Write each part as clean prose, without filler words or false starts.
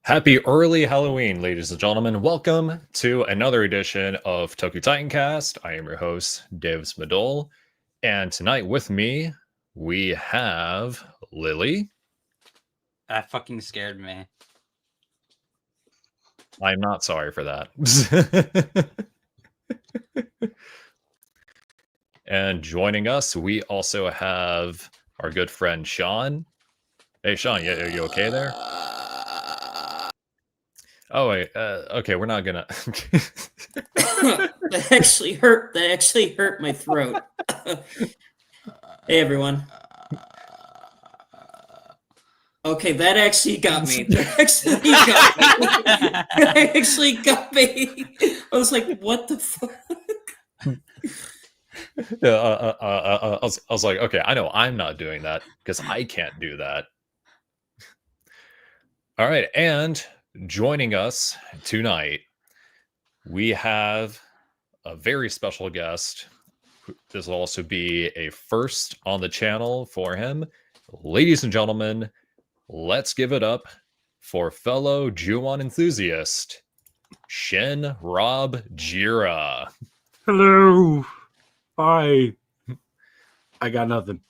Happy early Halloween, ladies and gentlemen. Welcome to another edition of TokuTitanCast. I am your host, Davis Madole. And tonight with me, we have Lily. That fucking scared me. I'm not sorry for that. And joining us, we also have our good friend, Sean. Hey, Sean, are you okay there? Oh, wait. Okay, we're not gonna... That actually hurt my throat. Hey, everyone. Okay, that actually got me. That actually got me. I was like, what the fuck? I was like, okay, I know I'm not doing that because I can't do that. All right, and joining us tonight, we have a very special guest. This will also be a first on the channel for him. Ladies and gentlemen, let's give it up for fellow Ju-On enthusiast, ShinRobjira. Hello. Hi. I got nothing.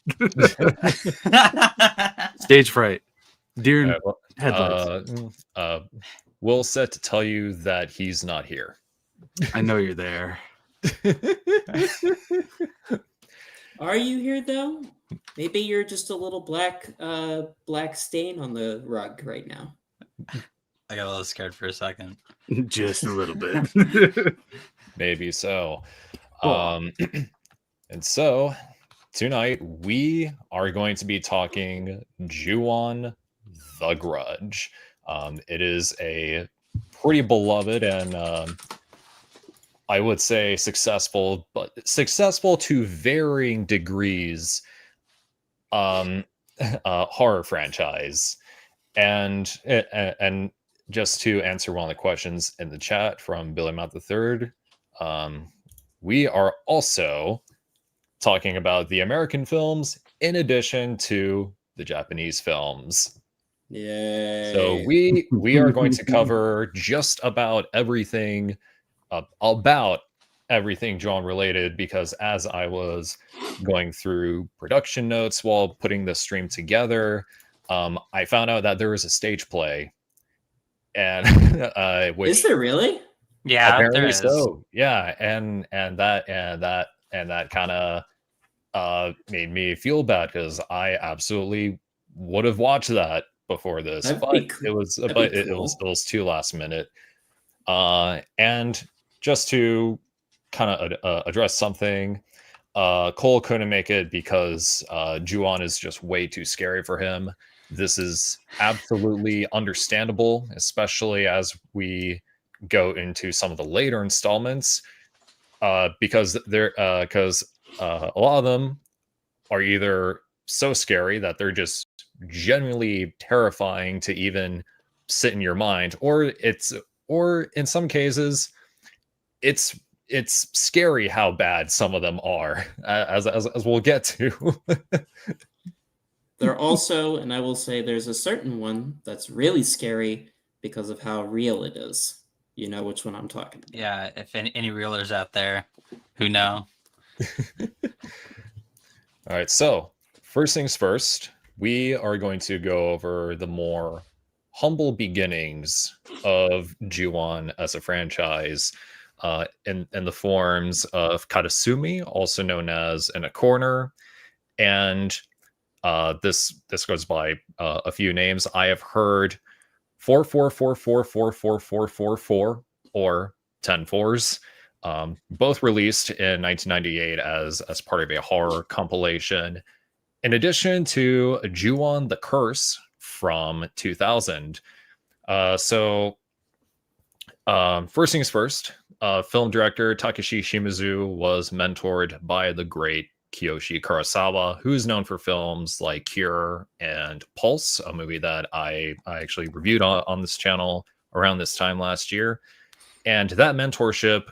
Stage fright. Deer headlights. Will set to tell you that he's not here. I know you're there. Are you here though? Maybe you're just a little black stain on the rug right now. I got a little scared for a second. Just a little bit. Maybe so. Oh. And so tonight we are going to be talking Ju-On the Grudge. It is a pretty beloved and I would say successful, but successful to varying degrees horror franchise. And just to answer one of the questions in the chat from Billy Mount III, we are also talking about the American films in addition to the Japanese films. Yeah. So we are going to cover just about everything Ju-On related, because as I was going through production notes while putting the stream together, I found out that there was a stage play, and which is there really? Yeah, apparently there is. so. Yeah, and that kind of made me feel bad because I absolutely would have watched that before this, but it was too last minute. And just to kind of address something, Cole couldn't make it because Ju-On is just way too scary for him. This is absolutely understandable, especially as we go into some of the later installments, because a lot of them are either so scary that they're just genuinely terrifying to even sit in your mind, or in some cases, it's scary how bad some of them are, as we'll get to. There are also, and I will say, there's a certain one that's really scary because of how real it is. You know which one I'm talking about. Yeah, if any reelers out there who know. All right, so first things first, we are going to go over the more humble beginnings of Ju-On as a franchise, in the forms of Katasumi, also known as In a Corner, and this goes by a few names. I have heard 44444444 or 10 fours, both released in 1998 as part of a horror compilation, in addition to Ju-On the Curse from 2000. So first things first, film director Takashi Shimizu was mentored by the great Kiyoshi Kurosawa, who is known for films like Cure and Pulse, a movie that I actually reviewed on this channel around this time last year. And that mentorship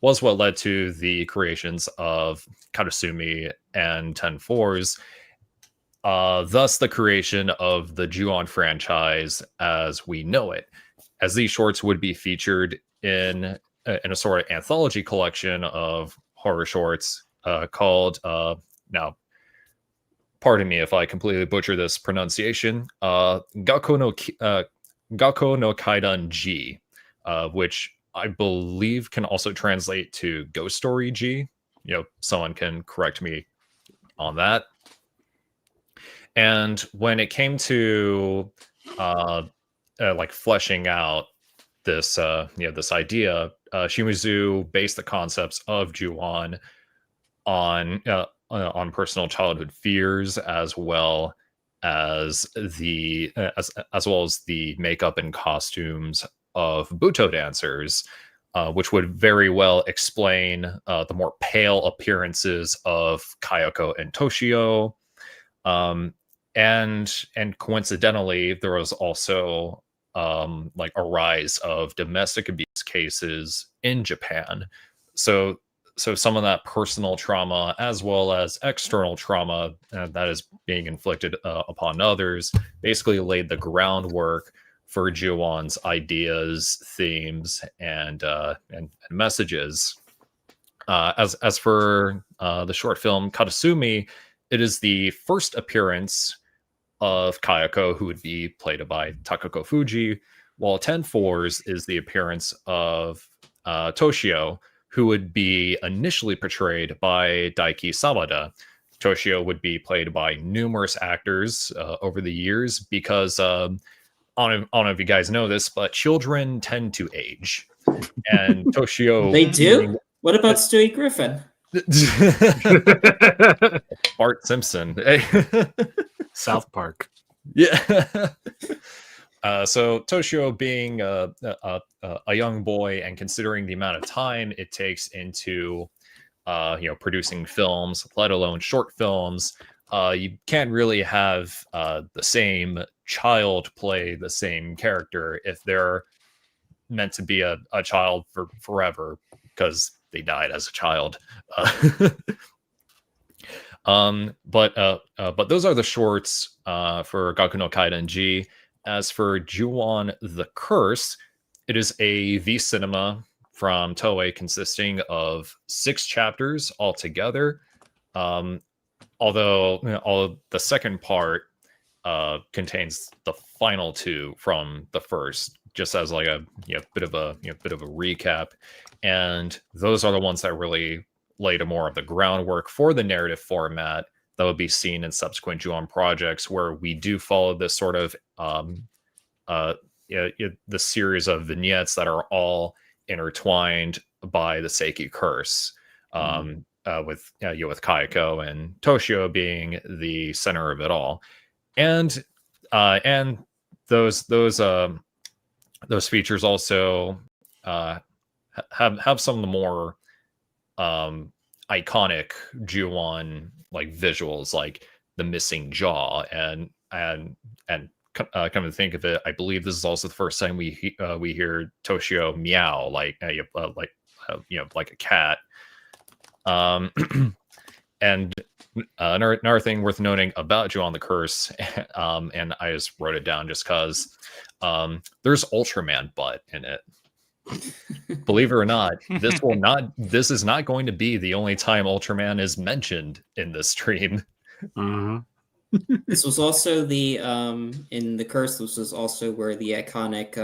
was what led to the creations of Katasumi and 10 Fours. thus the creation of the Ju-on franchise as we know it, as these shorts would be featured in a sort of anthology collection of horror shorts called now pardon me if I completely butcher this pronunciation, Gakko no Kaidan G, which I believe can also translate to Ghost Story G. Someone can correct me on that. And when it came to like fleshing out this this idea, Shimizu based the concepts of Ju-on on personal childhood fears, as well as the makeup and costumes of Buto dancers, which would very well explain the more pale appearances of Kayako and Toshio. And coincidentally, there was also like a rise of domestic abuse cases in Japan. So some of that personal trauma, as well as external trauma that is being inflicted upon others, basically laid the groundwork for Ju-on's ideas, themes, and messages. As for the short film Katasumi, it is the first appearance of Kayako, who would be played by Takako Fuji, while 10-4s is the appearance of Toshio, who would be initially portrayed by Daiki Sawada. Toshio would be played by numerous actors over the years because, I don't know if you guys know this, but children tend to age. And Toshio... They do? What about Stewie Griffin? Bart Simpson. South Park. Yeah. So Toshio being a young boy, and considering the amount of time it takes into producing films, let alone short films, you can't really have the same child play the same character if they're meant to be a child for forever, because they died as a child. But those are the shorts for Gaku no Kaiden G. As for Ju-on the Curse, it is a V cinema from Toei consisting of 6 chapters altogether. Although all the second part contains the final 2 from the first, just as like a bit of a recap. And those are the ones that really laid more of the groundwork for the narrative format that would be seen in subsequent Ju-on projects, where we do follow this sort of the series of vignettes that are all intertwined by the Seiki curse, with Kayako and Toshio being the center of it all, and those features also have some of the more iconic Ju-on like visuals, like the missing jaw, and come to think of it, I believe this is also the first time we hear Toshio meow like a cat. And another thing worth noting about Ju-on the Curse, and I just wrote it down just because there's Ultraman butt in it. Believe it or not, this is not going to be the only time Ultraman is mentioned in this stream. This was also the in the curse. This was also where the iconic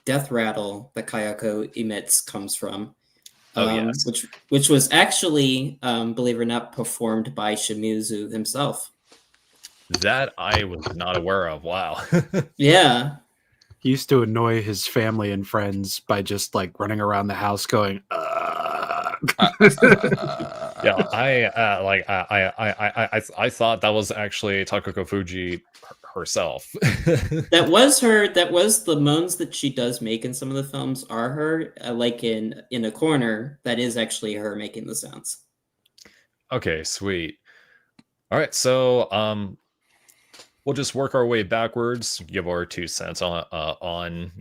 death rattle that Kayako emits comes from. Yes. Which was actually, believe it or not, performed by Shimizu himself. That I was not aware of. Wow. Yeah. He used to annoy his family and friends by just like running around the house going, Yeah, I thought that was actually Takako Fuji herself. That was her. That was the moans that she does make in some of the films are her. Like in a corner, that is actually her making the sounds. Okay, sweet. All right, so we'll just work our way backwards, give our 2 cents on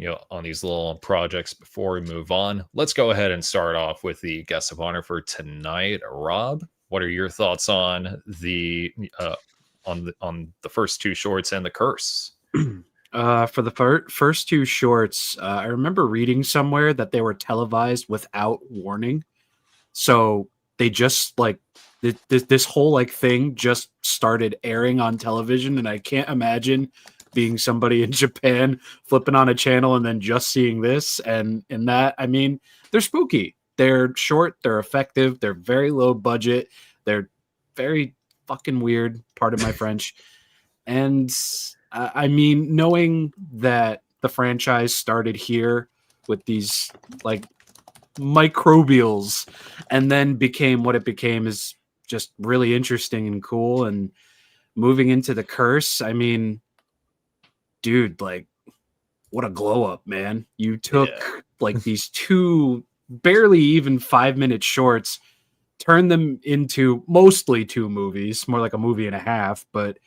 these little projects before we move on. Let's go ahead and start off with the guest of honor for tonight. Rob, what are your thoughts on the the first two shorts and the curse. For the first two shorts, I remember reading somewhere that they were televised without warning. So they just like this whole like thing just started airing on television, and I can't imagine being somebody in Japan flipping on a channel and then just seeing this. And in that, I mean, they're spooky. They're short. They're effective. They're very low budget. They're very fucking weird. Pardon my French. And I mean, knowing that the franchise started here with these like microbials and then became what it became is just really interesting and cool. And moving into the curse, I mean, dude, like, what a glow up, man. You took like these two barely even 5-minute shorts, turned them into mostly 2 movies, more like a movie and a half, but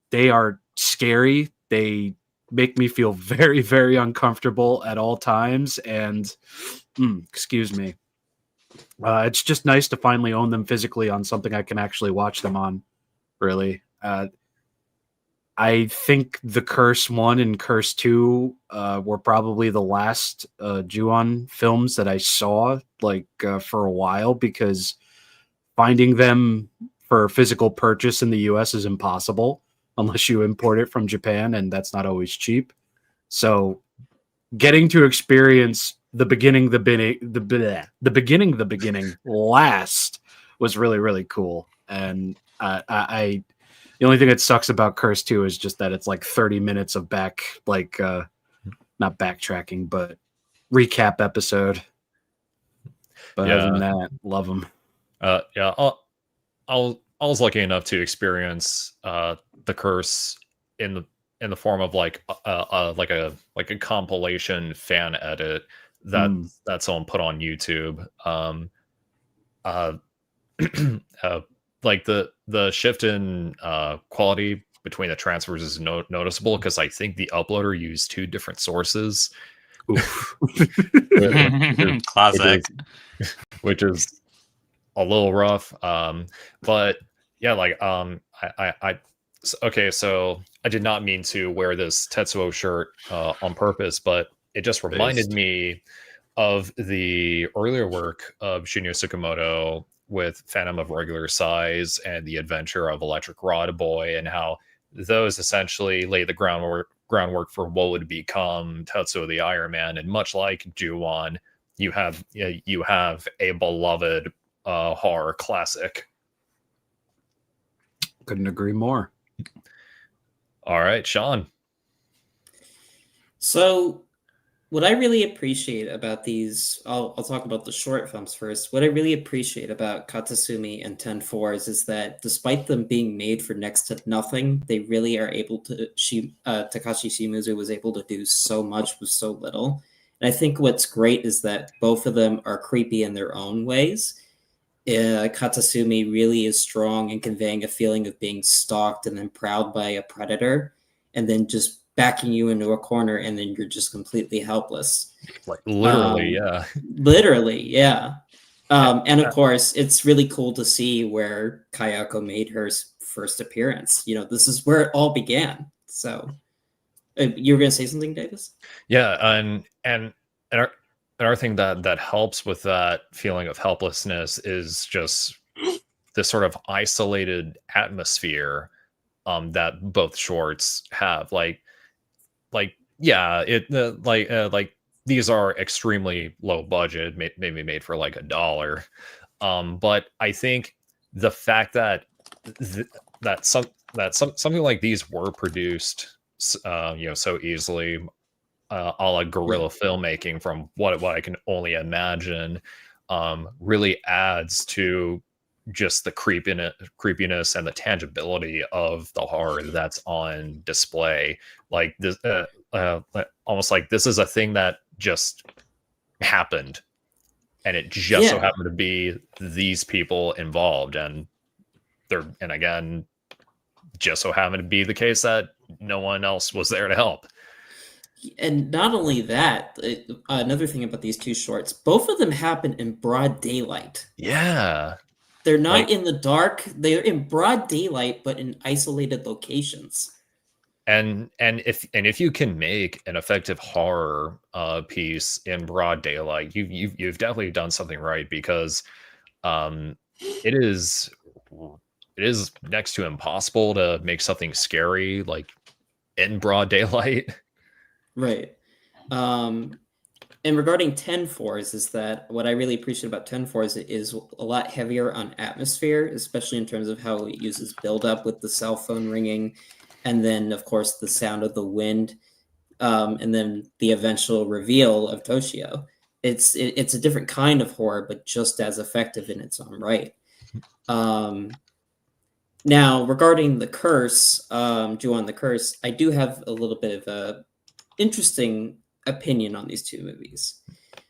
they are scary. They make me feel very, very uncomfortable at all times. And excuse me. It's just nice to finally own them physically on something I can actually watch them on, really. I think the Curse 1 and Curse 2 were probably the last Ju-on films that I saw like for a while, because finding them for physical purchase in the US is impossible unless you import it from Japan, and that's not always cheap. So getting to experience the beginning last was really, really cool. And I the only thing that sucks about Curse 2 is just that it's like 30 minutes of not backtracking, but recap episode. But other than that, love them. I was lucky enough to experience the Curse in the form of like a compilation fan edit that someone put on YouTube. Like the shift in quality between the transfers is noticeable, because I think the uploader used 2 different sources. Classic. Which is a little rough. But yeah, like okay, so I did not mean to wear this Tetsuo shirt on purpose, but it just reminded me of the earlier work of Shinya Tsukamoto with Phantom of Regular Size and The Adventure of Electric Rod Boy, and how those essentially lay the groundwork for what would become Tetsuo the Iron Man. And much like Ju-on, you have a beloved horror classic. Couldn't agree more. All right, Sean. So what I really appreciate about these, I'll talk about the short films first. What I really appreciate about Katasumi and 10-4 is that despite them being made for next to nothing, they really are able to, Takashi Shimizu was able to do so much with so little. And I think what's great is that both of them are creepy in their own ways. Katasumi really is strong in conveying a feeling of being stalked and then prowled by a predator, and then just backing you into a corner, and then you're just completely helpless. Like literally, yeah. Literally, yeah. And of course, it's really cool to see where Kayako made her first appearance. You know, this is where it all began. So, you were going to say something, Davis? Yeah, and another thing that helps with that feeling of helplessness is just this sort of isolated atmosphere that both shorts have. Like yeah, like these are extremely low budget, maybe made for like $1. But I think the fact that something like these were produced so easily, a la guerrilla filmmaking, from what I can only imagine, really adds to just the creepiness and the tangibility of the horror that's on display. Like this, almost like this is a thing that just happened, and it just so happened to be these people involved, and again, just so happened to be the case that no one else was there to help. And not only that, another thing about these 2 shorts, both of them happen in broad daylight. Yeah. They're not in the dark. They're in broad daylight, but in isolated locations. And if you can make an effective horror piece in broad daylight, you've definitely done something right, because it is next to impossible to make something scary like in broad daylight. Right. And regarding 10-4s, is that what I really appreciate about 10-4s is a lot heavier on atmosphere, especially in terms of how it uses build-up with the cell phone ringing, and then, of course, the sound of the wind, and then the eventual reveal of Toshio. It's a different kind of horror, but just as effective in its own right. Now, regarding the curse, Ju-on the Curse, I do have a little bit of a interesting opinion on these two movies,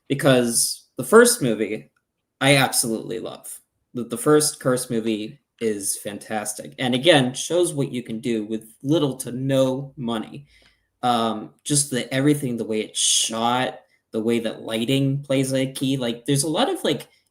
because the first movie I absolutely love. The first Curse movie is fantastic, and again shows what you can do with little to no money. Just everything, the way it's shot, the way that lighting plays a key. Like, there's a lot of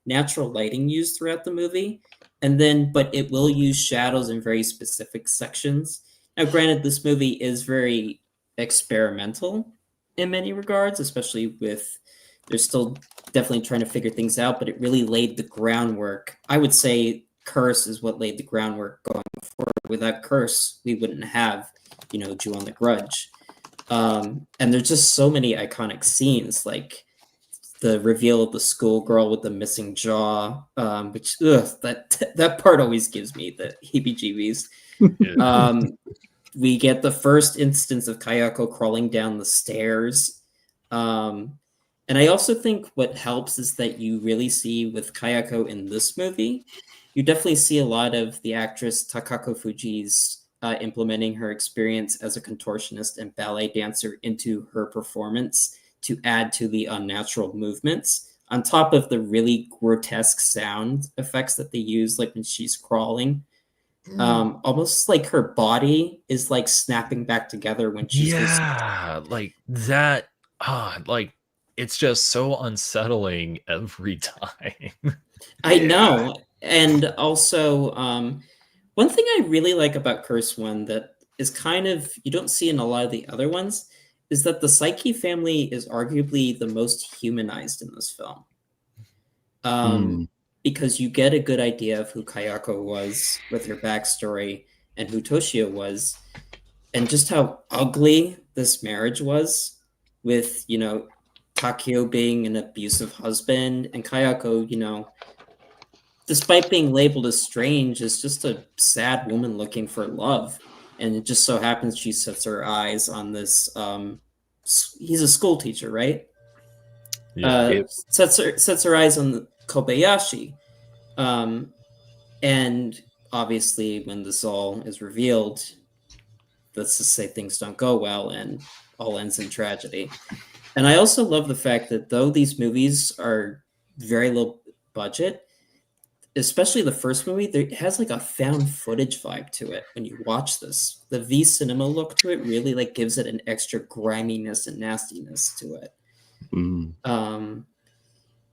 natural lighting used throughout the movie, but it will use shadows in very specific sections. Now, granted, this movie is very experimental in many regards, especially with they're still definitely trying to figure things out, but it really laid the groundwork. I would say Curse is what laid the groundwork going forward. Without Curse, we wouldn't have, Ju-on the Grudge. And there's just so many iconic scenes, like the reveal of the schoolgirl with the missing jaw, which that part always gives me the heebie-jeebies. Yeah. We get the first instance of Kayako crawling down the stairs. And I also think what helps is that you really see with Kayako in this movie, you definitely see a lot of the actress Takako Fuji's implementing her experience as a contortionist and ballet dancer into her performance to add to the unnatural movements, on top of the really grotesque sound effects that they use, like when she's crawling. Almost like her body is snapping back together when she's like that. It's just so unsettling every time. I know. And also, one thing I really like about Curse 1 that is kind of you don't see in a lot of the other ones is that the Psyche family is arguably the most humanized in this film. Because you get a good idea of who Kayako was with her backstory and who Toshio was, and just how ugly this marriage was, with, Takio being an abusive husband, and Kayako, despite being labeled as strange, is just a sad woman looking for love. And it just so happens she sets her eyes on this, he's a school teacher, right? Yeah. Sets her eyes on the Kobayashi. And obviously when this all is revealed, let's just say things don't go well and all ends in tragedy. And I also love the fact that though these movies are very low budget, especially the first movie, it has a found footage vibe to it when you watch this. The V cinema look to it really gives it an extra griminess and nastiness to it.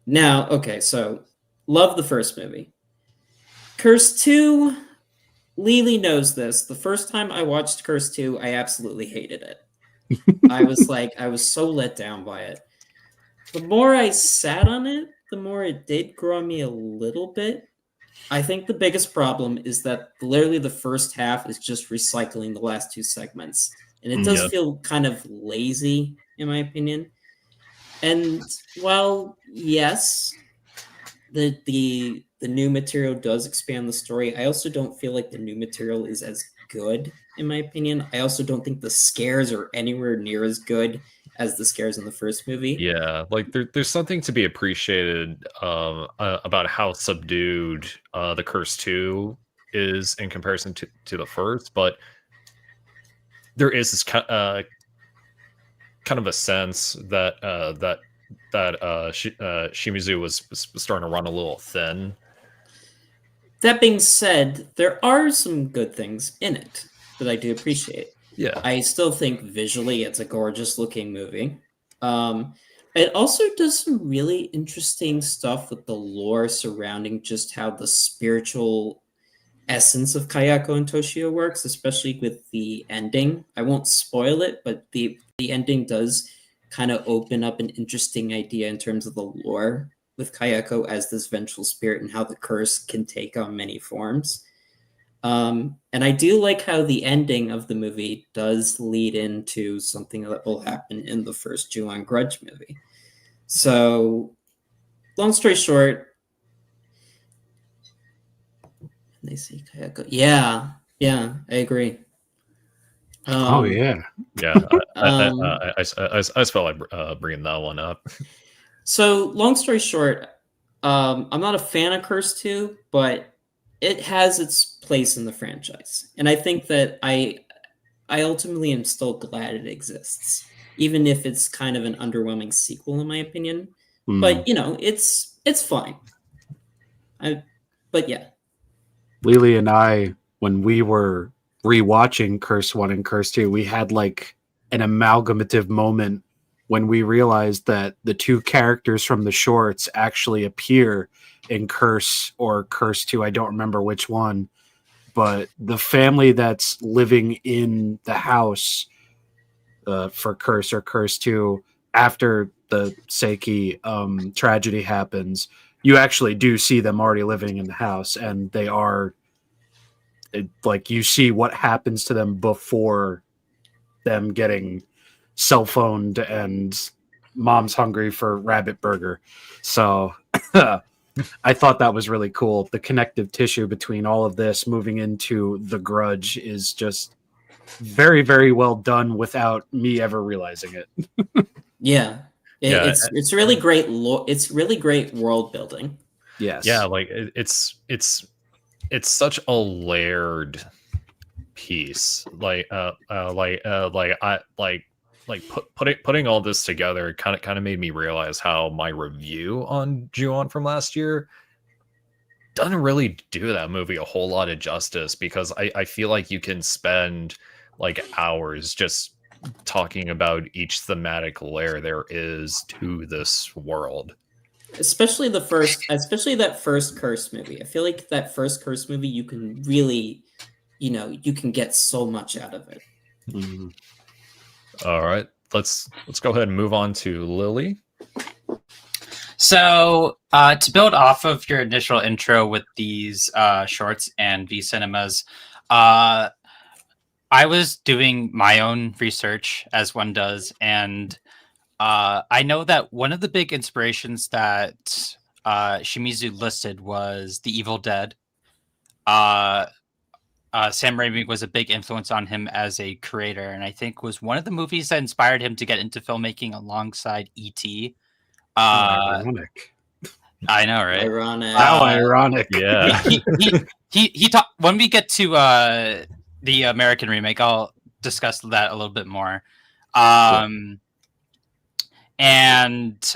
Now, okay, so love the first movie. Curse 2, Lily knows this. The first time I watched Curse 2, I absolutely hated it. I was so let down by it. The more I sat on it, the more it did grow on me a little bit. I think the biggest problem is that literally the first half is just recycling the last two segments. And it does feel kind of lazy, in my opinion. And while, yes, the new material does expand the story, I also don't feel like the new material is as good, in my opinion. I also don't think the scares are anywhere near as good as the scares in the first movie. Yeah, there's something to be appreciated about how subdued the Curse 2 is in comparison to the first, but there is this kind of a sense that Shimizu was starting to run a little thin. That being said, there are some good things in it that I do appreciate. Yeah. I still think visually it's a gorgeous looking movie. It also does some really interesting stuff with the lore surrounding just how the spiritual essence of Kayako and Toshio works, especially with the ending. I won't spoil it, but the ending does kind of open up an interesting idea in terms of the lore with Kayako as this vengeful spirit and how the curse can take on many forms. And I do like how the ending of the movie does lead into something that will happen in the first Ju-on Grudge movie. So, long story short, they see Kayako. Yeah, I agree. Oh yeah, I just felt like bringing that one up. So, long story short, I'm not a fan of Curse 2, but it has its place in the franchise, and I think that I ultimately am still glad it exists, even if it's kind of an underwhelming sequel in my opinion. But you know, it's fine. But yeah, Lily and I, when we were rewatching Curse 1 and Curse 2, we had like an amalgamative moment when we realized that the two characters from the shorts actually appear in Curse or Curse 2. I don't remember which one, but the family that's living in the house for Curse or Curse 2 after the Seiki tragedy happens, you actually do see them already living in the house, and they are like, you see what happens to them before them getting cell phoned and mom's hungry for rabbit burger. So I thought that was really cool. The connective tissue between all of this moving into The Grudge is just very, very well done without me ever realizing it. It's really great. It's really great world building. Yes. Yeah, like it's such a layered piece. Putting all this together kind of made me realize how my review on Ju-on from last year doesn't really do that movie a whole lot of justice, because I feel like you can spend like hours just talking about each thematic layer there is to this world. Especially that first Curse movie. I feel like that first Curse movie, you can really, you can get so much out of it. Mm-hmm. All right, let's go ahead and move on to Lily. So, to build off of your initial intro with these shorts and V cinemas, I was doing my own research, as one does, and I know that one of the big inspirations that Shimizu listed was The Evil Dead. Sam Raimi was a big influence on him as a creator, and I think was one of the movies that inspired him to get into filmmaking alongside E.T. Ironic. I know, right? Ironic. How ironic. Yeah. he talked when we get to the American remake. I'll discuss that a little bit more. And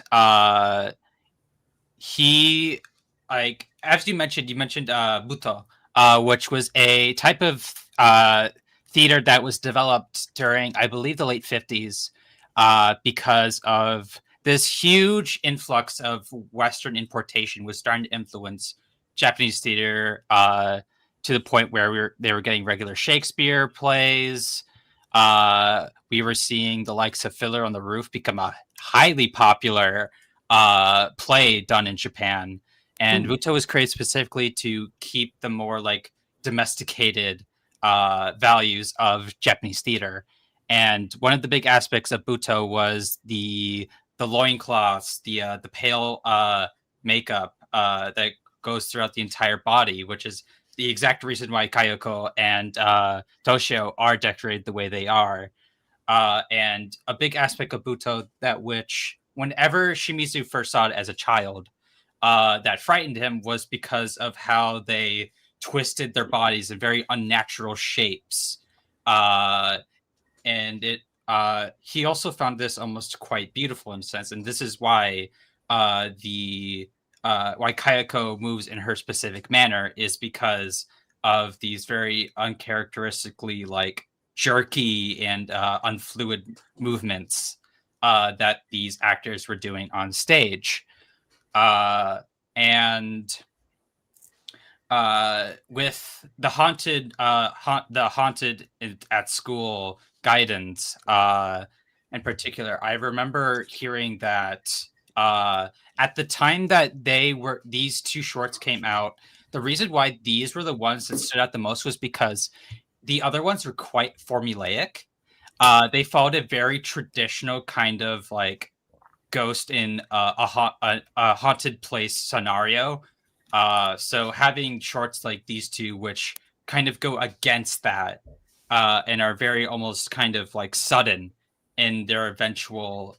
he, like, as you mentioned Buto, which was a type of theater that was developed during, I believe, the late 50s, because of this huge influx of Western importation was starting to influence Japanese theater to the point where they were getting regular Shakespeare plays. We were seeing the likes of Fiddler on the Roof become a highly popular play done in Japan. And Buto was created specifically to keep the more like domesticated values of Japanese theater. And one of the big aspects of Buto was the loincloths, the pale makeup that goes throughout the entire body, which is the exact reason why Kayako and Toshio are decorated the way they are. And a big aspect of Buto that which, whenever Shimizu first saw it as a child, that frightened him was because of how they twisted their bodies in very unnatural shapes. And he also found this almost quite beautiful in a sense, and this is why why Kayako moves in her specific manner is because of these very uncharacteristically like jerky and unfluid movements. that these actors were doing on stage. And with the haunted at school guidance in particular, I remember hearing that at the time that these two shorts came out, the reason why these were the ones that stood out the most was because the other ones were quite formulaic. They followed a very traditional kind of like ghost in a haunted place scenario. So having shorts like these two, which kind of go against that and are very almost kind of like sudden in their eventual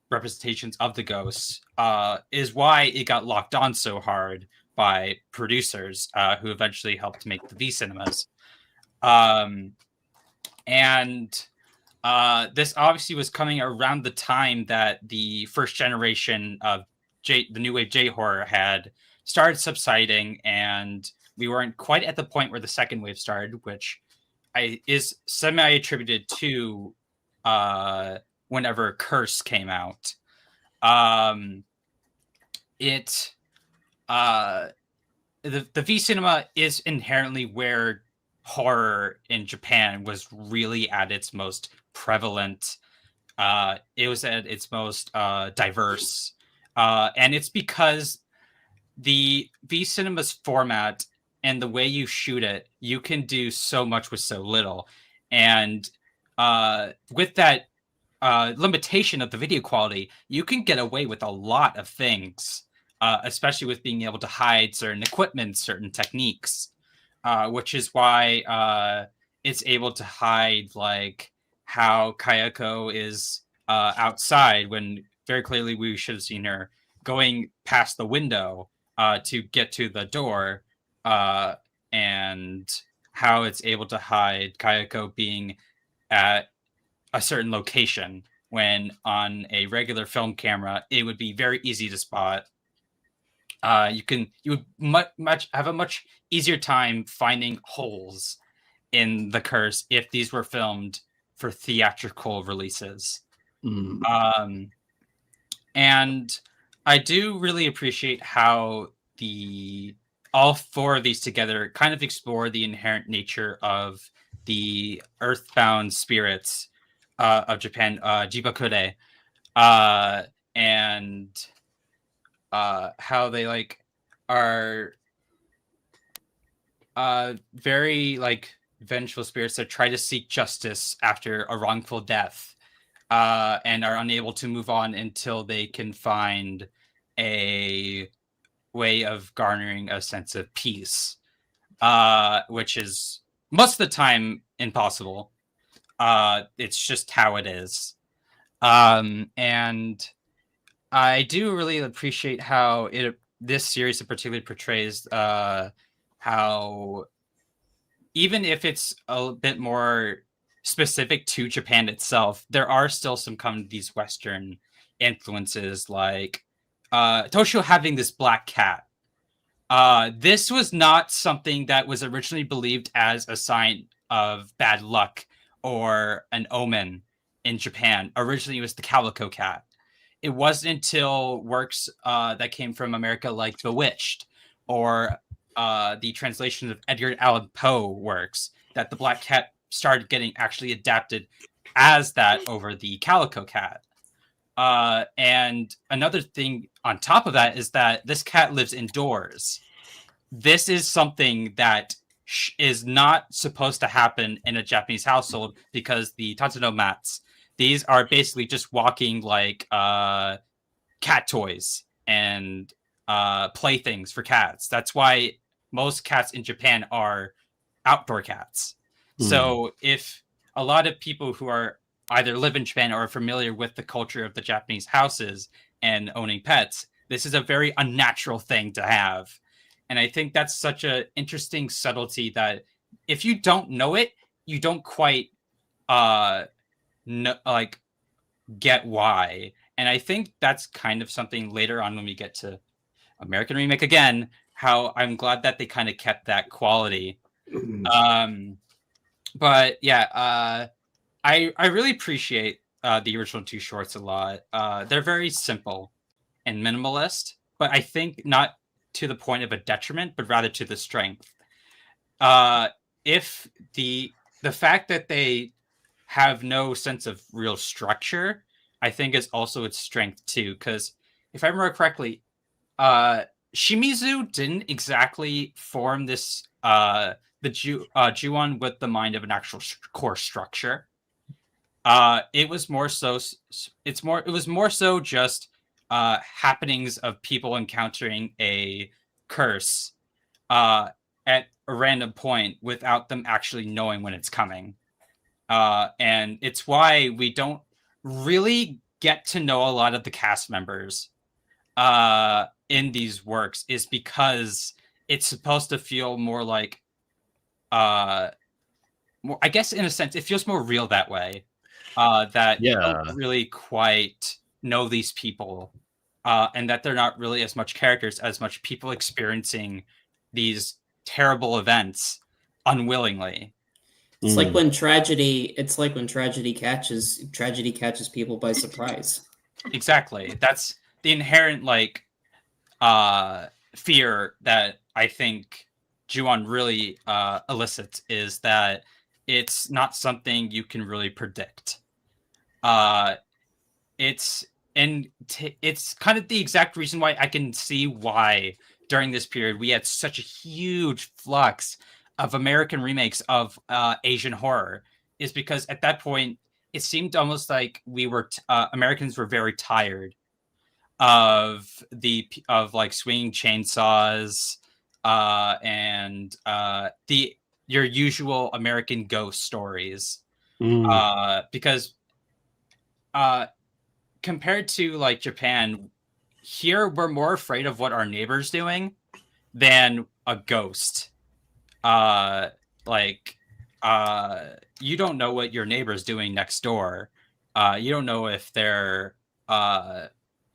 representations of the ghosts, is why it got locked on so hard by producers who eventually helped make the V cinemas. And this obviously was coming around the time that the first generation of the new wave J horror had started subsiding, and we weren't quite at the point where the second wave started, which is semi-attributed to whenever Curse came out. The V cinema is inherently where horror in Japan was really at its most prevalent. It was at its most diverse. And it's because the V cinema's format and the way you shoot it, you can do so much with so little. And with that limitation of the video quality, you can get away with a lot of things, especially with being able to hide certain equipment, certain techniques, which is why it's able to hide like how Kayako is outside when very clearly we should have seen her going past the window to get to the door, and how it's able to hide Kayako being at a certain location when on a regular film camera it would be very easy to spot. You would have a much easier time finding holes in the Curse if these were filmed for theatrical releases. And I do really appreciate how all four of these together kind of explore the inherent nature of the earthbound spirits of Japan, Jibakure, and how they like are very like vengeful spirits that try to seek justice after a wrongful death, and are unable to move on until they can find a way of garnering a sense of peace, which is most of the time impossible. It's just how it is. And I do really appreciate how this series in particular portrays how even if it's a bit more specific to Japan itself, there are still some kind of these Western influences, like Toshio having this black cat. This was not something that was originally believed as a sign of bad luck or an omen in Japan. Originally, it was the calico cat. It wasn't until works that came from America, like Bewitched, or the translation of Edgar Allan Poe works, that the black cat started getting actually adapted as that over the calico cat. And another thing on top of that is that this cat lives indoors. This is something that is not supposed to happen in a Japanese household, because the Tatsuno mats, these are basically just walking like cat toys and playthings for cats. That's why most cats in Japan are outdoor cats. So if a lot of people who are either live in Japan or are familiar with the culture of the Japanese houses and owning pets, this is a very unnatural thing to have. And I think that's such an interesting subtlety that if you don't know it, you don't quite get why. And I think that's kind of something later on when we get to American Remake again, how I'm glad that they kind of kept that quality. But yeah, I really appreciate the original 2 shorts a lot. They're very simple and minimalist, but I think not to the point of a detriment, but rather to the strength. If the fact that they have no sense of real structure, I think is also its strength too. Because if I remember correctly, Shimizu didn't exactly form this Ju-on with the mind of an actual core structure. It was more so just happenings of people encountering a curse at a random point without them actually knowing when it's coming. And it's why we don't really get to know a lot of the cast members in these works, is because it's supposed to feel more like more, I guess in a sense it feels more real that way, that you don't really quite know these people, and that they're not really as much characters as much people experiencing these terrible events unwillingly. It's like when tragedy catches people by surprise. Exactly. That's the inherent fear that I think Ju-on really elicits, is that it's not something you can really predict. It's kind of the exact reason why I can see why during this period we had such a huge flux of American remakes of Asian horror, is because at that point it seemed almost like we were Americans were very tired of like swinging chainsaws and your usual American ghost stories, because compared to like Japan, here we're more afraid of what our neighbor's doing than a ghost. You don't know what your neighbor's doing next door. You don't know if they're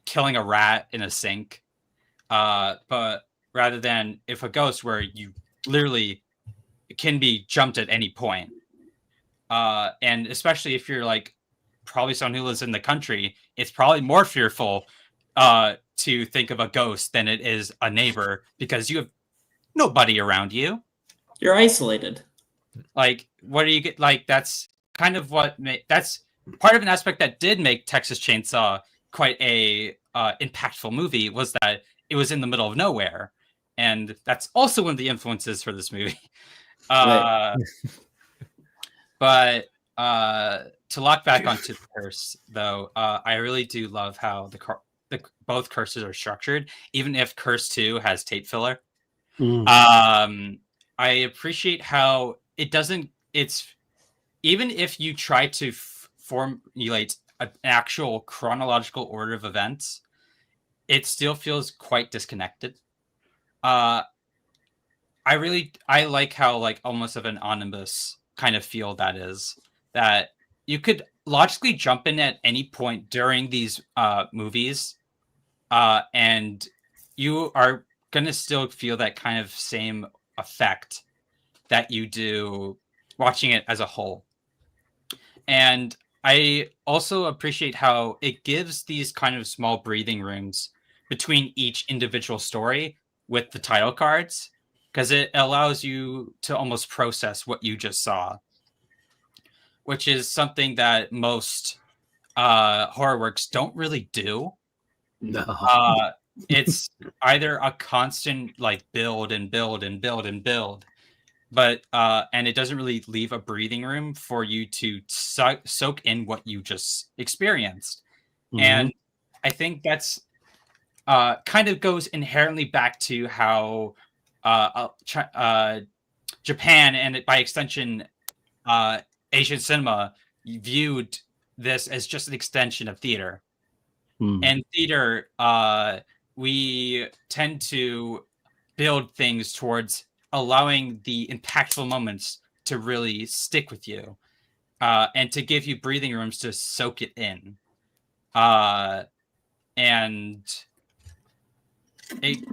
killing a rat in a sink. But rather than if a ghost, where you literally can be jumped at any point. And especially if you're like probably someone who lives in the country, it's probably more fearful to think of a ghost than it is a neighbor, because you have nobody around you. You're isolated. Like, what do you get? Like, that's kind of that's part of an aspect that did make Texas Chainsaw quite a impactful movie, was that it was in the middle of nowhere. And that's also one of the influences for this movie. Right. But to lock back onto the curse, though, I really do love how both curses are structured, even if Curse 2 has tape filler. I appreciate how it doesn't. It's even if you try to formulate an actual chronological order of events, it still feels quite disconnected. I like how like almost of an omnibus kind of feel that is, that you could logically jump in at any point during these movies, and you are gonna still feel that kind of same effect that you do watching it as a whole. And I also appreciate how it gives these kind of small breathing rooms between each individual story with the title cards, because it allows you to almost process what you just saw, which is something that most horror works don't really do. No. It's either a constant like build and build and build and build, but and it doesn't really leave a breathing room for you to soak in what you just experienced. And I think that's kind of goes inherently back to how Japan, and by extension Asian cinema, viewed this as just an extension of theater. And theater, we tend to build things towards allowing the impactful moments to really stick with you, and to give you breathing rooms to soak it in. And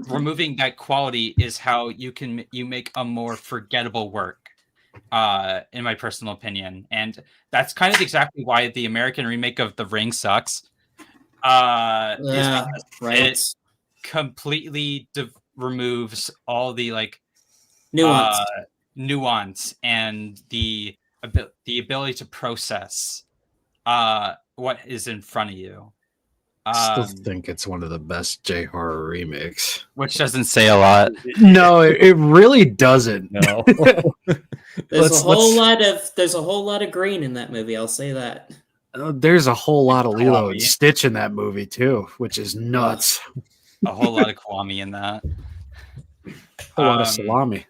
removing that quality is how you make a more forgettable work. in my personal opinion, and that's kind of exactly why the American remake of The Ring sucks. Is because it completely removes all the like nuance and the ability to process what is in front of you. I still think it's one of the best J-horror remakes. Which doesn't say a lot. No, it really doesn't. No. There's a whole lot of green in that movie, I'll say that. There's a whole lot of Lilo and Stitch in that movie too, which is nuts. A whole lot of Kwame in that. A lot of salami.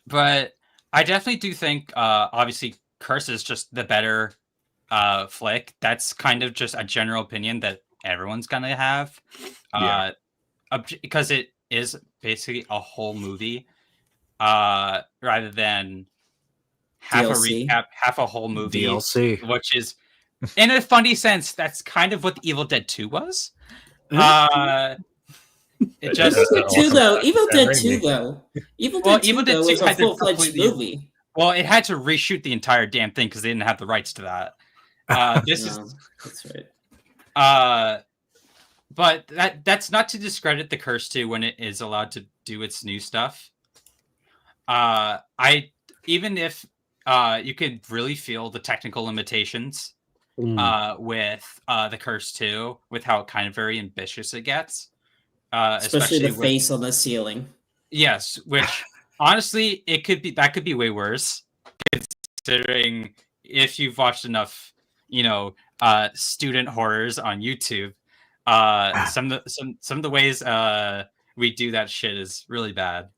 But I definitely do think obviously Curse is just the better flick. That's kind of just a general opinion that everyone's gonna have. Because it is basically a whole movie rather than half DLC. a recap, half a whole movie. DLC. Which is, in a funny sense, that's kind of what Evil Dead 2 was. It just Evil Dead 2 though. Evil Dead 2 was a full-fledged movie. Well, it had to reshoot the entire damn thing because they didn't have the rights to that. That's right. But that's not to discredit the Curse 2 when it is allowed to do its new stuff. Even if you could really feel the technical limitations with the Curse 2, with how kind of very ambitious it gets. Especially the face on the ceiling. Yes, which honestly, that could be way worse, considering if you've watched enough, student horrors on YouTube. Some of the ways we do that shit is really bad.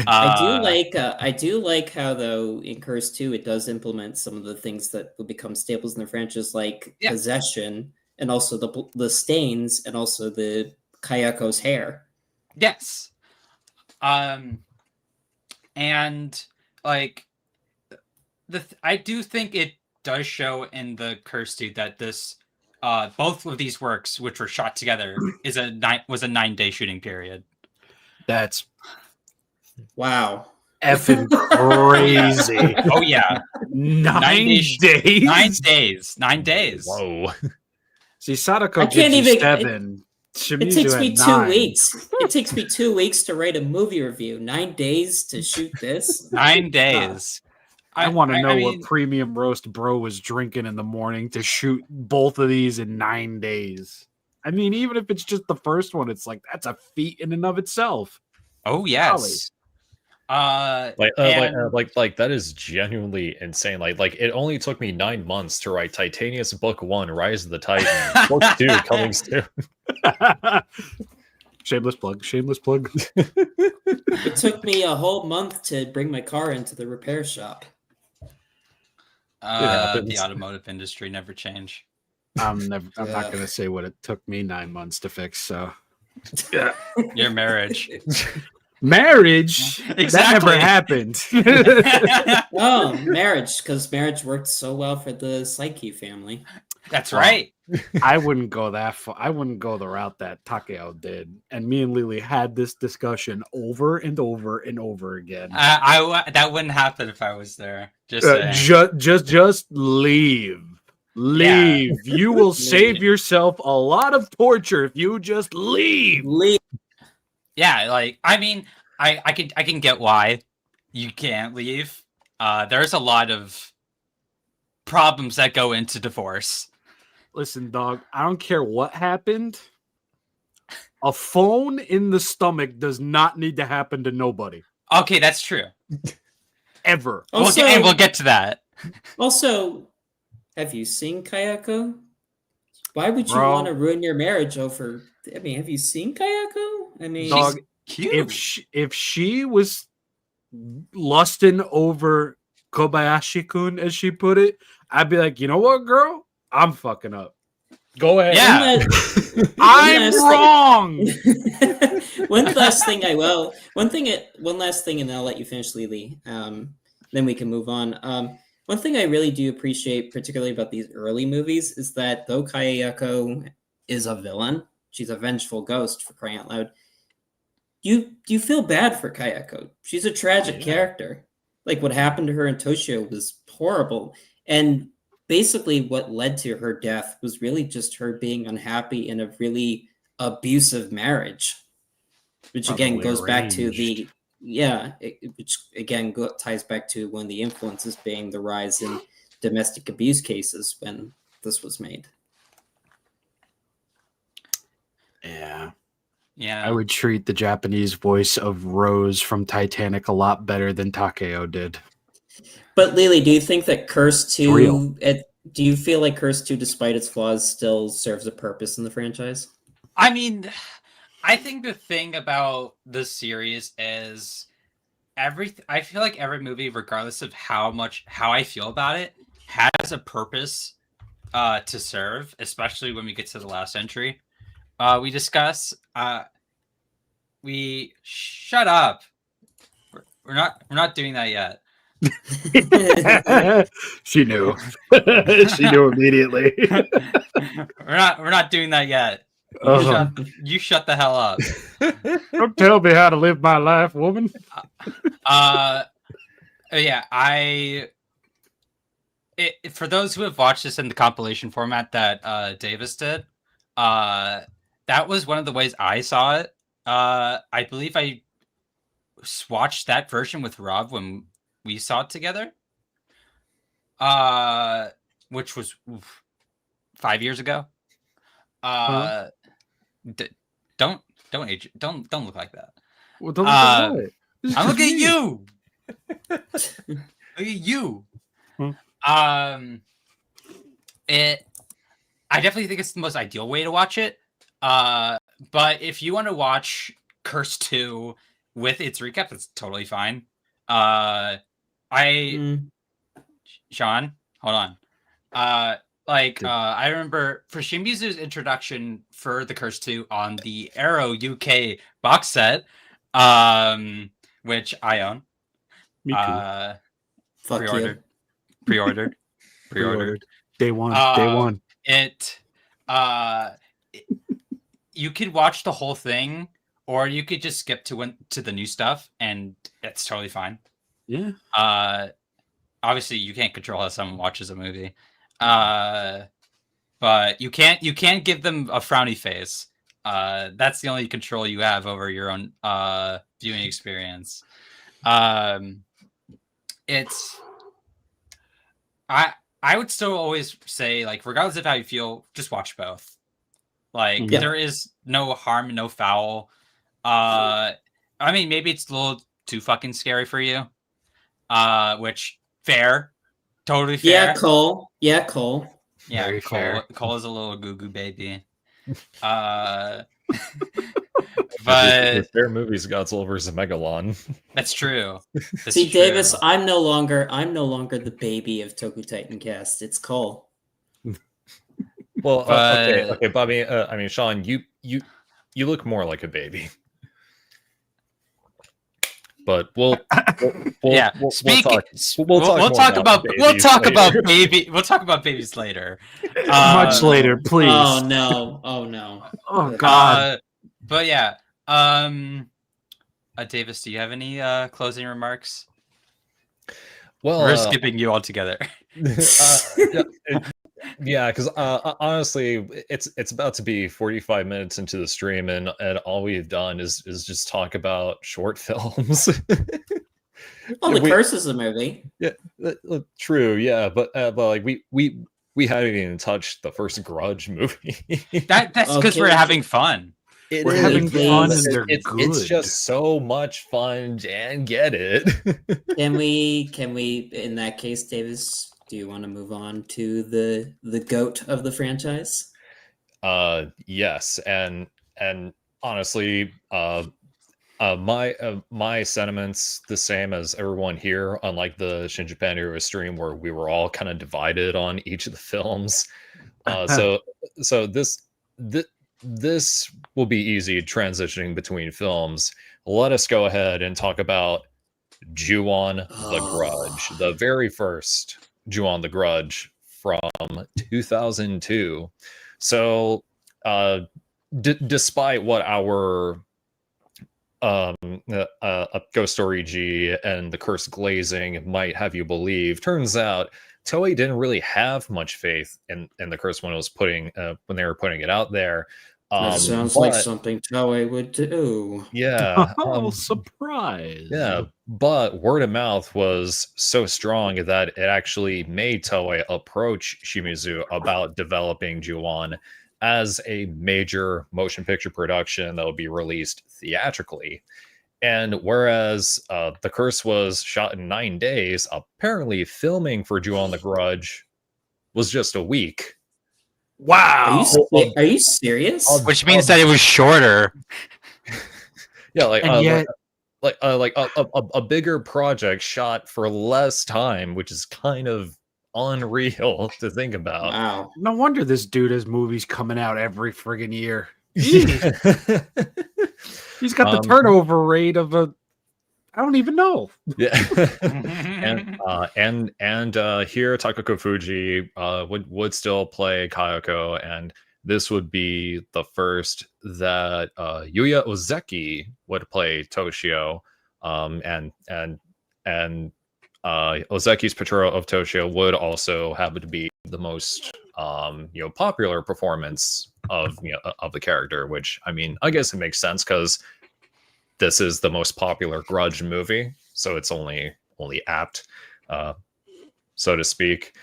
I do like how though in Curse 2 it does implement some of the things that will become staples in the franchise, like possession and also the stains and also the Kayako's hair. Yes. And like I do think it does show in the Curse 2 that this both of these works, which were shot together, was a 9-day shooting period. That's effing crazy. Oh yeah. 9 days. 9 days. Whoa. See, Sadako gives you 7. It takes me 2 weeks. It takes me 2 weeks to write a movie review. 9 days to shoot this. 9 days. I want to know what premium roast bro was drinking in the morning to shoot both of these in 9 days. I mean, even if it's just the first one, it's like that's a feat in and of itself. Oh yes. Like that is genuinely insane. Like it only took me 9 months to write Titanius Book 1, Rise of the Titan. Book 2 coming soon. Shameless plug. It took me a whole month to bring my car into the repair shop. The automotive industry never change. I'm not gonna say what it took me 9 months to fix. So yeah, your marriage. Marriage? Exactly. That never happened. No, marriage, because marriage worked so well for the Psyche family. That's right. I wouldn't go that far. I wouldn't go the route that Takeo did. And me and Lily had this discussion over and over and over again. That wouldn't happen if I was there. Just leave. Leave. Yeah. You will save yourself a lot of torture if you just leave. Yeah, like I mean, I can get why you can't leave. There's a lot of problems that go into divorce. Listen, dog, I don't care what happened. A phone in the stomach does not need to happen to nobody. Okay, that's true. Ever. Also, we'll get to that. Also, have you seen Kayako? Why would you want to ruin your marriage over? I mean, have you seen Kayako? I mean, dog, cute. If she was lusting over Kobayashi-kun, as she put it, I'd be like, you know what, girl? I'm fucking up. Go ahead. Yeah. I'm wrong. One last thing, and I'll let you finish, Lily. Then we can move on. One thing I really do appreciate, particularly about these early movies, is that though Kayako is a villain, she's a vengeful ghost, for crying out loud, you feel bad for Kayako. She's a tragic character. Like what happened to her in Toshio was horrible, and basically what led to her death was really just her being unhappy in a really abusive marriage, which again Probably goes back to arranged. which again ties back to one of the influences being the rise in domestic abuse cases when this was made. Yeah. Yeah. I would treat the Japanese voice of Rose from Titanic a lot better than Takeo did. But Lily, do you think that Curse 2 real. Do you feel like Curse 2, despite its flaws, still serves a purpose in the franchise? I mean, I think the thing about this series is I feel like every movie, regardless of how I feel about it, has a purpose to serve, especially when we get to the last entry. We discuss we shut up. We're not doing that yet. She knew. She knew immediately. we're not doing that yet. You shut the hell up. Don't tell me how to live my life, woman. Yeah, for those who have watched this in the compilation format that Davis did, that was one of the ways I saw it. I believe I watched that version with Rob when we saw it together, which was 5 years ago. Don't look like that. Well, don't look at I'm looking at you. Look at you. I definitely think it's the most ideal way to watch it. But if you want to watch Curse 2 with its recap, that's totally fine. Sean, hold on. I remember for Shimizu's introduction for the Curse 2 on the Arrow UK box set, which I own. Me too. Pre-ordered. Day one. You could watch the whole thing, or you could just skip to the new stuff, and it's totally fine. Yeah. Obviously, you can't control how someone watches a movie, but you can't give them a frowny face. That's the only control you have over your own viewing experience. I would still always say, like, regardless of how you feel, just watch both. Like, there is no harm, no foul. I mean, maybe it's a little too fucking scary for you. Which, fair. Totally fair. Yeah, Cole. Yeah, very fair. Cole is a little goo-goo baby. But fair movies, Godzilla vs. Megalon. That's true. See, Davis, I'm no longer the baby of TokuTitanCast. It's Cole. Well, okay, Bobby. I mean, Sean, you look more like a baby. But we'll talk about babies later. Much later, please. Oh no! Oh god. But yeah, Davis, do you have any closing remarks? Well, we're skipping you altogether. Yeah, because honestly, it's about to be 45 minutes into the stream, and all we've done is just talk about short films. Well, the Curse is a movie. Yeah, true. Yeah, but like we haven't even touched the first Grudge movie. That's because we're having fun. We're having fun, and they're good. It's just so much fun, and get it. Can we? In that case, Davis, do you want to move on to the GOAT of the franchise? Yes, and honestly, my sentiments the same as everyone here, unlike the Shin Japan Hero stream where we were all kind of divided on each of the films. So this will be easy transitioning between films. Let us go ahead and talk about Ju-on the Grudge, the very first Ju-on the Grudge from 2002. So despite what our Ghost Story G and the Cursed Glazing might have you believe. Turns out Toei didn't really have much faith in the curse when they were putting it out there. That sounds like something Toei would do. Yeah. Surprise. Yeah, but word of mouth was so strong that it actually made Toei approach Shimizu about developing Ju-On as a major motion picture production that would be released theatrically. And whereas The Curse was shot in 9 days, apparently filming for Ju-On the Grudge was just a week. Wow. Are you serious? Which means that it was shorter. Yeah, like and yet, a bigger project shot for less time, which is kind of unreal to think about. Wow. No wonder this dude has movies coming out every friggin' year. He's got the turnover rate of I don't even know. Yeah. and here Takako Fuji would still play Kayako, and this would be the first that Yuya Ozeki would play Toshio, and Ozeki's portrayal of Toshio would also happen to be the most popular performance of the character, which I mean, I guess it makes sense because this is the most popular Grudge movie, so it's only apt, so to speak.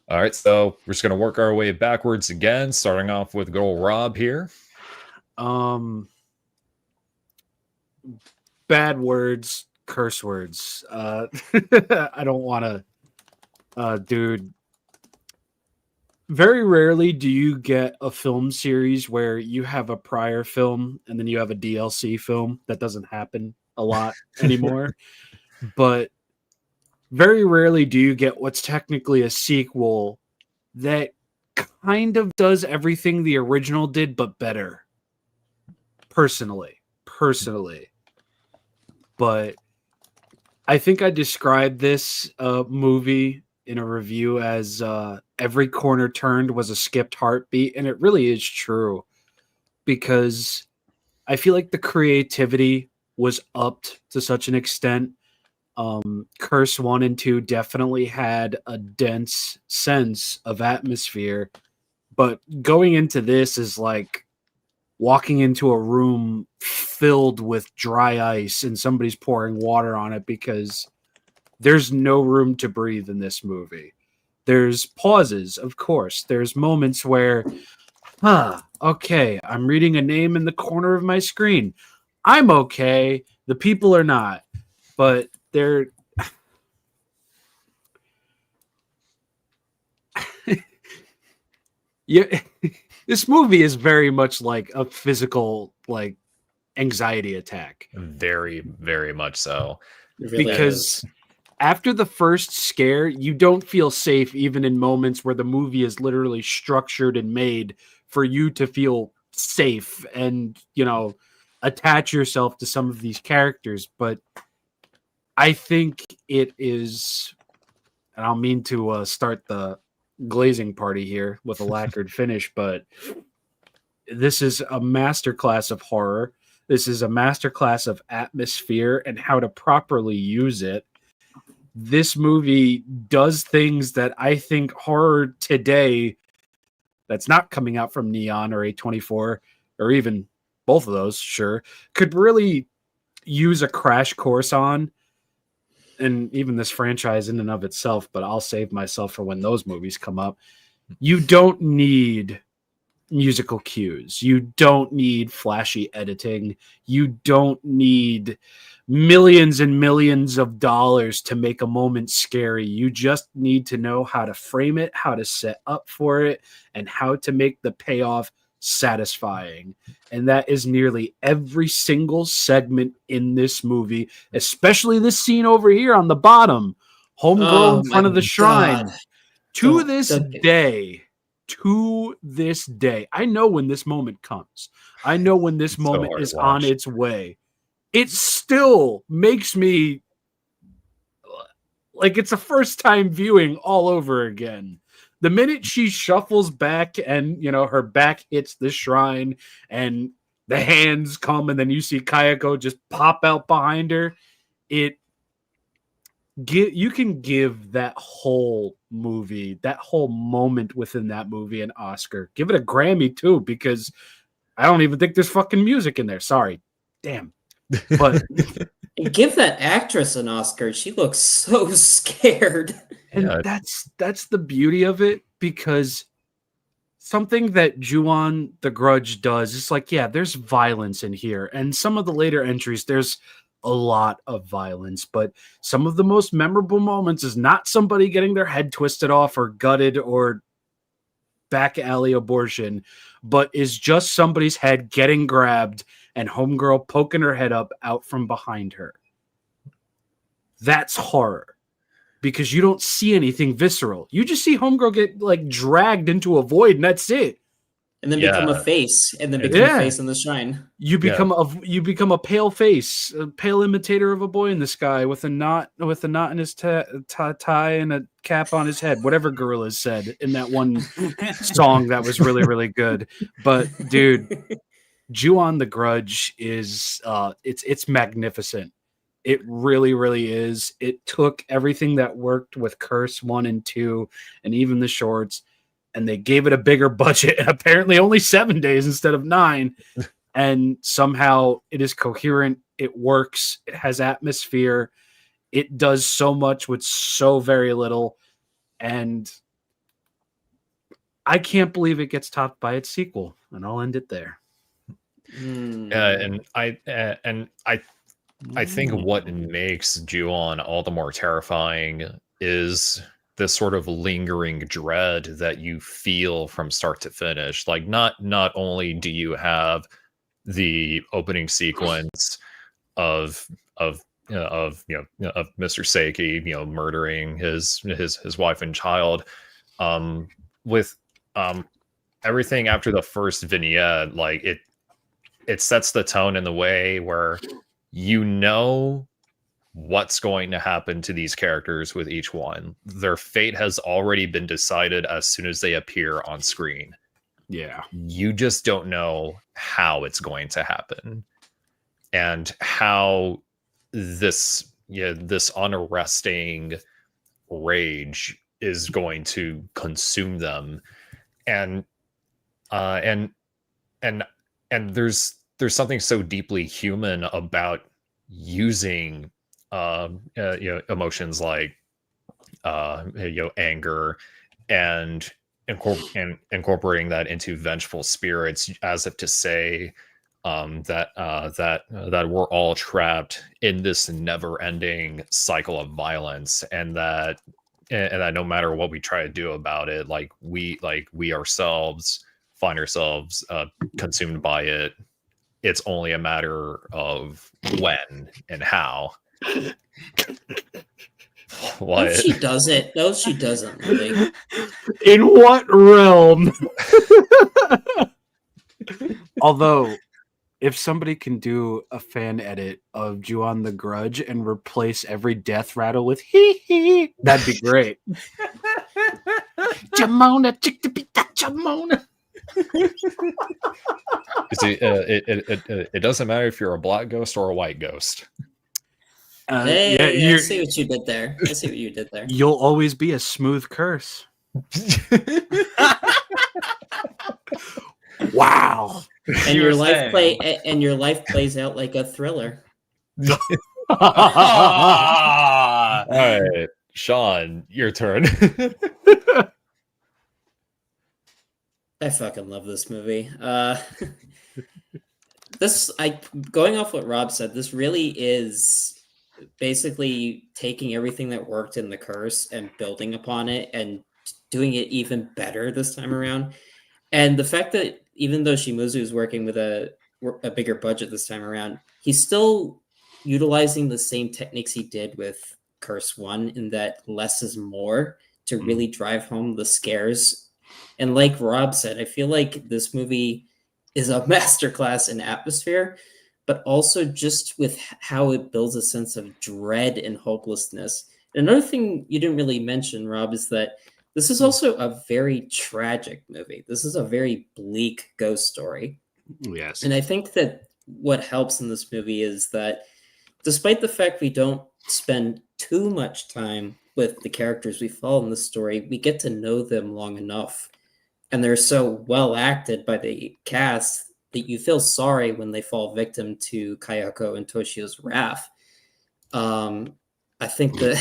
All right, so we're just gonna work our way backwards again, starting off with good old Rob here. Bad words, curse words. I don't want to, dude. Very rarely do you get a film series where you have a prior film and then you have a DLC film. That doesn't happen a lot anymore. But very rarely do you get what's technically a sequel that kind of does everything the original did, but better. Personally. But I think I described this movie in a review as every corner turned was a skipped heartbeat, and it really is true, because I feel like the creativity was upped to such an extent. Curse 1 and 2 definitely had a dense sense of atmosphere, but going into this is like walking into a room filled with dry ice and somebody's pouring water on it, because there's no room to breathe in this movie. There's pauses, of course. There's moments where, okay, I'm reading a name in the corner of my screen. I'm okay. The people are not. But they're... yeah, this movie is very much like a physical, like, anxiety attack. Very, very much so. Really because after the first scare, you don't feel safe even in moments where the movie is literally structured and made for you to feel safe and, attach yourself to some of these characters. But I think it is, and I'll mean to start the glazing party here with a lacquered finish, but this is a masterclass of horror. This is a masterclass of atmosphere and how to properly use it. This movie does things that I think horror today, that's not coming out from Neon or A24, or even both of those, sure, could really use a crash course on. And even this franchise in and of itself, but I'll save myself for when those movies come up. You don't need musical cues. You don't need flashy editing. You don't need millions and millions of dollars to make a moment scary. You just need to know how to frame it, how to set up for it, and how to make the payoff satisfying. And that is nearly every single segment in this movie, especially this scene over here on the bottom. Homegirl in front of the shrine. To this day, I know when this moment comes. I know when this moment is on its way. It still makes me like it's a first time viewing all over again. The minute she shuffles back and, her back hits the shrine and the hands come and then you see Kayako just pop out behind her. You can give that whole movie, that whole moment within that movie an Oscar. Give it a Grammy too, because I don't even think there's fucking music in there. Sorry. Damn. But give that actress an Oscar. She looks so scared. And that's the beauty of it, because something that Ju-on the Grudge does is like, yeah, there's violence in here. And some of the later entries, there's a lot of violence, but some of the most memorable moments is not somebody getting their head twisted off or gutted or back alley abortion, but is just somebody's head getting grabbed and homegirl poking her head up out from behind her. That's horror, because you don't see anything visceral. You just see homegirl get like dragged into a void, and that's it. And then become a face, and then become a face in the shrine. You become a pale face, a pale imitator of a boy in the sky with a knot in his tie and a cap on his head. Whatever Gorillaz said in that one song that was really, really good. But dude, Ju-on the Grudge is it's magnificent. It really, really is. It took everything that worked with Curse 1 and 2 and even the shorts, and they gave it a bigger budget, and apparently only 7 days instead of 9. And somehow it is coherent. It works. It has atmosphere. It does so much with so very little. And I can't believe it gets topped by its sequel. And I'll end it there. And I think what makes Ju-on all the more terrifying is this sort of lingering dread that you feel from start to finish. Like not only do you have the opening sequence of Mr. Seiki, murdering his wife and child, with everything after the first vignette, like it sets the tone in the way where what's going to happen to these characters with each one. Their fate has already been decided as soon as they appear on screen. Yeah. You just don't know how it's going to happen and how this unarresting rage is going to consume them. And there's something so deeply human about using emotions like anger and incorporating that into vengeful spirits, as if to say that we're all trapped in this never-ending cycle of violence, and that no matter what we try to do about it, we ourselves find ourselves consumed by it. It's only a matter of when and how. What? No, she does it. No, she doesn't. Really. In what realm? Although, if somebody can do a fan edit of Ju-on the Grudge and replace every death rattle with hee hee, that'd be great. Jamona, Jamona. See, it doesn't matter if you're a black ghost or a white ghost. I see what you did there. You'll always be a smooth curse. Wow. And your life plays out like a thriller. All right, Sean, your turn. I fucking love this movie. Going off what Rob said, this really is basically taking everything that worked in The Curse and building upon it and doing it even better this time around. And the fact that even though Shimizu is working with a bigger budget this time around, he's still utilizing the same techniques he did with Curse 1, in that less is more, to really drive home the scares. And like Rob said, I feel like this movie is a masterclass in atmosphere, but also just with how it builds a sense of dread and hopelessness. Another thing you didn't really mention, Rob, is that this is also a very tragic movie. This is a very bleak ghost story. Yes. And I think that what helps in this movie is that despite the fact we don't spend too much time with the characters we follow in the story, we get to know them long enough. And they're so well acted by the cast that you feel sorry when they fall victim to Kayako and Toshio's wrath. I think that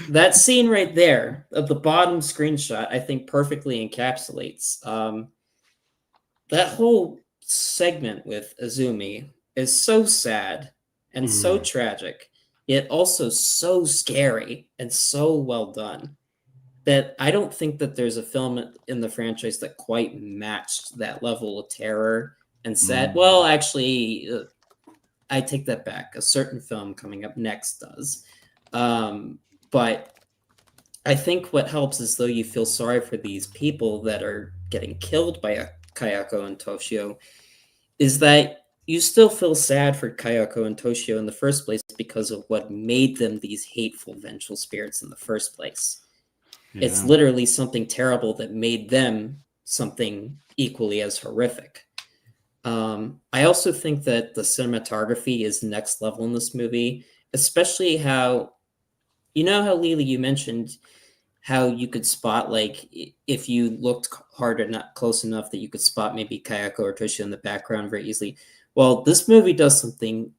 that scene right there of the bottom screenshot, I think perfectly encapsulates that whole segment with Azumi is so sad and so tragic, yet also so scary and so well done that I don't think that there's a film in the franchise that quite matched that level of terror and sad. Well, actually, I take that back. A certain film coming up next does. But I think what helps is though you feel sorry for these people that are getting killed by Kayako and Toshio, is that you still feel sad for Kayako and Toshio in the first place because of what made them these hateful, vengeful spirits in the first place. Yeah. It's literally something terrible that made them something equally as horrific. I also think that the cinematography is next level in this movie, especially how, how Lily, you mentioned how you could spot, like, if you looked hard or not close enough that you could spot maybe Kayako or Toshio in the background very easily. Well, this movie does something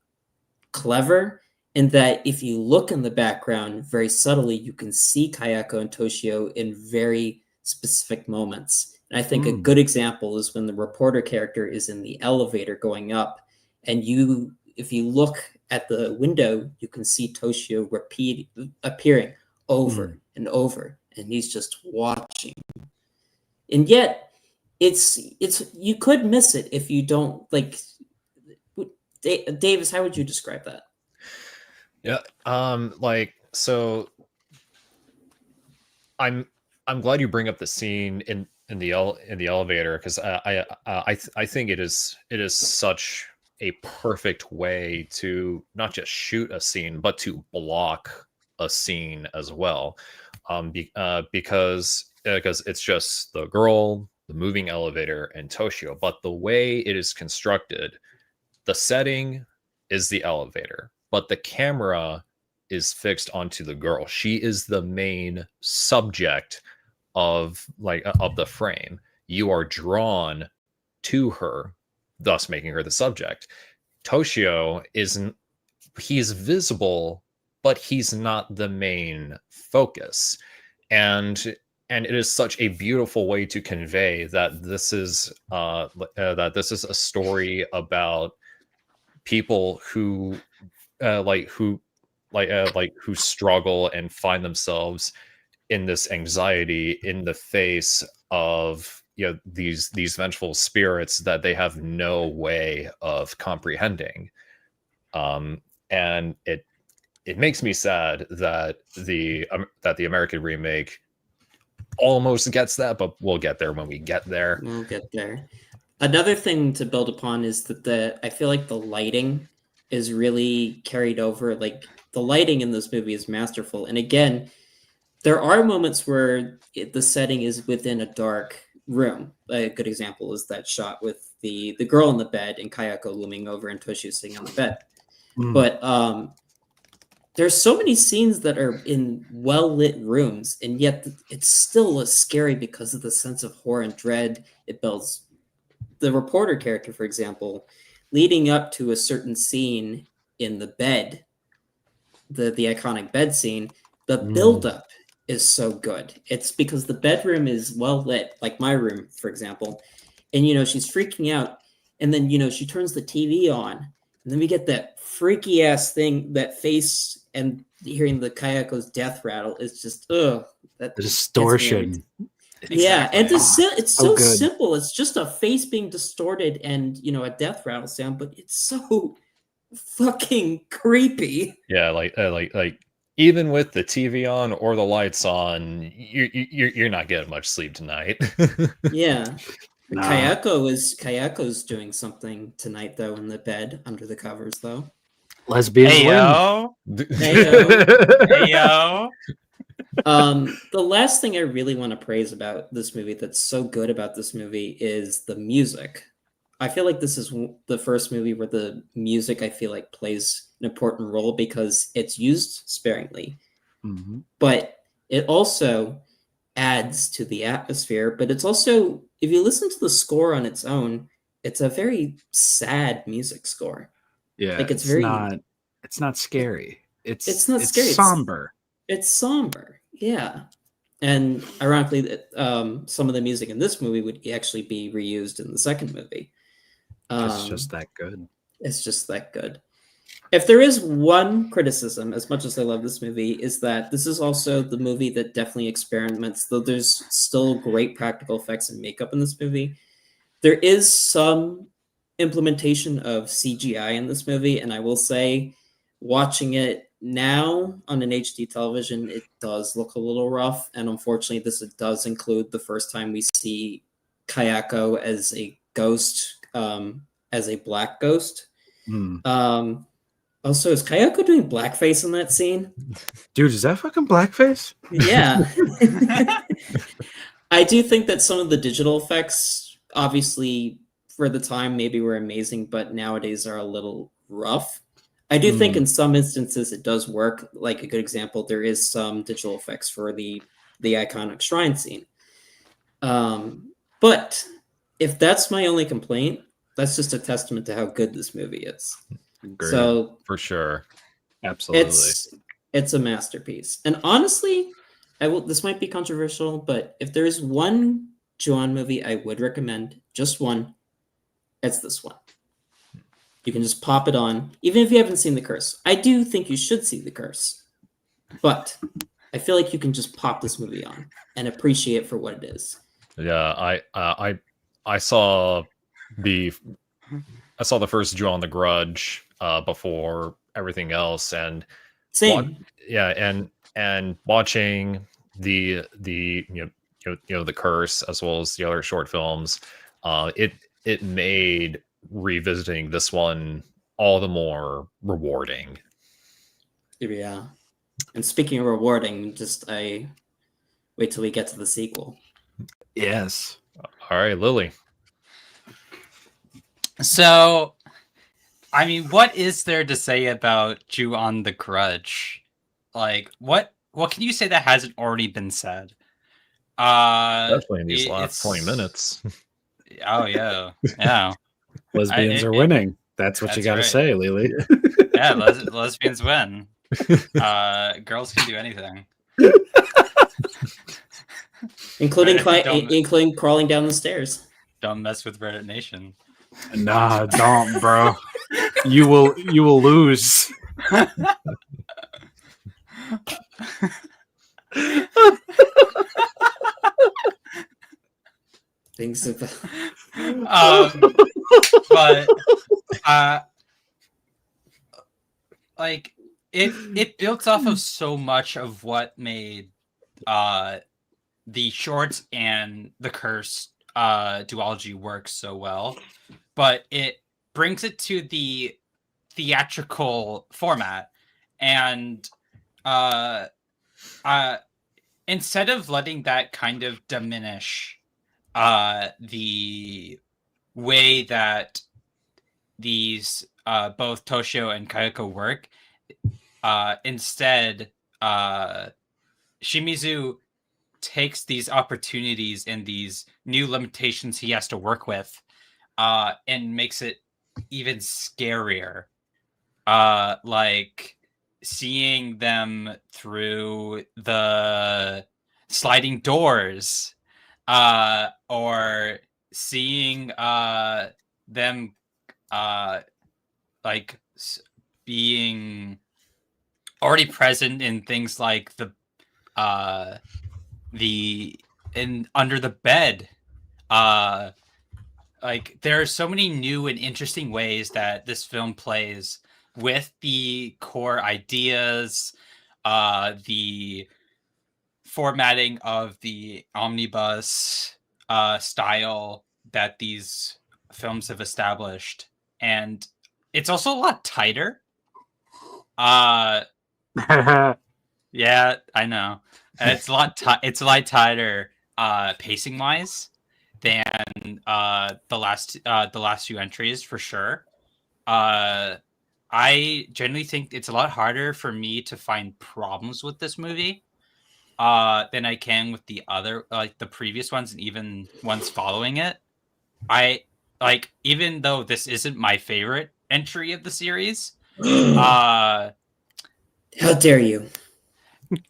clever in that if you look in the background very subtly, you can see Kayako and Toshio in very specific moments. And I think a good example is when the reporter character is in the elevator going up, and if you look at the window, you can see Toshio appearing over and over, and he's just watching. And yet, it's you could miss it if you don't like. Davis, how would you describe that? Yeah, so I'm glad you bring up the scene in the elevator, because I think it is such a perfect way to not just shoot a scene but to block a scene as well, because it's just the girl, the moving elevator, and Toshio. But the way it is constructed, the setting is the elevator, but the camera is fixed onto the girl. She is the main subject of the frame. You are drawn to her, thus making her the subject. Toshio he's visible, but he's not the main focus. And it is such a beautiful way to convey that this is a story about people who struggle and find themselves in this anxiety in the face of these vengeful spirits that they have no way of comprehending. And it makes me sad that the American remake almost gets that, but we'll get there when we get there. We'll get there. Another thing to build upon is that I feel like the lighting is really carried over. Like, the lighting in this movie is masterful. And again, there are moments where the setting is within a dark room. A good example is that shot with the girl in the bed and Kayako looming over and Toshio sitting on the bed. But there's so many scenes that are in well-lit rooms, and yet it's still as scary because of the sense of horror and dread it builds. The reporter character, for example, leading up to a certain scene in the bed, the iconic bed scene, the buildup is so good. It's because the bedroom is well lit, like my room, for example. And, she's freaking out. And then, she turns the TV on. And then we get that freaky ass thing, that face, and hearing the Kayako's death rattle is just, the distortion. Exactly. Yeah, and it's so simple. It's just a face being distorted and a death rattle sound, but it's so fucking creepy. Yeah, like even with the TV on or the lights on, you're not getting much sleep tonight. Yeah, Kayako's doing something tonight though in the bed under the covers though. Lesbians win. Hey yo. The last thing I really want to praise about this movie that's so good about this movie is the music. I feel like this is the first movie where the music I feel like plays an important role because it's used sparingly, but it also adds to the atmosphere. But it's also, if you listen to the score on its own, it's a very sad music score. Yeah, like it's not scary. It's not it's scary. somber. It's somber. Yeah. And ironically, some of the music in this movie would actually be reused in the second movie. It's just that good. It's just that good. If there is one criticism, as much as I love this movie, is that this is also the movie that definitely experiments, though there's still great practical effects and makeup in this movie. There is some implementation of CGI in this movie, and I will say, watching it now on an HD television, it does look a little rough, and unfortunately, this does include the first time we see Kayako as a ghost, as a black ghost. Also, is Kayako doing blackface in that scene? Dude, is that fucking blackface? Yeah. I do think that some of the digital effects, obviously, for the time, maybe were amazing, but nowadays are a little rough. I do think in some instances it does work. Like a good example, there is some digital effects for the iconic shrine scene. But if that's my only complaint, that's just a testament to how good this movie is. Great. So for sure, absolutely, it's a masterpiece. And honestly, this might be controversial, but if there is one Ju-on movie I would recommend, just one, it's this one. You can just pop it on, even if you haven't seen The Curse. I do think you should see The Curse, but I feel like you can just pop this movie on and appreciate it for what it is. Yeah, I saw the first Ju-on the Grudge before everything else, and same. And watching the The Curse as well as the other short films, it made revisiting this one all the more rewarding. Yeah. And speaking of rewarding, I wait till we get to the sequel. Yes. All right, Lily. So, I mean, what is there to say about Ju-on the Grudge? Like, what can you say that hasn't already been said? Especially in these last 20 minutes. Oh yeah, yeah. Lesbians are winning. That's what you got to say, Lily. Yeah, lesbians win. Girls can do anything, including crawling down the stairs. Don't mess with Reddit Nation. Nah, don't, bro. You will lose. Things about but like it built off of so much of what made the shorts and the Curse duology work so well, but it brings it to the theatrical format, and instead of letting that kind of diminish the way that these both Toshio and Kayako work, instead Shimizu takes these opportunities and these new limitations he has to work with and makes it even scarier. Like seeing them through the sliding doors, or seeing them like being already present in things like the under the bed. Like there are so many new and interesting ways that this film plays with the core ideas, the formatting of the omnibus style that these films have established, and it's also a lot tighter. Yeah, I know. And it's a lot tighter pacing wise than the last few entries for sure. I generally think it's a lot harder for me to find problems with this movie than I can with the other, like the previous ones and even ones following it. I like, even though this isn't my favorite entry of the series, How dare you?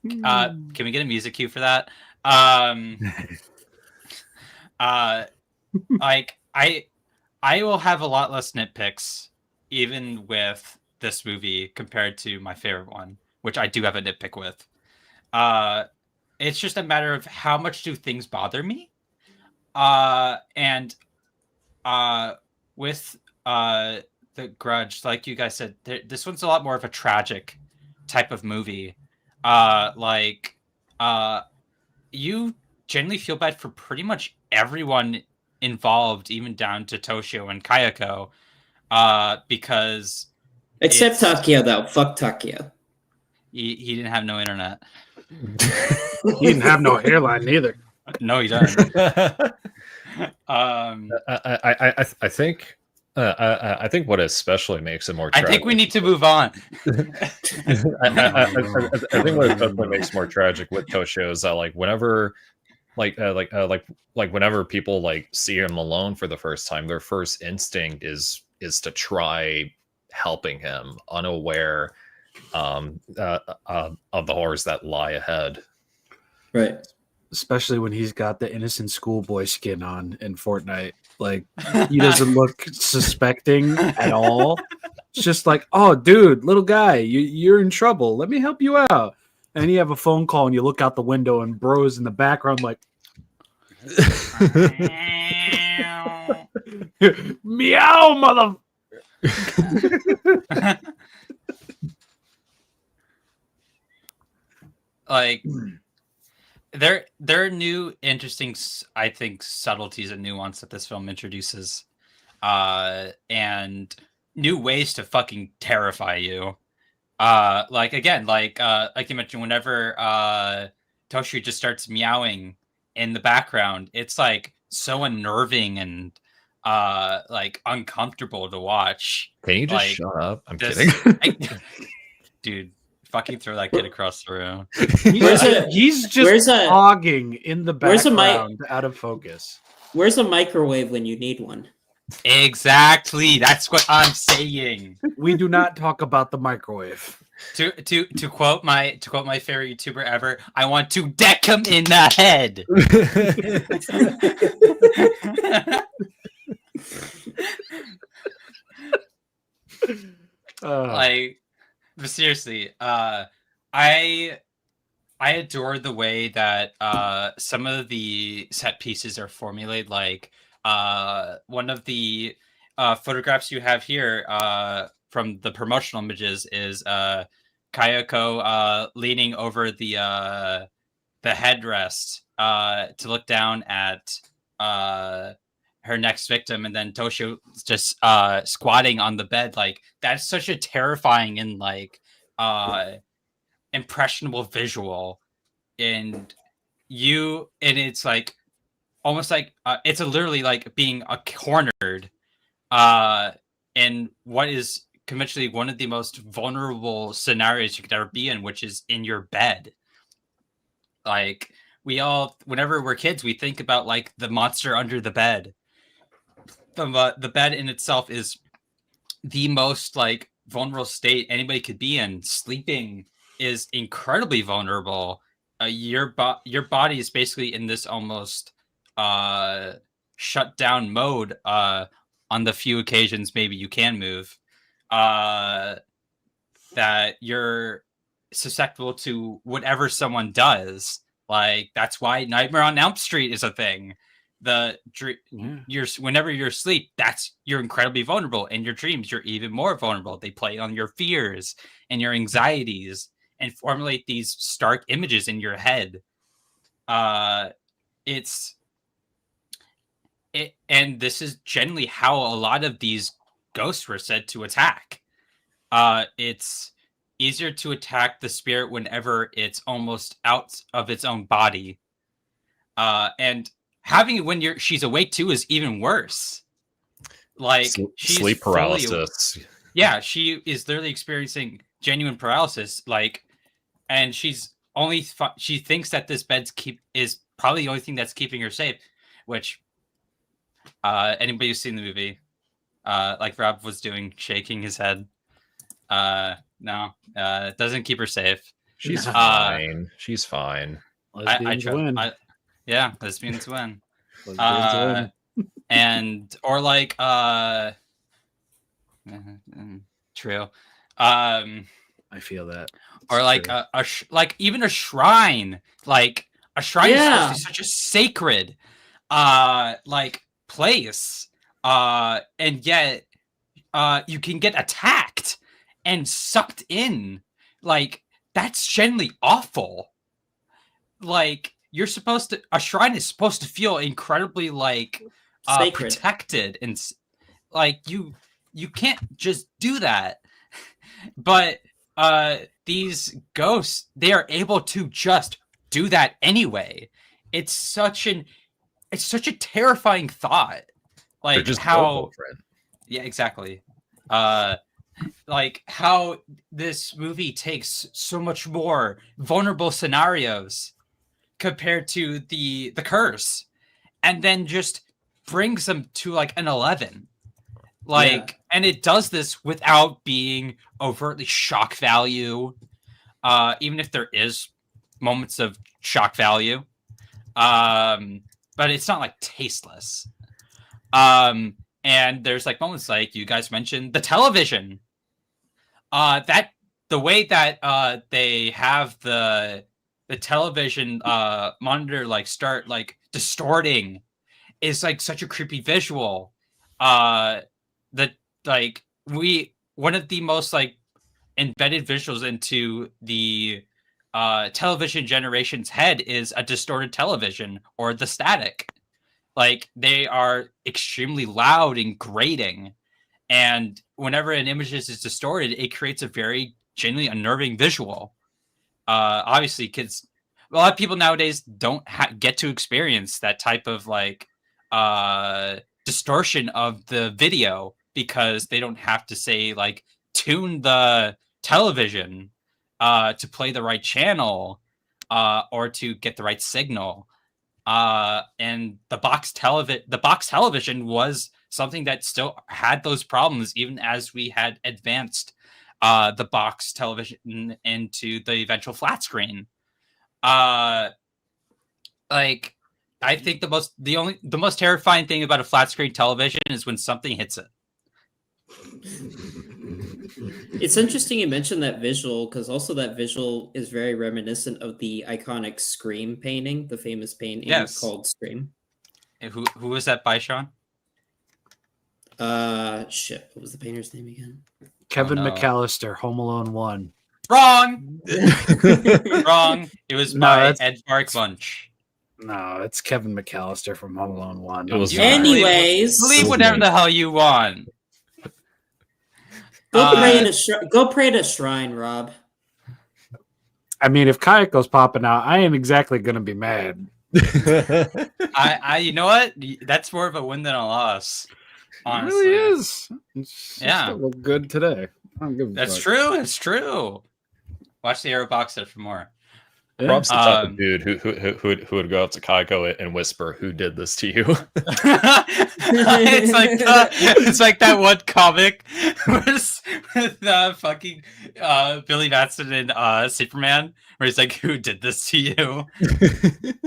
can we get a music cue for that? Like I will have a lot less nitpicks even with this movie compared to my favorite one, which I do have a nitpick with. It's just a matter of how much do things bother me. And with the Grudge, like you guys said, this one's a lot more of a tragic type of movie. Like you generally feel bad for pretty much everyone involved, even down to Toshio and Kayako, because except Takia, though. Fuck Takia. He didn't have no internet. He didn't have no hairline neither. No, he doesn't. I think I think what especially makes it more tragic. I think we need to move on. I think what especially makes it more tragic with Toshio is that like whenever whenever people like see him alone for the first time, their first instinct is to try helping him, unaware of the horrors that lie ahead. Right. Especially when he's got the innocent schoolboy skin on in Fortnite. Like, he doesn't look suspecting at all. It's just like, oh, dude, little guy, you're in trouble. Let me help you out. And you have a phone call and you look out the window and bro's in the background like, meow, mother. Like, there are new interesting, I think, subtleties and nuance that this film introduces, and new ways to fucking terrify you. Like again, like you mentioned, whenever Toshio just starts meowing in the background, it's like so unnerving and like uncomfortable to watch. Can you just like, shut up? I'm this, kidding. Dude, fucking throw that kid across the room. He's just hogging in the background out of focus. Where's a microwave when you need one? Exactly. That's what I'm saying. We do not talk about the microwave. To quote my favorite YouTuber ever, I want to deck him in the head. Like, but seriously, I adore the way that some of the set pieces are formulated. Like one of the photographs you have here from the promotional images is Kayako leaning over the headrest to look down at her next victim, and then Toshio just squatting on the bed. Like, that's such a terrifying and like impressionable visual, and it's like almost like it's literally like being cornered in what is conventionally one of the most vulnerable scenarios you could ever be in, which is in your bed. Like, we all, whenever we're kids, we think about like the monster under the bed. The bed in itself is the most like vulnerable state anybody could be in. Sleeping is incredibly vulnerable. Your body is basically in this almost shut down mode on the few occasions maybe you can move, that you're susceptible to whatever someone does. Like, that's why Nightmare on Elm Street is a thing. Whenever you're asleep, you're incredibly vulnerable. In your dreams, you're even more vulnerable. They play on your fears and your anxieties and formulate these stark images in your head. And this is generally how a lot of these ghosts were said to attack. It's easier to attack the spirit whenever it's almost out of its own body. And having it when she's awake too is even worse. Like she's sleep paralysis. She is literally experiencing genuine paralysis. Like, and she's only she thinks that this bed is probably the only thing that's keeping her safe. Which anybody who's seen the movie, like Rob was doing, shaking his head. No, it doesn't keep her safe. She's fine. She's fine. Lesbians win. Lesbians win. Lesbians win. And or like true. I feel that. Or like like even a shrine. Like a shrine is supposed to be such a sacred like place. And yet you can get attacked and sucked in. Like that's genuinely awful. Like you're supposed to, a shrine is supposed to feel incredibly like protected, and like you can't just do that. But these ghosts, they are able to just do that anyway. It's such a terrifying thought. Like just how, yeah, exactly. Like how this movie takes so much more vulnerable scenarios compared to the curse, and then just brings them to like an 11. Like, and it does this without being overtly shock value, even if there is moments of shock value, but it's not like tasteless. And there's like moments like you guys mentioned the television, that the way that they have the television monitor like start like distorting is like such a creepy visual. That like one of the most like embedded visuals into the television generation's head is a distorted television or the static. Like they are extremely loud and grating, and whenever an image is distorted, it creates a very genuinely unnerving visual. Obviously, kids, a lot of people nowadays don't get to experience that type of like distortion of the video because they don't have to say like tune the television to play the right channel or to get the right signal. And the box television was something that still had those problems even as we had advanced the box television into the eventual flat screen. Like I think the most terrifying thing about a flat screen television is when something hits it. It's interesting you mentioned that visual, because also that visual is very reminiscent of the iconic Scream painting, the famous painting called Scream. And who was that by, Sean? Shit, what was the painter's name again? Kevin McAllister, Home Alone 1. Wrong! Wrong. It was by Ed Bunch. No, it's Kevin McAllister from Home Alone 1. It was anyways. Believe whatever the hell you want. Go pray at a shrine, Rob. I mean, if Kayako's popping out, I ain't exactly gonna be mad. I you know what? That's more of a win than a loss. Honestly. It really is. It's yeah, look good today. I don't give a That's fuck. true. It's true. Watch the Arrow box set for more. Yeah. Rob's the type of dude who would go up to Kaiko and whisper, "Who did this to you?" it's like that one comic with fucking Billy Batson and Superman, where he's like, "Who did this to you?"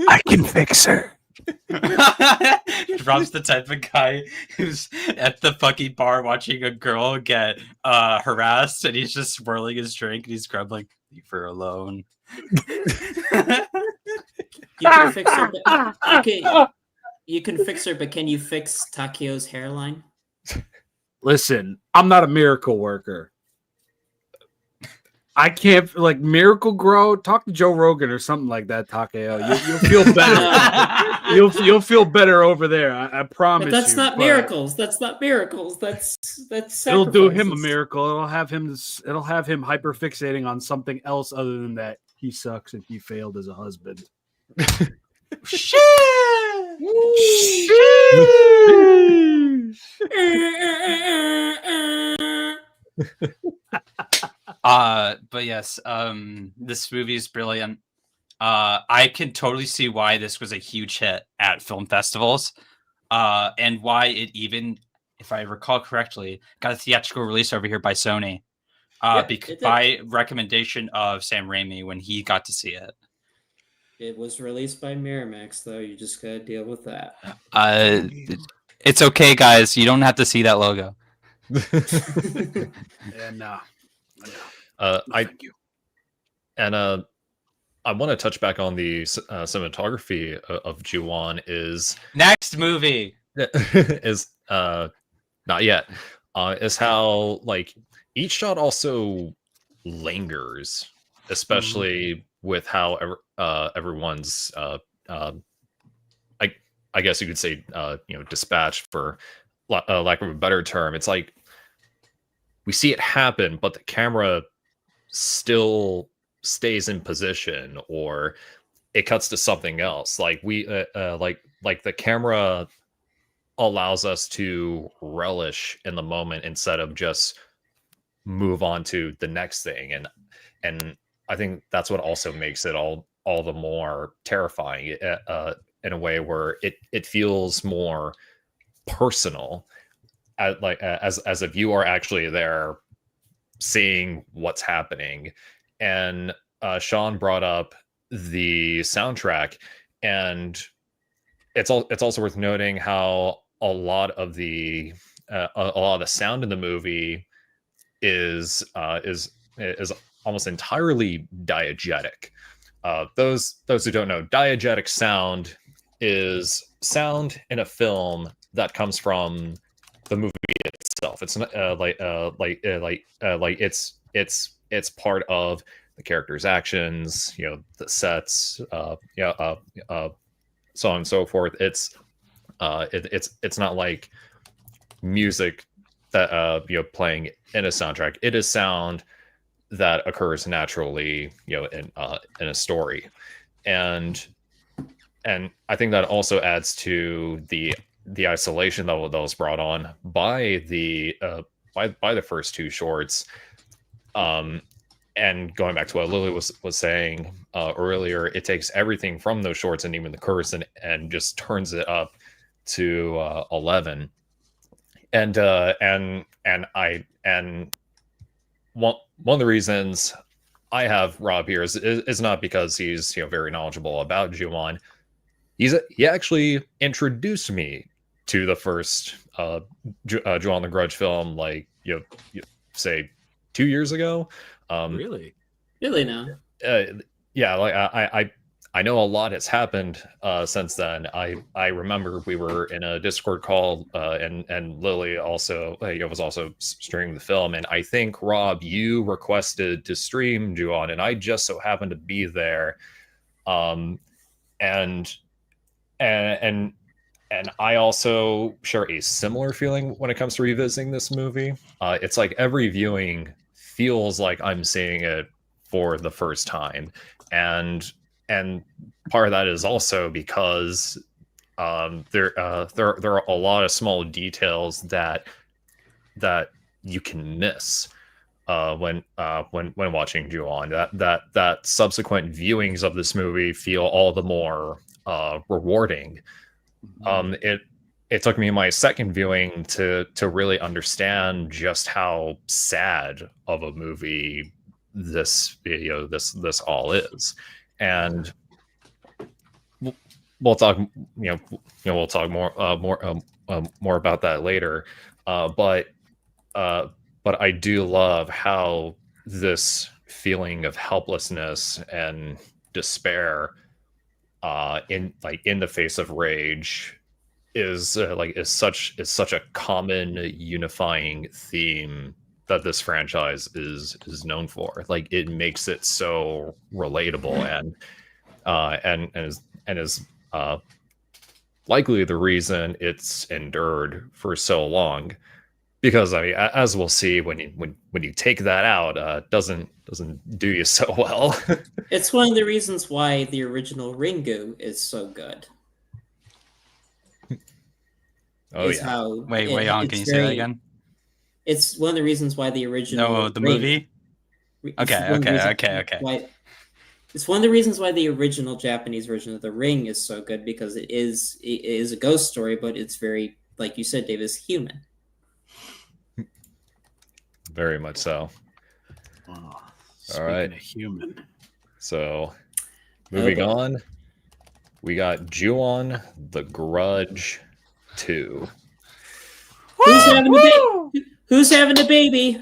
I can fix her. Rob's the type of guy who's at the fucking bar watching a girl get harassed, and he's just swirling his drink and he's grumbling, "Leave her alone." You can fix her. You can fix her, but can you fix Takio's hairline? Listen, I'm not a miracle worker. I can't like Miracle Grow. Talk to Joe Rogan or something like that, Takeo. You'll feel better. you'll feel better over there. I promise. But that's not miracles. That's not miracles. That's it'll do him a miracle. It'll have him hyper fixating on something else other than that he sucks and he failed as a husband. Shit! But yes, this movie is brilliant. I can totally see why this was a huge hit at film festivals, and why it even, if I recall correctly, got a theatrical release over here by Sony, by recommendation of Sam Raimi when he got to see it. It was released by Miramax, though. You just gotta deal with that. It's okay, guys. You don't have to see that logo. Yeah, no. Thank you. And I want to touch back on the cinematography of Ju-on. Is next movie is not yet. Is how like each shot also lingers, especially with how everyone's I guess you could say dispatched, for lack of a better term. It's like we see it happen, but the camera still stays in position, or it cuts to something else. Like we like the camera allows us to relish in the moment instead of just move on to the next thing. And I think that's what also makes it all the more terrifying in a way where it feels more personal, as if you are actually there seeing what's happening. And Sean brought up the soundtrack, and it's also worth noting how a lot of the sound in the movie is almost entirely diegetic. Those who don't know, diegetic sound is sound in a film that comes from the movie itself. It's not it's part of the character's actions, the sets, so on and so forth. It's not like music that playing in a soundtrack. It is sound that occurs naturally, in a story, and I think that also adds to the isolation that was brought on by the first two shorts. And going back to what Lily was saying earlier, it takes everything from those shorts and even the chorus and just turns it up to 11. And one of the reasons I have Rob here is not because he's very knowledgeable about Ju-on. He actually introduced me to the first Ju-on the Grudge film, like say 2 years ago. Really now? Yeah, like I know a lot has happened since then. I remember we were in a Discord call, and Lily also was also streaming the film, and I think Rob, you requested to stream Ju-on, and I just so happened to be there, and I also share a similar feeling when it comes to revisiting this movie. It's like every viewing feels like I'm seeing it for the first time, and part of that is also because there are a lot of small details that you can miss when watching Ju-on. That subsequent viewings of this movie feel all the more rewarding. It took me my second viewing to really understand just how sad of a movie this all is. And we'll talk we'll talk more about that later, but I do love how this feeling of helplessness and despair in the face of rage is such a common unifying theme this franchise is known for. Like, it makes it so relatable, and is likely the reason it's endured for so long. Because I mean, as we'll see, when you take that out, doesn't do you so well. It's one of the reasons why the original Ringu is so good. Oh yeah. How wait, can you say that again? It's one of the reasons why the original. No, the movie. Okay. It's one of the reasons why the original Japanese version of The Ring is so good, because it is a ghost story, but it's very, like you said, Dave, is human. Very much so. Oh, all right, human. So, moving on, we got Ju-on the Grudge 2. Who's having a baby? Who's having a baby?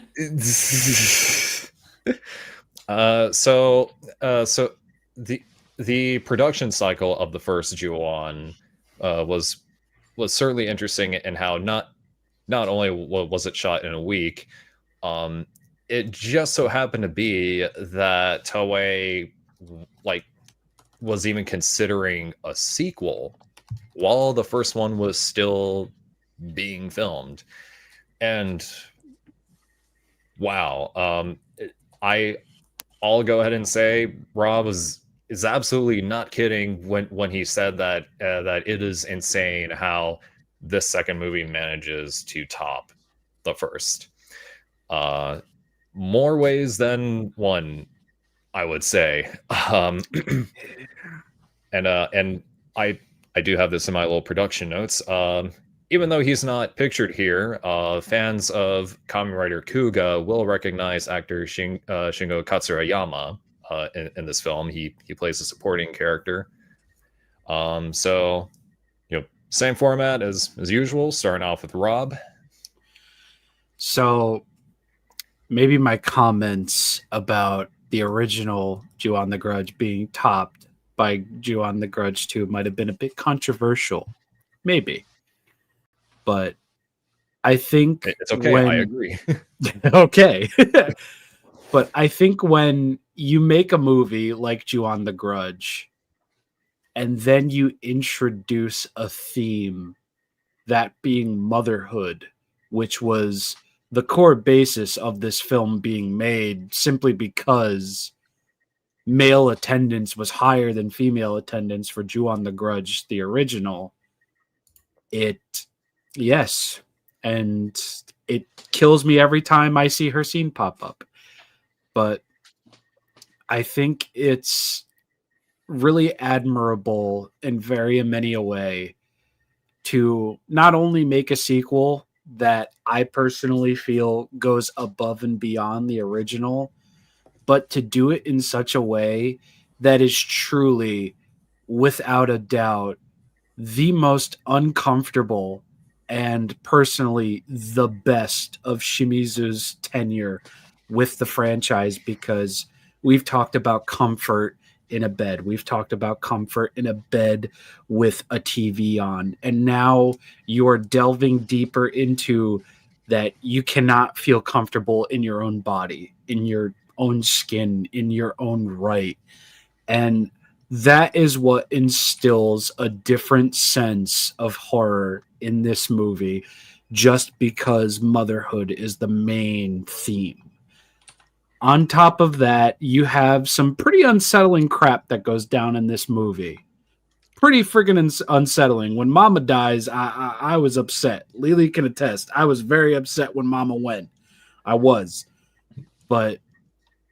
So the production cycle of the first Ju-on was certainly interesting in how not only was it shot in a week, it just so happened to be that Toei was even considering a sequel while the first one was still being filmed. And wow, I'll go ahead and say Rob is absolutely not kidding when he said that it is insane how this second movie manages to top the first. More ways than one, I would say. And I do have this in my little production notes. Even though he's not pictured here, fans of Kamen Rider Kuga will recognize actor Shingo Katsurayama in this film. He plays a supporting character. So, same format as usual, starting off with Rob. So, maybe my comments about the original Ju-on the Grudge being topped by Ju-on the Grudge 2 might have been a bit controversial. Maybe. But I think it's okay. I agree. Okay. But I think when you make a movie like Ju-on the Grudge, and then you introduce a theme, that being motherhood, which was the core basis of this film being made, simply because male attendance was higher than female attendance for Ju-on the Grudge, the original. Yes. And it kills me every time I see her scene pop up. But I think it's really admirable in very many a way to not only make a sequel that I personally feel goes above and beyond the original, but to do it in such a way that is truly, without a doubt, the most uncomfortable and personally the best of Shimizu's tenure with the franchise, because we've talked about comfort in a bed. We've talked about comfort in a bed with a TV on. And now you're delving deeper into that you cannot feel comfortable in your own body, in your own skin, in your own right. And that is what instills a different sense of horror in this movie, just because motherhood is the main theme. On top of that, you have some pretty unsettling crap that goes down in this movie. Pretty friggin' unsettling. When Mama dies, I was upset. Lily can attest. I was very upset when Mama went. I was. But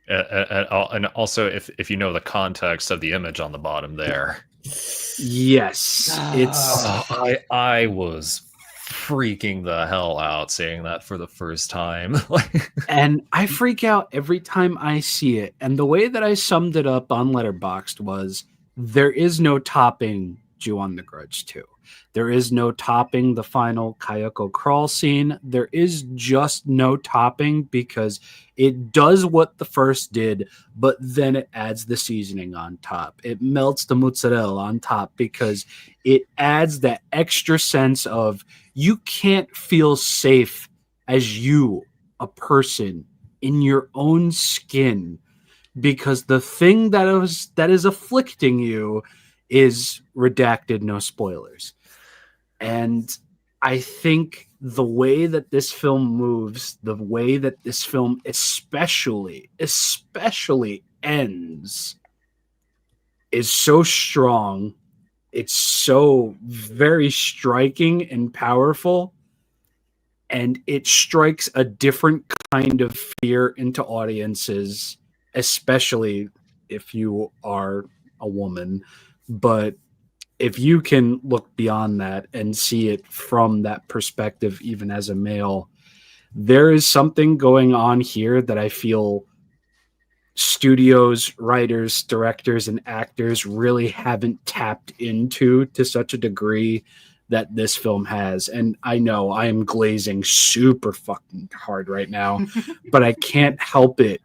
and also, if you know the context of the image on the bottom there, yes, it's. I was freaking the hell out seeing that for the first time. And I freak out every time I see it. And the way that I summed it up on Letterboxd was, there is no topping Ju-on the Grudge 2. There is no topping the final Kayako crawl scene. There is just no topping, because it does what the first did, but then it adds the seasoning on top. It melts the mozzarella on top, because it adds that extra sense of you can't feel safe as you a person in your own skin, because the thing that is afflicting you is redacted, no spoilers. And I think the way that this film moves, the way that this film especially ends, is so strong. It's so very striking and powerful. And it strikes a different kind of fear into audiences, especially if you are a woman. But if you can look beyond that and see it from that perspective, even as a male, there is something going on here that I feel studios, writers, directors, and actors really haven't tapped into to such a degree that this film has. And I know I am glazing super fucking hard right now, but I can't help it,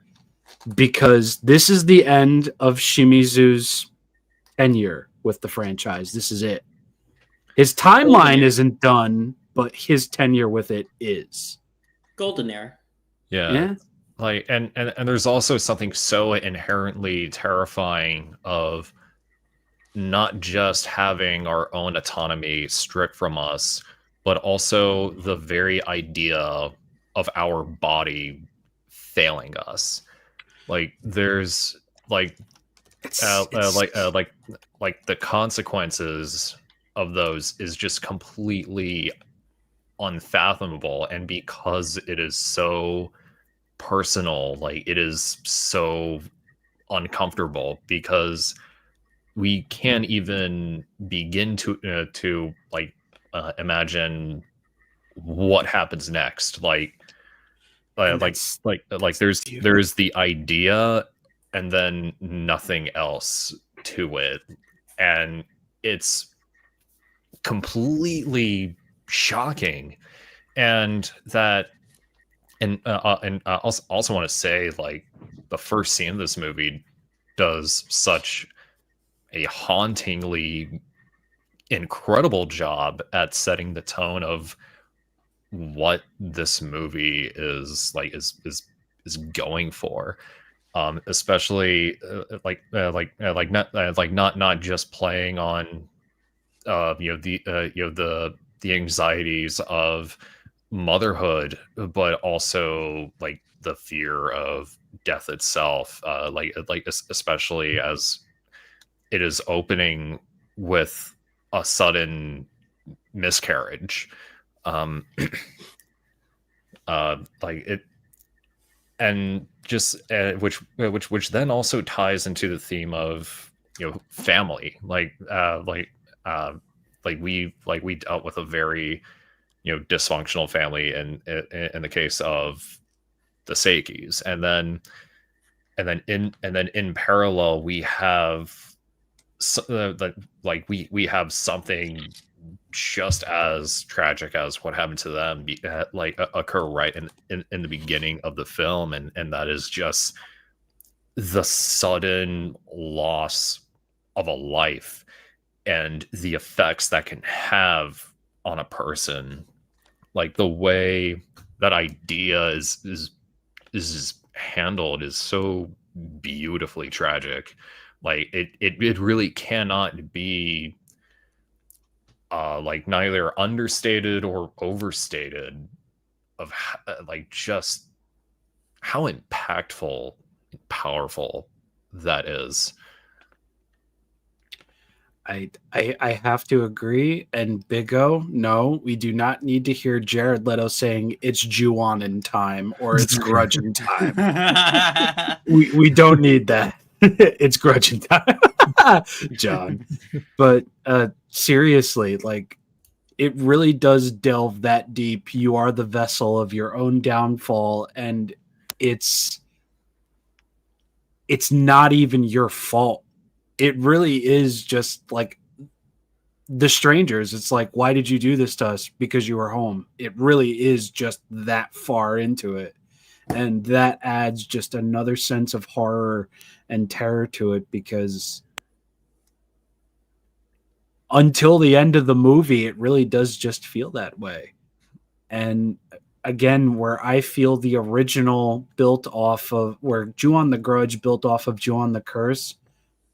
because this is the end of Shimizu's tenure with the franchise. This is it. His timeline isn't done, but his tenure with it is. Golden era. Yeah. Like, and there's also something so inherently terrifying of not just having our own autonomy stripped from us, but also the very idea of our body failing us. Like, there's like the consequences of those is just completely unfathomable. And because it is so personal, like, it is so uncomfortable, because we can't even begin to imagine what happens next. There's the idea and then nothing else to it, and it's completely shocking. And I also want to say, like, the first scene of this movie does such a hauntingly incredible job at setting the tone of what this movie is going for, especially not just playing on the anxieties of motherhood, but also like the fear of death itself, especially as it is opening with a sudden miscarriage, and just which then also ties into the theme of family. We dealt with a very dysfunctional family in the case of the Seikis, and then in parallel we have we have something just as tragic as what happened to them occur right in the beginning of the film, and that is just the sudden loss of a life and the effects that can have on a person. Like, the way that idea is handled is so beautifully tragic. Like, it really cannot be neither understated or overstated of just how impactful and powerful that is. I have to agree. And Big O, no, we do not need to hear Jared Leto saying it's Ju-on in time or it's Grudge in time. we don't need that. It's Grudge in time, John. But seriously, like, it really does delve that deep. You are the vessel of your own downfall, and it's not even your fault. It really is just like the strangers. It's like, why did you do this to us? Because you were home. It really is just that far into it. And that adds just another sense of horror and terror to it, because until the end of the movie, it really does just feel that way. And again, where I feel the original built off of where Ju-on the Grudge built off of Ju-on the Curse,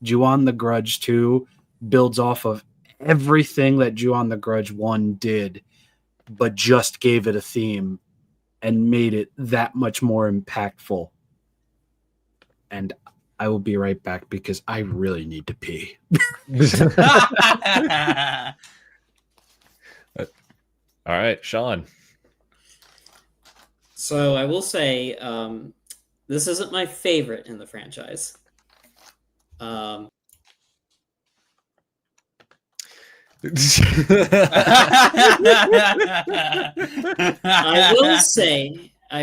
Ju-on the Grudge 2 builds off of everything that Ju-on the Grudge 1 did, but just gave it a theme and made it that much more impactful. And I will be right back because I really need to pee. All right, Sean. So I will say, this isn't my favorite in the franchise. I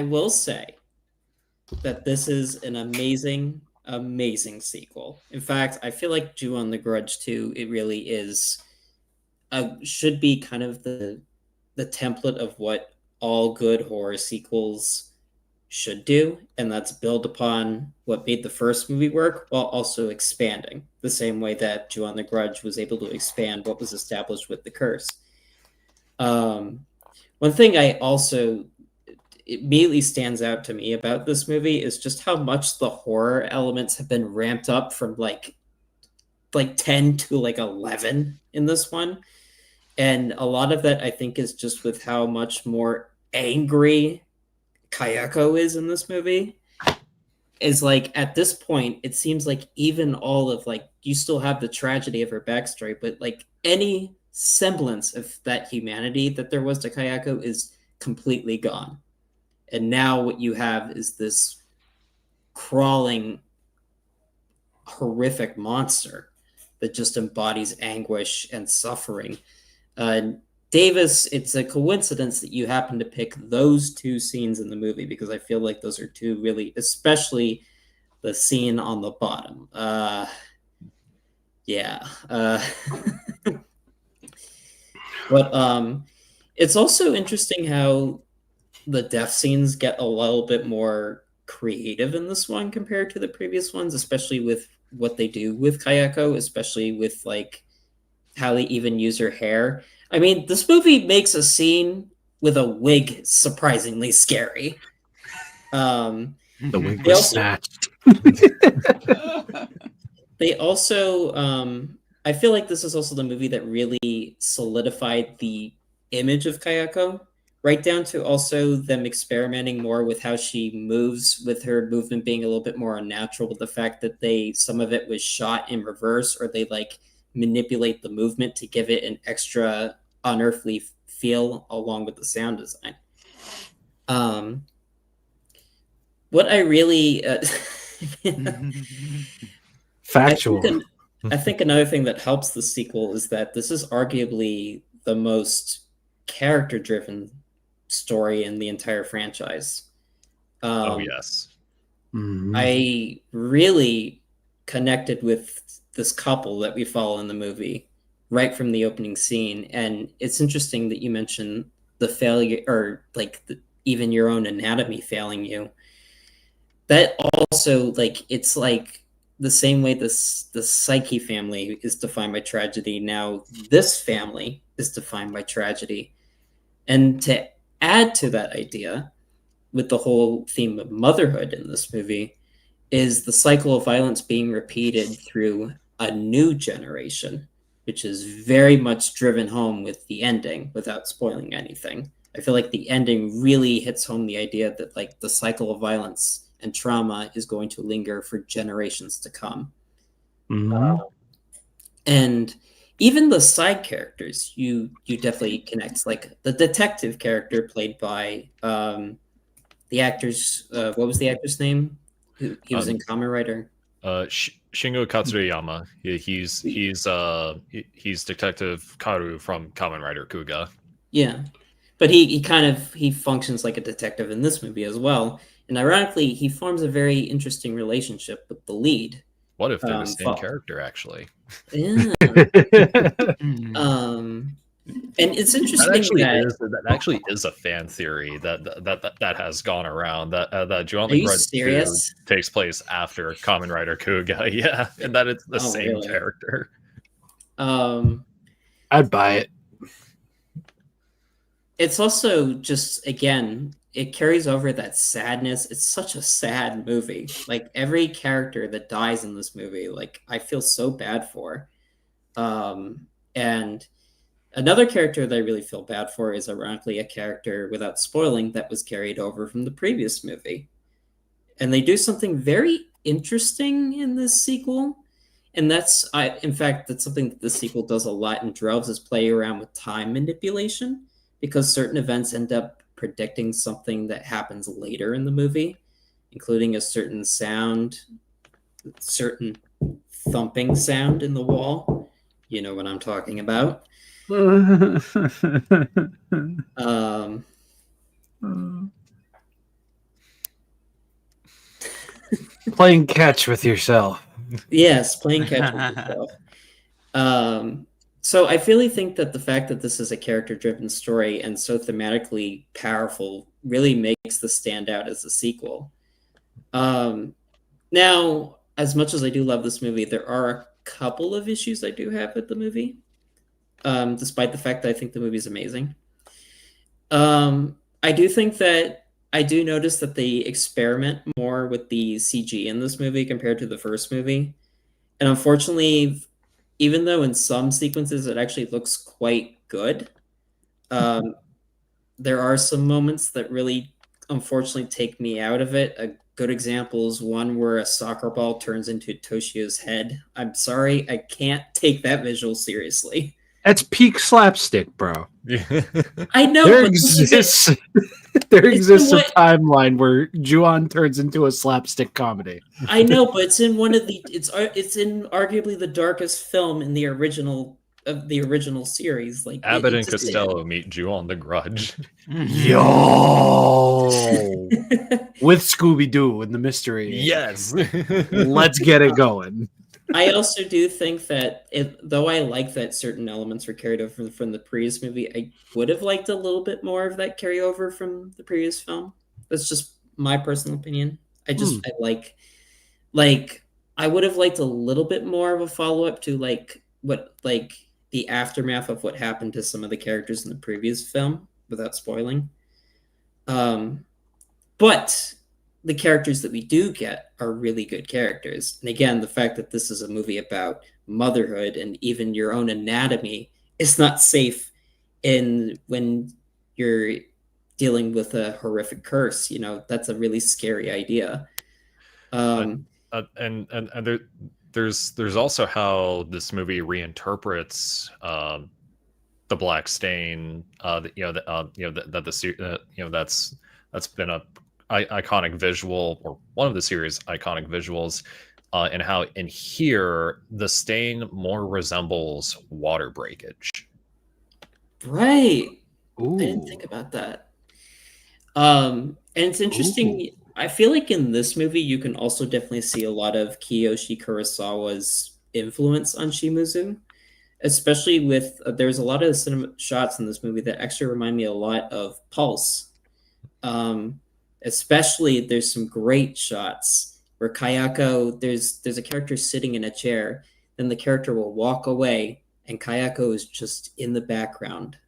will say that this is an amazing sequel. In fact, I feel like Ju-on the Grudge 2, it really is should be kind of the template of what all good horror sequels should do, and that's build upon what made the first movie work while also expanding, the same way that Ju-on the Grudge was able to expand what was established with the Curse. One thing I also immediately stands out to me about this movie is just how much the horror elements have been ramped up from like 10 to like 11 in this one. And a lot of that, I think, is just with how much more angry Kayako is in this movie. Is like, at this point, it seems like even all of like, you still have the tragedy of her backstory, but like any semblance of that humanity that there was to Kayako is completely gone. And now what you have is this crawling, horrific monster that just embodies anguish and suffering. Davis, it's a coincidence that you happen to pick those two scenes in the movie, because I feel like those are two really, especially the scene on the bottom. But it's also interesting how the death scenes get a little bit more creative in this one compared to the previous ones, especially with what they do with Kayako, especially with like how they even use her hair. I mean, this movie makes a scene with a wig surprisingly scary. The wig was snatched. They also, I feel like this is also the movie that really solidified the image of Kayako, right down to also them experimenting more with how she moves, with her movement being a little bit more unnatural, with the fact that some of it was shot in reverse, or they like manipulate the movement to give it an extra unearthly feel along with the sound design. What I really factual. I think another thing that helps the sequel is that this is arguably the most character-driven story in the entire franchise. Oh yes. I really connected with this couple that we follow in the movie right from the opening scene, and it's interesting that you mentioned the failure, or like even your own anatomy failing you. That also, like, it's like the same way the Psyche family is defined by tragedy. Now this family is defined by tragedy, and to add to that idea, with the whole theme of motherhood in this movie, is the cycle of violence being repeated through a new generation, which is very much driven home with the ending, without spoiling anything. I feel like the ending really hits home the idea that like the cycle of violence and trauma is going to linger for generations to come. And even the side characters, you definitely connect. Like the detective character played by the actor's, what was the actor's name? He was in Kamen Rider. Shingo Katsurayama. He's Detective Karu from Kamen Rider Kuga. Yeah, but he functions like a detective in this movie as well. And ironically, he forms a very interesting relationship with the lead. What if they're the same character, actually? Yeah. And it's interesting that actually is a fan theory that has gone around, that Ju-on the Grudge 2 takes place after Kamen Rider Kuga. Yeah, and that it's the same character. I'd buy it. it's also just, again, it carries over that sadness. It's such a sad movie. Like every character that dies in this movie, like I feel so bad for. And another character that I really feel bad for is ironically a character, without spoiling, that was carried over from the previous movie. And they do something very interesting in this sequel. And in fact, that's something that the sequel does a lot in droves, is play around with time manipulation, because certain events end up predicting something that happens later in the movie, including a certain thumping sound in the wall. You know what I'm talking about. Playing catch with yourself. Yes, playing catch with yourself. So I really think that the fact that this is a character-driven story and so thematically powerful really makes this stand out as a sequel. Now, as much as I do love this movie, there are a couple of issues I do have with the movie, despite the fact that I think the movie is amazing. I do think that I do notice that they experiment more with the CG in this movie compared to the first movie. And unfortunately, even though in some sequences it actually looks quite good, there are some moments that really, unfortunately, take me out of it. A good example is one where a soccer ball turns into Toshio's head. I'm sorry, I can't take that visual seriously. That's peak slapstick, bro. I know, there but exists a timeline where Ju-on turns into a slapstick comedy. I know, but it's in one of the it's in arguably the darkest film in the original series. Like Abbott and Costello meet Ju-on the Grudge. Yo, with Scooby-Doo and the mystery. Yes, let's get it going. I also do think that, though I like that certain elements were carried over from the previous movie, I would have liked a little bit more of that carryover from the previous film. That's just my personal opinion. I would have liked a little bit more of a follow-up to the aftermath of what happened to some of the characters in the previous film, without spoiling. But the characters that we do get are really good characters. And again, the fact that this is a movie about motherhood and even your own anatomy is not safe when you're dealing with a horrific curse. You know, that's a really scary idea. And there's also how this movie reinterprets the black stain. That's been a iconic visual, or one of the series' iconic visuals, and how in here the stain more resembles water breakage. Right. Ooh. I didn't think about that. And it's interesting. Ooh. I feel like in this movie you can also definitely see a lot of Kiyoshi Kurosawa's influence on Shimuzu, especially with there's a lot of cinema shots in this movie that actually remind me a lot of Pulse. Especially there's some great shots where Kayako, there's a character sitting in a chair, then the character will walk away and Kayako is just in the background.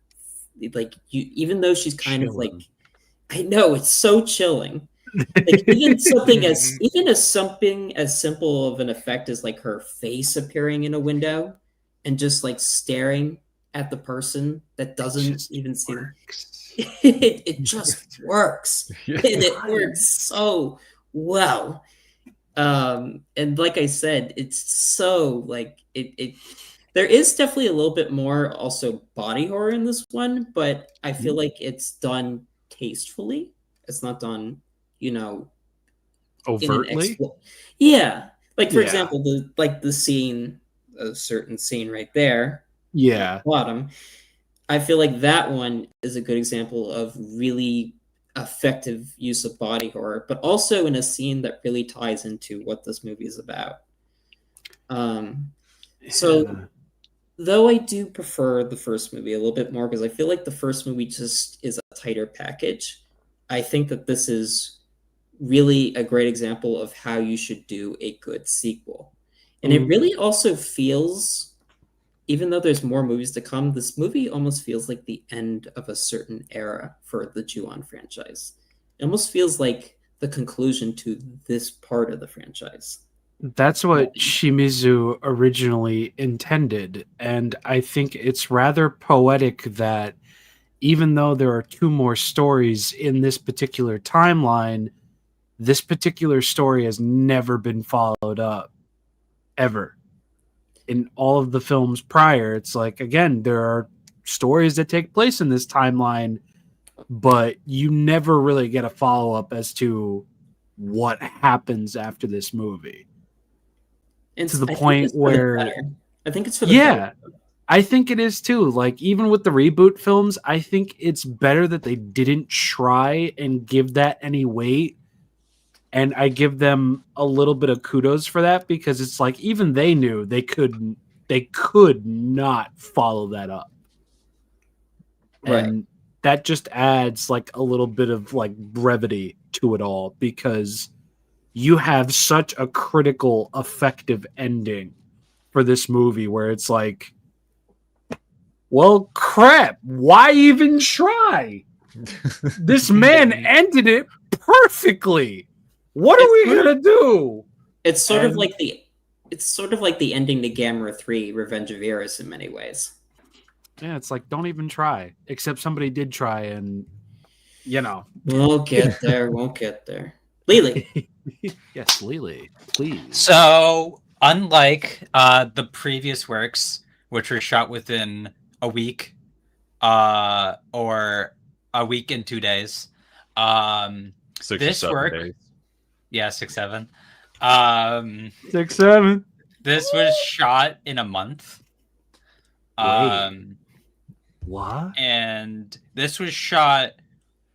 Like even though she's kind of like, I know, it's so chilling. Like even something as simple of an effect as like her face appearing in a window and just like staring at the person that doesn't even see them. It just works. And it works so well. And like I said, it's so like it there is definitely a little bit more also body horror in this one, but I feel like it's done tastefully. It's not done, overtly. Yeah. Like for example, the scene, a certain scene right there. Yeah. Bottom. I feel like that one is a good example of really effective use of body horror, but also in a scene that really ties into what this movie is about. So though I do prefer the first movie a little bit more because I feel like the first movie just is a tighter package, I think that this is really a great example of how you should do a good sequel. And it really also feels even though there's more movies to come, this movie almost feels like the end of a certain era for the Ju-on franchise. It almost feels like the conclusion to this part of the franchise. That's what Shimizu originally intended, and I think it's rather poetic that even though there are two more stories in this particular timeline, this particular story has never been followed up, ever. In all of the films prior, it's like, again, there are stories that take place in this timeline, but you never really get a follow-up as to what happens after this movie. To the point where... I think it's for the better. I think it is too. Like, even with the reboot films, I think it's better that they didn't try and give that any weight. And I give them a little bit of kudos for that, because it's like, even they knew they could not follow that up. Right. And that just adds like a little bit of like brevity to it all, because you have such a critical, effective ending for this movie where it's like, well, crap, why even try? This man ended it perfectly. What are we gonna do? It's sort of like the ending to Gamera 3, Revenge of Eris in many ways. Yeah, it's like, don't even try. Except somebody did try, and We'll get there, won't get there. Lily. Yes, Lily, please. So, unlike the previous works, which were shot within a week, or a week and 2 days, 6 this or 7 work, days. yeah, 6-7. 6-7. This was shot in a month. What? And this was shot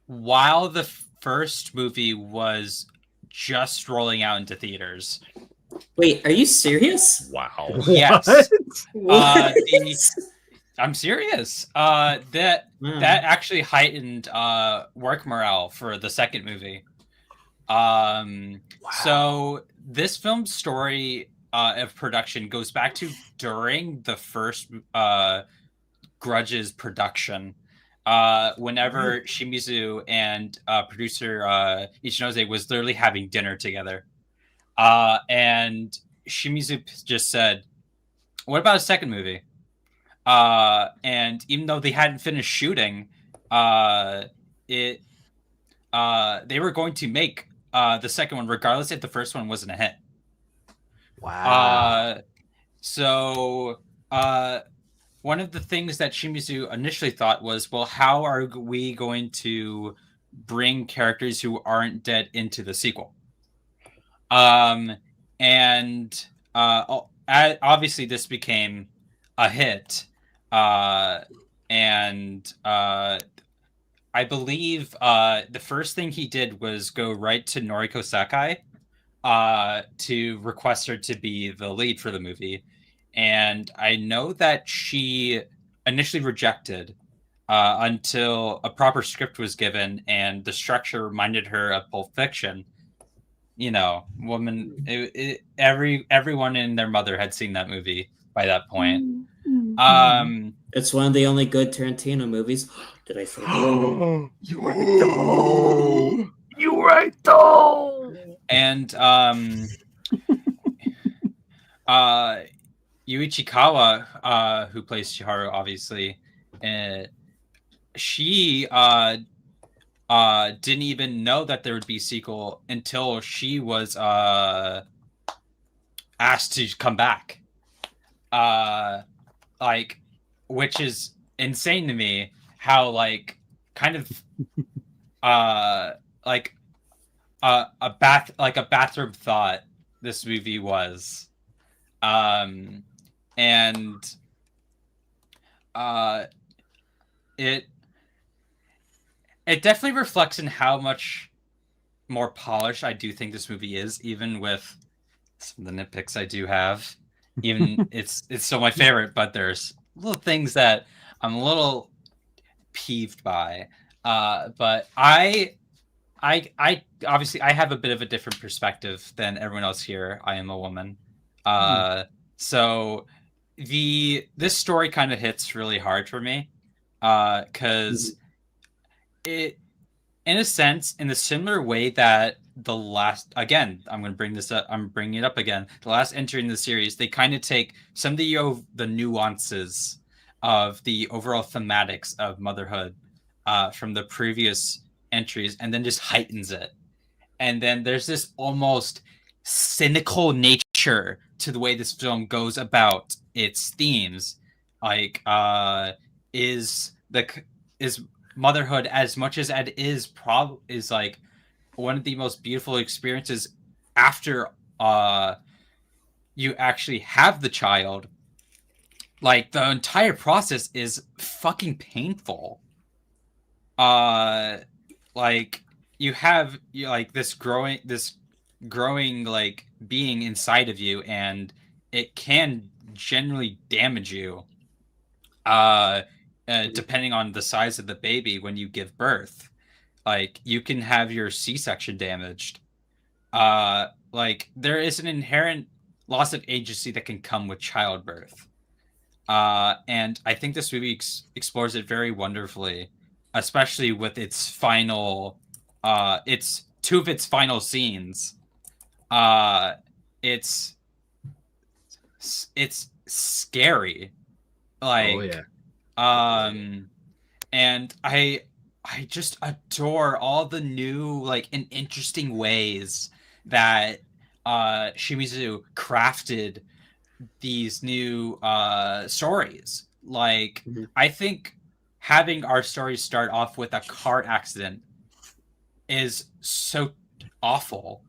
while the first movie was just rolling out into theaters. Wait, are you serious? Wow. Yes. What? I'm serious. That actually heightened work morale for the second movie. So this film's story of production goes back to during the first Grudge's production. Whenever Shimizu and producer Ichinose was literally having dinner together. And Shimizu just said, what about a second movie? And even though they hadn't finished shooting, they were going to make the second one, regardless if the first one wasn't a hit. Wow. So one of the things that Shimizu initially thought was, well, how are we going to bring characters who aren't dead into the sequel? And obviously this became a hit. And I believe the first thing he did was go right to Noriko Sakai to request her to be the lead for the movie. And I know that she initially rejected until a proper script was given and the structure reminded her of Pulp Fiction. Everyone and their mother had seen that movie by that point. It's one of the only good Tarantino movies. Did I say that? You right though. And Yuichi Kawa, who plays Chiharu, obviously, she didn't even know that there would be a sequel until she was asked to come back. Which is insane to me, how kind of a bathroom thought this movie was. And it definitely reflects in how much more polished I do think this movie is, even with some of the nitpicks I do have. Even it's still my favorite, but there's little things that I'm a little peeved by. But I obviously I have a bit of a different perspective than everyone else here. I am a woman. So this story kind of hits really hard for me, because it, in a sense, in the similar way that the last, again, I'm bringing it up again. The last entry in the series, they kind of take some of the nuances of the overall thematics of motherhood from the previous entries, and then just heightens it. And then there's this almost cynical nature to the way this film goes about its themes. Like, is motherhood, as much as it is like one of the most beautiful experiences after you actually have the child. Like, the entire process is fucking painful. Like, you have like this growing like being inside of you, and it can generally damage you depending on the size of the baby when you give birth. Like, you can have your C-section damaged. Like, there is an inherent loss of agency that can come with childbirth. And I think this movie explores it very wonderfully, especially with its final, two of its final scenes. It's scary. Like, oh yeah. And I just adore all the new, like, and interesting ways that Shimizu crafted these new stories. Like, I think having our stories start off with a car accident is so awful.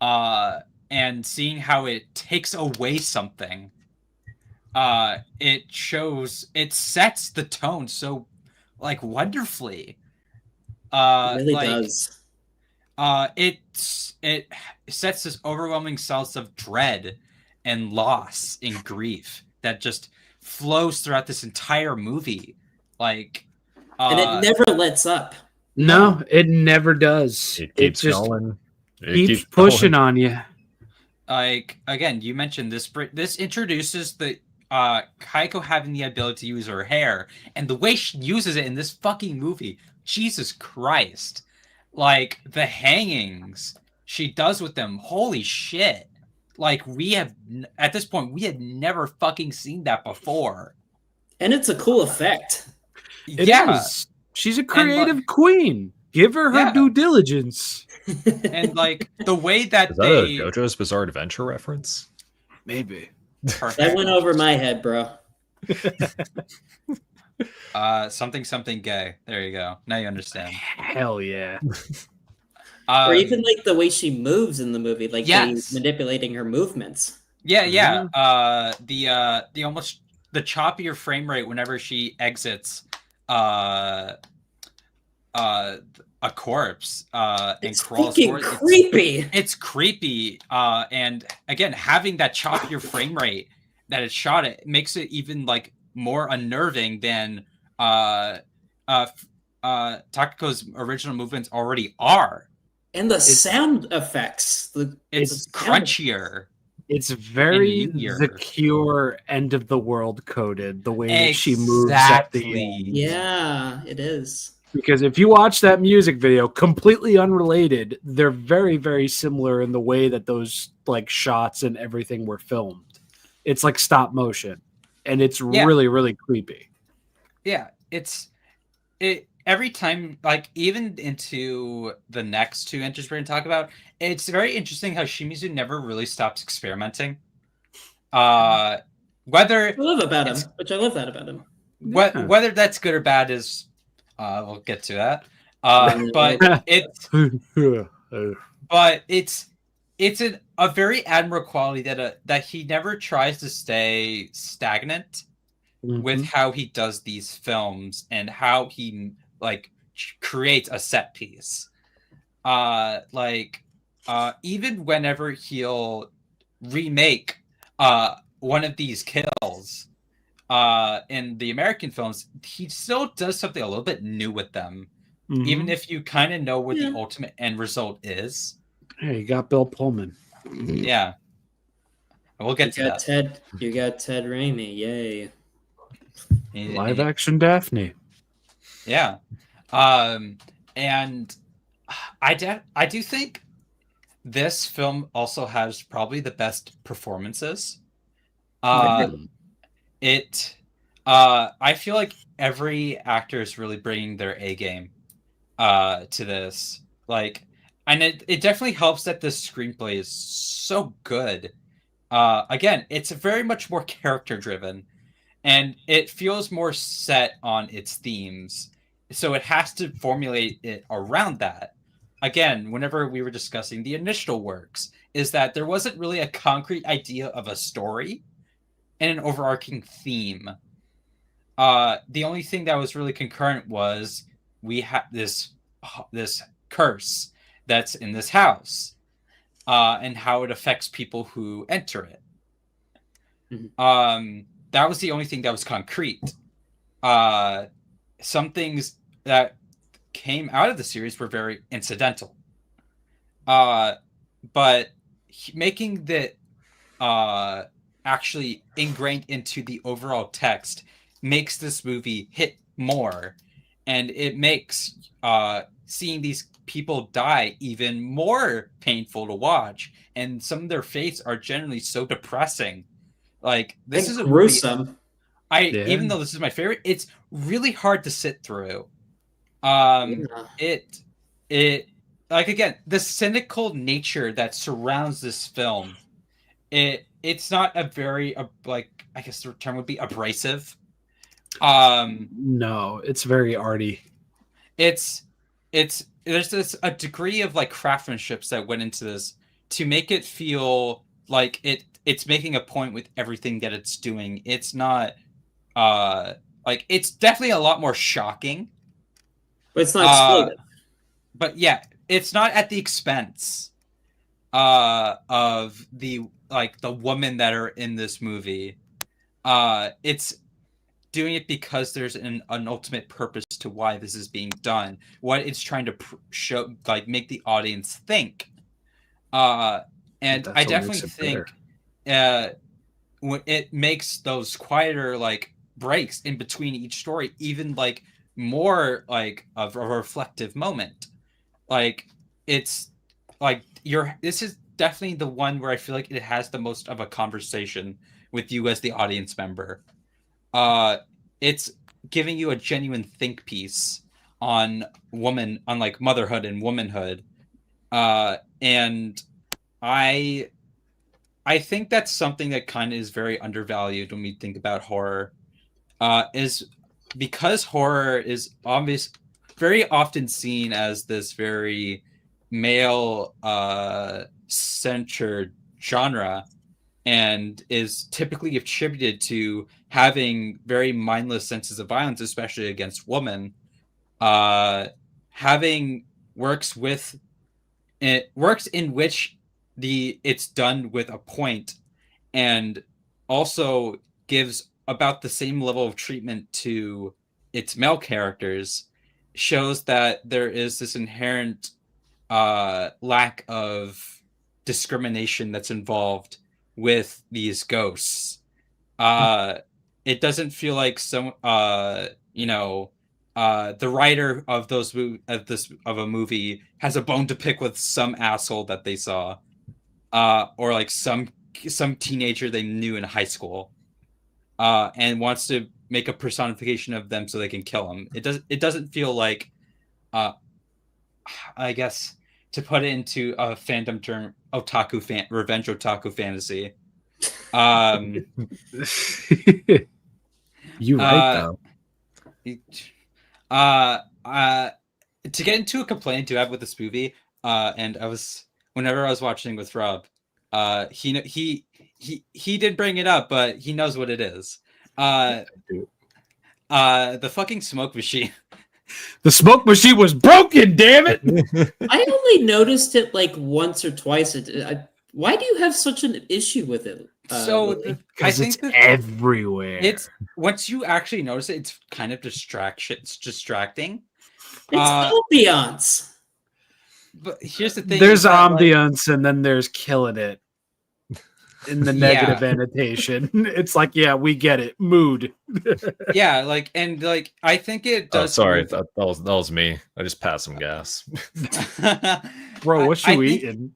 And seeing how it takes away something, it sets the tone so, like, wonderfully. It really does. It sets this overwhelming sense of dread and loss and grief that just flows throughout this entire movie. Like, and it never lets up. No, it never does. It keeps just going. It keeps pushing on you. Like, again, you mentioned this. This introduces the Kaiko having the ability to use her hair, and the way she uses it in this fucking movie. Jesus Christ! Like, the hangings she does with them. Holy shit! Like, at this point, we had never fucking seen that before. And it's a cool effect. It is. She's a creative queen. Give her due diligence. And, like, the way that is that a JoJo's Bizarre Adventure reference? Maybe. Perfect. That went over my head, bro. Something gay. There you go. Now you understand. Hell yeah. Or even like the way she moves in the movie, like she's manipulating her movements. Yeah. The almost the choppier frame rate whenever she exits a corpse and crawls forward. Creepy. It's creepy. And again, having that choppier frame rate that it's shot at makes it even, like, more unnerving than Takiko's original movements already are. And the sound effects. It's crunchier. It's very The Cure end of the world coded, the way that she moves at the end. Yeah, it is. Because if you watch that music video, completely unrelated, they're very, very similar in the way that those, like, shots and everything were filmed. It's like stop motion, and it's really, really creepy. Yeah, every time, like, even into the next two entries we're going to talk about, it's very interesting how Shimizu never really stops experimenting. Which I love that about him. Whether that's good or bad is, we'll get to that. But it's a very admirable quality that he never tries to stay stagnant with how he does these films and how he, like, creates a set piece. Even whenever he'll remake one of these kills in the American films, he still does something a little bit new with them, even if you kind of know what the ultimate end result is. Hey, you got Bill Pullman. Yeah. We'll get to that. You got Ted Raimi, yay! Live action Daphne. Yeah, and I do think this film also has probably the best performances. I feel like every actor is really bringing their A game to this. Like, and it definitely helps that the screenplay is so good. Again, it's very much more character driven, and it feels more set on its themes. So it has to formulate it around that. Again, whenever we were discussing the initial works, is that there wasn't really a concrete idea of a story and an overarching theme. The only thing that was really concurrent was we have this curse that's in this house, and how it affects people who enter it. Mm-hmm. That was the only thing that was concrete. Some things that came out of the series were very incidental. But making that actually ingrained into the overall text makes this movie hit more, and it makes seeing these people die even more painful to watch, and some of their fates are generally so depressing. Like, this is gruesome. Even though this is my favorite, it's really hard to sit through. It like, again, the cynical nature that surrounds this film, it's not a very like, I guess the term would be abrasive. No, it's very arty. There's a degree of like craftsmanship that went into this to make it feel like it's making a point with everything that it's doing. It's not like, it's definitely a lot more shocking, but it's not exploitive. But yeah, it's not at the expense of the women that are in this movie. It's doing it because there's an ultimate purpose to why this is being done. What it's trying to show, like, make the audience think. And I definitely think when it makes those quieter like breaks in between each story even like more like of a reflective moment. Like, it's like this is definitely the one where I feel like it has the most of a conversation with you as the audience member. It's giving you a genuine think piece on like motherhood and womanhood. And I think that's something that kind of is very undervalued when we think about horror, is because horror is very often seen as this very male centered genre, and is typically attributed to having very mindless senses of violence, especially against women. Having works in which it's done with a point, and also gives about the same level of treatment to its male characters, shows that there is this inherent lack of discrimination that's involved with these ghosts. It doesn't feel like the writer of a movie has a bone to pick with some asshole that they saw, or like some teenager they knew in high school, and wants to make a personification of them so they can kill them. It doesn't feel like, I guess, to put it into a fandom term, revenge otaku fantasy. You right though. To get into a complaint to have with this movie, and whenever I was watching with Rob, he did bring it up, but he knows what it is. The fucking smoke machine. The smoke machine was broken, damn it! I only noticed it like once or twice. Why do you have such an issue with it? I think it's everywhere. It's once you actually notice it, it's kind of distraction. It's distracting. It's ambiance. But here's the thing: there's ambiance, and then there's killing it. in the negative annotation. It's like, yeah, we get it. Mood. Yeah, like, and like, I think it does. Sorry, that was me. I just passed some gas. Bro, what you eating?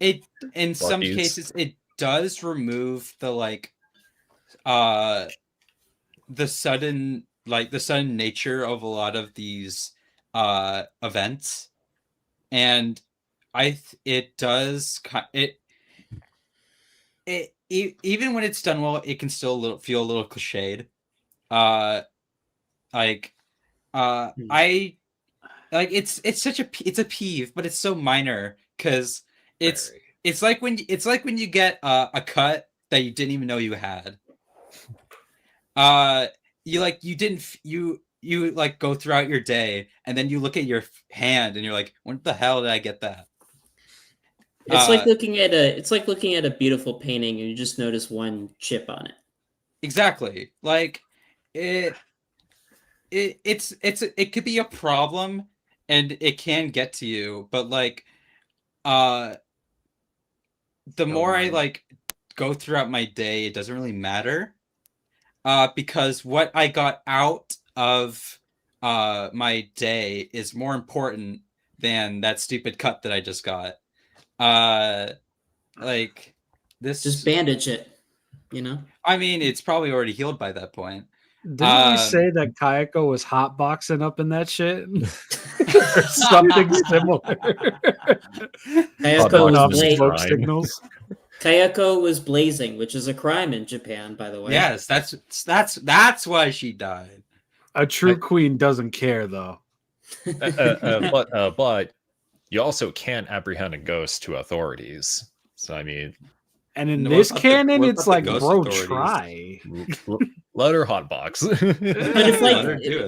It in some cases it does remove the like the sudden nature of a lot of these events, and it does even when it's done well, it can still feel a little cliched. I it's a peeve, but it's so minor because it's like when you get a cut that you didn't even know you had. You like go throughout your day and then you look at your hand and you're like, when the hell did I get that? It's like looking at a beautiful painting and you just notice one chip on it. Exactly. Like it could be a problem and it can get to you, but like the more I like go throughout my day, it doesn't really matter. Because what I got out of my day is more important than that stupid cut that I just got. Like this, just bandage it, you know? I mean, it's probably already healed by that point. Didn't we say that Kayako was hotboxing up in that shit? Or something similar. Kayako was blazing, which is a crime in Japan, by the way. Yes, that's why she died. A true queen doesn't care, though. But you also can't apprehend a ghost to authorities. So I mean, and in this canon, it's like, bro, try. Let her hotbox.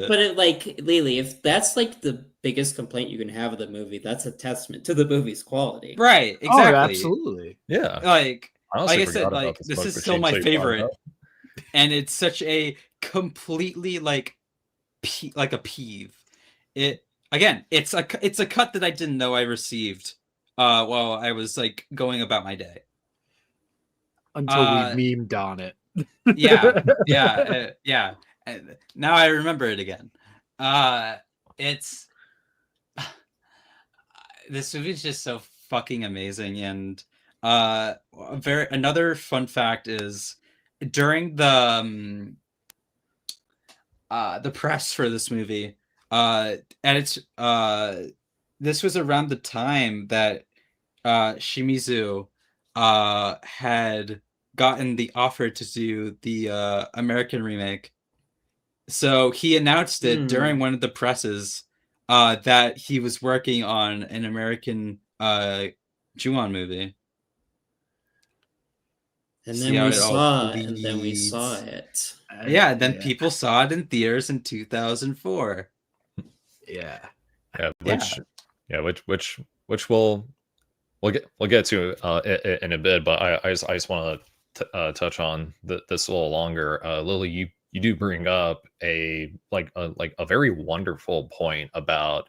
But Lily, if that's like the biggest complaint you can have of the movie, that's a testament to the movie's quality. Right, exactly. Oh, absolutely. Yeah. Like I said, like this is still my favorite. And it's such a completely like a peeve. It's a cut that I didn't know I received while I was like going about my day. Until we memed on it. Yeah. Now I remember it again. It's this movie is just so fucking amazing, and another fun fact is during the press for this movie, and it's this was around the time that Shimizu had gotten the offer to do the American remake. So he announced it during one of the presses that he was working on an American Ju-on movie. And then we saw it. Yeah, then people saw it in theaters in 2004. Which we'll get to in a bit, but I just want to touch on this a little longer. Lily, you do bring up a very wonderful point about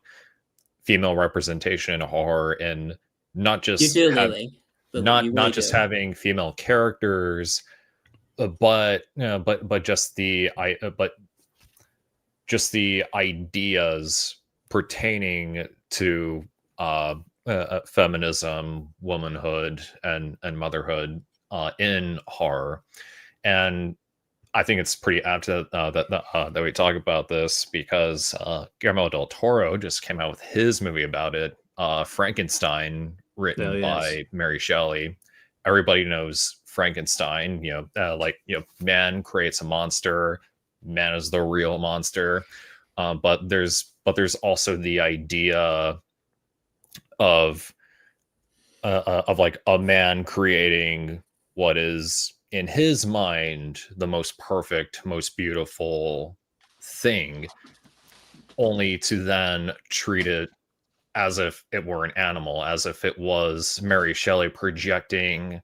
female representation in horror, and not just not just having female characters, but just the ideas pertaining to feminism, womanhood, and motherhood in horror. And I think it's pretty apt that we talk about this because Guillermo del Toro just came out with his movie about it, Frankenstein, written by Mary Shelley. Everybody knows Frankenstein. Man creates a monster. Man is the real monster. But there's also the idea of like a man creating what is in his mind the most perfect, most beautiful thing, only to then treat it as if it were an animal, as if it was Mary Shelley projecting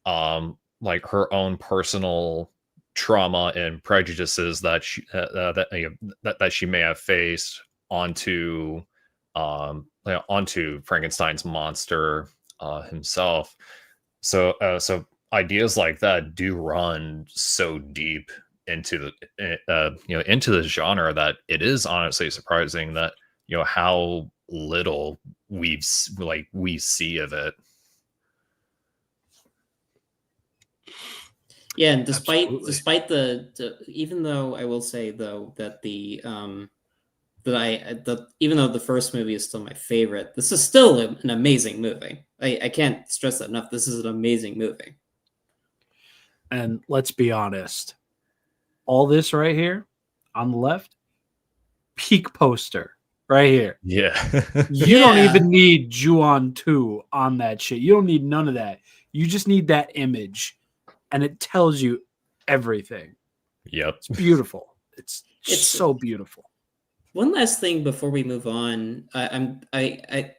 like her own personal trauma and prejudices that she may have faced onto Frankenstein's monster himself. So ideas like that do run so deep into the into the genre that it is honestly surprising that how little we see of it. Yeah, and despite the even though I will say though that even though the first movie is still my favorite, this is still an amazing movie. I can't stress that enough. This is an amazing movie. And let's be honest, all this right here on the left, peak poster right here. Yeah. You don't even need Ju-on 2 on that shit. You don't need none of that. You just need that image, and it tells you everything. Yep. It's beautiful. It's so beautiful. One last thing before we move on,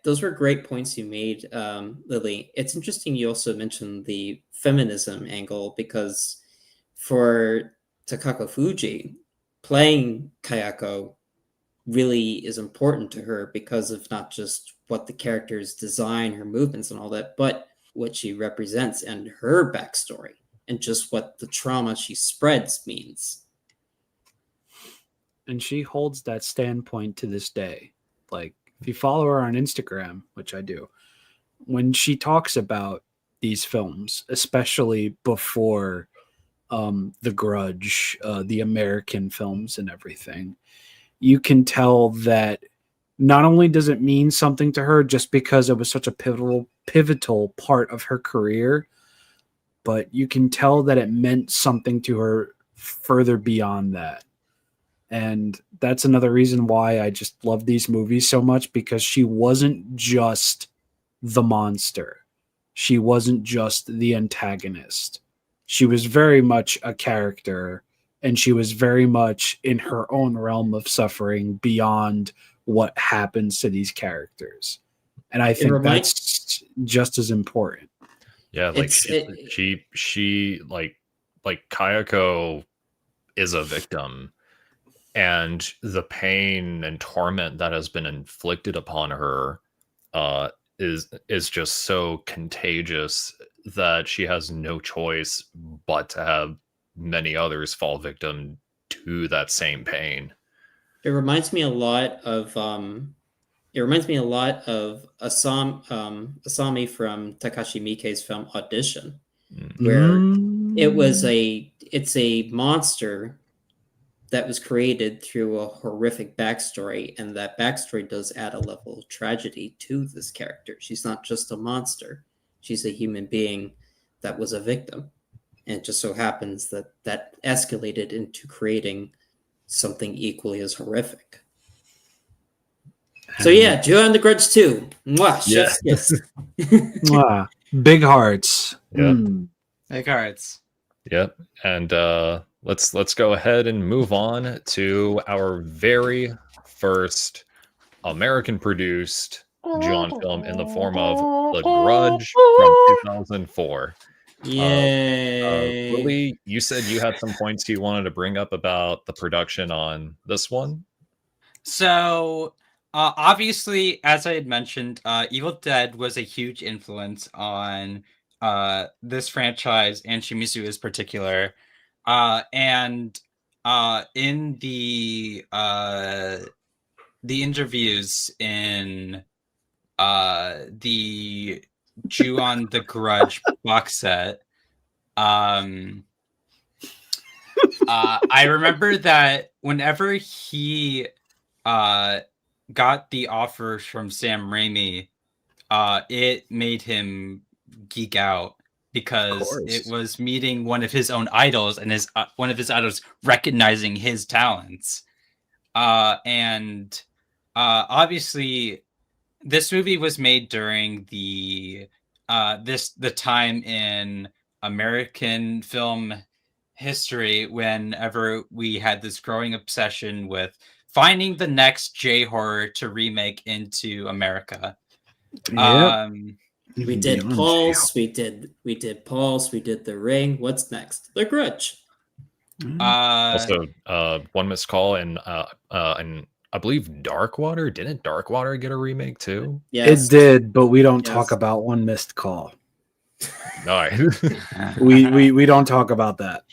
those were great points you made, Lily. It's interesting you also mentioned the feminism angle, because for Takako Fuji, playing Kayako really is important to her because of not just what the character's design, her movements and all that, but what she represents and her backstory and just what the trauma she spreads means. And she holds that standpoint to this day. Like, if you follow her on Instagram, which I do, when she talks about these films, especially before The Grudge, the American films and everything, you can tell that not only does it mean something to her just because it was such a pivotal part of her career, but you can tell that it meant something to her further beyond that. And that's another reason why I just love these movies so much, because she wasn't just the monster. She wasn't just the antagonist. She was very much a character, and she was very much in her own realm of suffering beyond what happens to these characters. And I think that's just as important. Yeah, like she like Kayako is a victim. And the pain and torment that has been inflicted upon her is just so contagious that she has no choice but to have many others fall victim to that same pain. It reminds me a lot of Asami from Takashi Miike's film Audition, where it's a monster that was created through a horrific backstory, and that backstory does add a level of tragedy to this character. She's not just a monster. She's a human being that was a victim. And it just so happens that that escalated into creating something equally as horrific. So yeah, Ju-on the Grudge 2. Mwah, chef's kiss. Mwah. Big hearts. Yep. Big hearts. Yep. And let's go ahead and move on to our very first American-produced Ju-on film in the form of The Grudge from 2004. Yay! Lily, you said you had some points you wanted to bring up about the production on this one. So, obviously, as I had mentioned, Evil Dead was a huge influence on this franchise and Shimizu in particular. And in the interviews in the Ju-on the Grudge box set, I remember that whenever he got the offers from Sam Raimi, it made him geek out, because it was meeting one of his own idols, and one of his idols recognizing his talents. And obviously, this movie was made during the time in American film history whenever we had this growing obsession with finding the next J-horror to remake into America. Yep. We did Pulse, we did Pulse, we did The Ring. What's next? The Grudge. Also, one missed call, and I believe Darkwater. Didn't Darkwater get a remake too? Yes. It did, but we don't talk about One Missed Call. right. we don't talk about that.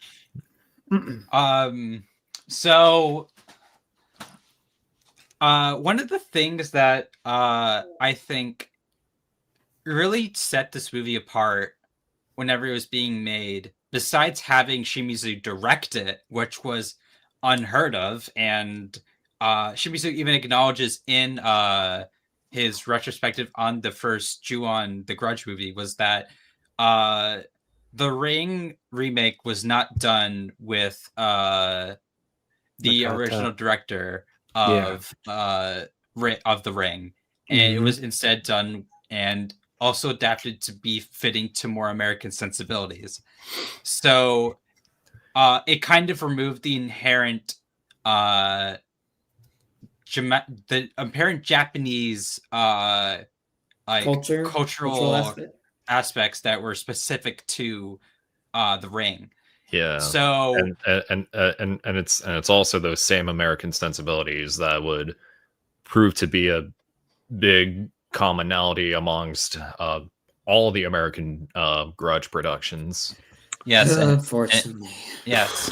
So one of the things that I think really set this movie apart whenever it was being made, besides having Shimizu direct it, which was unheard of, and Shimizu even acknowledges in his retrospective on the first Ju-on the Grudge movie, was that the Ring remake was not done with the original director of the Ring, and it was instead done and also adapted to be fitting to more American sensibilities. So it kind of removed the inherent Japanese like cultural aspects that were specific to the Ring. Yeah. So and it's also those same American sensibilities that would prove to be a big commonality amongst all the American Grudge productions. Yes, unfortunately. Yes.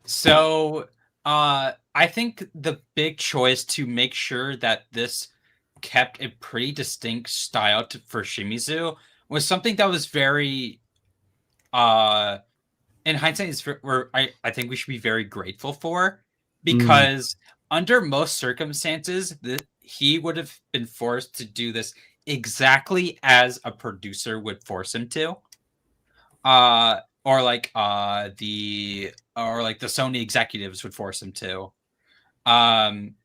So I think the big choice to make sure that this kept a pretty distinct style for Shimizu was something that was very in hindsight is where I think we should be very grateful for, because under most circumstances he would have been forced to do this exactly as a producer would force him to, or like the Sony executives would force him to.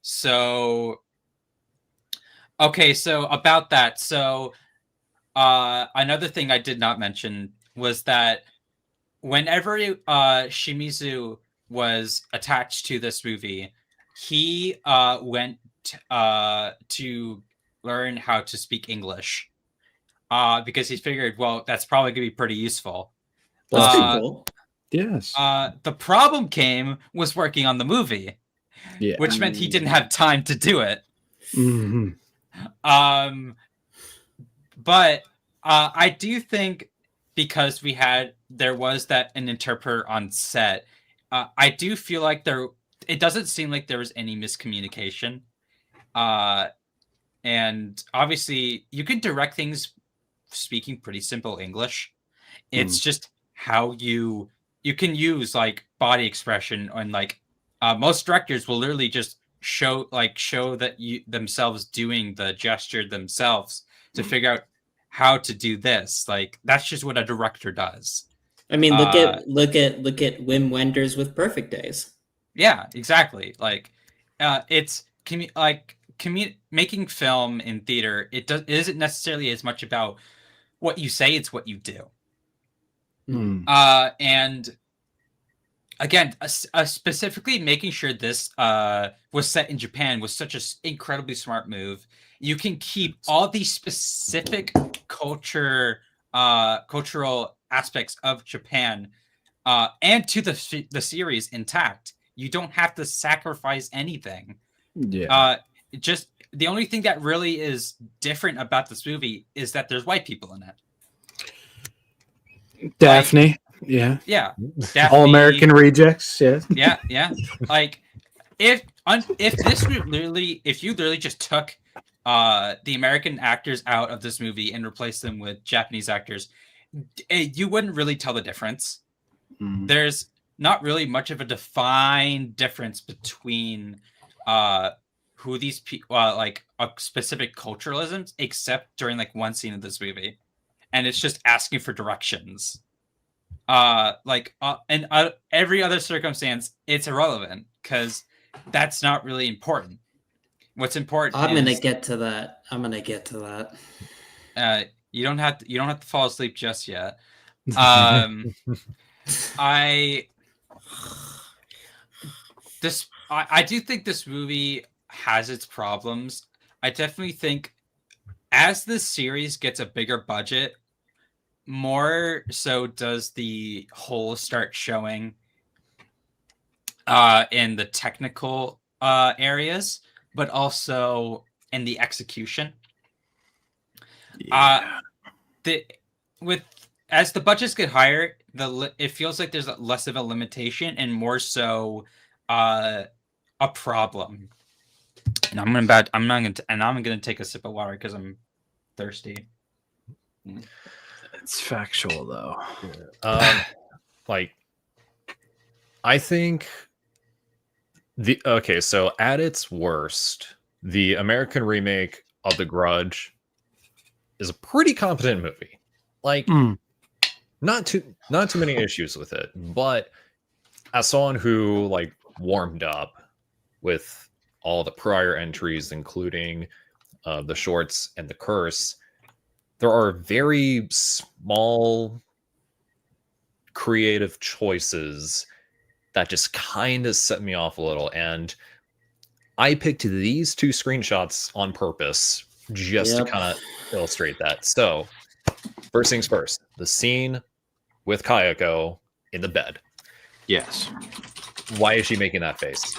So about that, so another thing I did not mention was that whenever Shimizu was attached to this movie, he went to learn how to speak English because he figured, well, that's probably going to be pretty useful. That's pretty cool. Yes. The problem was working on the movie, which meant he didn't have time to do it. But I do think, because there was an interpreter on set, I do feel like it doesn't seem like there was any miscommunication. And obviously you can direct things speaking pretty simple English. It's just how you can use like body expression, and like most directors will literally just show that themselves doing the gesture themselves to figure out how to do this. Like, that's just what a director does. I mean, look at Wim Wenders with Perfect Days. Yeah, exactly. Like, it's making film in theater. It isn't necessarily as much about what you say; it's what you do. And again, specifically making sure this was set in Japan was such an incredibly smart move. You can keep all these specific cultural aspects of Japan and to the series intact. You don't have to sacrifice anything. Just the only thing that really is different about this movie is that there's white people in it. Daphne. Yeah. Daphne, All American Rejects. Yeah. Like, if you literally just took the American actors out of this movie and replaced them with Japanese actors, you wouldn't really tell the difference. There's not really much of a defined difference between who these people like specific culturalisms, except during like one scene of this movie, and it's just asking for directions. In every other circumstance, it's irrelevant because that's not really important. What's important? I'm gonna get to that. You don't have to fall asleep just yet. I do think this movie has its problems. I definitely think as this series gets a bigger budget, more so does the whole start showing in the technical areas, but also in the execution. With as the budgets get higher, it feels like there's less of a limitation and more so a problem. And I'm gonna take a sip of water because I'm thirsty. It's factual though. Like, I think so at its worst, the American remake of The Grudge is a pretty competent movie. Like, not too many issues with it, but as someone who like warmed up with all the prior entries, including the shorts and the curse, there are very small creative choices that just kind of set me off a little, and I picked these two screenshots on purpose just to kind of illustrate that. So first things first, the scene with Kayako in the bed. Yes. Why is she making that face?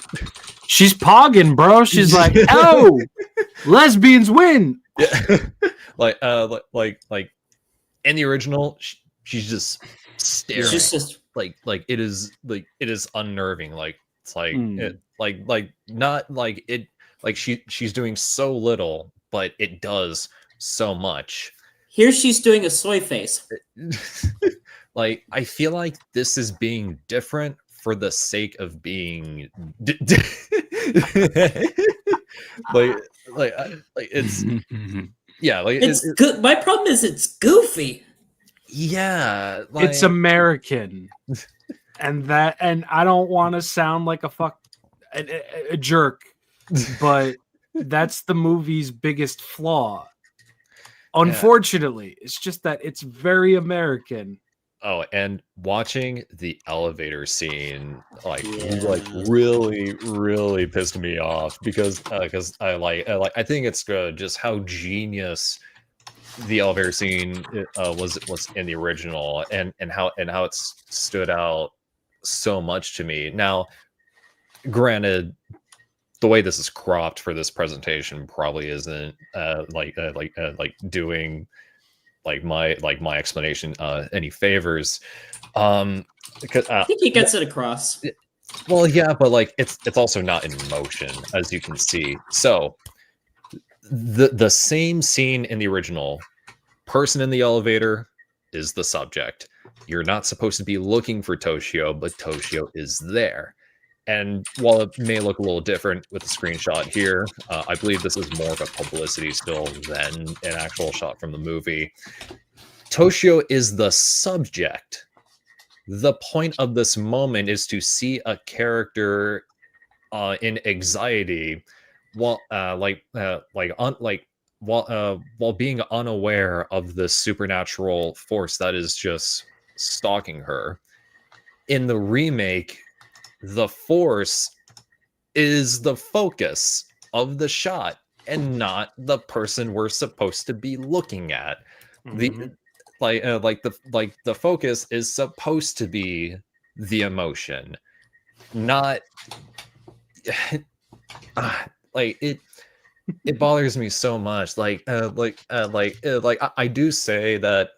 She's pogging, bro. She's like, oh, lesbians win. Yeah. like in the original, she's just staring. She's just like it is unnerving. Like it's like it not like it like she's doing so little, but it does so much. Here she's doing a soy face. Like, I feel like this is being different for the sake of being like it's it's good. My problem is it's goofy. Yeah, like, it's American, and I don't want to sound like a jerk, but that's the movie's biggest flaw. Unfortunately, it's just that it's very American. Oh, and watching the elevator scene really pissed me off because I think it's just how genius the elevator scene was in the original, and how it stood out so much to me. Now, granted, the way this is cropped for this presentation probably isn't doing my explanation any favors. I think he gets it across. Well, yeah, but like it's also not in motion, as you can see. So the same scene in the original, person in the elevator is the subject. You're not supposed to be looking for Toshio, but Toshio is there. And while it may look a little different with the screenshot here, I believe this is more of a publicity still than an actual shot from the movie. Toshio is the subject. The point of this moment is to see a character in anxiety while being unaware of the supernatural force that is just stalking her. In the remake, the force is the focus of the shot and not the person we're supposed to be looking at. The focus is supposed to be the emotion, not it bothers me so much. I do say that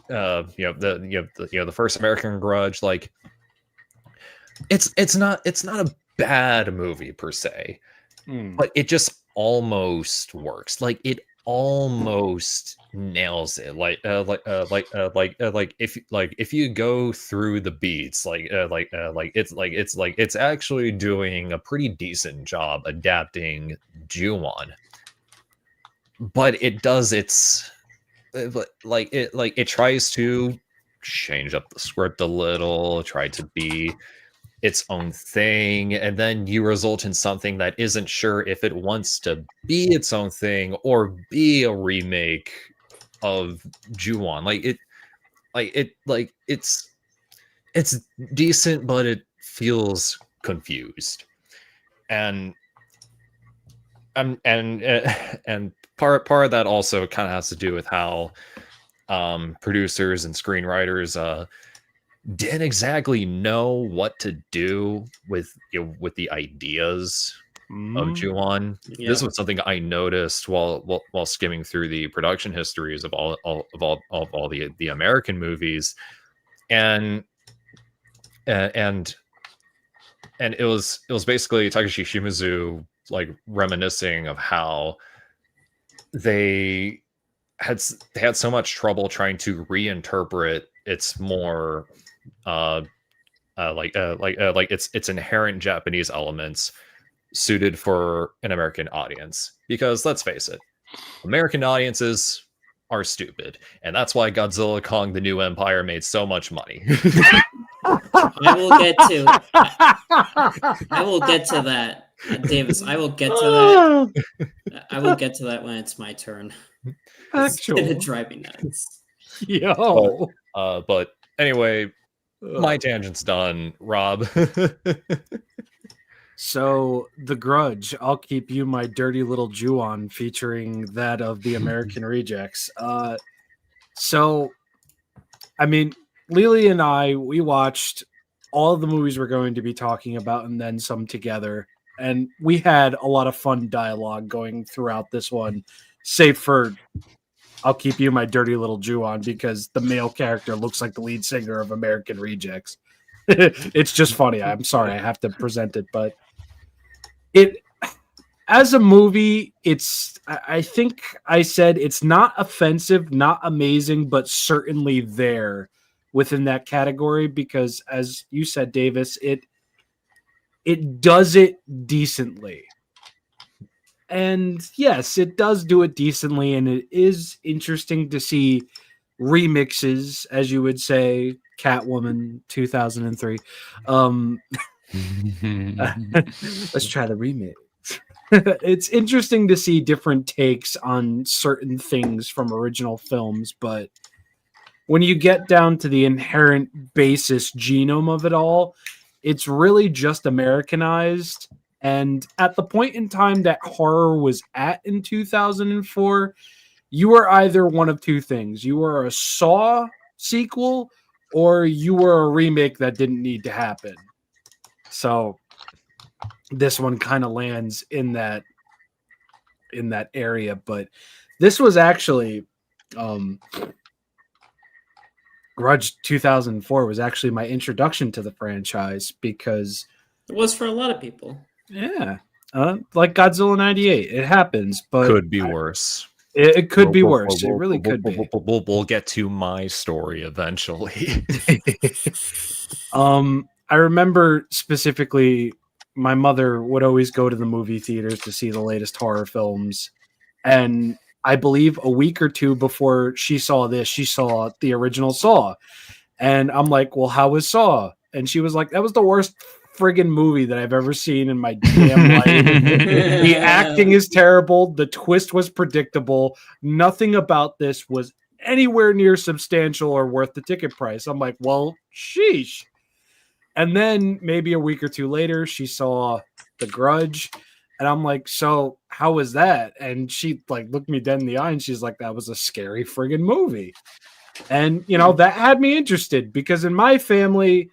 the first American Grudge, like it's not a bad movie per se, but it just almost works. Like it almost nails it. If you go through the beats, it's actually doing a pretty decent job adapting Ju-on, but it does it tries to change up the script a little, try to be its own thing, and then you result in something that isn't sure if it wants to be its own thing or be a remake of Ju-on. It's decent, but it feels confused, and part of that also kind of has to do with how producers and screenwriters didn't exactly know what to do with the ideas of Ju-on. Yeah. This was something I noticed while skimming through the production histories of all the American movies, and it was basically Takashi Shimizu like reminiscing of how they had so much trouble trying to reinterpret its more its inherent Japanese elements suited for an American audience. Because let's face it, American audiences are stupid, and that's why Godzilla Kong: The New Empire made so much money. I will get to that, Davis. I will get to that. I will get to that when it's my turn. It's gonna drive me nuts. Yo. But anyway, my tangent's done. Rob. So, The Grudge, I'll Keep You My Dirty Little Ju-on, featuring that of the American Rejects. So, I mean, Lily and I, we watched all of the movies we're going to be talking about and then some together. And we had a lot of fun dialogue going throughout this one, save for I'll Keep You My Dirty Little Ju-on, because the male character looks like the lead singer of American Rejects. It's just funny. I'm sorry, I have to present it, but it, as a movie, I think I said it's not offensive, not amazing, but certainly there within that category, because as you said, Davis, it does it decently. And yes, it does do it decently, and it is interesting to see remixes, as you would say, Catwoman 2003. Let's try the remix. It's interesting to see different takes on certain things from original films, but when you get down to the inherent basis genome of it all, it's really just Americanized. And at the point in time that horror was at in 2004, you were either one of two things. You were a Saw sequel, or you were a remake that didn't need to happen. So this one kind of lands in that area. But this was actually Grudge 2004 was actually my introduction to the franchise, because it was for a lot of people. Yeah, like Godzilla 98, it happens, but could be worse. It could be worse. It really could be. We'll get to my story eventually. I remember specifically, my mother would always go to the movie theaters to see the latest horror films, and I believe a week or two before she saw this, she saw the original Saw, and I'm like, "Well, how was Saw?" And she was like, "That was the worst friggin' movie that I've ever seen in my damn life. The acting is terrible. The twist was predictable. Nothing about this was anywhere near substantial or worth the ticket price." I'm like, well, sheesh. And then maybe a week or two later, she saw The Grudge, and I'm like, so how was that? And she like looked me dead in the eye, and she's like, that was a scary friggin' movie. And that had me interested, because in my family,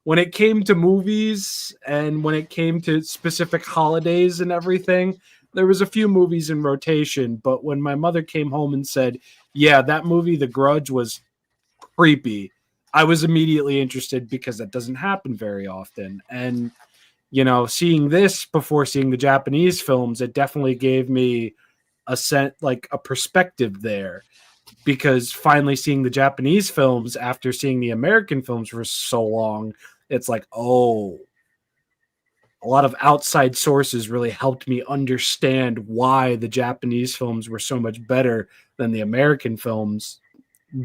when it came to movies and when it came to specific holidays and everything, there was a few movies in rotation. But when my mother came home and said, yeah, that movie, The Grudge, was creepy, I was immediately interested, because that doesn't happen very often. And, seeing this before seeing the Japanese films, it definitely gave me a perspective there. Because finally seeing the Japanese films after seeing the American films for so long, it's like, oh, a lot of outside sources really helped me understand why the Japanese films were so much better than the American films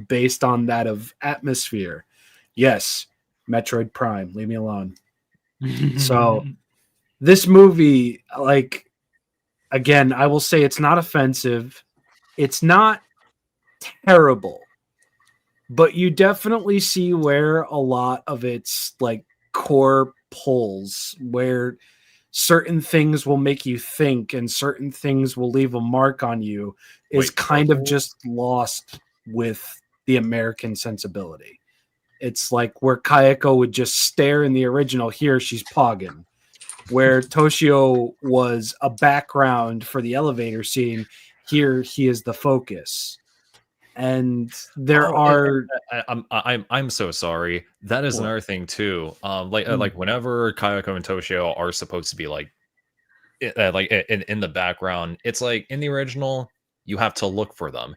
based on that of atmosphere. Yes, Metroid Prime, leave me alone. So this movie, again, I will say it's not offensive. It's not terrible. But you definitely see where a lot of its core pulls, where certain things will make you think and certain things will leave a mark on you, is kind of just lost with the American sensibility. It's like where Kayako would just stare in the original, here she's pogging. where Toshio was a background for the elevator scene. Here he is the focus. And there are I'm so sorry. That is another thing too. Like whenever Kayako and Toshio are supposed to be like in the background, it's like in the original you have to look for them.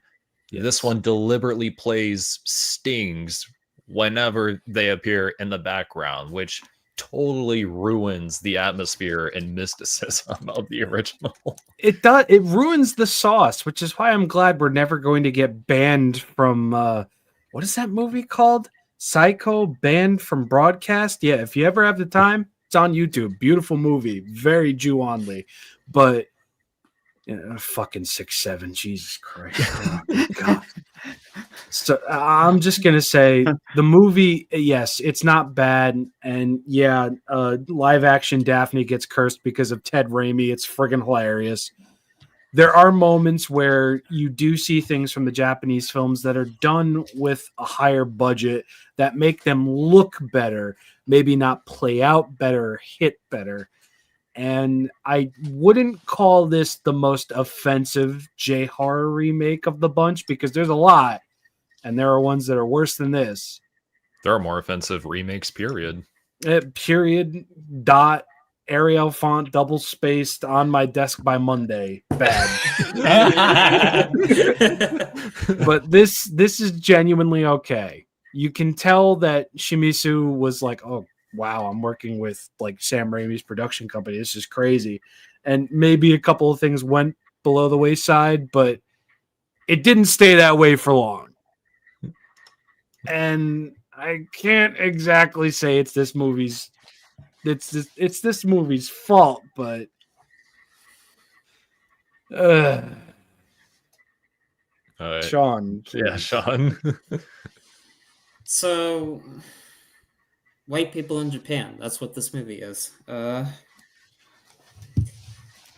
Yes. This one deliberately plays stings whenever they appear in the background, which totally ruins the atmosphere and mysticism of the original. It does. It ruins the sauce, which is why I'm glad we're never going to get banned from what is that movie called? Psycho, banned from broadcast. Yeah, if you ever have the time, it's on YouTube. Beautiful movie, very Ju-only, but fucking 6'7". Jesus Christ! Oh, God. So I'm just gonna say the movie, yes, it's not bad, and yeah, live action Daphne gets cursed because of Ted Raimi. It's friggin' hilarious. There are moments where you do see things from the Japanese films that are done with a higher budget that make them look better, maybe not play out better, hit better. And I wouldn't call this the most offensive J-horror remake of the bunch because there's a lot. And there are ones that are worse than this. There are more offensive remakes, period. Period. Dot. Arial font double spaced on my desk by Monday. Bad. But this is genuinely okay. You can tell that Shimizu was like, oh, wow, I'm working with like Sam Raimi's production company. This is crazy. And maybe a couple of things went below the wayside, but it didn't stay that way for long. And I can't exactly say it's this movie's fault, but Sean, please. Yeah, Sean. So, white people in Japan, that's what this movie is.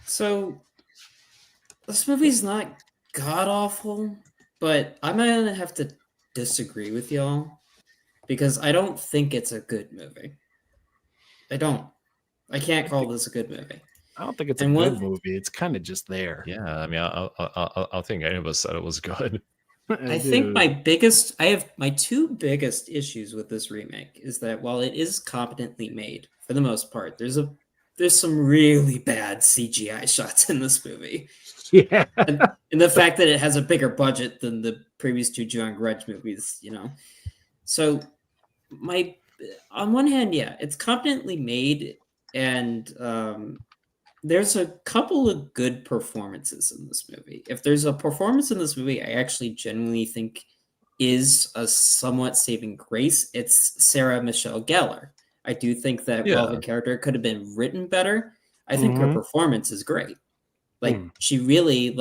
So, this movie's not god-awful, but I'm gonna have to disagree with y'all because I don't think it's a good movie. I don't. I can't call this a good movie. I don't think it's a good movie. It's kind of just there. Yeah, I mean, I think any of us said it was good. I think I have my two biggest issues with this remake is that while it is competently made for the most part, there's some really bad CGI shots in this movie. Yeah, and the fact that it has a bigger budget than the previous two Grudge movies, So on one hand, yeah, it's competently made, and there's a couple of good performances in this movie. If there's a performance in this movie I actually genuinely think is a somewhat saving grace, it's Sarah Michelle Gellar. I do think that while the character could have been written better, I think her performance is great. Like she really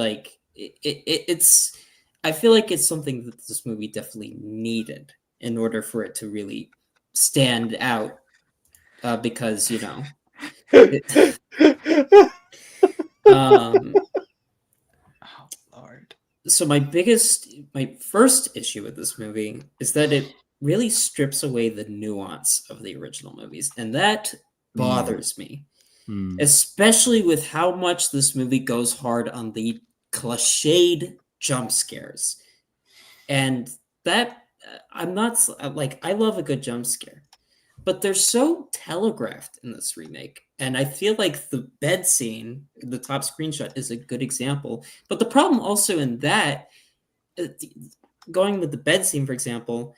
it's. I feel like it's something that this movie definitely needed in order for it to really stand out, because oh Lord. So my first issue with this movie is that it really strips away the nuance of the original movies, and that bothers me. Especially with how much this movie goes hard on the cliched jump scares. And that, I'm not, I love a good jump scare, but they're so telegraphed in this remake. And I feel like the bed scene, the top screenshot, is a good example. But the problem also in that, going with the bed scene, for example,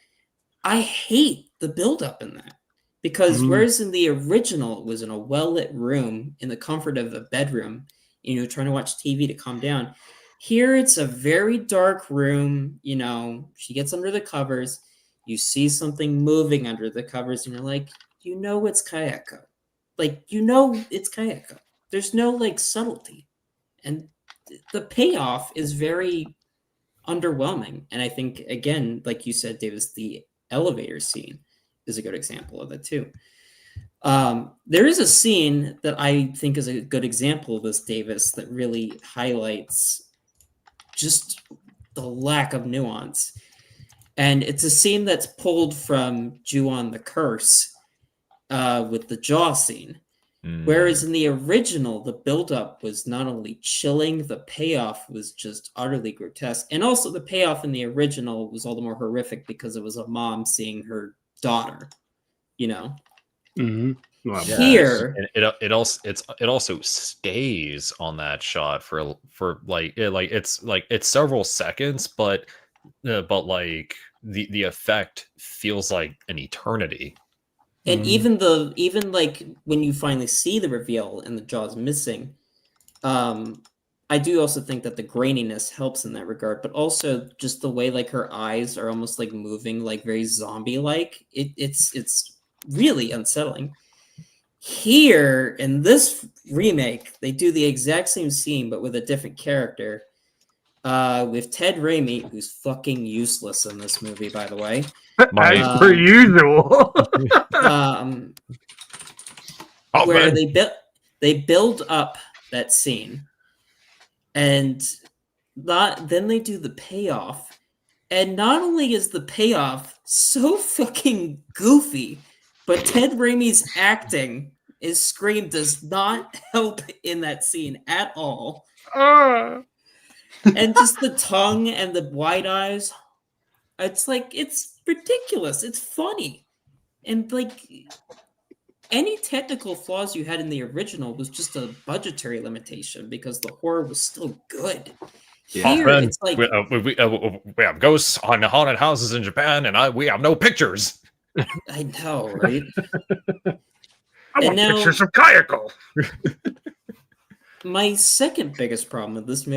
I hate the buildup in that. Because whereas in the original, it was in a well-lit room in the comfort of a bedroom, trying to watch TV to calm down. Here, it's a very dark room. She gets under the covers. You see something moving under the covers, and you're like, it's Kayako. It's Kayako. There's no, subtlety. And the payoff is very underwhelming. And I think, again, like you said, Davis, the elevator scene is a good example of that too. There is a scene that I think is a good example of this, Davis, that really highlights just the lack of nuance. And it's a scene that's pulled from Ju-on the Curse, with the jaw scene. Whereas in the original, the buildup was not only chilling, the payoff was just utterly grotesque. And also the payoff in the original was all the more horrific because it was a mom seeing her daughter, you know? Well, here it also stays on that shot for it's several seconds, but like the effect feels like an eternity. and even like when you finally see the reveal and the jaw's missing, I do also think that the graininess helps in that regard, but also just the way like her eyes are almost like moving like very zombie like, it's really unsettling. Here in this remake, they do the exact same scene but with a different character. With Ted Raimi, who's fucking useless in this movie, by the way. As per usual. Where they build up that scene, and then they do the payoff, and not only is the payoff so fucking goofy, but Ted Raimi's acting, his scream does not help in that scene at all. And just the tongue and the wide eyes, it's like, it's ridiculous. It's funny. And like, any technical flaws you had in the original was just a budgetary limitation because the horror was still good. Here, it's like we have ghosts on haunted houses in Japan, and we have no pictures. I know, right? I want pictures of Kayako. My second biggest problem with this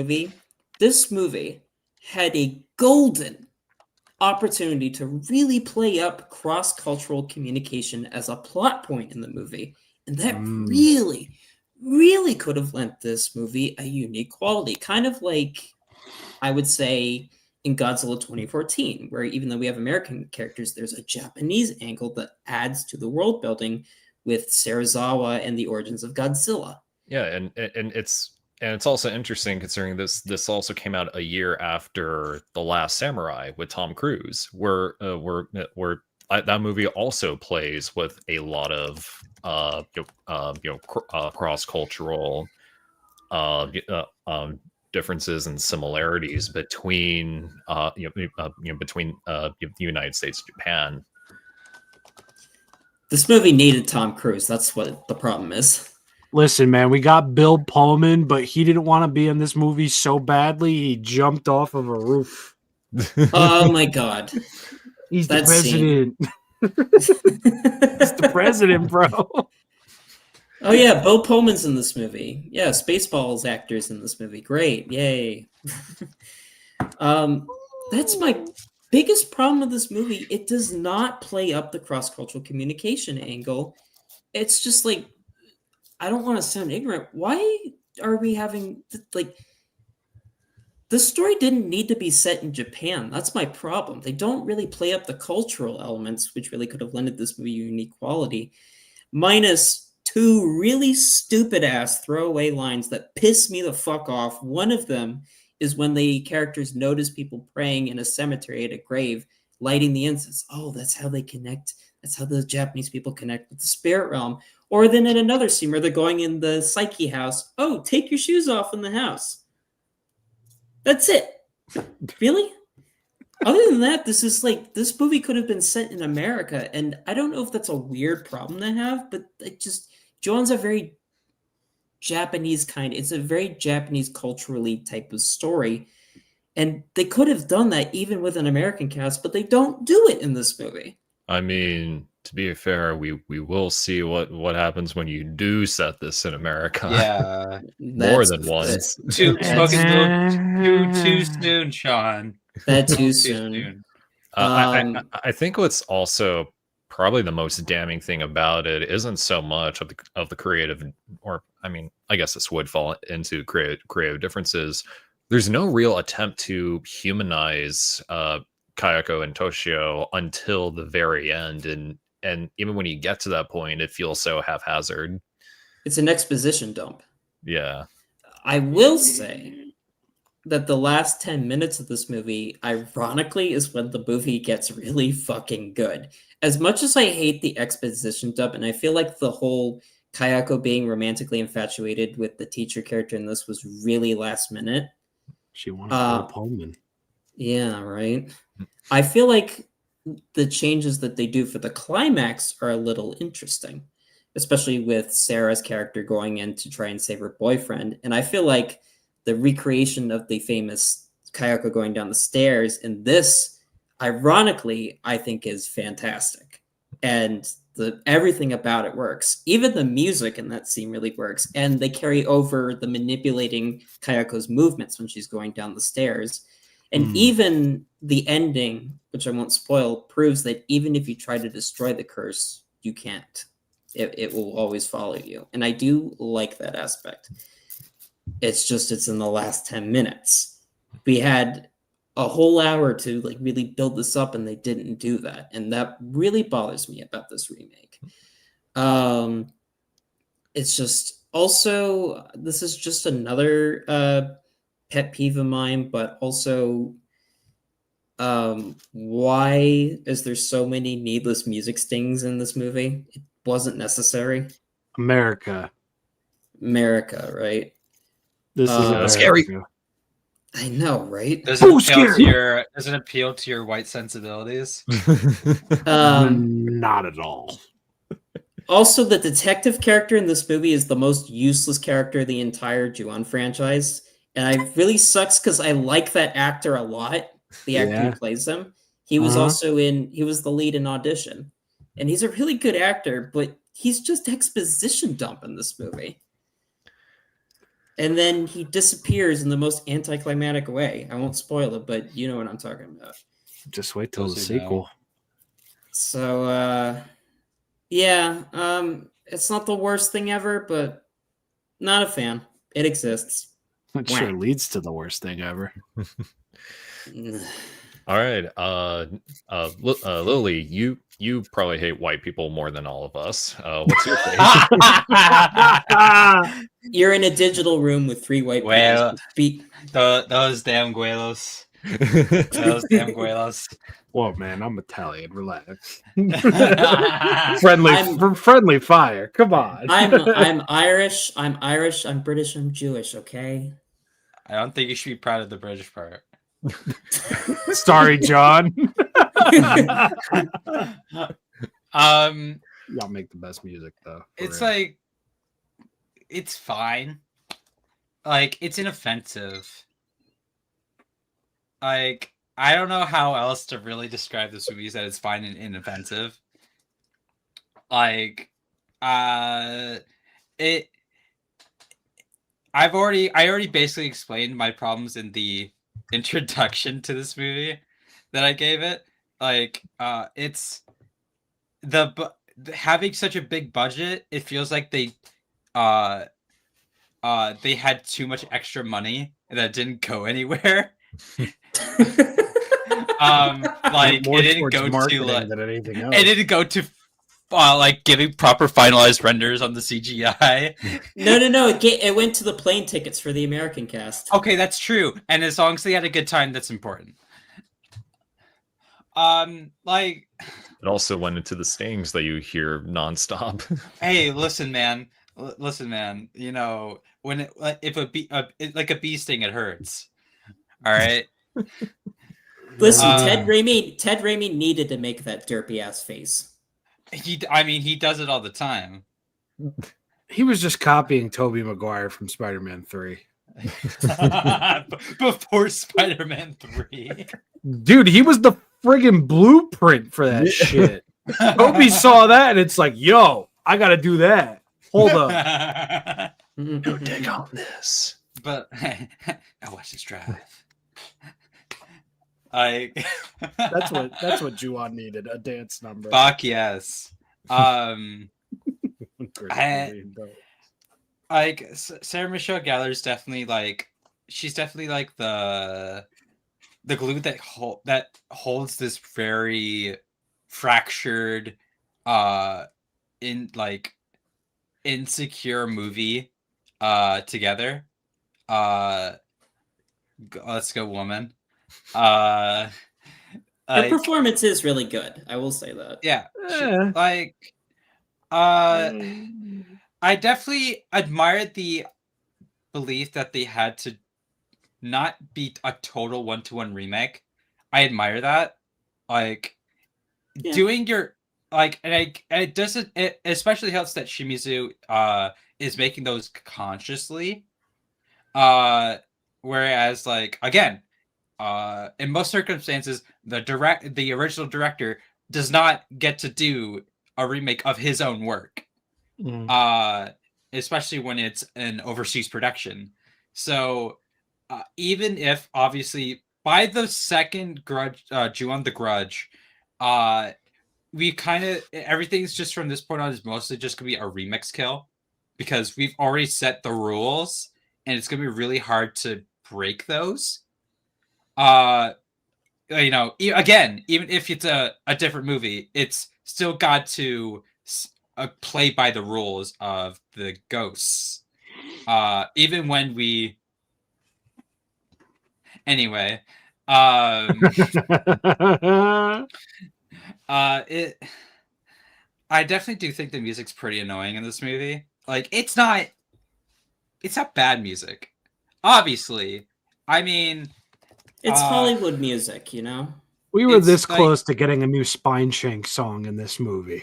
movie had a golden opportunity to really play up cross-cultural communication as a plot point in the movie, and that really could have lent this movie a unique quality, kind of like I would say in Godzilla 2014, where even though we have American characters, there's a Japanese angle that adds to the world building with Serizawa and the origins of Godzilla. Yeah, and it's also interesting considering this also came out a year after The Last Samurai with Tom Cruise, where that movie also plays with a lot of cross-cultural differences and similarities between between the United States and Japan. This movie needed Tom Cruise. That's what the problem is. Listen, man, we got Bill Pullman, but he didn't want to be in this movie so badly, he jumped off of a roof. Oh my god. He's the president. He's the president, bro. Oh yeah, Bill Pullman's in this movie. Yeah, Spaceballs actors in this movie. Great. Yay. That's my biggest problem with this movie. It does not play up the cross-cultural communication angle. It's just like, I don't want to sound ignorant. Why are we having like the story didn't need to be set in Japan? That's my problem. They don't really play up the cultural elements, which really could have lended this movie unique quality. Minus two really stupid ass throwaway lines that piss me the fuck off. One of them is when the characters notice people praying in a cemetery at a grave, lighting the incense. Oh, that's how they connect. That's how the Japanese people connect with the spirit realm. Or then in another scene where they're going in the psyche house. Oh, take your shoes off in the house. That's it. Really? Other than that, this movie could have been set in America, and I don't know if that's a weird problem to have, but Joan's a very Japanese it's a very Japanese culturally type of story, and they could have done that even with an American cast, but they don't do it in this movie. I mean, to be fair, we will see what happens when you do set this in America. Yeah, more than once. Too soon, Sean. That too soon. I think what's also probably the most damning thing about it isn't so much of the creative, or I mean, I guess this would fall into creative differences. There's no real attempt to humanize Kayako and Toshio until the very end, and even when you get to that point, it feels so haphazard. It's an exposition dump. Yeah. I will say that the last 10 minutes of this movie, ironically, is when the movie gets really fucking good. As much as I hate the exposition dump, and I feel like the whole Kayako being romantically infatuated with the teacher character in this was really last minute. She wanted Bill Pullman. Yeah, right. I feel like the changes that they do for the climax are a little interesting, especially with Sarah's character going in to try and save her boyfriend. And I feel like the recreation of the famous Kayako going down the stairs in this, ironically, I think is fantastic. And everything about it works. Even the music in that scene really works. And they carry over the manipulating Kayako's movements when she's going down the stairs. And even the ending, which I won't spoil, proves that even if you try to destroy the curse, you can't. It will always follow you. And I do like that aspect. It's in the last 10 minutes. We had a whole hour to like really build this up, and they didn't do that. And that really bothers me about this remake. It's just also, this is just another pet peeve of mine, but also why is there so many needless music stings in this movie? It wasn't necessary. America, right? This is scary. I know, right? Does it appeal to your white sensibilities? Not at all. Also, the detective character in this movie is the most useless character in the entire Ju-on franchise. And it really sucks because I like that actor a lot. The actor who plays him. He was also he was the lead in Audition. And he's a really good actor, but he's just exposition dump in this movie. And then he disappears in the most anticlimactic way. I won't spoil it, but you know what I'm talking about. Just wait till the sequel. So, it's not the worst thing ever, but not a fan. It exists. It sure leads to the worst thing ever. All right, Lily, you probably hate white people more than all of us. What's your take? You're in a digital room with 3 white people. Those damn Guelos. Those damn Guelos. Whoa, man, I'm Italian. Relax. friendly fire. Come on. I'm Irish. I'm British. I'm Jewish. Okay. I don't think you should be proud of the British part. Sorry, John. Y'all make the best music though. It's real. Like, it's fine. Like, it's inoffensive. Like, I don't know how else to really describe this movie that it's fine and inoffensive. Like, I already basically explained my problems in the introduction to this movie that I gave it. Like, it's having such a big budget, it feels like they had too much extra money that didn't go anywhere. Like, it didn't go to like than anything else. It didn't go to like giving proper finalized renders on the CGI. No. It went to the plane tickets for the American cast. Okay, that's true. And as long as they had a good time, that's important. Like, it also went into the stings that you hear nonstop. Hey, listen, man. You know, when if a bee sting, it hurts. All right. Listen, Ted Raimi needed to make that derpy ass face. He does it all the time. He was just copying Tobey Maguire from Spider-Man 3. Before Spider-Man 3. Dude, he was the friggin' blueprint for that shit. Tobey saw that and it's like, yo, I gotta do that. Hold up. Go dig on this. But I watch this drive. That's what Ju-on needed, a dance number. Fuck yes. Sarah Michelle Gellar is definitely like, she's definitely like the glue that holds this very fractured insecure movie together. Let's go, woman. Her performance is really good. I will say that. Yeah. I definitely admired the belief that they had to not be a total 1-to-1 remake. I admire that. Like doing your and it doesn't, it especially helps that Shimizu is making those consciously. Whereas like again, in most circumstances, the original director does not get to do a remake of his own work. Especially when it's an overseas production. So even if obviously by the second Grudge, Ju-on the Grudge, we kind of everything's just from this point on is mostly just gonna be a remix kill because we've already set the rules and it's gonna be really hard to break those. Again, even if it's a different movie, it's still got to play by the rules of the ghosts. Even when we anyway, I definitely do think the music's pretty annoying in this movie. Like it's not bad music. Obviously. I mean, it's Hollywood music, you know? We were this close to getting a new Spine Shank song in this movie.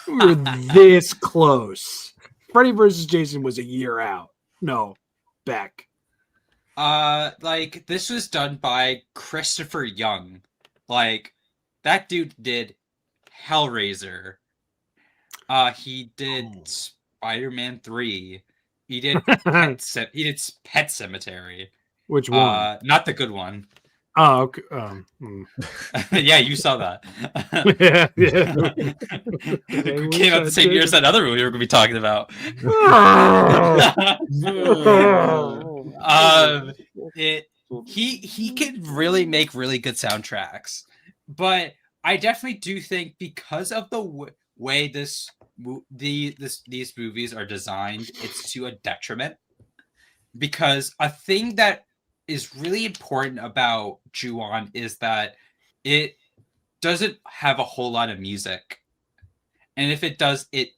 We were this close. Freddy vs. Jason was a year out. No, back. Like this was done by Christopher Young. Like that dude did Hellraiser. He did Spider-Man 3. He did Pet Sematary. Which one? Not the good one. Oh, okay. Yeah, you saw that. Yeah. It came out the same year as that other movie we were going to be talking about. He can really make really good soundtracks, but I definitely do think because of the way these movies are designed, it's to a detriment. Because a thing that is really important about Ju-on is that it doesn't have a whole lot of music, and if it does, it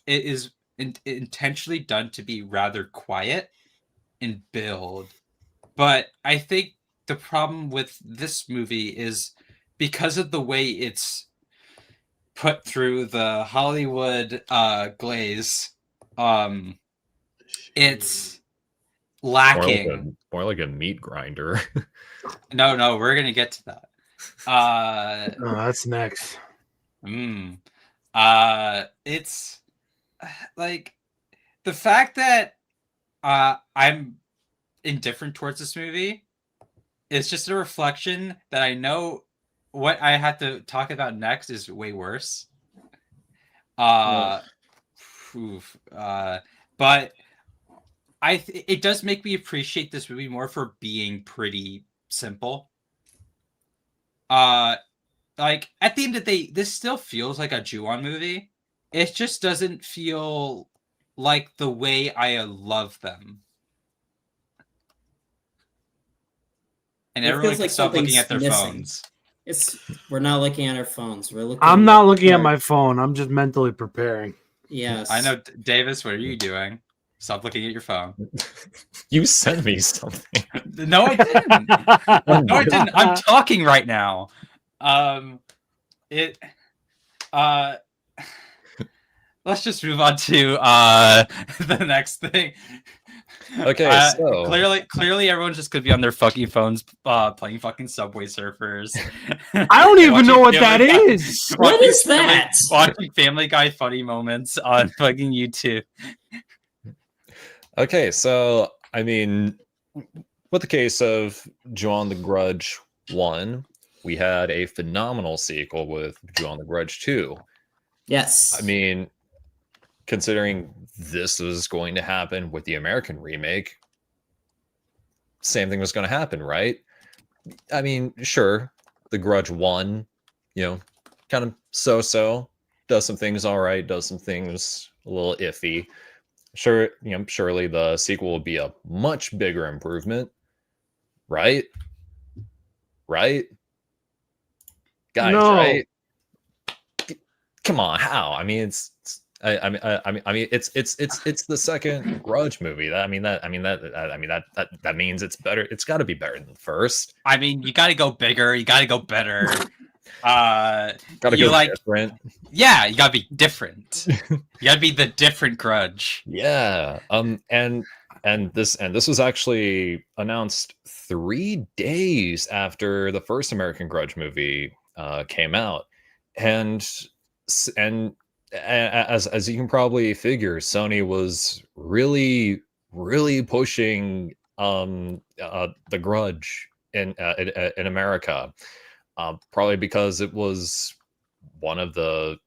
is intentionally done to be rather quiet and build. But I think the problem with this movie is because of the way it's put through the Hollywood glaze, it's lacking. More like a meat grinder. No, we're gonna get to that. That's next. It's like the fact that I'm indifferent towards this movie is just a reflection that I know what I have to talk about next is way worse. But it does make me appreciate this movie more for being pretty simple. Like at the end of the day, this still feels like a Ju-on movie. It just doesn't feel like the way I love them. And everyone can stop looking at their phones. We're not looking at our phones. We're looking. I'm not looking at my phone. I'm just mentally preparing. Yes. I know, Davis. What are you doing? Stop looking at your phone. You sent me something. No, I didn't. No, I didn't. I'm talking right now. Let's just move on to the next thing. Okay, so clearly everyone's just gonna be on their fucking phones playing fucking Subway Surfers. I don't even know what that is. What is that? Watching Family Guy funny moments on fucking YouTube. Okay, so I mean, with the case of Ju-on the Grudge 1, we had a phenomenal sequel with Ju-on the Grudge 2. Yes. I mean, considering this was going to happen with the American remake, same thing was going to happen, right? I mean, sure, the Grudge 1, kind of so-so, does some things all right, does some things a little iffy. Sure, surely the sequel will be a much bigger improvement, right? Right? Guys, no. Right? Come on, how? I mean, it's I mean, it's the second Grudge movie. That means it's better. It's got to be better than the first. I mean, you got to go bigger. You got to go better. Gotta go different. Yeah, you gotta be different. You gotta be the different Grudge. Yeah. And this was actually announced 3 days after the first American Grudge movie came out, and as you can probably figure, Sony was really pushing the Grudge in America, probably because it was one of the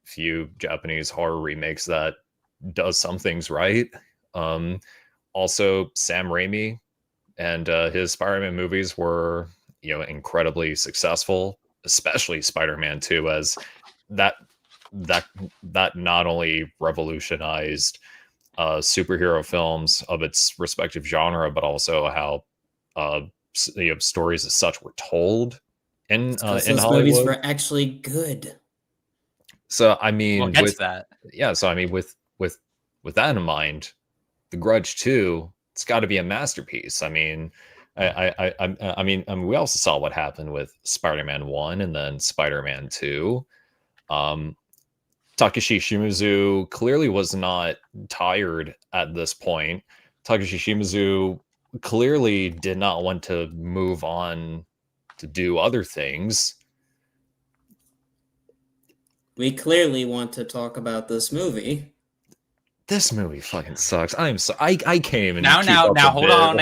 few Japanese horror remakes that does some things right. Also, Sam Raimi and his Spider-Man movies were, incredibly successful, especially Spider-Man 2, as that not only revolutionized superhero films of its respective genre, but also how stories as such were told in those Hollywood. Movies were actually good. So I mean, we'll get to that. Yeah. So I mean, with that in mind, The Grudge 2, it's got to be a masterpiece. I mean, I mean, we also saw what happened with Spider-Man 1 and then Spider-Man 2. Takashi Shimizu clearly was not tired at this point. Takashi Shimizu clearly did not want to move on to do other things. We clearly want to talk about this movie. This movie fucking sucks. I came and now hold on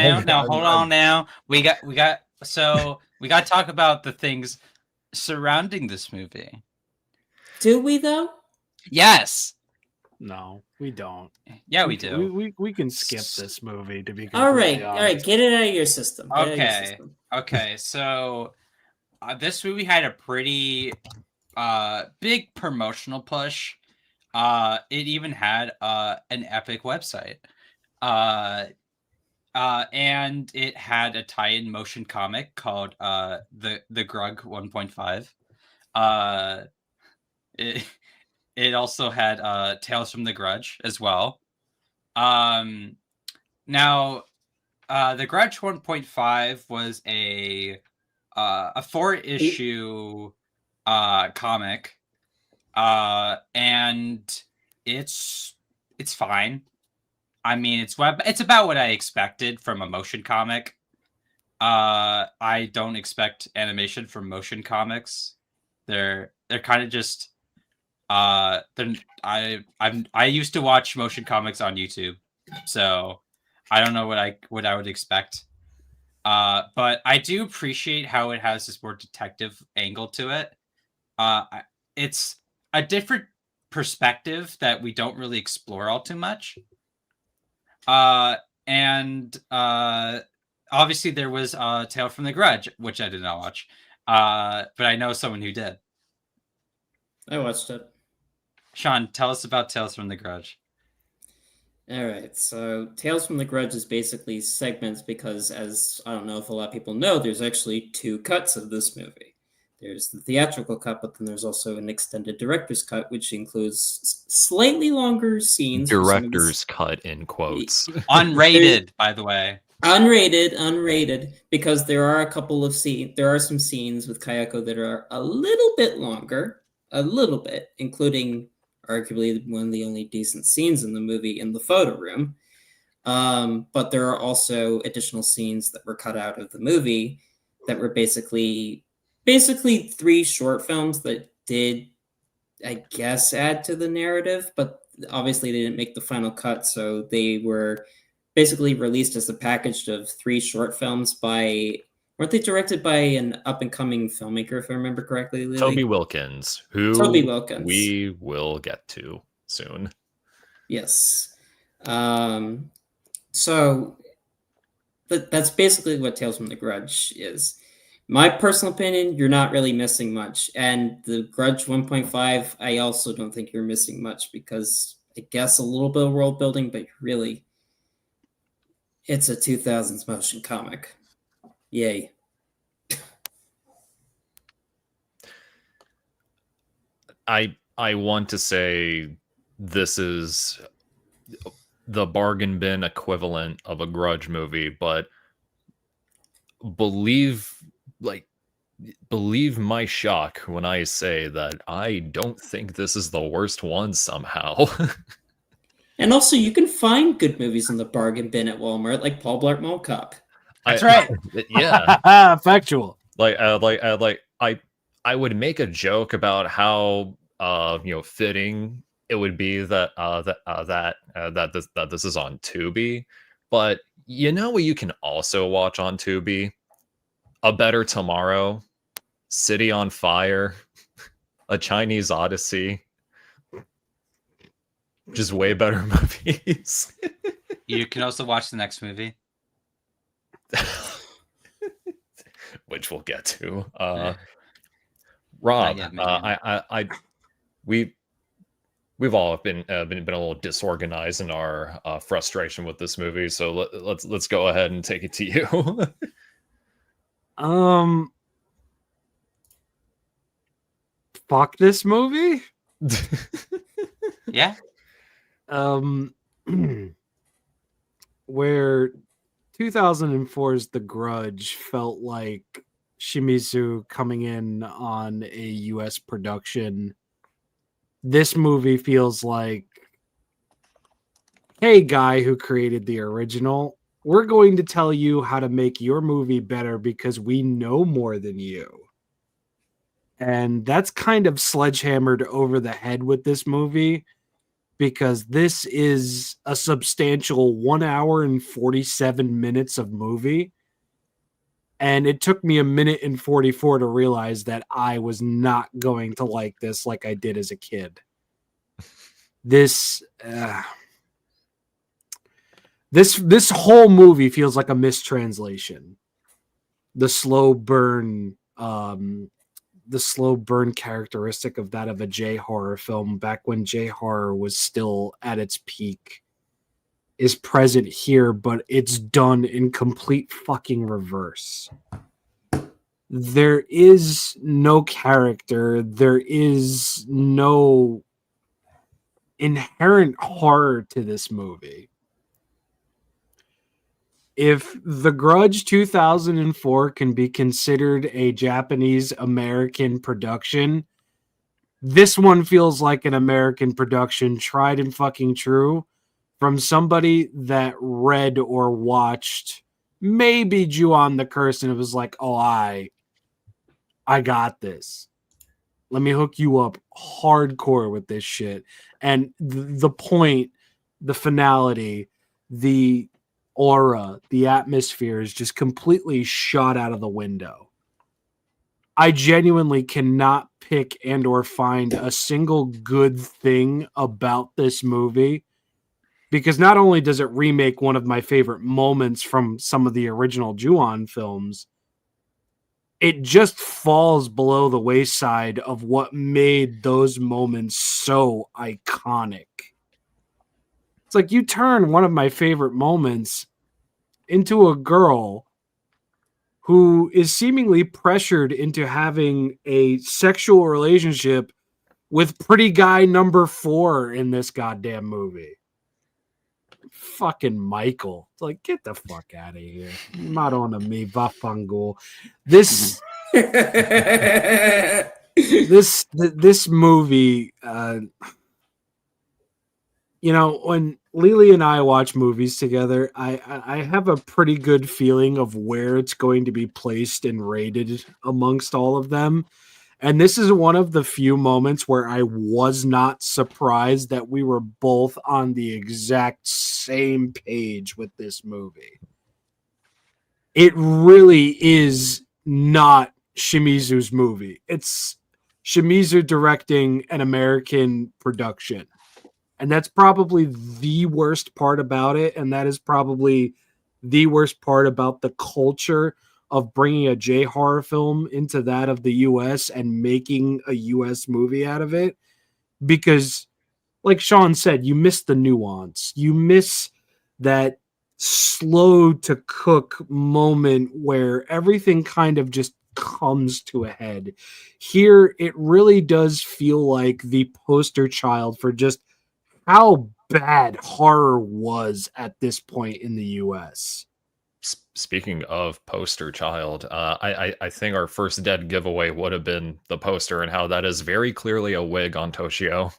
now. We got so we got to talk about the things surrounding this movie. Do we though? Yes. No, we don't. Yeah, we do. We can skip this movie, to be all right. honest. All right, get it out of your system. Okay. So this movie had a pretty big promotional push. It even had an epic website. And it had a tie-in motion comic called the Grudge 1.5. It also had Tales from the Grudge as well. Now, the Grudge 1.5 was a 4-issue comic, and it's fine. I mean, it's about what I expected from a motion comic. I don't expect animation from motion comics. They're kind of just I used to watch motion comics on YouTube, so I don't know what I would expect. But I do appreciate how it has this more detective angle to it. It's a different perspective that we don't really explore all too much. And obviously there was Tale from the Grudge, which I did not watch. But I know someone who did. I watched it. Sean, tell us about Tales from the Grudge. All right, so Tales from the Grudge is basically segments because, as I don't know if a lot of people know, there's actually 2 cuts of this movie. There's the theatrical cut, but then there's also an extended director's cut, which includes slightly longer scenes. Director's cut in quotes. Unrated, by the way. Unrated, because there are a couple of scenes. There are some scenes with Kayako that are a little bit longer, including arguably one of the only decent scenes in the movie in the photo room. But there are also additional scenes that were cut out of the movie that were basically 3 short films that did, I guess, add to the narrative, but obviously they didn't make the final cut, so they were basically released as a package of 3 short films weren't they directed by an up-and-coming filmmaker, if I remember correctly, Lily? Toby Wilkins, who we will get to soon. Yes. So that's basically what Tales from the Grudge is. My personal opinion, you're not really missing much. And the Grudge 1.5, I also don't think you're missing much because I guess a little bit of world building, but really, it's a 2000s motion comic. Yay. I want to say this is the bargain bin equivalent of a Grudge movie, but believe my shock when I say that I don't think this is the worst one somehow. And also, you can find good movies in the bargain bin at Walmart, like Paul Blart Mall Cop. That's right. Yeah, factual. I would make a joke about how fitting it would be that this is on Tubi, but you know what you can also watch on Tubi? A Better Tomorrow, City on Fire, A Chinese Odyssey. Just way better movies. You can also watch the next movie, which we'll get to. Rob, we've all been a little disorganized in our frustration with this movie, so let's go ahead and take it to you. Fuck this movie. Yeah. Where 2004's The Grudge felt like Shimizu coming in on a US production, this movie feels like, hey, guy who created the original, we're going to tell you how to make your movie better because we know more than you. And that's kind of sledgehammered over the head with this movie, because this is a substantial 1 hour and 47 minutes of movie. And it took me 1:44 to realize that I was not going to like this like I did as a kid. This whole movie feels like a mistranslation. The slow burn characteristic of that of a J-horror film back when J-horror was still at its peak is present here, but it's done in complete fucking reverse. There is no character. There is no inherent horror to this movie. If The Grudge 2004 can be considered a Japanese-American production, this one feels like an American production, tried and fucking true, from somebody that read or watched maybe Ju-on the Curse and it was like, oh, I got this. Let me hook you up hardcore with this shit. And the point, the finality, the aura, the atmosphere is just completely shot out of the window. I genuinely cannot pick and or find a single good thing about this movie, because not only does it remake one of my favorite moments from some of the original Ju-on films, it just falls below the wayside of what made those moments so iconic. It's like you turn one of my favorite moments into a girl who is seemingly pressured into having a sexual relationship with pretty guy number 4 in this goddamn movie. Fucking Michael. It's like, get the fuck out of here. Madonna me, vafangul. This movie, when Lily and I watch movies together, I have a pretty good feeling of where it's going to be placed and rated amongst all of them. And this is one of the few moments where I was not surprised that we were both on the exact same page with this movie. It really is not Shimizu's movie. It's Shimizu directing an American production. And that's probably the worst part about it. And that is probably the worst part about the culture of bringing a J-horror film into that of the US and making a US movie out of it. Because, like Sean said, you miss the nuance. You miss that slow to cook moment where everything kind of just comes to a head. Here, it really does feel like the poster child for just, how bad horror was at this point in the US. Speaking of poster child, I think our first dead giveaway would have been the poster and how that is very clearly a wig on Toshio.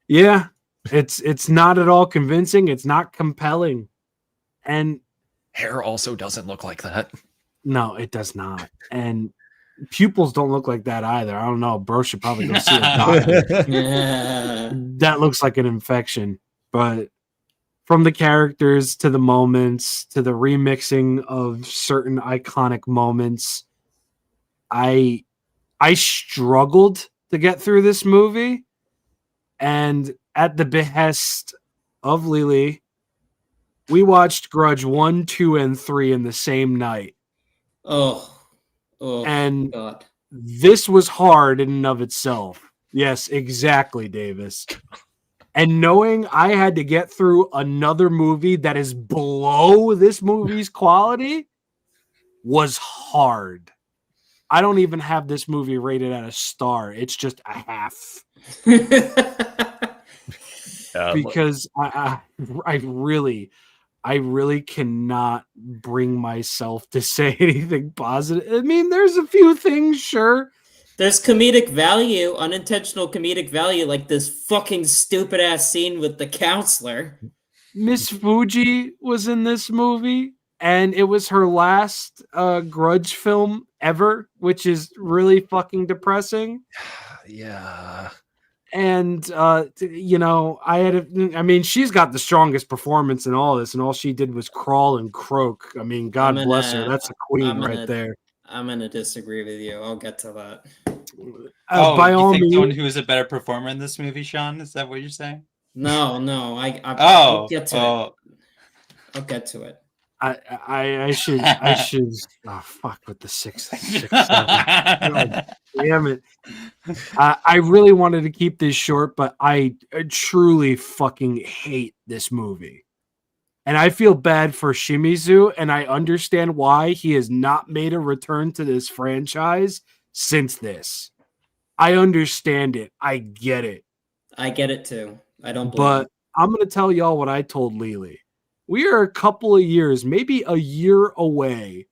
Yeah, it's not at all convincing. It's not compelling. And hair also doesn't look like that. No, it does not. And pupils don't look like that either. I don't know. Bro should probably go see a doctor. That looks like an infection. But from the characters to the moments to the remixing of certain iconic moments, I struggled to get through this movie. And at the behest of Lily, we watched Grudge 1, 2, and 3 in the same night. Oh, and God. This was hard in and of itself. Yes, exactly, Davis. And knowing I had to get through another movie that is below this movie's quality was hard. I don't even have this movie rated at a star. It's just a half. Because I really cannot bring myself to say anything positive. I mean, there's a few things, sure. There's comedic value, unintentional comedic value, like this fucking stupid ass scene with the counselor. Miss Fuji was in this movie, and it was her last Grudge film ever, which is really fucking depressing. Yeah. And she's got the strongest performance in all this, and all she did was crawl and croak. I mean, God bless her. That's a queen right there. I'm gonna disagree with you. I'll get to that. By all means, someone who is a better performer in this movie, Sean? Is that what you're saying? No. I'll get to it. I'll get to it. I should oh fuck with the six God damn it. I really wanted to keep this short, but I truly fucking hate this movie. And I feel bad for Shimizu, and I understand why he has not made a return to this franchise since this. I understand it. I get it. I get it too. I don't blame But I'm going to tell y'all what I told Lily. We are a couple of years, maybe a year away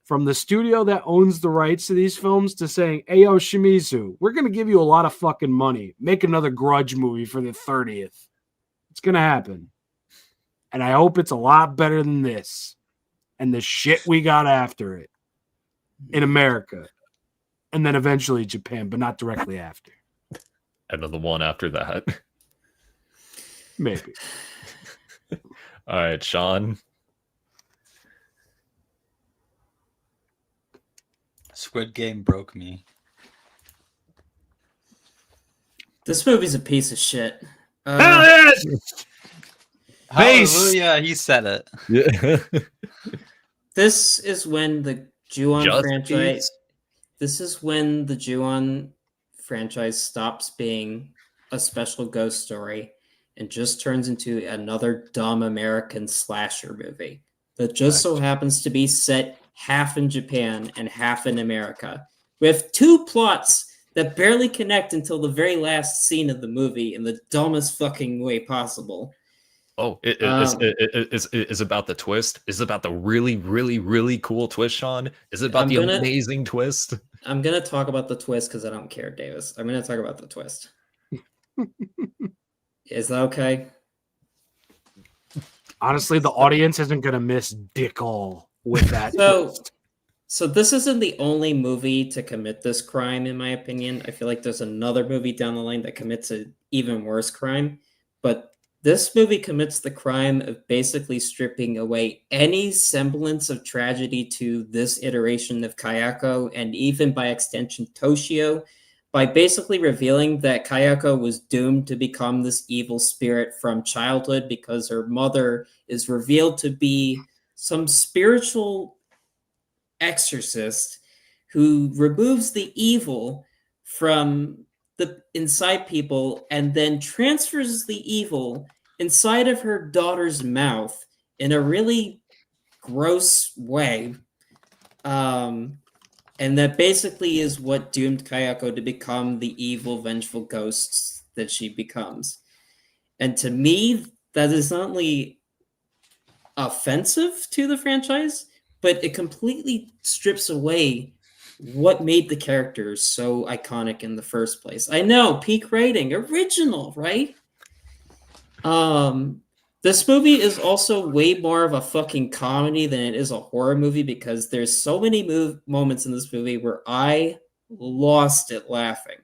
from the studio that owns the rights to these films to saying, hey, yo, Shimizu, we're going to give you a lot of fucking money. Make another Grudge movie for the 30th. It's going to happen. And I hope it's a lot better than this and the shit we got after it in America. And then eventually Japan, but not directly after. And then the one after that. Maybe. All right, Sean. Squid Game broke me. This movie's a piece of shit. Hell yes! Hallelujah, he said it. Yeah. This is when the Ju-on franchise. This is when the Ju-on franchise stops being a special ghost story and just turns into another dumb American slasher movie that just so happens to be set half in Japan and half in America, with two plots that barely connect until the very last scene of the movie in the dumbest fucking way possible. Oh, it's about the twist? Is it about the really, really, really cool twist, Sean? Is it about amazing twist? I'm going to talk about the twist because I don't care, Davis. I'm going to talk about the twist. Is that okay? Honestly, the audience isn't going to miss dick all with that twist. So this isn't the only movie to commit this crime, in my opinion. I feel like there's another movie down the line that commits an even worse crime. But this movie commits the crime of basically stripping away any semblance of tragedy to this iteration of Kayako, and even by extension Toshio, by basically revealing that Kayako was doomed to become this evil spirit from childhood because her mother is revealed to be some spiritual exorcist who removes the evil from the inside people and then transfers the evil inside of her daughter's mouth in a really gross way. And that basically is what doomed Kayako to become the evil, vengeful ghosts that she becomes. And to me, that is not only offensive to the franchise, but it completely strips away what made the characters so iconic in the first place. I know, peak rating, original, right? This movie is also way more of a fucking comedy than it is a horror movie because there's so many moments in this movie where I lost it laughing.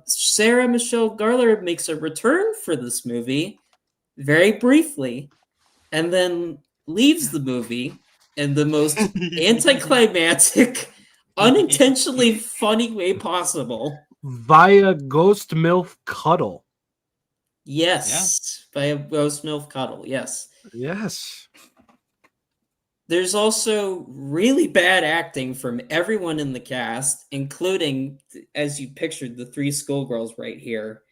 Sarah Michelle Gellar makes a return for this movie very briefly and then leaves the movie in the most anticlimactic, unintentionally funny way possible. Via Ghost MILF Cuddle. Yes, by a Ghost MILF Cuddle, yes. Yes. There's also really bad acting from everyone in the cast, including, as you pictured, the three schoolgirls right here,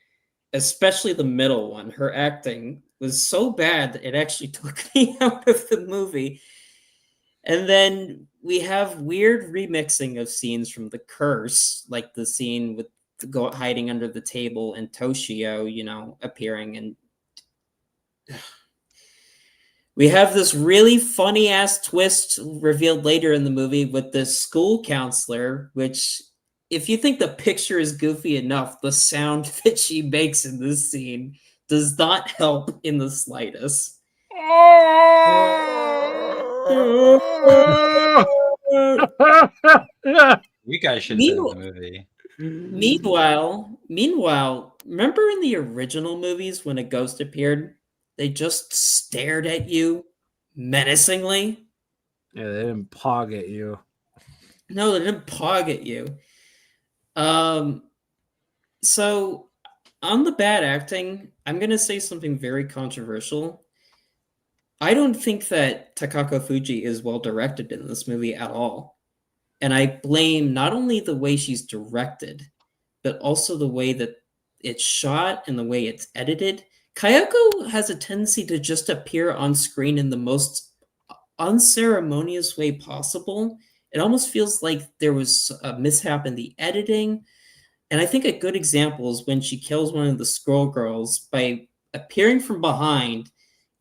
especially the middle one. Her acting was so bad that it actually took me out of the movie. And then we have weird remixing of scenes from The Curse, like the scene with the hiding under the table and Toshio, appearing. And we have this really funny ass twist revealed later in the movie with this school counselor, which, if you think the picture is goofy enough, the sound that she makes in this scene does not help in the slightest. You guys should have been in the movie. Meanwhile, remember in the original movies when a ghost appeared, they just stared at you menacingly? Yeah, they didn't pog at you. No, they didn't pog at you. So on the bad acting, I'm going to say something very controversial. I don't think that Takako Fuji is well directed in this movie at all. And I blame not only the way she's directed, but also the way that it's shot and the way it's edited. Kayako has a tendency to just appear on screen in the most unceremonious way possible. It almost feels like there was a mishap in the editing. And I think a good example is when she kills one of the scroll girls by appearing from behind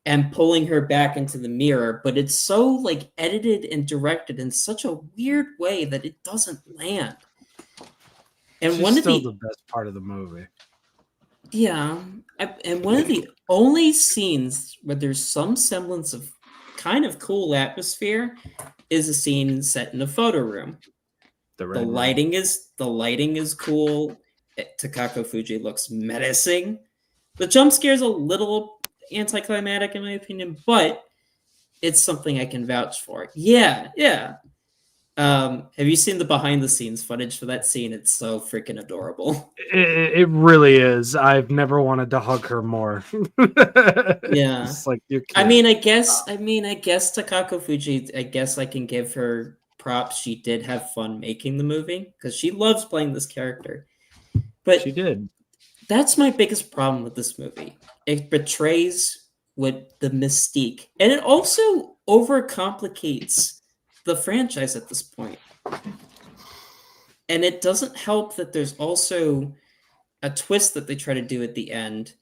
and pulling her back into the mirror, but it's so edited and directed in such a weird way that it doesn't land. And She's one of still the best part of the movie. Yeah, and one of the only scenes where there's some semblance of kind of cool atmosphere is a scene set in a photo room. The lighting is cool. Takako Fuji looks menacing. The jump scare is a little anticlimactic in my opinion, but it's something I can vouch for. Yeah. Have you seen the behind the scenes footage for that scene? It's so freaking adorable. It really is. I've never wanted to hug her more. Yeah. It's like you I guess Takako Fuji, I guess I can give her props. She did have fun making the movie because she loves playing this character. But she did. That's my biggest problem with this movie. It betrays what the mystique, and it also overcomplicates the franchise at this point. And it doesn't help that there's also a twist that they try to do at the end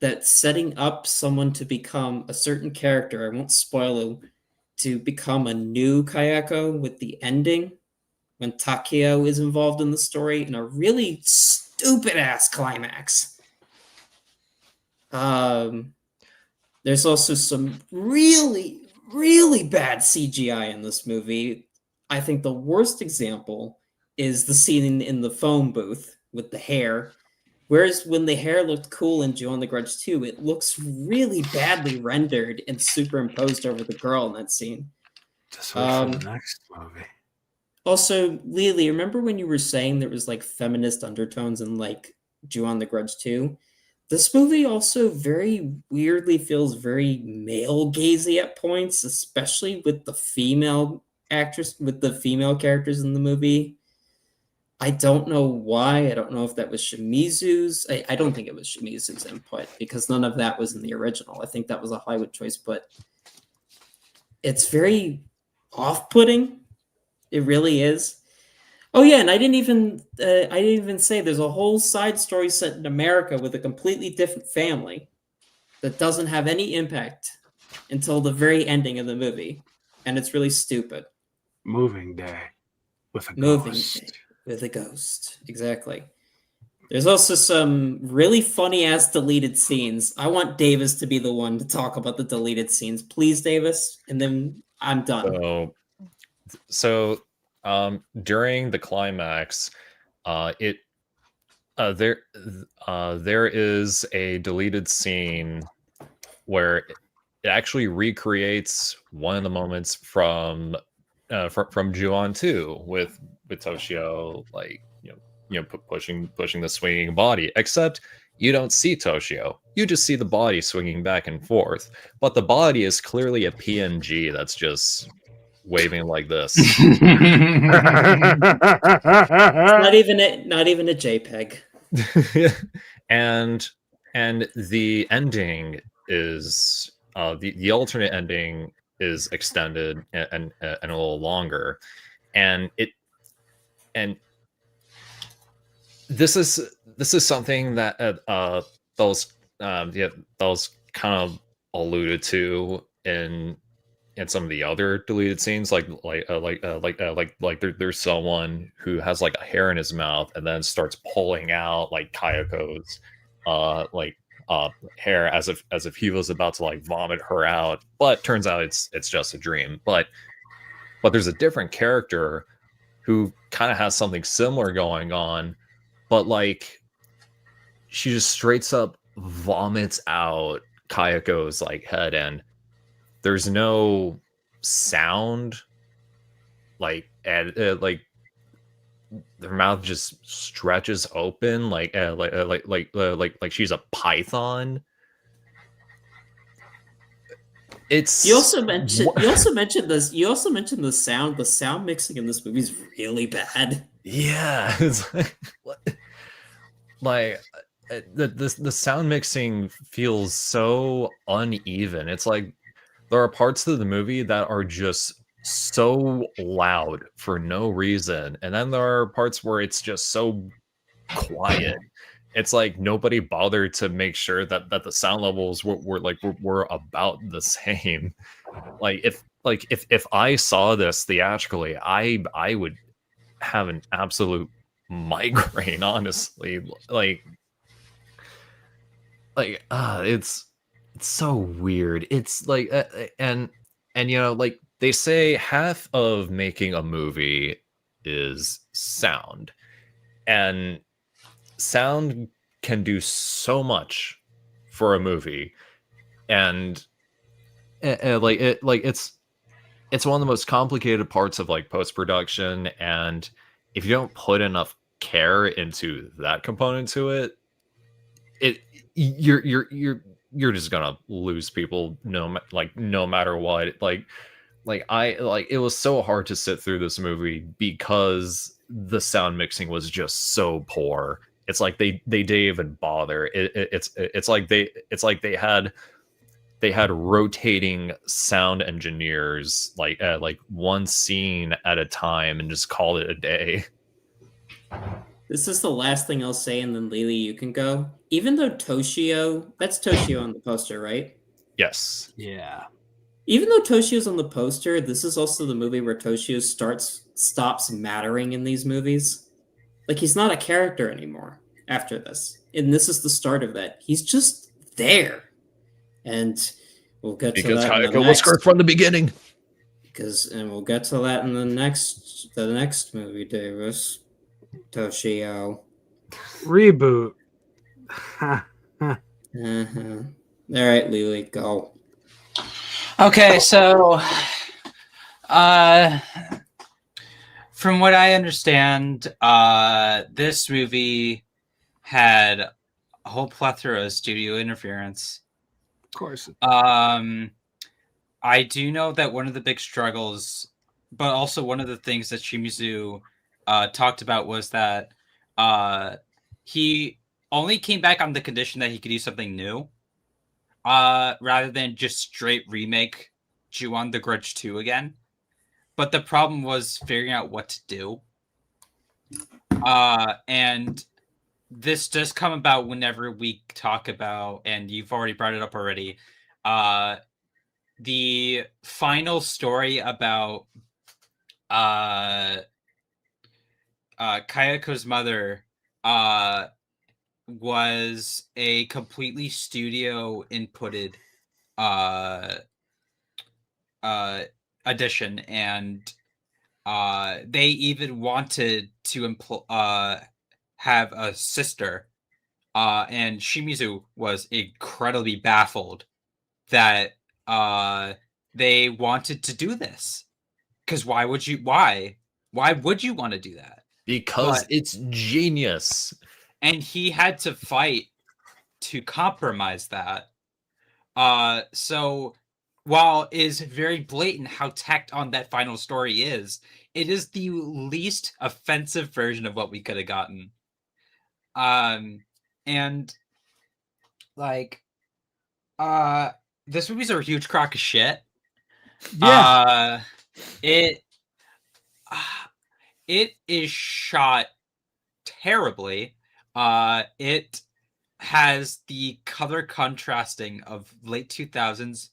that's setting up someone to become a certain character. I won't spoil it, to become a new Kayako with the ending when Takeo is involved in the story in a really stupid ass climax. There's also some really, really bad CGI in this movie. I think the worst example is the scene in the phone booth with the hair. Whereas when the hair looked cool in Ju-on the Grudge 2, it looks really badly rendered and superimposed over the girl in that scene. Just wait for the next movie. Also, Lily, remember when you were saying there was feminist undertones in Ju-on the Grudge 2? This movie also very weirdly feels very male gazy at points, especially with the female characters in the movie. I don't know why. I don't know if that was Shimizu's. I don't think it was Shimizu's input because none of that was in the original. I think that was a Hollywood choice, but it's very off-putting. It really is. Oh yeah, and I didn't even say there's a whole side story set in America with a completely different family that doesn't have any impact until the very ending of the movie, and it's really stupid. Moving Day with a Moving ghost. Day with a ghost, exactly. There's also some really funny ass deleted scenes. I want Davis to be the one to talk about the deleted scenes, please, Davis, and then I'm done. So during the climax, there is a deleted scene where it actually recreates one of the moments from Ju-on 2 with Toshio, like pushing the swinging body, except you don't see Toshio, you just see the body swinging back and forth, but the body is clearly a PNG that's just waving like this. It's not even a JPEG. and the ending is the alternate ending is extended and a little longer, and this is something that those kind of alluded to in some of the other deleted scenes, there's someone who has like a hair in his mouth and then starts pulling out like Kayako's hair as if he was about to like vomit her out, but turns out it's just a dream. But there's a different character who kind of has something similar going on, but like she just straight up vomits out Kayako's like head, and there's no sound, like like their mouth just stretches open like she's a python. It's you also mentioned this. You also mentioned the sound. The sound mixing in this movie is really bad. Yeah, it's like what? Like the sound mixing feels so uneven. It's like there are parts of the movie that are just so loud for no reason, and then there are parts where it's just so quiet. It's like nobody bothered to make sure that the sound levels were about the same. Like if I saw this theatrically, I would have an absolute migraine, honestly. It's so weird. It's like and like they say half of making a movie is sound, and sound can do so much for a movie, and it's one of the most complicated parts of like post-production, and if you don't put enough care into that component to it, you're just gonna lose people no matter what. It was so hard to sit through this movie because the sound mixing was just so poor. It's like they didn't even bother. It's like they had rotating sound engineers like one scene at a time and just called it a day. This is the last thing I'll say, and then Lily, you can go. Even though Toshio, that's Toshio on the poster, right? Yes. Yeah. Even though Toshio's on the poster, this is also the movie where Toshio stops mattering in these movies. Like, he's not a character anymore after this. And this is the start of that. He's just there. And we'll get to that in the next. Kayako was from the beginning. And we'll get to that in the next movie, Davis. Toshio. Reboot. All right, Lily, go. Okay, so from what I understand, this movie had a whole plethora of studio interference. Of course. I do know that one of the big struggles, but also one of the things that Shimizu talked about was that he only came back on the condition that he could do something new, rather than just straight remake Ju-on the Grudge 2 again. But the problem was figuring out what to do. And this does come about whenever we talk about, and you've already brought it up already, the final story about Kayako's mother was a completely studio inputted edition, and they even wanted to have a sister, and Shimizu was incredibly baffled that they wanted to do this, because why would you want to do that? Because it's genius. And he had to fight to compromise that. So while it is very blatant how tacked on that final story is, it is the least offensive version of what we could have gotten. And like, this movie's a huge crock of shit. Yeah. It is shot terribly. It has the color contrasting of late 2000s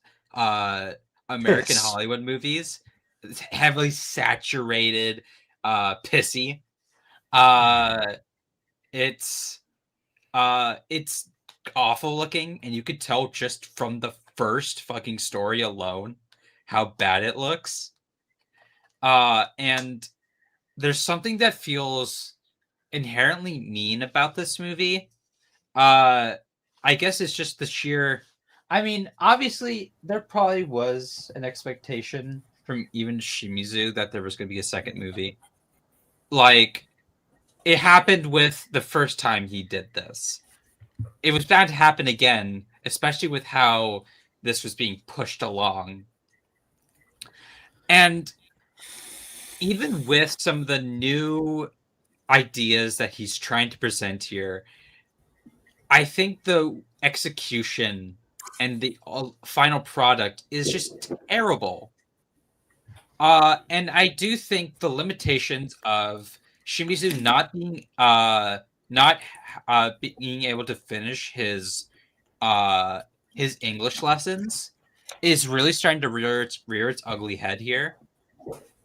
American Hollywood movies. It's heavily saturated, pissy. It's awful looking, and you could tell just from the first fucking story alone how bad it looks. And there's something that feels inherently mean about this movie. I guess it's just the sheer... I mean, obviously, there probably was an expectation from even Shimizu that there was going to be a second movie. Like, it happened with the first time he did this. It was bound to happen again, especially with how this was being pushed along. And even with some of the new ideas that he's trying to present here, I think the execution and the final product is just terrible. And I do think the limitations of Shimizu not being able to finish his English lessons is really starting to rear its ugly head here,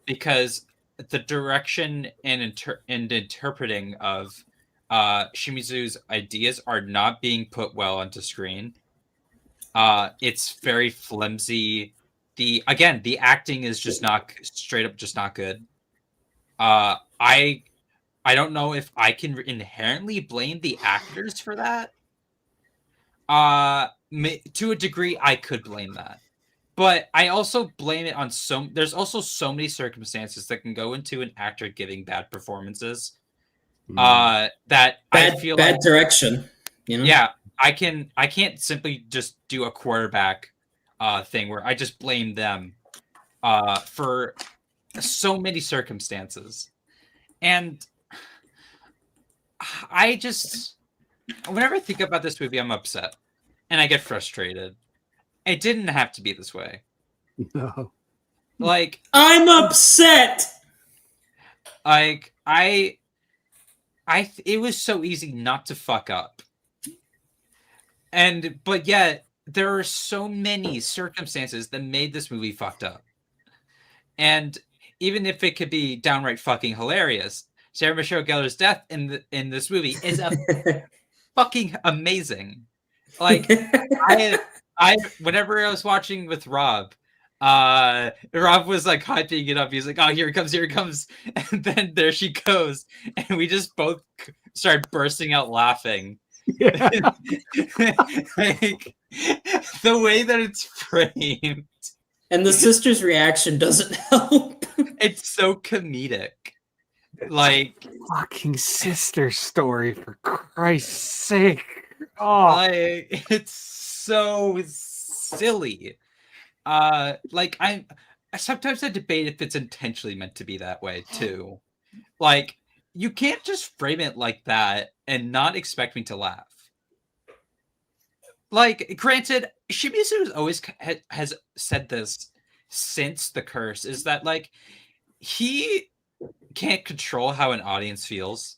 because the direction and interpreting of Shimizu's ideas are not being put well onto screen. It's very flimsy. The acting is just not straight up, just not good. I don't know if I can inherently blame the actors for that. To a degree, I could blame that, but I also blame it on there's also so many circumstances that can go into an actor giving bad performances. That I feel bad direction. You know? Yeah, I can't simply just do a quarterback thing where I just blame them for so many circumstances. And I just, whenever I think about this movie, I'm upset and I get frustrated. It didn't have to be this way. No. Like, I'm upset. Like, it was so easy not to fuck up. But yet, there are so many circumstances that made this movie fucked up. And even if it could be downright fucking hilarious, Sarah Michelle Gellar's death in this movie is fucking amazing. Like, I whenever I was watching with Rob, Rob was like hyping it up. He's like, "Oh, here it comes," and then there she goes, and we just both started bursting out laughing. Yeah. Like, the way that it's framed, and the sister's reaction doesn't help. It's so comedic. Like, fucking sister story, for Christ's sake. Oh, like, it's so silly. Like, I sometimes I debate if it's intentionally meant to be that way too. Like, you can't just frame it like that and not expect me to laugh. Like, granted, Shimizu always has said this since The Curse, is that, like, he can't control how an audience feels.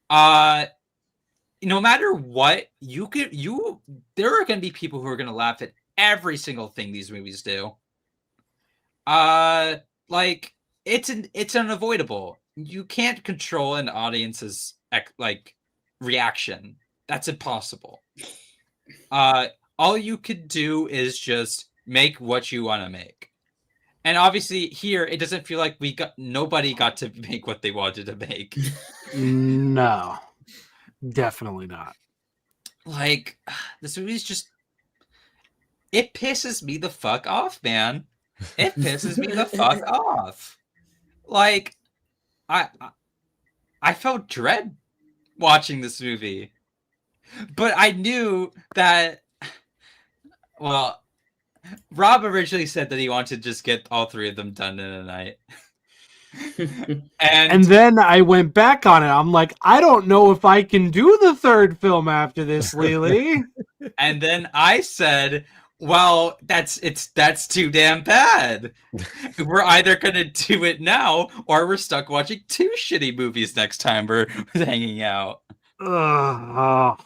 No matter what, there are going to be people who are going to laugh at every single thing these movies do. Like it's unavoidable. You can't control an audience's like reaction. That's impossible. All you could do is just make what you want to make. And obviously here it doesn't feel like nobody got to make what they wanted to make. No. Definitely not. Like, this movie's just, it pisses me the fuck off, man. It pisses me the fuck off. Like, I felt dread watching this movie. But I knew that, well, Rob originally said that he wanted to just get all three of them done in a night. And then I went back on it. I'm like, I don't know if I can do the third film after this, Lily. And then I said, well, that's too damn bad. We're either gonna do it now or we're stuck watching two shitty movies next time we're hanging out. Bafango.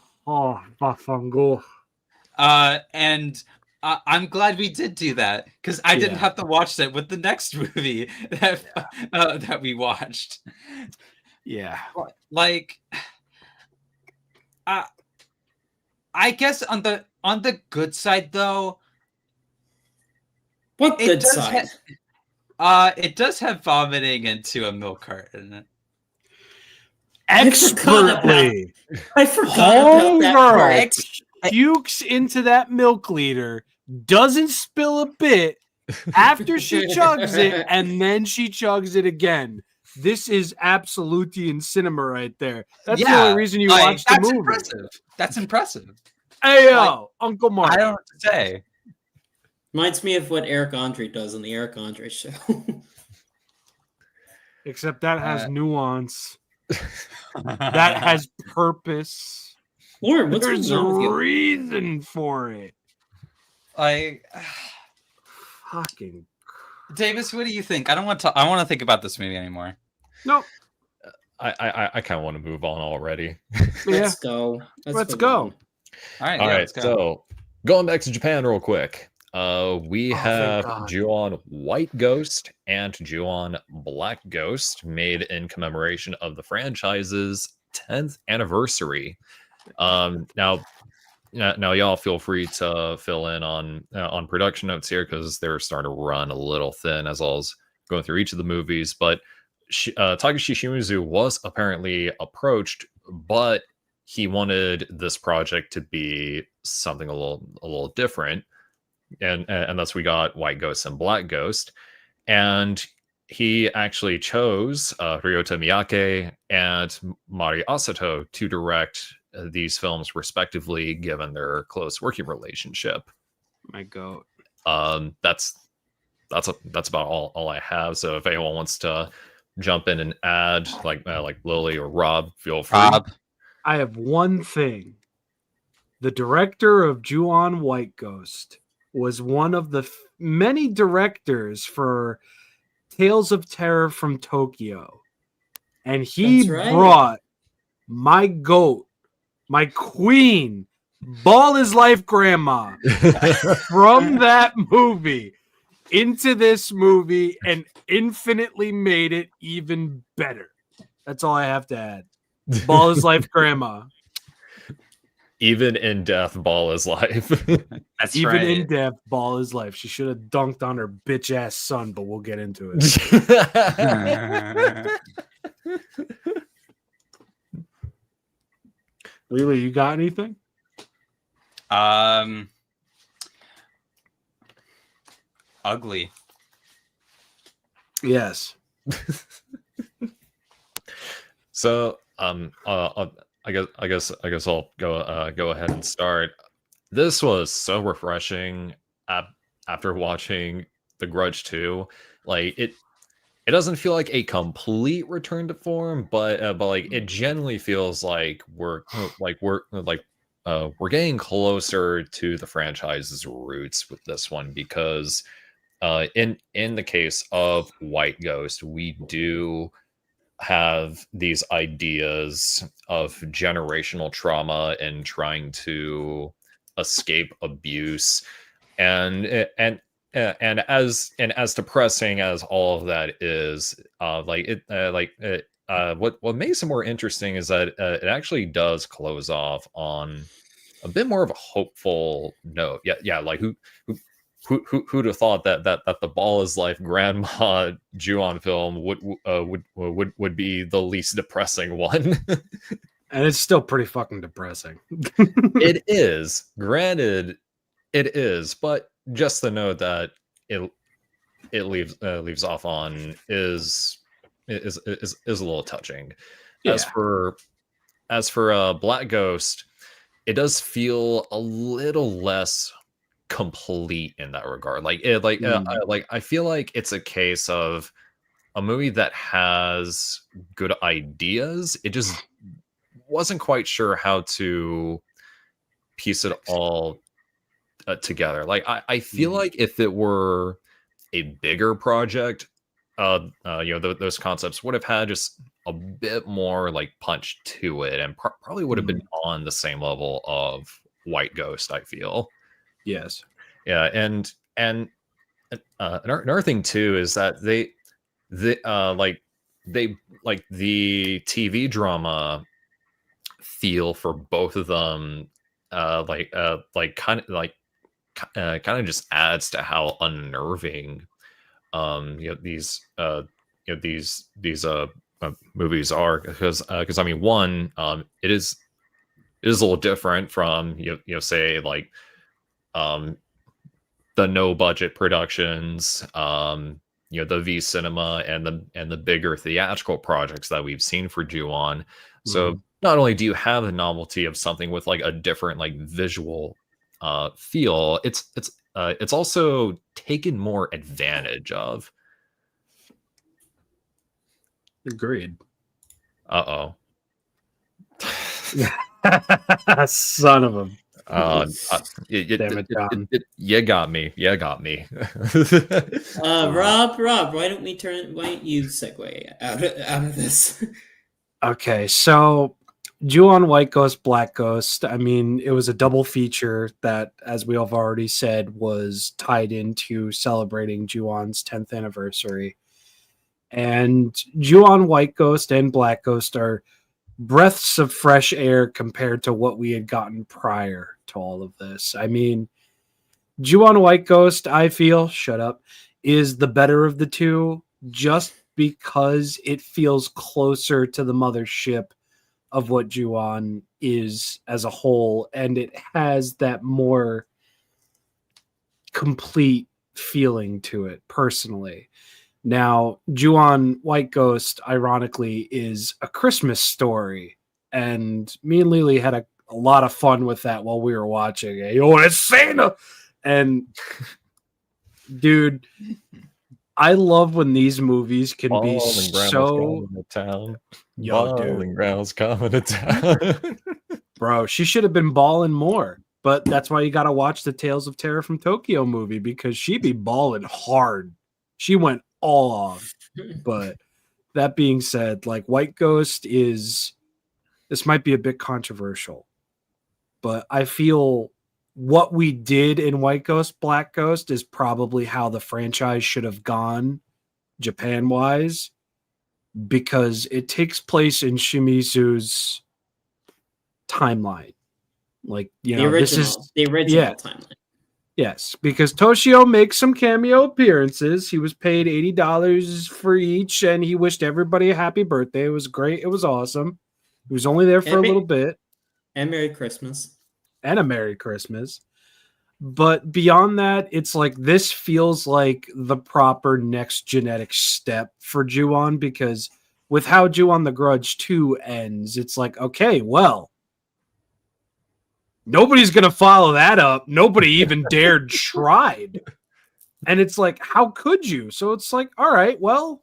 And I'm glad we did do that because I didn't have to watch that with the next movie that we watched. Yeah, like, I guess on the good side though. What good side? It does have vomiting into a milk carton. Expertly. I forgot about that part. Pukes into that milk liter, doesn't spill a bit after she chugs it, and then she chugs it again. This is absolutian cinema right there. That's the only reason you watch the movie. Impressive. That's impressive. Hey, yo, Uncle Mark. I don't know what to say. Reminds me of what Eric Andre does on the Eric Andre show. Except that has nuance. That has purpose. Lauren, what's There's a reason for it. Fucking Davis, what do you think? I want to think about this movie anymore. No. I kind of want to move on already. Let's go. Let's go. All right. All right. Let's go. So going back to Japan real quick. We have Ju-on White Ghost and Ju-on Black Ghost made in commemoration of the franchise's 10th anniversary. Now y'all feel free to fill in on production notes here because they're starting to run a little thin as I was going through each of the movies. But Takashi Shimizu was apparently approached, but he wanted this project to be something a little different, and thus we got White Ghost and Black Ghost, and he actually chose Ryota Miyake and Mari Asato to direct these films respectively, given their close working relationship. My goat. That's about all I have. So if anyone wants to jump in and add, like Lily or Rob, feel free. I have one thing. The director of Ju-on White Ghost was one of the many directors for Tales of Terror from Tokyo. And he brought my goat, my queen, Ball is Life Grandma, from that movie into this movie and infinitely made it even better. That's all I have to add. Ball is Life Grandma. Even in death, Ball is life. That's Even right. in death, Ball is life. She should have dunked on her bitch ass son, but we'll get into it. Lily, you got anything? Ugly. Yes. So, I guess I'll go ahead and start. This was so refreshing after watching The Grudge 2. Like it doesn't feel like a complete return to form, but like it generally feels like we're getting closer to the franchise's roots with this one, because in the case of White Ghost, we do have these ideas of generational trauma and trying to escape abuse, and as depressing as all of that is, what makes it more interesting is that it actually does close off on a bit more of a hopeful note. Yeah, like who'd have thought that the Ball is Life Grandma Ju-on film would be the least depressing one. And it's still pretty fucking depressing. It is, granted, it is, but just the note that it leaves off on is a little touching. Yeah. As for Black Ghost, it does feel a little less complete in that regard. I feel like it's a case of a movie that has good ideas. It just wasn't quite sure how to piece it all together. Like I feel like if it were a bigger project, those concepts would have had just a bit more like punch to it, and probably would have been on the same level of White Ghost, I feel. Yes. Yeah, and another thing too is that they like the TV drama feel for both of them kind of just adds to how unnerving these movies are, because I mean, one, it is a little different from say like the no budget productions, the V Cinema and the bigger theatrical projects that we've seen for Ju-on. So not only do you have the novelty of something with like a different like visual feel, it's also taken more advantage of. Agreed. Uh-oh. Son of a... Damn it, John. You got me. Rob, why don't you segue out of this? Okay, so Ju-on White Ghost, Black Ghost. I mean, it was a double feature that, as we have already said, was tied into celebrating Ju-on's 10th anniversary. And Ju-on White Ghost and Black Ghost are breaths of fresh air compared to what we had gotten prior to all of this. I mean, Ju-on White Ghost, I feel, is the better of the two, just because it feels closer to the mothership of what Ju-on is as a whole, and it has that more complete feeling to it, personally. Now, Ju-on White Ghost, ironically, is a Christmas story, and me and Lily had a lot of fun with that while we were watching it. Oh, it's Santa! And, dude, I love when these movies can be so... Yo, dude. Ground's coming to town. Bro, she should have been balling more. But that's why you got to watch the Tales of Terror from Tokyo movie, because she be balling hard. She went all off. But that being said, like, White Ghost is... This might be a bit controversial. But I feel what we did in White Ghost, Black Ghost is probably how the franchise should have gone Japan-wise, because it takes place in Shimizu's timeline. Like, the original timeline. Yes, because Toshio makes some cameo appearances. He was paid $80 for each, and he wished everybody a happy birthday. It was great. It was awesome. He was only there for a little bit. And Merry Christmas. And a Merry Christmas. But beyond that, it's like, this feels like the proper next genetic step for Ju-on, because with how Ju-on the Grudge 2 ends, it's like, okay, well, nobody's going to follow that up. Nobody even dared tried. And it's like, how could you? So it's like, all right, well,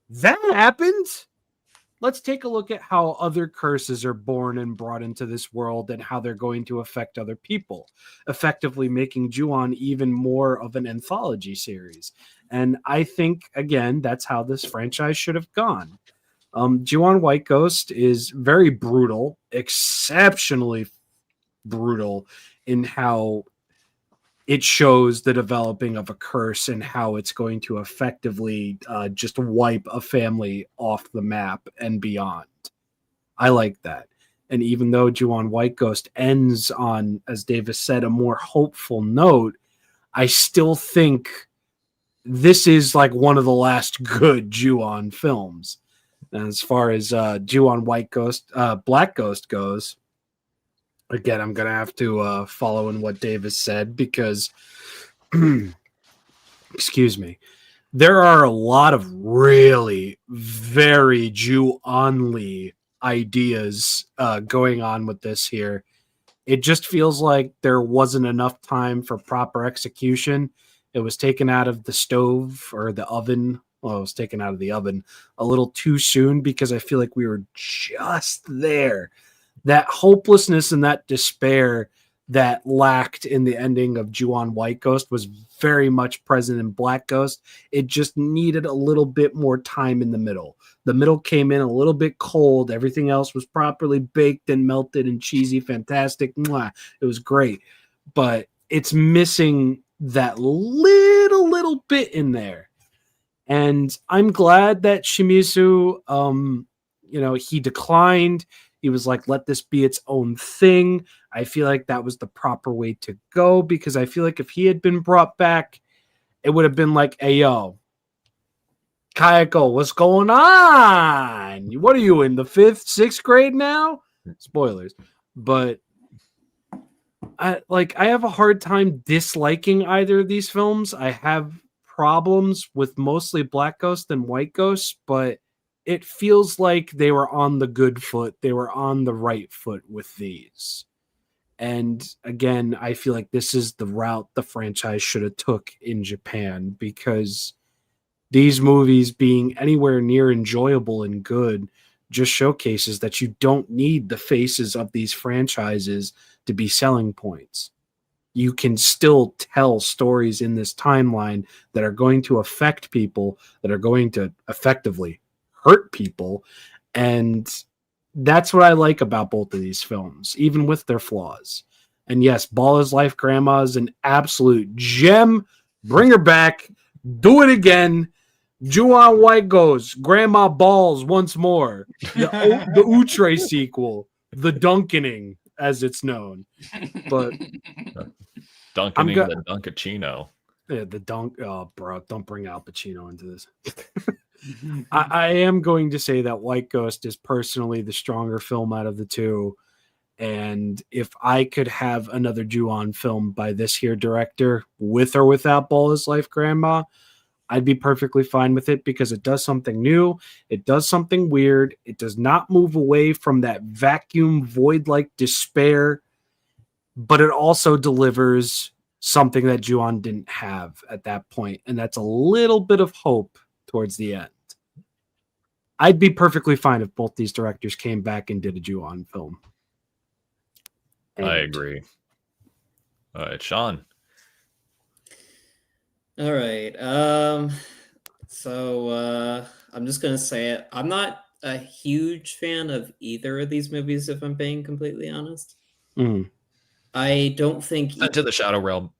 that happened. let's take a look at how other curses are born and brought into this world and how they're going to affect other people, effectively making Ju-on even more of an anthology series. And I think, again, that's how this franchise should have gone. Ju-on White Ghost is very brutal, exceptionally brutal in how it shows the developing of a curse and how it's going to effectively just wipe a family off the map and beyond. I like that. And even though Ju-on White Ghost ends on, as Davis said, a more hopeful note, I still think this is like one of the last good Ju-on films. And as far as Ju-on White Ghost, Black Ghost goes, again, I'm going to have to follow in what Davis said because, excuse me, there are a lot of really very Ju-only ideas going on with this here. It just feels like there wasn't enough time for proper execution. It was taken out of the stove or the oven. Well, it was taken out of the oven a little too soon because I feel like we were just there. That hopelessness and that despair that lacked in the ending of Ju-on White Ghost was very much present in Black Ghost. It just needed a little bit more time in the middle. The middle came in a little bit cold. Everything else was properly baked and melted and cheesy, fantastic. Mwah. It was great. But it's missing that little bit in there. And I'm glad that Shimizu, he declined. He was like, let this be its own thing. I feel like that was the proper way to go because I feel like if he had been brought back, it would have been like, hey, yo, Kayako, what's going on? What are you in the 5th, 6th grade now? Spoilers. But I have a hard time disliking either of these films. I have problems with mostly Black Ghost and White Ghost, but it feels like they were on the good foot. They were on the right foot with these. And again, I feel like this is the route the franchise should have took in Japan because these movies being anywhere near enjoyable and good just showcases that you don't need the faces of these franchises to be selling points. You can still tell stories in this timeline that are going to affect people, that are going to effectively hurt people. And that's what I like about both of these films, even with their flaws. And yes, Ball is Life Grandma is an absolute gem. Bring her back. Do it again. Ju-on White goes. Grandma Balls once more. The Outre sequel. The Dunkening, as it's known. But Dunkening the Dunkachino. Yeah, the dunk. Oh, bro, don't bring Al Pacino into this. I am going to say that White Ghost is personally the stronger film out of the two. And if I could have another Ju-on film by this here director, with or without Ball is Life Grandma, I'd be perfectly fine with it because it does something new. It does something weird. It does not move away from that vacuum void-like despair, but it also delivers something that Ju-on didn't have at that point, and that's a little bit of hope towards the end. I'd be perfectly fine if both these directors came back and did a Ju-on film. I agree. All right, Sean. All right. So I'm just gonna say it. I'm not a huge fan of either of these movies, if I'm being completely honest. I don't think Into the Shadow Realm.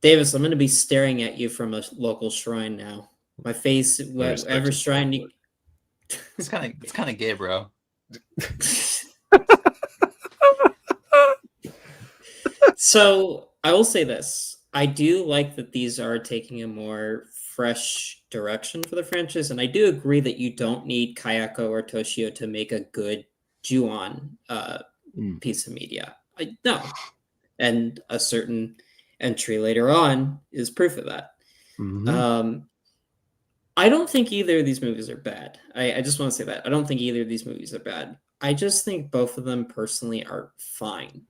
Davis, I'm going to be staring at you from a local shrine now. My face, whatever shrine you. It's kind of gay, bro. So I will say this: I do like that these are taking a more fresh direction for the franchise, and I do agree that you don't need Kayako or Toshio to make a good Ju-on piece of media. No, and a certain entry later on is proof of that. I don't think either of these movies are bad. I just want to say that. I don't think either of these movies are bad. I just think both of them personally are fine.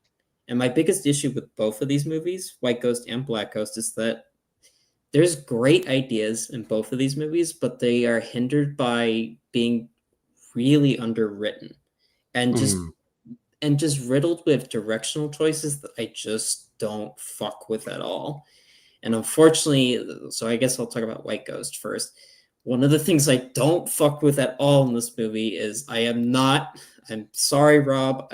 And my biggest issue with both of these movies, White Ghost and Black Ghost, is that there's great ideas in both of these movies, but they are hindered by being really underwritten and just riddled with directional choices that I just don't fuck with at all. And unfortunately, so I guess I'll talk about White Ghost first. One of the things I don't fuck with at all in this movie is I'm sorry, Rob,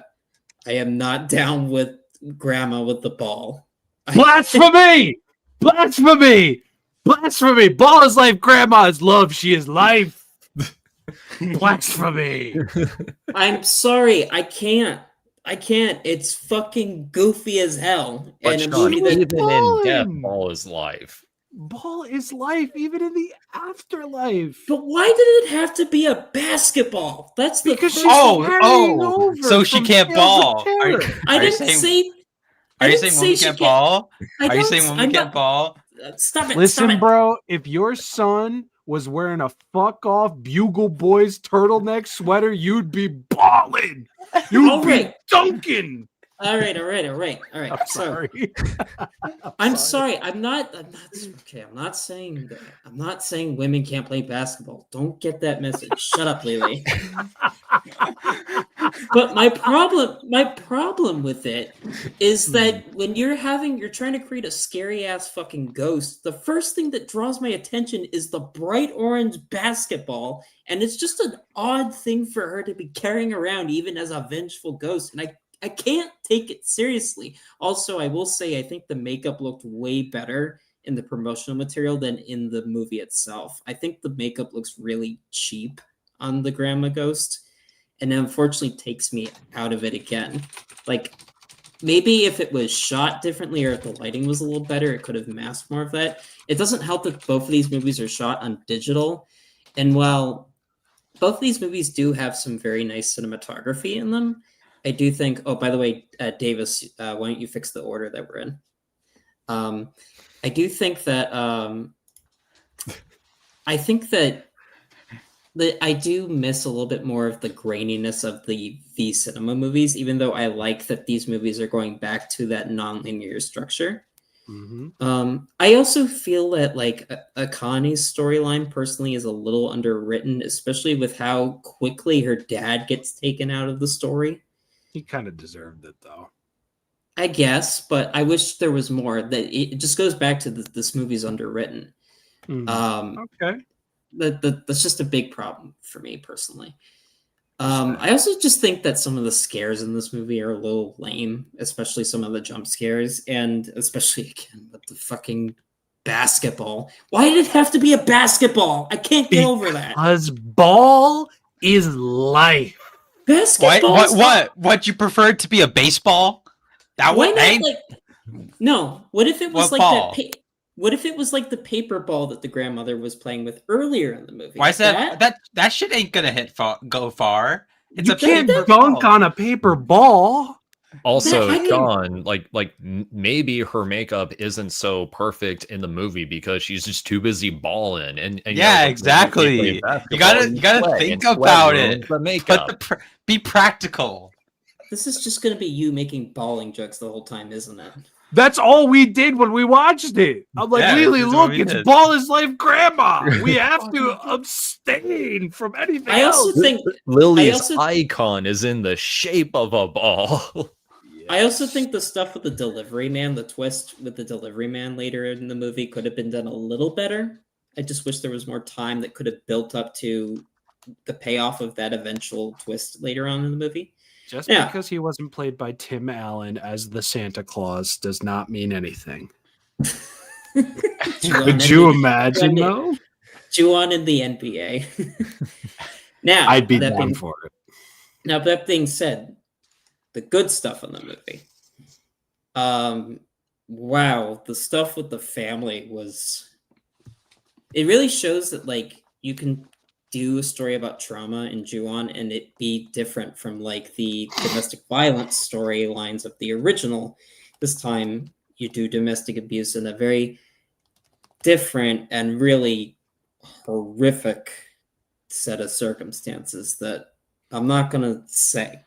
I am not down with Grandma with the ball. Blasphemy! Blasphemy! Blasphemy! Ball is life, Grandma is love, she is life. Blasphemy! I'm sorry, I can't. It's fucking goofy as hell. But and Sean, even in death, Ball. ball is life. Ball is life, even in the afterlife. But why did it have to be a basketball? That's the Because first she's carrying over so she from can't Tales of ball. Terror. I Are you didn't saying- say. Are I you didn't saying women she can't ball? I Are you don't- saying women I'm can't not- ball? Stop it! Listen, stop it. bro, if your son was wearing a fuck off Bugle Boys turtleneck sweater, you'd be balling. You'd All be right. dunking. All right. I'm sorry. I'm sorry. I'm not okay. I'm not saying women can't play basketball. Don't get that message. Shut up, Lily. But my problem with it is that when you're trying to create a scary ass fucking ghost, the first thing that draws my attention is the bright orange basketball, and it's just an odd thing for her to be carrying around even as a vengeful ghost, and I can't take it seriously. Also, I will say I think the makeup looked way better in the promotional material than in the movie itself. I think the makeup looks really cheap on the grandma ghost, and it unfortunately takes me out of it again. Like, maybe if it was shot differently or if the lighting was a little better, it could have masked more of that. It doesn't help that both of these movies are shot on digital, and while both of these movies do have some very nice cinematography in them, I do think. Oh, by the way, Davis, why don't you fix the order that we're in? I do think that. I think that I do miss a little bit more of the graininess of the V cinema movies, even though I like that these movies are going back to that non-linear structure. I also feel that like Akani's storyline personally is a little underwritten, especially with how quickly her dad gets taken out of the story. He kind of deserved it, though. I guess, but I wish there was more. That it just goes back to this movie's underwritten. Okay. That's just a big problem for me personally. I also just think that some of the scares in this movie are a little lame, especially some of the jump scares, and especially again with the fucking basketball. Why did it have to be a basketball? I can't get over that. Because ball is life. Basketball. What you prefer it to be a baseball? That Why would not, like, no. What if it was What like ball? that? What if it was like the paper ball that the grandmother was playing with earlier in the movie? Why is that shit ain't gonna go far? It's You a can't paper dunk ball. on a paper ball. Also, I can- Sean, maybe her makeup isn't so perfect in the movie because she's just too busy balling. And Yeah, exactly. You gotta think about it. The makeup. But be practical. This is just going to be you making balling jokes the whole time, isn't it? That's all we did when we watched it. I'm like, Yeah, really, that's what look, we it's did. ball is life, grandma. We have to abstain from anything I also else. think Lily's icon is in the shape of a ball. I also think the stuff with the delivery man, the twist with the delivery man later in the movie could have been done a little better. I just wish there was more time that could have built up to the payoff of that eventual twist later on in the movie. Just Yeah. because he wasn't played by Tim Allen as the Santa Claus does not mean anything. Could you imagine, though? Ju-on in the NBA. Now, I'd be down for it. Now, that being said, the good stuff in the movie. Wow, the stuff with the family was. It really shows that, like, you can do a story about trauma in Ju-on and it be different from like the domestic violence storylines of the original. This time you do domestic abuse in a very different and really horrific set of circumstances that I'm not gonna say.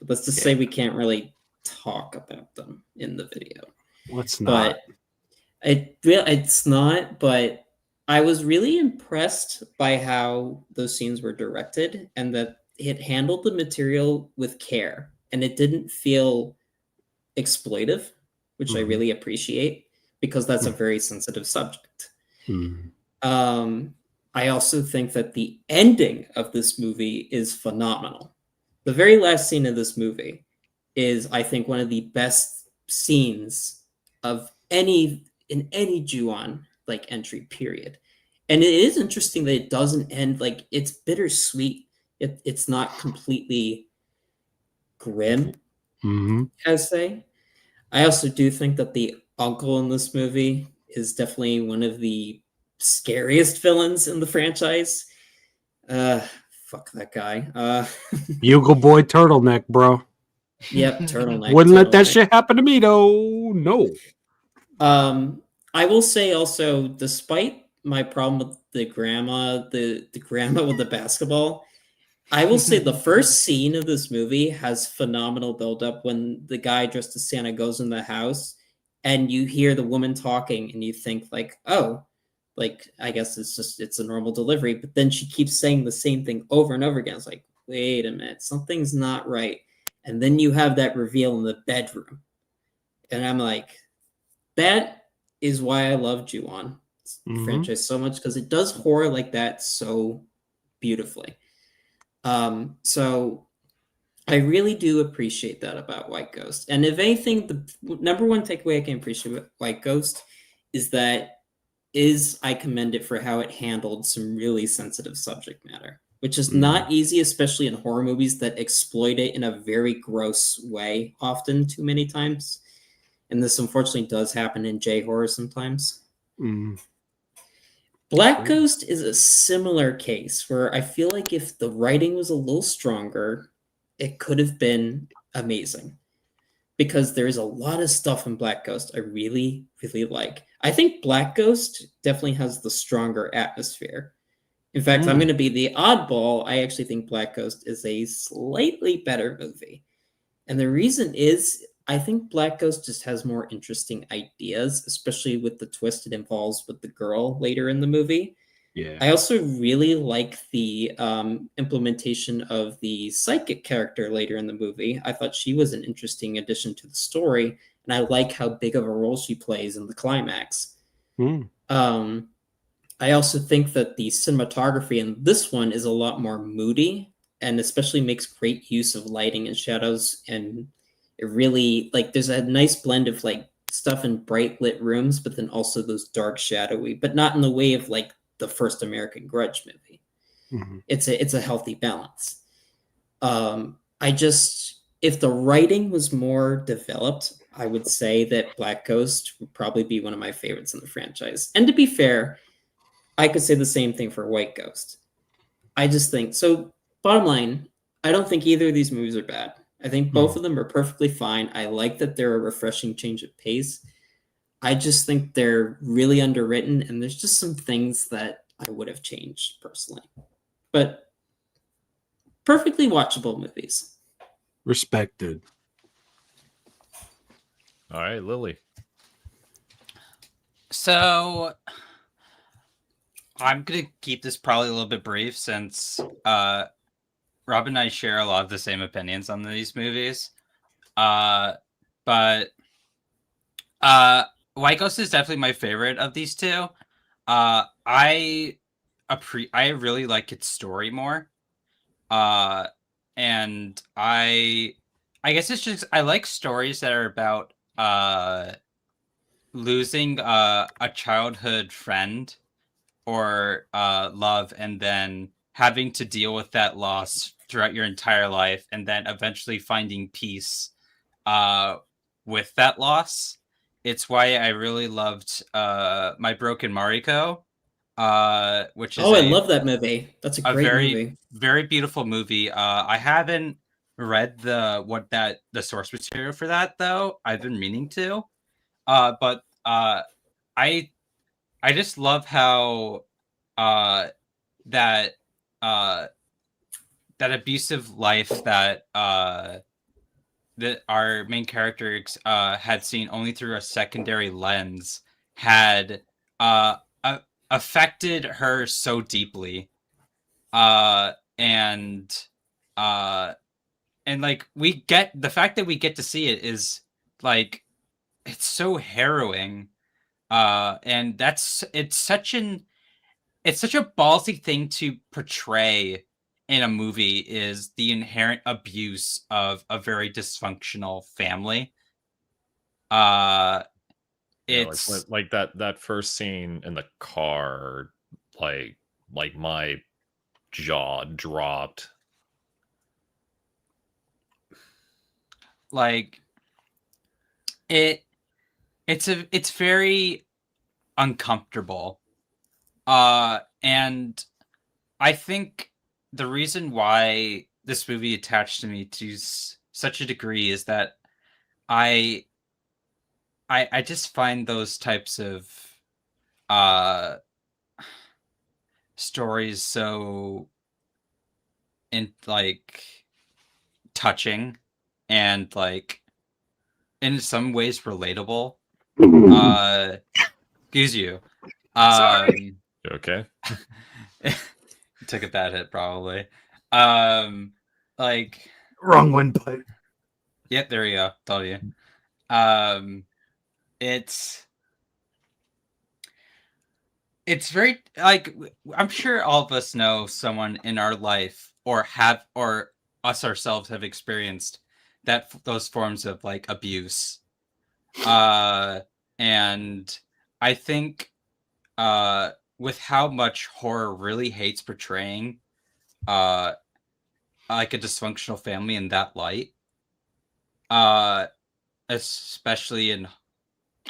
But let's just say we can't really talk about them in the video. Let's not. It's not, but I was really impressed by how those scenes were directed and that it handled the material with care and it didn't feel exploitive, which I really appreciate because that's a very sensitive subject. I also think that the ending of this movie is phenomenal. The very last scene of this movie is, I think, one of the best scenes of any Ju-on like entry period. And it is interesting that it doesn't end like it's bittersweet. It's not completely grim, I say. I also do think that the uncle in this movie is definitely one of the scariest villains in the franchise. Fuck that guy. Bugle Boy turtleneck, bro. Yep, turtleneck. Wouldn't let that shit happen to me, though. No. I will say also, despite my problem with the grandma with the basketball, I will say the first scene of this movie has phenomenal buildup when the guy dressed as Santa goes in the house and you hear the woman talking and you think like, oh, like I guess it's a normal delivery, but then she keeps saying the same thing over and over again. It's like, wait a minute, something's not right. And then you have that reveal in the bedroom. And I'm like, that is why I love Ju-on franchise so much, because it does horror like that so beautifully. So I really do appreciate that about White Ghost. And if anything, the number one takeaway I can appreciate with White Ghost is that I commend it for how it handled some really sensitive subject matter, which is not easy, especially in horror movies that exploit it in a very gross way, often too many times. And this unfortunately does happen in J-horror sometimes. Black Ghost is a similar case where I feel like if the writing was a little stronger, it could have been amazing. Because there is a lot of stuff in Black Ghost I really, really like. I think Black Ghost definitely has the stronger atmosphere. In fact, I'm going to be the oddball. I actually think Black Ghost is a slightly better movie. And the reason is, I think Black Ghost just has more interesting ideas, especially with the twist it involves with the girl later in the movie. Yeah. I also really like the implementation of the psychic character later in the movie. I thought she was an interesting addition to the story, and I like how big of a role she plays in the climax. I also think that the cinematography in this one is a lot more moody, and especially makes great use of lighting and shadows, and it really, like, there's a nice blend of like stuff in bright lit rooms, but then also those dark shadowy, but not in the way of like the first American Grudge movie. It's a healthy balance. If the writing was more developed, I would say that Black Ghost would probably be one of my favorites in the franchise. And to be fair, I could say the same thing for White Ghost. I just think so. Bottom line, I don't think either of these movies are bad. I think both of them are perfectly fine. I like that they're a refreshing change of pace. I just think they're really underwritten, and there's just some things that I would have changed personally. But perfectly watchable movies. Respected. All right, Lily. So I'm going to keep this probably a little bit brief since Rob and I share a lot of the same opinions on these movies. But White Ghost is definitely my favorite of these two. I really like its story more. And I guess it's just I like stories that are about losing a childhood friend or love, and then having to deal with that loss throughout your entire life, and then eventually finding peace with that loss. It's why I really loved My Broken Mariko, which is I love that movie. That's a great movie. Very beautiful movie. I haven't read the source material for that though. I've been meaning to. But I just love how that abusive life that that our main character had seen only through a secondary lens had affected her so deeply, and like we get the fact that we get to see it is like it's so harrowing, and it's such a ballsy thing to portray in a movie, is the inherent abuse of a very dysfunctional family. It's like that first scene in the car, like my jaw dropped. Like it's very uncomfortable. And I think the reason why this movie attached to me to such a degree is that I just find those types of stories so like touching and like in some ways relatable. Excuse you. Sorry. Okay. Took a bad hit probably. Like wrong one, but yep, there you go. Told you. It's very like, I'm sure all of us know someone in our life or us ourselves have experienced those forms of like abuse. And I think with how much horror really hates portraying like a dysfunctional family in that light, especially in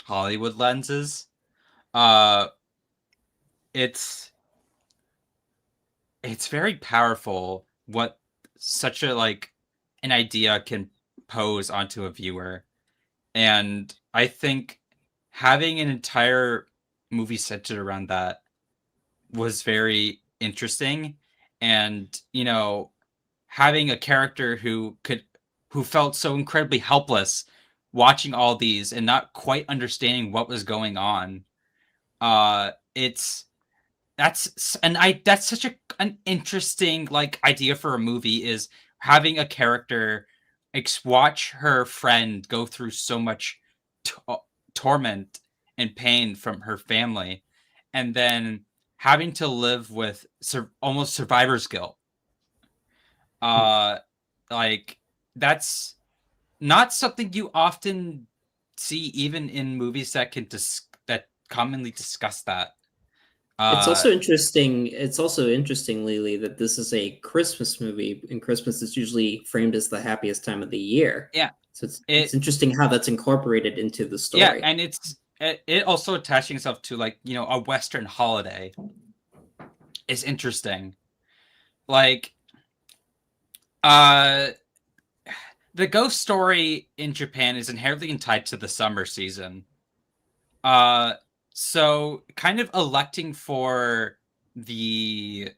Hollywood lenses, it's very powerful what such a like an idea can pose onto a viewer. And I think having an entire movie centered around that was very interesting. And, you know, having a character who felt so incredibly helpless watching all these and not quite understanding what was going on. That's such an interesting like idea for a movie, is having a character watch her friend go through so much torment and pain from her family, and then having to live with almost survivor's guilt. Like that's not something you often see, even in movies that that commonly discuss that. It's also interesting. It's also interesting, Lily, that this is a Christmas movie, and Christmas is usually framed as the happiest time of the year. Yeah, so it's interesting how that's incorporated into the story. Yeah, and it also attaching itself to like, you know, a Western holiday is interesting. Like, the ghost story in Japan is inherently tied to the summer season. So kind of electing for the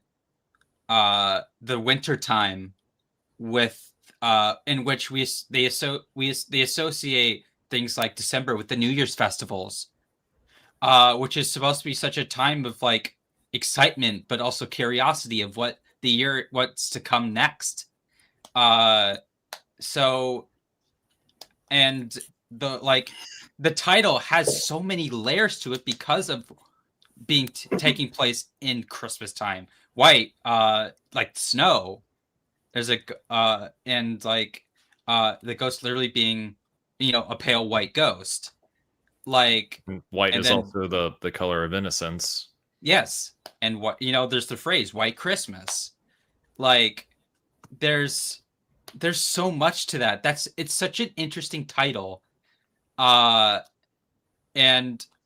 winter time with in which they associate things like December with the New Year's festivals, which is supposed to be such a time of like excitement, but also curiosity of what's to come next. So, and the title has so many layers to it because of being taking place in Christmas time. White, like snow. There's and like the ghost literally being, you know, a pale white ghost. Like white is also the color of innocence. Yes, and what, you know, there's the phrase "White Christmas." Like there's so much to that. It's such an interesting title. And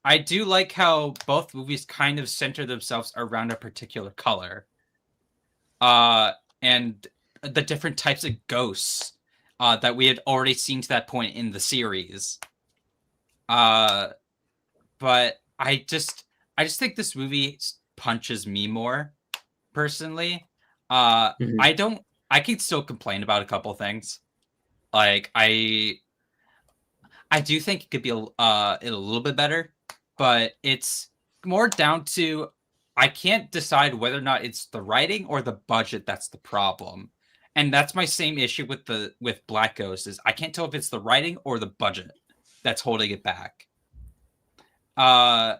I do like how both movies kind of center themselves around a particular color. And the different types of ghosts that we had already seen to that point in the series. But I just think this movie punches me more personally. I can still complain about a couple things. Like I do think it could be a little bit better. but it's more down to I can't decide whether or not it's the writing or the budget that's the problem. And that's my same issue with Black Ghost is I can't tell if it's the writing or the budget that's holding it back. And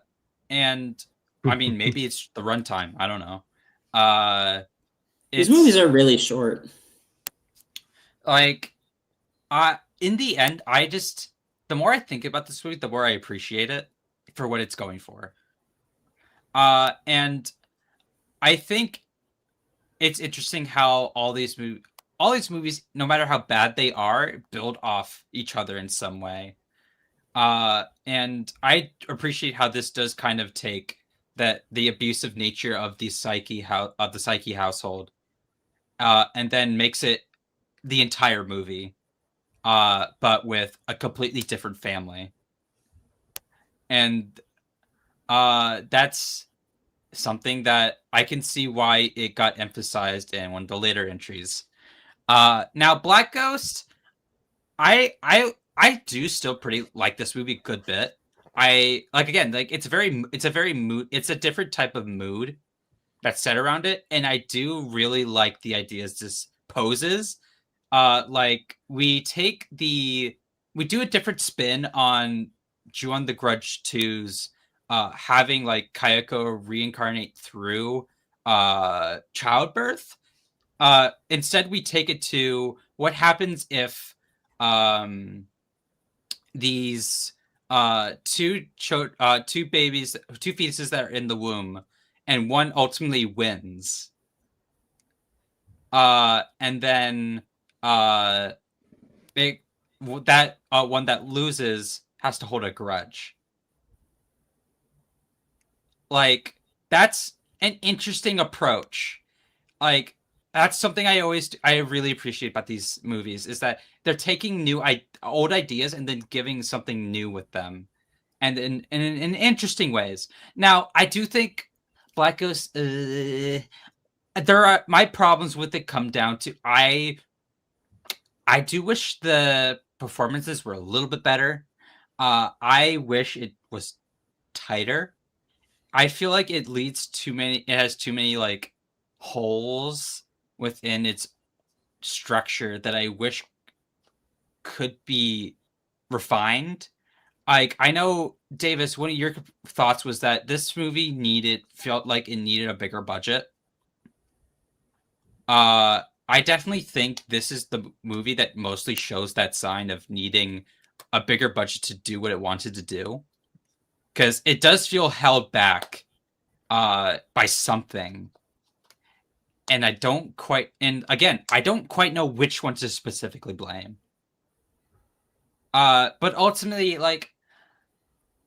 I mean maybe it's the runtime. I don't know. These movies are really short. Like, in the end, the more I think about this movie, the more I appreciate it for what it's going for. And I think it's interesting how all these movies, no matter how bad they are, build off each other in some way. And I appreciate how this does kind of take the abusive nature of the psyche household, and then makes it the entire movie, but with a completely different family. And that's something that I can see why it got emphasized in one of the later entries. Now, Black Ghost, I do still pretty like this movie a good bit. It's a different type of mood that's set around it, and I do really like the ideas this poses. We do a different spin on Ju-on the Grudge 2's having like Kayako reincarnate through childbirth. Instead, we take it to what happens if these two fetuses that are in the womb, and one ultimately wins. And then one that loses has to hold a grudge. Like, that's an interesting approach. Like, that's something I really appreciate about these movies, is that they're taking old ideas and then giving something new with them, and in interesting ways. Now, I do think Black Ghost, my problems with it come down to I do wish the performances were a little bit better. I wish it was tighter. I feel like it has too many like holes within its structure that I wish could be refined. Like, I know, Davis, one of your thoughts was that this movie felt like it needed a bigger budget. I definitely think this is the movie that mostly shows that sign of needing a bigger budget to do what it wanted to do. Because it does feel held back by something. And I don't quite know which one to specifically blame. But ultimately, like,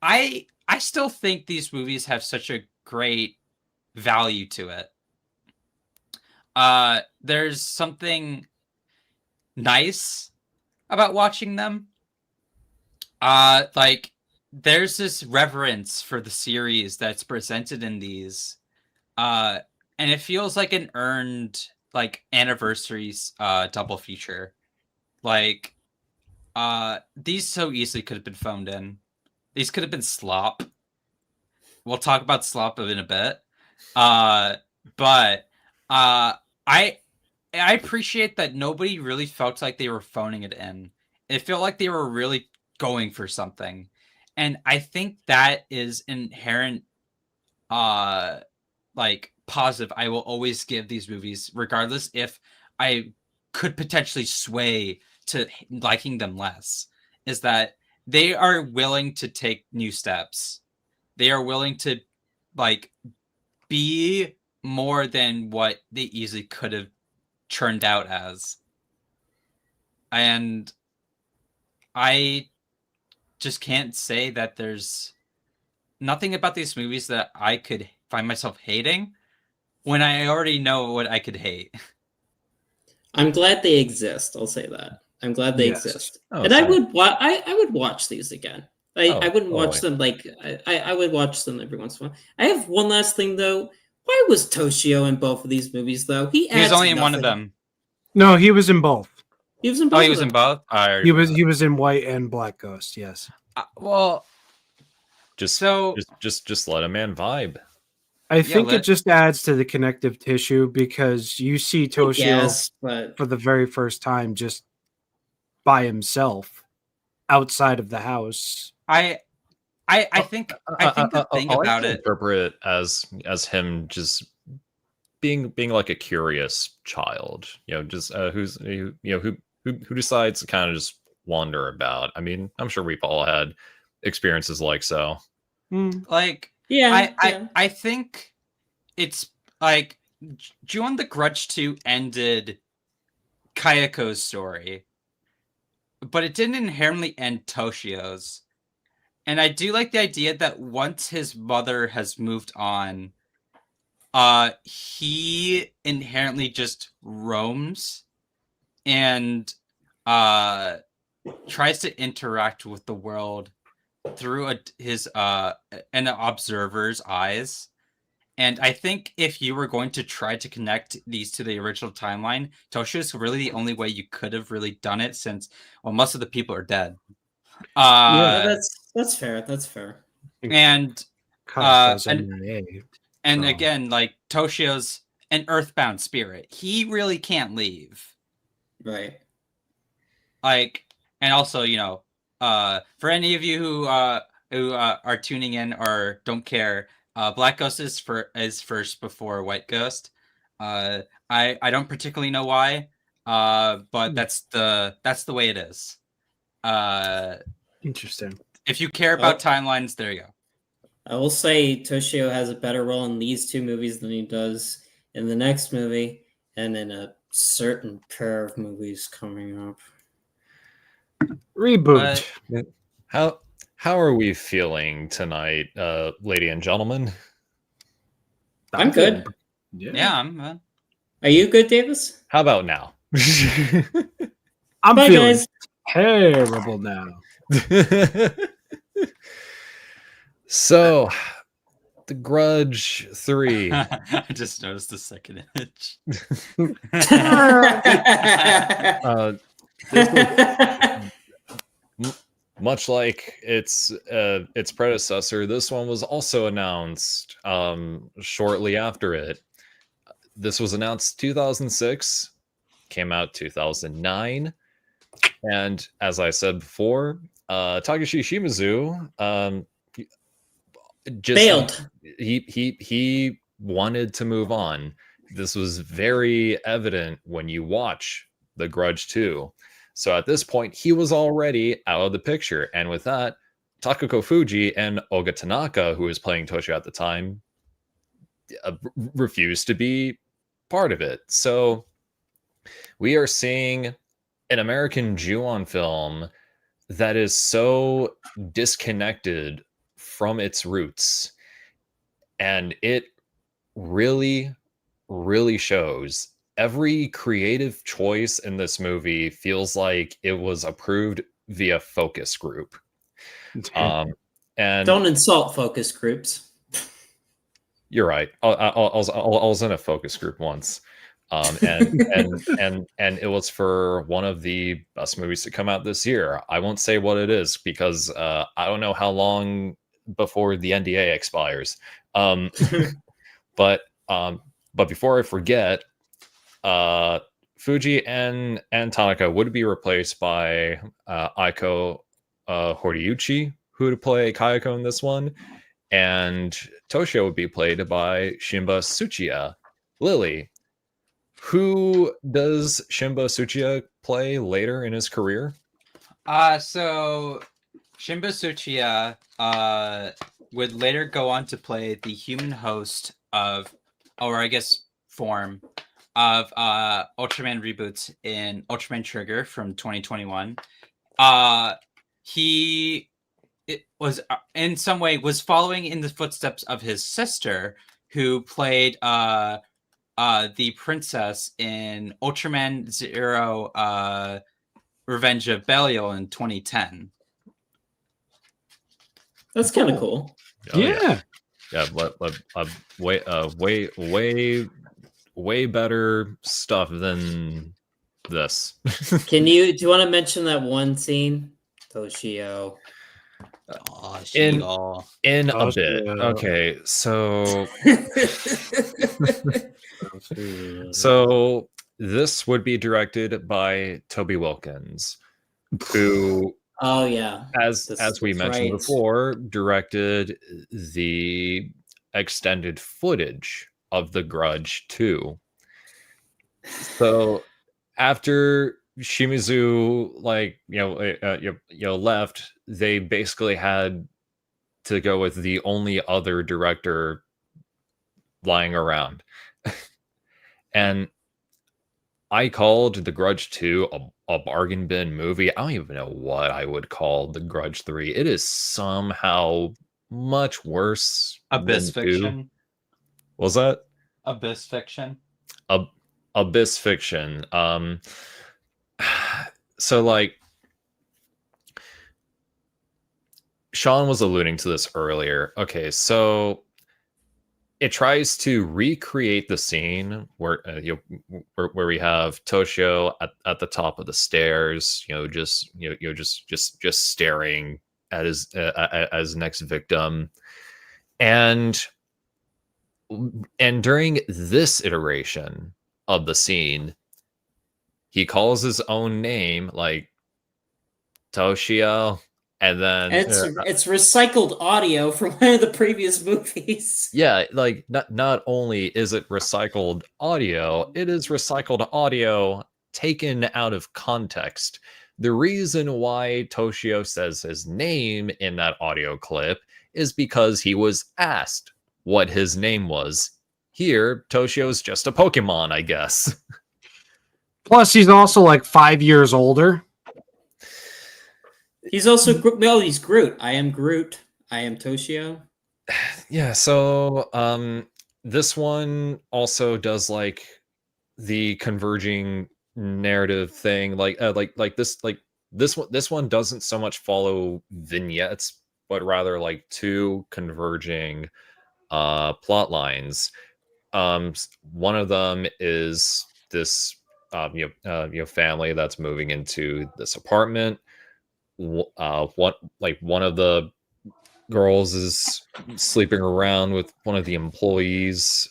I still think these movies have such a great value to it. There's something nice about watching them. Like, there's this reverence for the series that's presented in these. And it feels like an earned, like, anniversaries double feature. Like, these so easily could have been phoned in. These could have been slop. We'll talk about slop in a bit. But I appreciate that nobody really felt like they were phoning it in. It felt like they were really going for something. And I think that is inherent, like, positive I will always give these movies, regardless if I could potentially sway to liking them less, is that they are willing to take new steps. They are willing to, like, be more than what they easily could have churned out as. And I just can't say that there's nothing about these movies that I could find myself hating when I already know what I could hate. I'm glad they exist. I'll say that. I'm glad they exist. Oh, and I would watch these again. I wouldn't watch them like I would watch them every once in a while. I have one last thing though. Why was Toshio in both of these movies though? He was only in one of them. No, he was in both. He was in both. Oh, he was in both. He was in White and Black Ghost. Yes. Well, Just let a man vibe. I think it just adds to the connective tissue because you see Toshio for the very first time just by himself outside of the house. I think the thing about it, interpret it as him just being like a curious child, just who decides to kind of just wander about. I mean, I'm sure we've all had experiences like so. Like, I think it's like Ju-on the Grudge 2 ended Kayako's story, but it didn't inherently end Toshio's. And I do like the idea that once his mother has moved on, he inherently just roams and tries to interact with the world through his an observer's eyes. And I think if you were going to try to connect these to the original timeline, Toshio is really the only way you could have really done it, since most of the people are dead. That's fair. That's fair. And again, like, Toshio's an earthbound spirit. He really can't leave. Right. Like, and also, for any of you who are tuning in or don't care, Black Ghost is first before White Ghost. I don't particularly know why, but that's the way it is. Interesting. If you care about timelines, there you go. I will say Toshio has a better role in these two movies than he does in the next movie and in a certain pair of movies coming up. Reboot. How are we feeling tonight, lady and gentlemen? I'm good. Yeah, I'm. Are you good, Davis? How about now? I'm feeling terrible now. So, The Grudge 3. I just noticed the second image. Much like its predecessor, this one was also announced shortly after it. This was announced 2006, came out 2009, and as I said before, Takashi Shimizu just failed. He wanted to move on. This was very evident when you watch The Grudge 2. So at this point, he was already out of the picture. And with that, Takako Fuji and Oga Tanaka, who was playing Toshio at the time, refused to be part of it. So we are seeing an American Ju-on film that is so disconnected from its roots. And it really, really shows. Every creative choice in this movie feels like it was approved via focus group. And don't insult focus groups. You're right. I was in a focus group once, and it was for one of the best movies to come out this year. I won't say what it is because I don't know how long before the NDA expires. But before I forget. Fuji and Tanaka would be replaced by Aiko Horiuchi, who would play Kayako in this one, and Toshio would be played by Shimba Tsuchiya. Lily, who does Shimba Tsuchiya play later in his career? So Shimba Tsuchiya would later go on to play the human host of, or I guess form, of Ultraman reboots in Ultraman Trigger from 2021. He was in some way was following in the footsteps of his sister, who played the princess in Ultraman Zero Revenge of Belial in 2010. That's kind of cool. Yeah, way better stuff than this. Do you want to mention that one scene, Toshio? in a bit. Okay, so so this would be directed by Toby Wilkins, who as we mentioned before, directed the extended footage of The Grudge 2. So after Shimizu left, they basically had to go with the only other director lying around. And I called The Grudge 2 a bargain bin movie. I don't even know what I would call The Grudge 3. It is somehow much worse. Abyss Fiction. Was that? Abyss Fiction. Abyss Fiction. So like Sean was alluding to this earlier. Okay, so it tries to recreate the scene where where we have Toshio at the top of the stairs, just staring at his next victim, and during this iteration of the scene, he calls his own name, like Toshio. And then it's recycled audio from one of the previous movies. Yeah, like not only is it recycled audio, it is recycled audio taken out of context. The reason why Toshio says his name in that audio clip is because he was asked what his name was. Here, Toshio's just a Pokemon, I guess. Plus, he's also like 5 years older. He's also he's Groot. I am Groot. I am Toshio. Yeah, so this one also does like the converging narrative thing, this one doesn't so much follow vignettes, but rather like two converging plot lines. One of them is this family that's moving into this apartment. One of the girls is sleeping around with one of the employees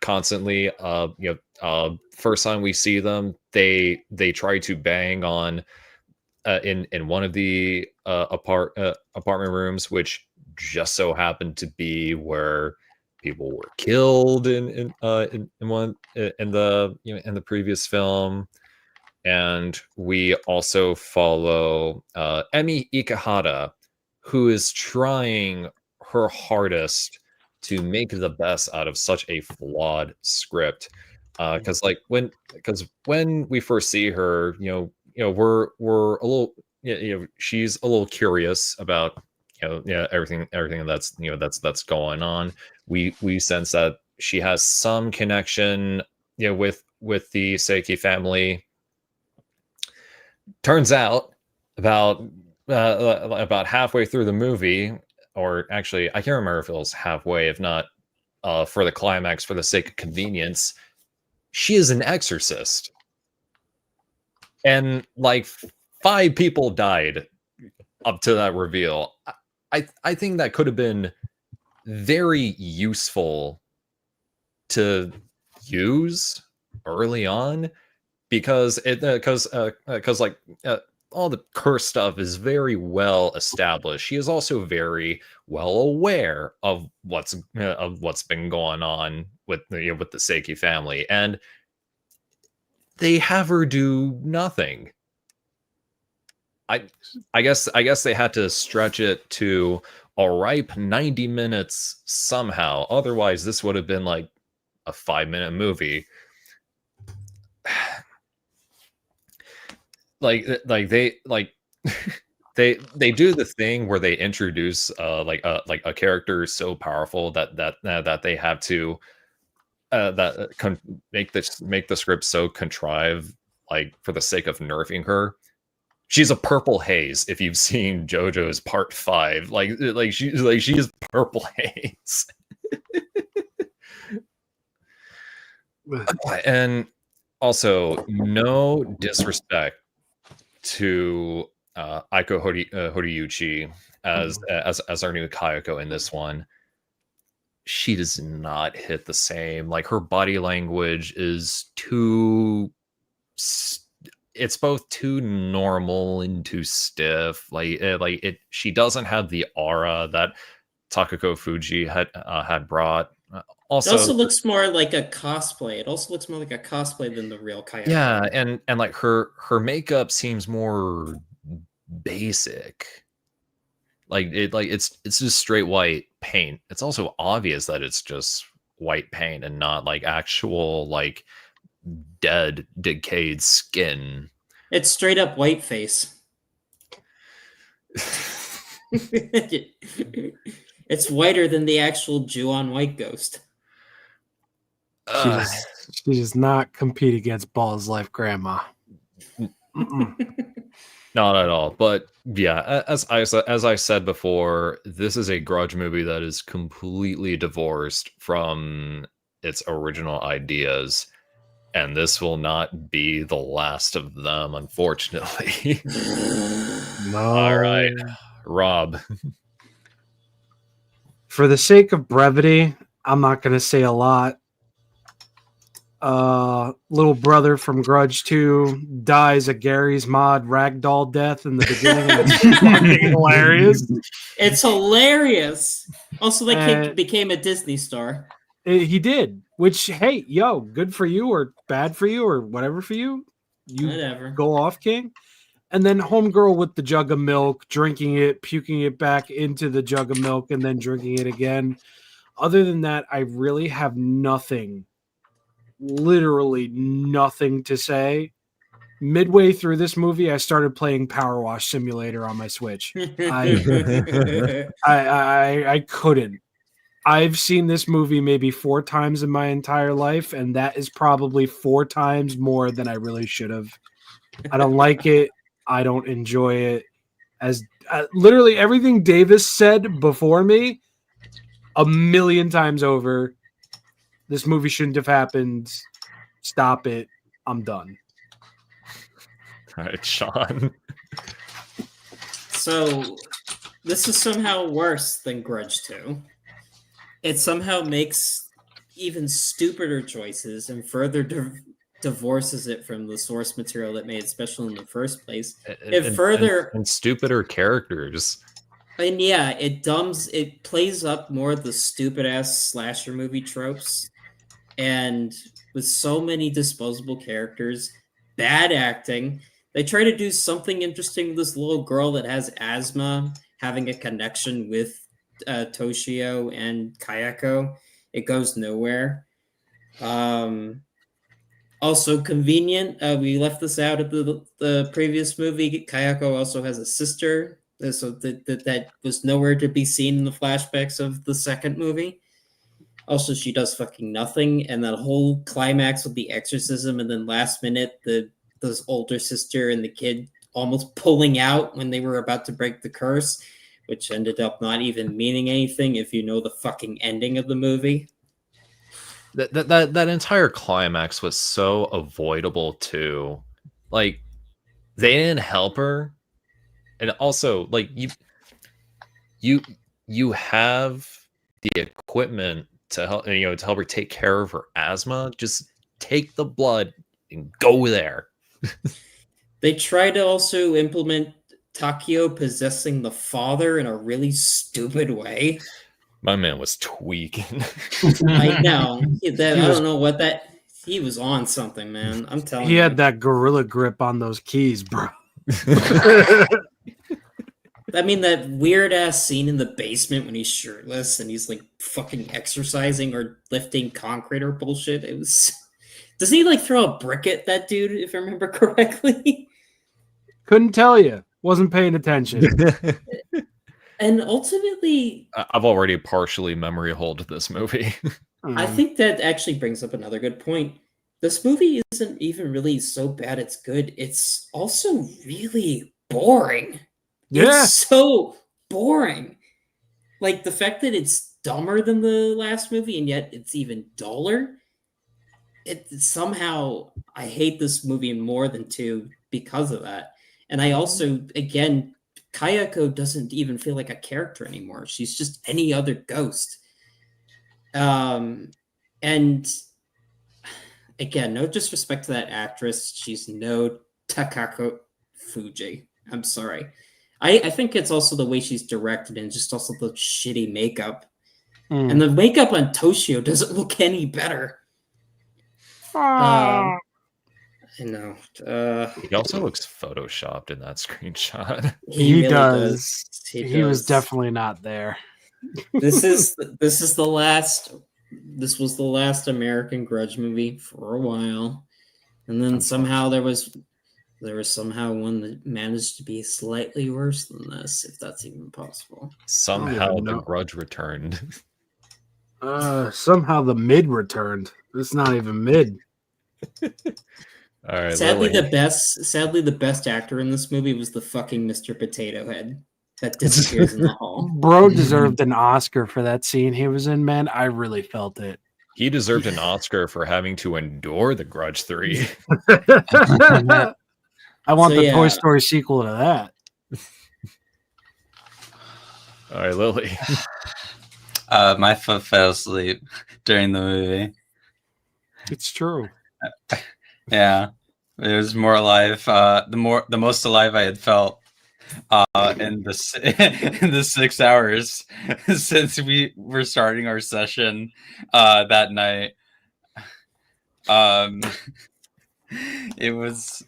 constantly. First time we see them, they try to bang on in one of the apartment rooms, which just so happened to be where people were killed in the previous film. And we also follow Emi Ikehata, who is trying her hardest to make the best out of such a flawed script. Because when we first see her, we're a little, she's a little curious about everything that's going on. We sense that she has some connection with the Seiki family. Turns out about halfway through the movie, or actually I can't remember if it was halfway, if not for the climax, for the sake of convenience, she is an exorcist. And like 5 people died up to that reveal. I think that could have been very useful to use early on, because all the curse stuff is very well established. She is also very well aware of what's been going on with the Seiki family, and they have her do nothing. I guess they had to stretch it to a ripe 90 minutes somehow. Otherwise, this would have been like a 5-minute movie. They do the thing where they introduce a character so powerful that they have to make the script so contrived, like for the sake of nerfing her. She's a purple haze. If you've seen JoJo's Part 5, she is purple haze. And also, no disrespect to Aiko Horiyuchi as our new Kayako in this one, she does not hit the same. Like, her body language is too, it's both too normal and too stiff. She doesn't have the aura that Takako Fuji had brought. It also looks more like a cosplay. It also looks more like a cosplay than the real Kayako. Yeah, and like her makeup seems more basic. It's just straight white paint. It's also obvious that it's just white paint and not like actual like dead decayed skin. It's straight up white face. It's whiter than the actual Ju-on white ghost. She does not compete against Ball's Life Grandma. Not at all. But yeah, as I said before, this is a Grudge movie that is completely divorced from its original ideas, and this will not be the last of them, unfortunately. No. All right, Rob. For the sake of brevity, I'm not going to say a lot. Little brother from Grudge 2 dies a Gary's Mod ragdoll death in the beginning, and it's fucking hilarious. It's hilarious. Also, the kid became a Disney star. He did, which, hey, yo, good for you or bad for you or whatever for you. Whatever. Go off, King. And then homegirl with the jug of milk, drinking it, puking it back into the jug of milk, and then drinking it again. Other than that, I really have nothing, literally nothing to say. Midway through this movie, I started playing Power Wash Simulator on my Switch. I couldn't. I've seen this movie maybe 4 times in my entire life, and that is probably 4 times more than I really should have. I don't like it. I don't enjoy it. As literally everything Davis said before me, a million times over. This movie shouldn't have happened. Stop it. I'm done. All right, Sean. So, this is somehow worse than Grudge 2. It somehow makes even stupider choices and further divorces it from the source material that made it special in the first place. And stupider characters. And yeah, it plays up more of the stupid ass slasher movie tropes, and with so many disposable characters, bad acting. They try to do something interesting with this little girl that has asthma, having a connection with Toshio and Kayako. It goes nowhere. Also convenient. We left this out of the previous movie. Kayako also has a sister, so that was nowhere to be seen in the flashbacks of the second movie. Also, she does fucking nothing, and that whole climax with the exorcism, and then last minute, those older sister and the kid almost pulling out when they were about to break the curse, which ended up not even meaning anything if you know the fucking ending of the movie. That entire climax was so avoidable too. Like, they didn't help her, and also like you have the equipment to help her take care of her asthma. Just take the blood and go there. They try to also implement Takio possessing the father in a really stupid way. My man was tweaking. I know. I don't know what that... He was on something, man. I'm telling you. He had that gorilla grip on those keys, bro. I mean, that weird-ass scene in the basement when he's shirtless and he's, like, fucking exercising or lifting concrete or bullshit. It was... Doesn't he, like, throw a brick at that dude, if I remember correctly? Couldn't tell you. Wasn't paying attention. And ultimately... I've already partially memory holed this movie. I think that actually brings up another good point. This movie isn't even really so bad it's good. It's also really boring. Yeah. It's so boring. Like, the fact that it's dumber than the last movie, and yet it's even duller. Somehow, I hate this movie more than 2 because of that. And I also, again, Kayako doesn't even feel like a character anymore. She's just any other ghost. And again, no disrespect to that actress. She's no Takako Fuji. I'm sorry. I think it's also the way she's directed and just also the shitty makeup. And the makeup on Toshio doesn't look any better. I know. He also looks photoshopped in that screenshot. He really does. He was does. definitely not there. This was the last American Grudge movie for a while, and then somehow there was somehow one that managed to be slightly worse than this, if that's even possible. Somehow the Grudge returned. Somehow the mid returned. It's not even mid. All right. Sadly, the best actor in this movie was the fucking Mr. Potato Head that disappears in the hall. Bro deserved an Oscar for that scene he was in, man. I really felt it. He deserved an Oscar for having to endure the Grudge 3. I want the Toy Story sequel to that. All right, Lily. My foot fell asleep during the movie. It's true. Yeah, it was more alive. The most alive I had felt in the 6 hours since we were starting our session that night. It was.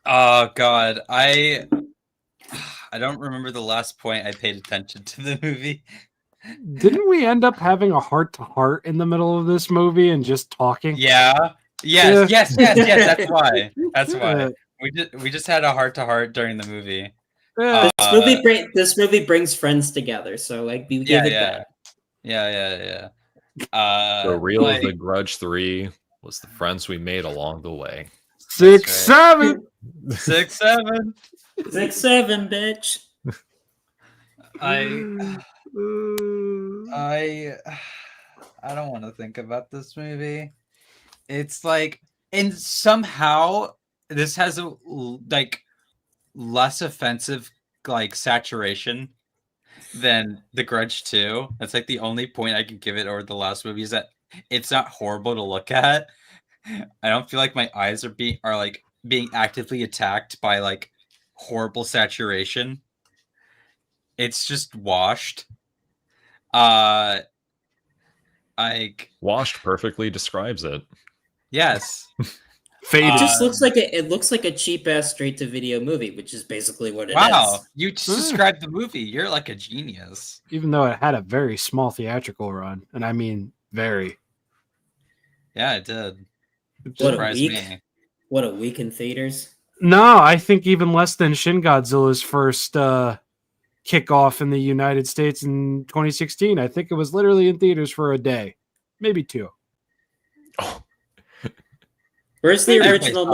Oh God, I don't remember the last point I paid attention to the movie. Didn't we end up having a heart-to-heart in the middle of this movie and just talking? Yeah. Yes. That's why. We just had a heart-to-heart during the movie. Yeah. This movie brings friends together, so like we give it that. Yeah. The real of the Grudge 3 was the friends we made along the way. 6, 7. 6, 7. 6, 7, bitch. I don't want to think about this movie. It's like, and somehow this has a like less offensive like saturation than The Grudge 2. That's like the only point I can give it over the last movie is that it's not horrible to look at. I don't feel like my eyes are being actively attacked by like horrible saturation. It's just washed. Like washed perfectly describes it. Yes. Faded. It just looks like a cheap ass straight to video movie, which is basically what it is. Wow, you just described the movie. You're like a genius. Even though it had a very small theatrical run, and I mean very. Yeah, it did. What a week in theaters. No, I think even less than Shin Godzilla's first kickoff in the United States in 2016. I think it was literally in theaters for a day, maybe 2. Oh. Where's the original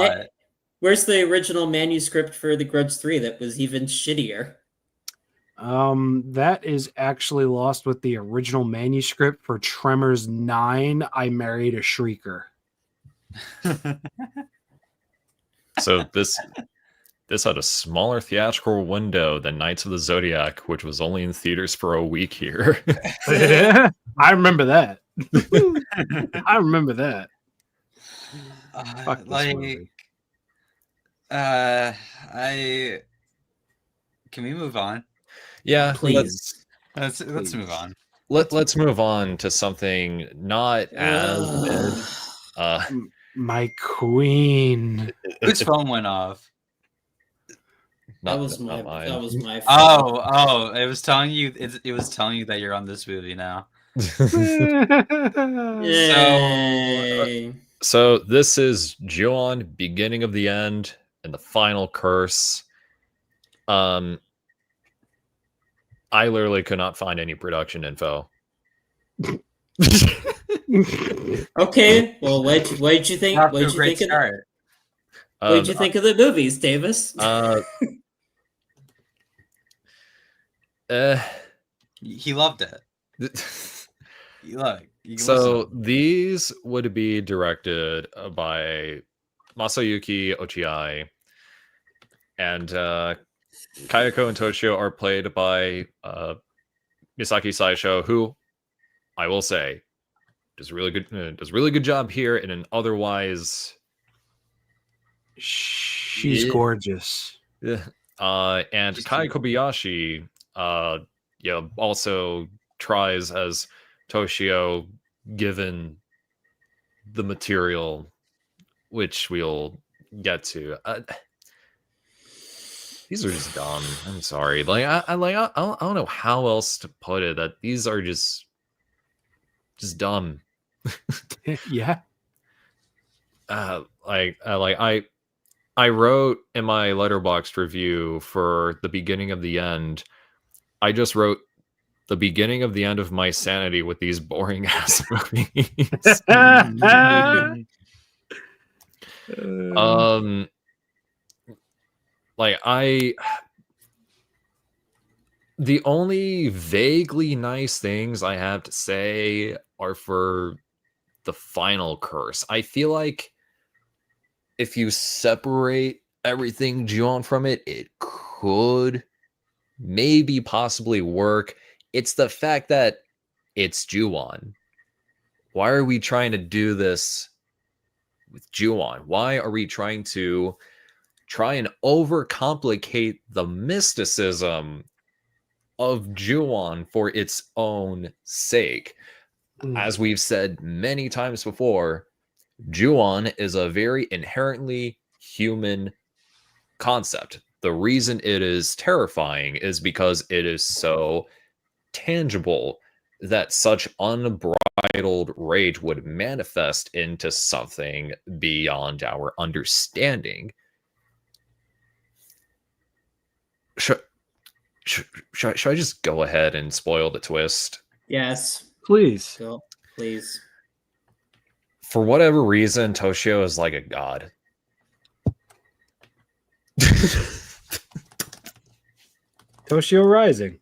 manuscript for The Grudge 3 that was even shittier? That is actually lost with the original manuscript for Tremors 9. I Married a Shrieker. So this had a smaller theatrical window than Knights of the Zodiac, which was only in theaters for a week here. I remember that. I remember that. Can we move on? Yeah, please. Let's move on. Let's move on to something not as my queen. Whose phone went off? That was my phone. Oh! It was telling you. It was telling you that you're on this movie now. So this is Ju-on, Beginning of the End, and the Final Curse. I literally could not find any production info. Okay, well, what did you think? What did you think of the movies, Davis? He loved it. So these would be directed by Masayuki Ochiai, and Kayako and Toshio are played by Misaki Saisho, who I will say does really good job here in an otherwise she's gorgeous. And She's Kai cute. Kobayashi also tries as Toshio, given the material, which we'll get to. These are just dumb. I'm sorry. Like I don't know how else to put it. That these are just dumb. Yeah. I wrote in my Letterboxd review for the beginning of the end. I just wrote the beginning of the end of my sanity with these boring ass movies. The only vaguely nice things I have to say are for the final curse. I feel like if you separate everything Ju-on from it, it could maybe possibly work. It's the fact that it's Ju-on. Why are we trying to do this with Ju-on? Why are we trying to and overcomplicate the mysticism of Ju-on for its own sake? As we've said many times before, Ju-on is a very inherently human concept. The reason it is terrifying is because it is so tangible that such unbridled rage would manifest into something beyond our understanding. Should I just go ahead and spoil the twist? Yes. Please. Go, please. For whatever reason, Toshio is like a god. Toshio Rising.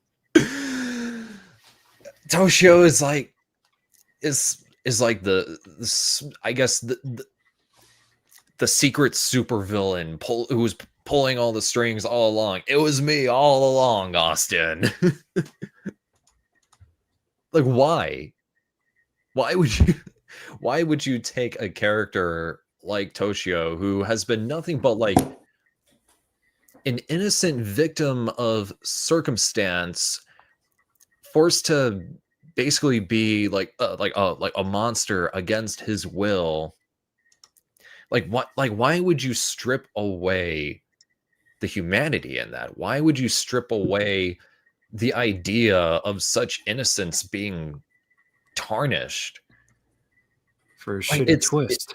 Toshio is like the I guess the secret supervillain who was pulling all the strings all along. It was me all along, Austin. Like, why? Why would you take a character like Toshio, who has been nothing but like an innocent victim of circumstance, forced to basically be like a monster against his will? Like, what? Like, why would you strip away the humanity in that? Why would you strip away the idea of such innocence being tarnished for a shitty twist?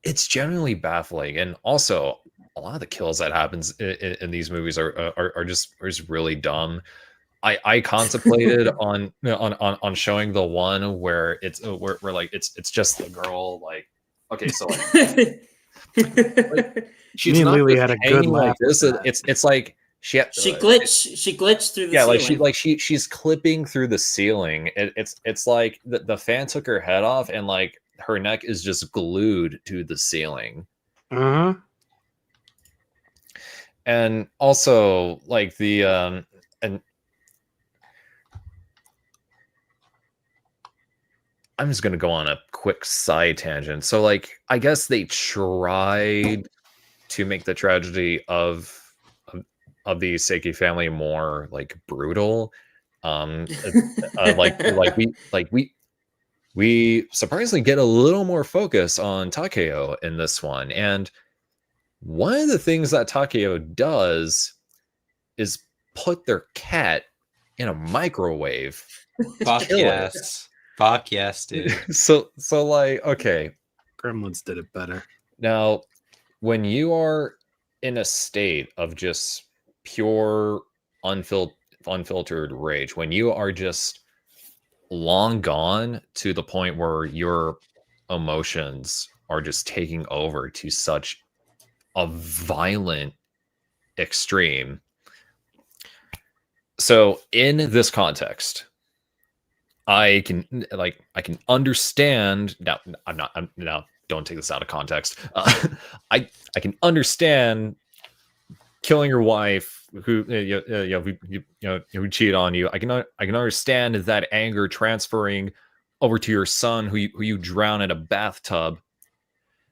It's genuinely baffling, and also a lot of the kills that happens in these movies are just really dumb. I contemplated on showing the one where it's where like it's just the girl, like, okay, so like, she's not Lily had a good laugh. Like this. It's like she glitched through the ceiling. She's clipping through the ceiling. It's like the fan took her head off, and like her neck is just glued to the ceiling. And also like the and I'm just gonna go on a quick side tangent. So like, I guess they tried to make the tragedy of the Seiki family more like brutal. We surprisingly get a little more focus on Takeo in this one. And one of the things that Takeo does is put their cat in a microwave. Fuck yes. Fuck yes, dude. So like, okay. Gremlins did it better. Now, when you are in a state of just pure unfiltered rage, when you are just long gone to the point where your emotions are just taking over to such a violent extreme. So in this context, I can understand now. Don't take this out of context. I can understand killing your wife who who cheated on you. I can understand that anger transferring over to your son who you drown in a bathtub.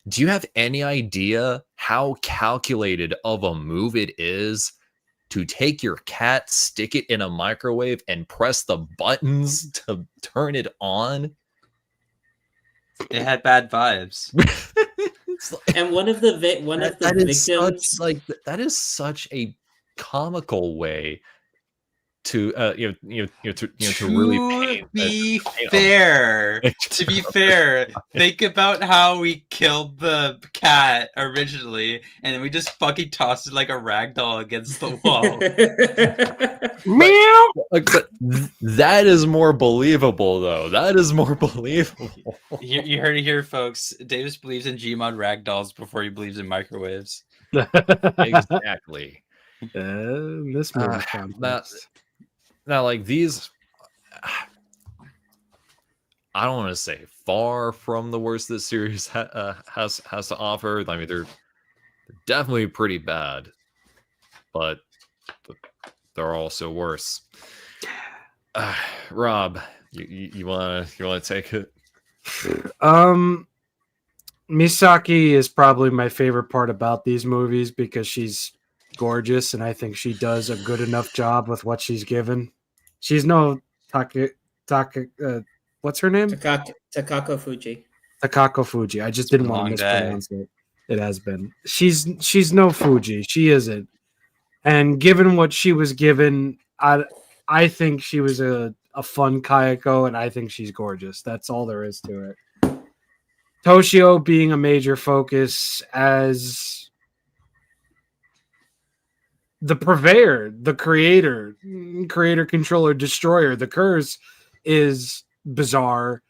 Do you have any idea how calculated of a move it is to take your cat, stick it in a microwave, and press the buttons to turn it on? It had bad vibes. And one of the victims, that is such a comical way to really to be fair, think about how we killed the cat originally, and then we just fucking tossed it like a rag doll against the wall. Meow. But that is more believable, though. That is more believable. You heard it here, folks. Davis believes in Gmod rag dolls before he believes in microwaves. Exactly. This movie now, like these, I don't want to say far from the worst this series has to offer. I mean, they're definitely pretty bad, but they're also worse. Rob, you wanna take it? Misaki is probably my favorite part about these movies because she's gorgeous, and I think she does a good enough job with what she's given. She's no what's her name? Takako Fuji. Takako Fuji. I just didn't want to mispronounce it. It has been. She's no Fuji. She isn't. And given what she was given, I think she was a fun Kayako, and I think she's gorgeous. That's all there is to it. Toshio being a major focus as the purveyor, the creator, controller, destroyer. The curse is bizarre.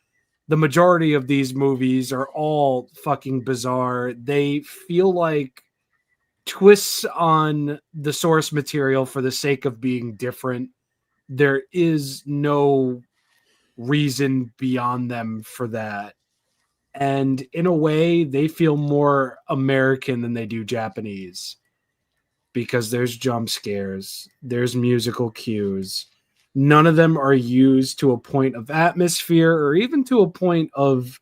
The majority of these movies are all fucking bizarre. They feel like twists on the source material for the sake of being different. There is no reason beyond them for that. And in a way, they feel more American than they do Japanese. Because there's jump scares, there's musical cues. None of them are used to a point of atmosphere or even to a point of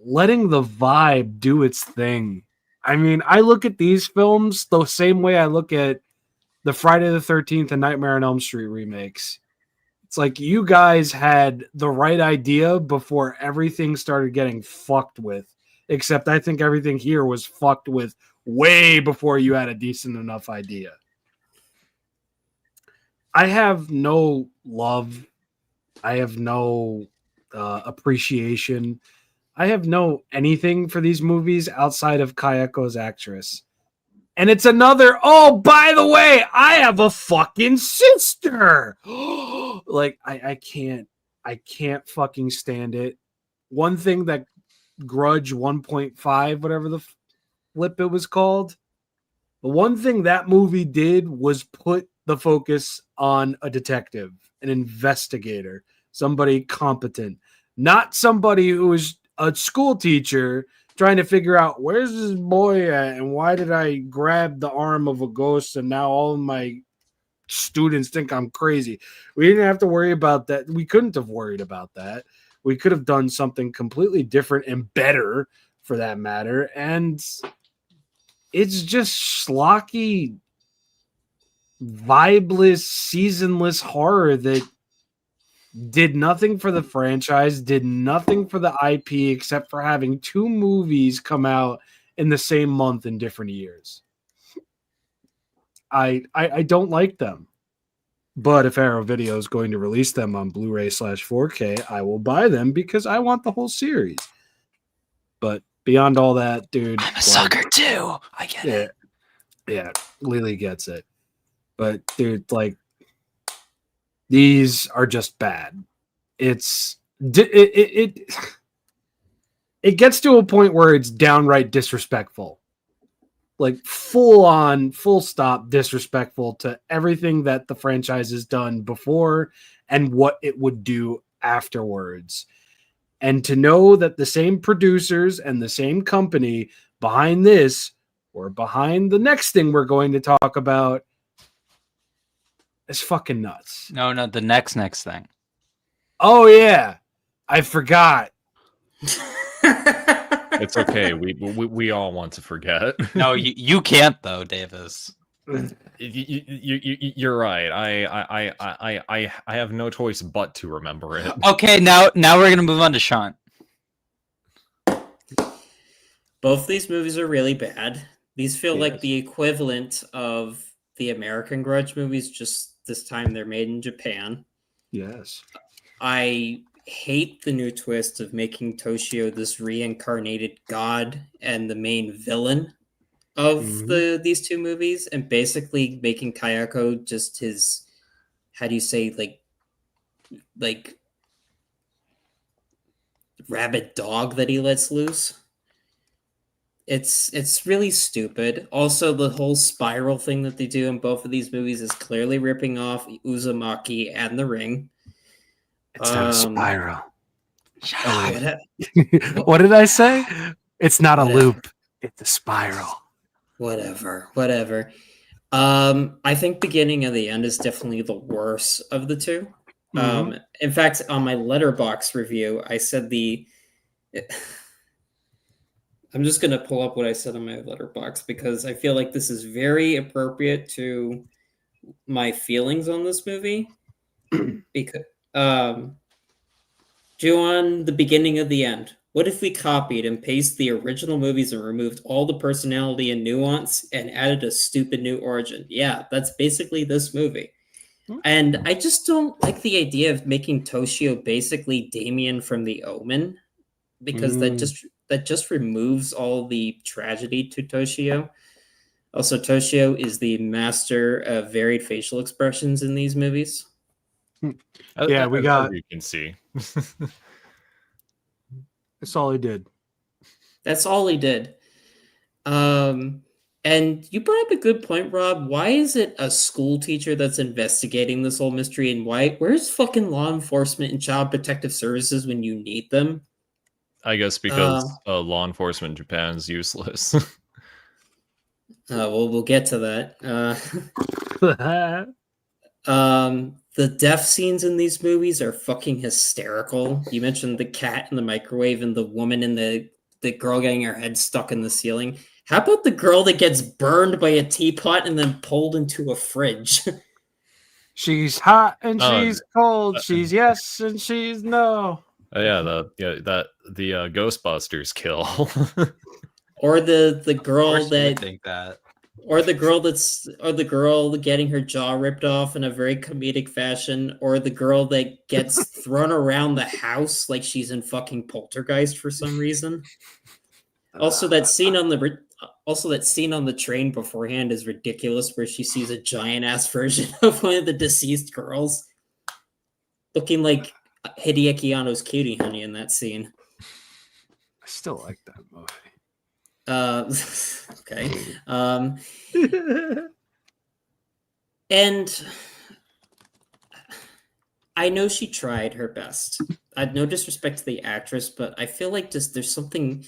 letting the vibe do its thing. I mean, I look at these films the same way I look at the Friday the 13th and Nightmare on Elm Street remakes. It's like you guys had the right idea before everything started getting fucked with. Except I think everything here was fucked with way before you had a decent enough idea. I have no love. I have no appreciation. I have no anything for these movies outside of Kayako's actress. And it's another, oh, by the way, I have a fucking sister. Like, I can't fucking stand it. One thing that Grudge 1.5, whatever the flip it was called, the one thing that movie did was put the focus on a detective, an investigator, somebody competent, not somebody who is a school teacher trying to figure out where's this boy at and why did I grab the arm of a ghost and now all of my students think I'm crazy. We didn't have to worry about that. We couldn't have worried about that. We could have done something completely different and better for that matter. And it's just schlocky, vibeless, seasonless horror that did nothing for the franchise, did nothing for the IP except for having 2 movies come out in the same month in different years. I don't like them. But if Arrow Video is going to release them on Blu-ray /4K, I will buy them because I want the whole series. But beyond all that, dude, I'm a sucker too. I get it. Yeah, Lily gets it. But dude, like, these are just bad. It gets to a point where it's downright disrespectful. Like full stop disrespectful to everything that the franchise has done before and what it would do afterwards. And to know that the same producers and the same company behind this or behind the next thing we're going to talk about is fucking nuts. No, the next thing. Oh yeah, I forgot. It's okay. We all want to forget. No, you can't though, Davis. You're right. I have no choice but to remember it. Okay, now we're gonna move on to Sean. Both these movies are really bad. These feel like the equivalent of the American Grudge movies, just this time they're made in Japan. Yes. I hate the new twist of making Toshio this reincarnated god and the main villain of these two movies, and basically making Kayako just his, how do you say, like rabid dog that he lets loose. It's really stupid. Also, the whole spiral thing that they do in both of these movies is clearly ripping off Uzumaki and The Ring. It's not a spiral. What, what did I say? It's not a loop. It's a spiral. Whatever. I think Beginning of the End is definitely the worst of the two. In fact, on my Letterboxd review, I said I'm just going to pull up what I said on my Letterboxd because I feel like this is very appropriate to my feelings on this movie. Because Ju-on, The Beginning of the End. What if we copied and pasted the original movies and removed all the personality and nuance and added a stupid new origin? Yeah, that's basically this movie. And I just don't like the idea of making Toshio basically Damien from The Omen, because that just removes all the tragedy to Toshio. Also, Toshio is the master of varied facial expressions in these movies. Yeah, we got. You can see. That's all he did. That's all he did. And you brought up a good point, Rob. Why is it a school teacher that's investigating this whole mystery, and where's fucking law enforcement and child protective services when you need them? I guess because law enforcement in Japan is useless. Well, we'll get to that. The death scenes in these movies are fucking hysterical. You mentioned the cat in the microwave and the woman in the girl getting her head stuck in the ceiling. How about the girl that gets burned by a teapot and then pulled into a fridge? She's hot and she's cold. She's yes and she's no. The Ghostbusters kill. Or the girl that think that. Or the girl getting her jaw ripped off in a very comedic fashion, or the girl that gets thrown around the house like she's in fucking Poltergeist for some reason. Also, that scene on the train beforehand is ridiculous, where she sees a giant ass version of one of the deceased girls, looking like Hideaki Anno's Cutie Honey in that scene. I still like that movie. Okay. And I know she tried her best. I had no disrespect to the actress, but I feel like there's something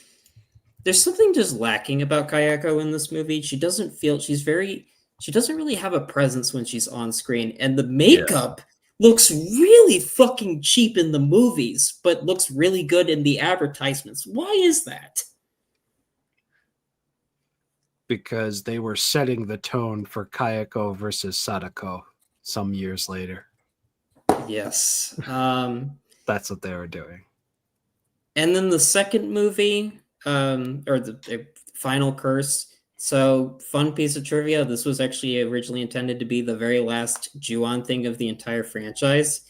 just lacking about Kayako in this movie. She doesn't really have a presence when she's on screen, and the makeup looks really fucking cheap in the movies, but looks really good in the advertisements. Why is that? Because they were setting the tone for Kayako versus Sadako some years later. Yes. That's what they were doing. And then the second movie, or the Final Curse. So, fun piece of trivia. This was actually originally intended to be the very last Ju-on thing of the entire franchise.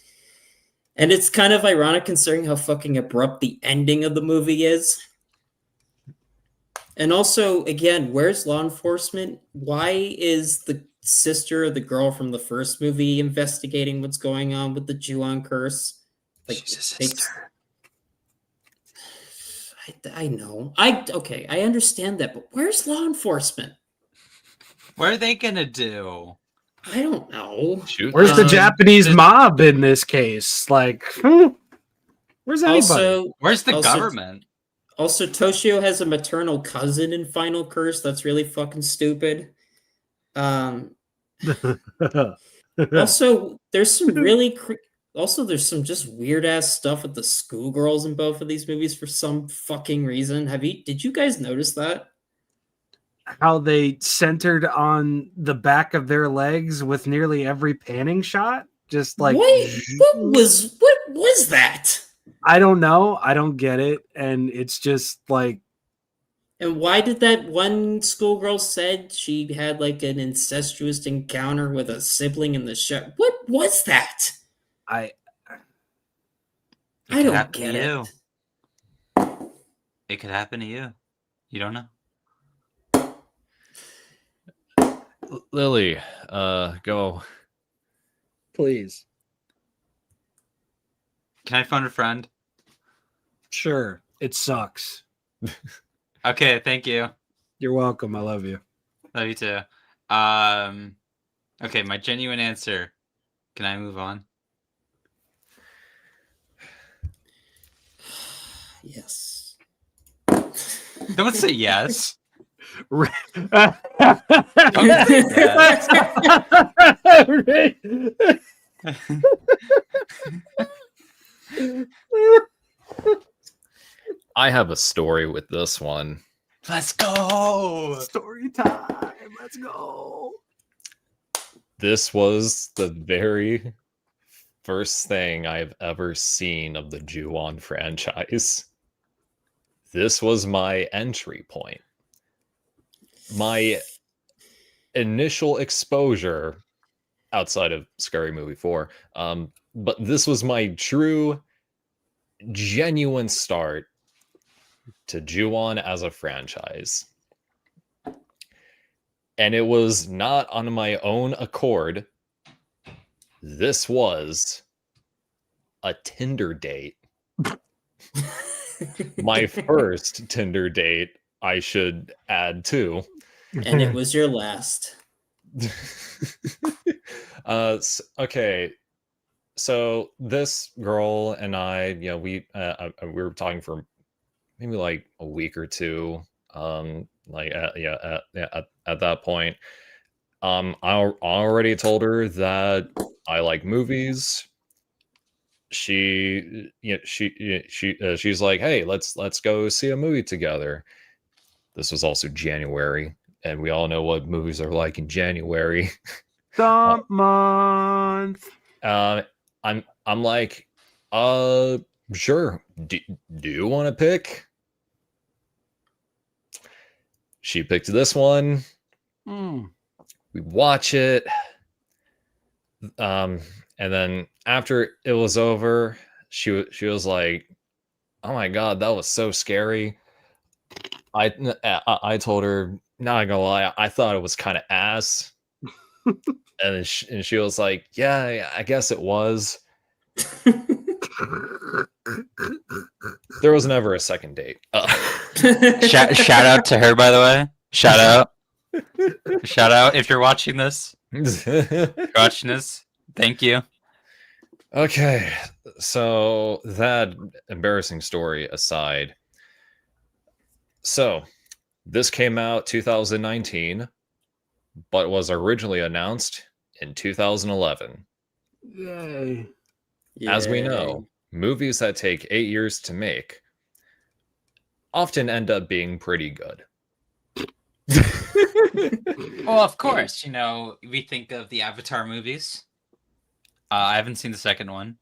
And it's kind of ironic considering how fucking abrupt the ending of the movie is. And also, again, where's law enforcement? Why is the sister of the girl from the first movie investigating what's going on with the Ju-on curse? Like, she's a sister. I know. I understand that, but where's law enforcement? What are they gonna do? I don't know. Where's the Japanese mob in this case? Like, where's anybody? Where's the government? Also, Toshio has a maternal cousin in Final Curse. That's really fucking stupid. Also, there's some really there's some just weird ass stuff with the schoolgirls in both of these movies for some fucking reason. Did you guys notice that? How they centered on the back of their legs with nearly every panning shot? Just like what was that? I don't know. I don't get it. And it's just like, and why did that one schoolgirl said she had like an incestuous encounter with a sibling in the show? What was that? I don't get it. It could happen to you. You don't know. Lily, go. Please. Can I phone a friend? Sure. It sucks. Okay, thank you. You're welcome. I love you. Love you too. Okay, my genuine answer. Can I move on? Yes. Don't say yes. Don't say yes. I have a story with this one. Let's go. Story time. Let's go. This was the very first thing I've ever seen of the Ju-on franchise. This was my entry point. My initial exposure outside of Scary Movie 4. But this was my true, genuine start to Ju-on as a franchise. And it was not on my own accord. This was a Tinder date. My first Tinder date, I should add too. And it was your last. Okay. So this girl and I, we were talking for maybe like a week or two. At that point, I already told her that I like movies. She's like, hey, let's go see a movie together. This was also January, and we all know what movies are like in January. The month. I'm like, sure. Do you want to pick? She picked this one. We watch it. And then after it was over, she was like, "Oh my god, that was so scary." I told her, not gonna lie, I thought it was kind of ass. And she was like, yeah, I guess it was. There was never a second date. Shout out to her, by the way. Shout out if you're watching this. Thank you. Okay, so that embarrassing story aside. So this came out 2019, but was originally announced in 2011. Yay. As we know, movies that take 8 years to make often end up being pretty good. Well, of course, we think of the Avatar movies. I haven't seen the second one.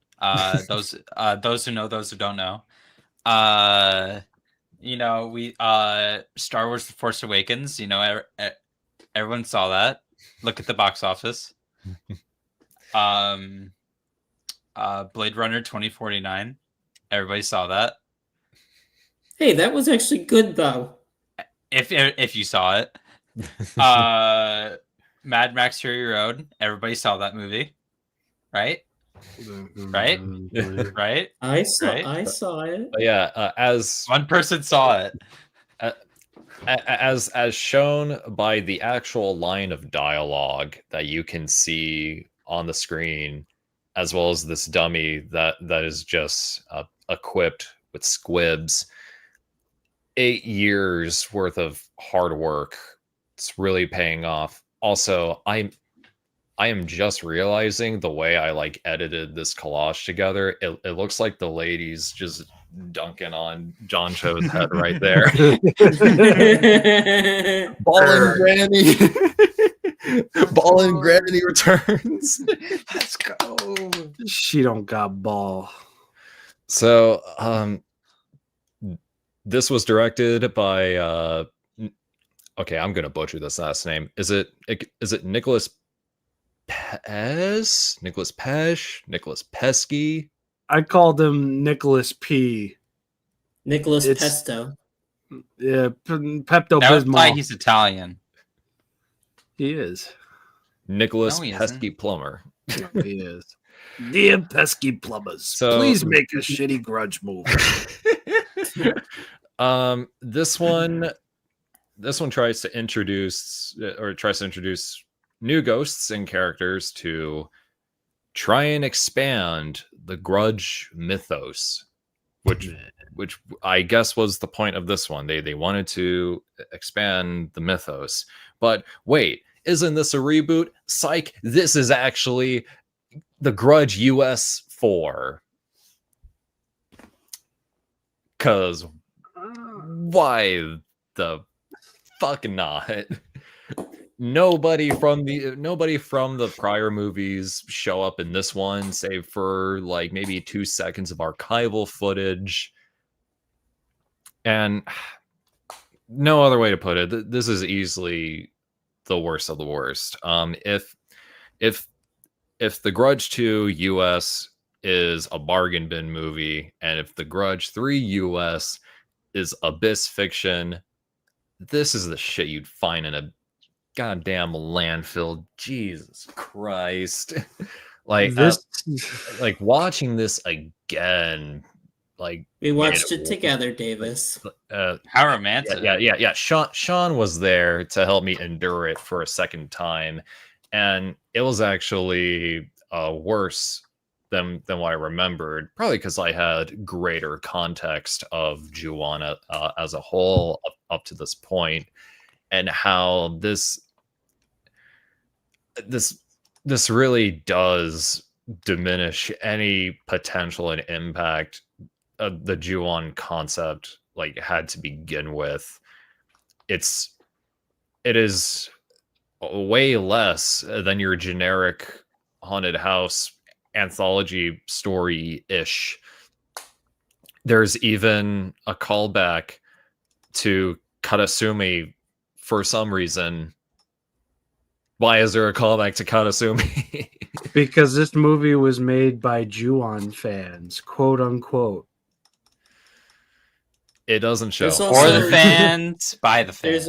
Those who know, those who don't know. We Star Wars: The Force Awakens. Everyone saw that. Look at the box office. Blade Runner 2049. Everybody saw that. Hey, that was actually good though. If you saw it. Mad Max Fury Road. Everybody saw that movie, right? Right? Right? I saw it. But yeah, as one person saw it. As shown by the actual line of dialogue that you can see on the screen, as well as this dummy that is just equipped with squibs. 8 years worth of hard work. It's really paying off. Also, I am just realizing the way I like edited this collage together. It looks like the ladies just dunking on John Cho's head right there. Ballin' Granny. Ballin' Granny returns. Let's go. She don't got ball. So, this was directed by okay, I'm gonna butcher this last name. Is it Nicholas Pes? Nicholas Pesh? Nicholas Pesky? I called him Nicholas P. Nicholas Pesto. Yeah, Pepto That would imply Bismol. he's Italian. He is. Nicholas No, he Pesky Plumber. No, he is. Dear pesky plumbers, So- please make a shitty Grudge movie. This one tries to introduce new ghosts and characters to try and expand the Grudge mythos, which I guess was the point of this one. They wanted to expand the mythos. But wait, isn't this a reboot? Psych, this is actually the Grudge US 4. Cause why the fuck not? Nobody from the prior movies show up in this one, save for like maybe 2 seconds of archival footage. And no other way to put it, this is easily the worst of the worst. If the Grudge 2 US is a bargain bin movie, and if the Grudge 3 US is abyss fiction, this is the shit you'd find in a goddamn landfill. Jesus Christ. Like This- like watching this again, like We watched it together, Davis. How romantic. yeah. Sean was there to help me endure it for a second time, and it was actually worse than what I remembered. Probably because I had greater context of Ju-on as a whole up to this point, and how this really does diminish any potential and impact the Ju-on concept like had to begin with. It is way less than your generic haunted house anthology story-ish. There's even a callback to Katasumi for some reason. Why is there a callback to Katasumi? Because this movie was made by Ju-on fans, quote unquote. It doesn't show. There's For the fans, by the fans.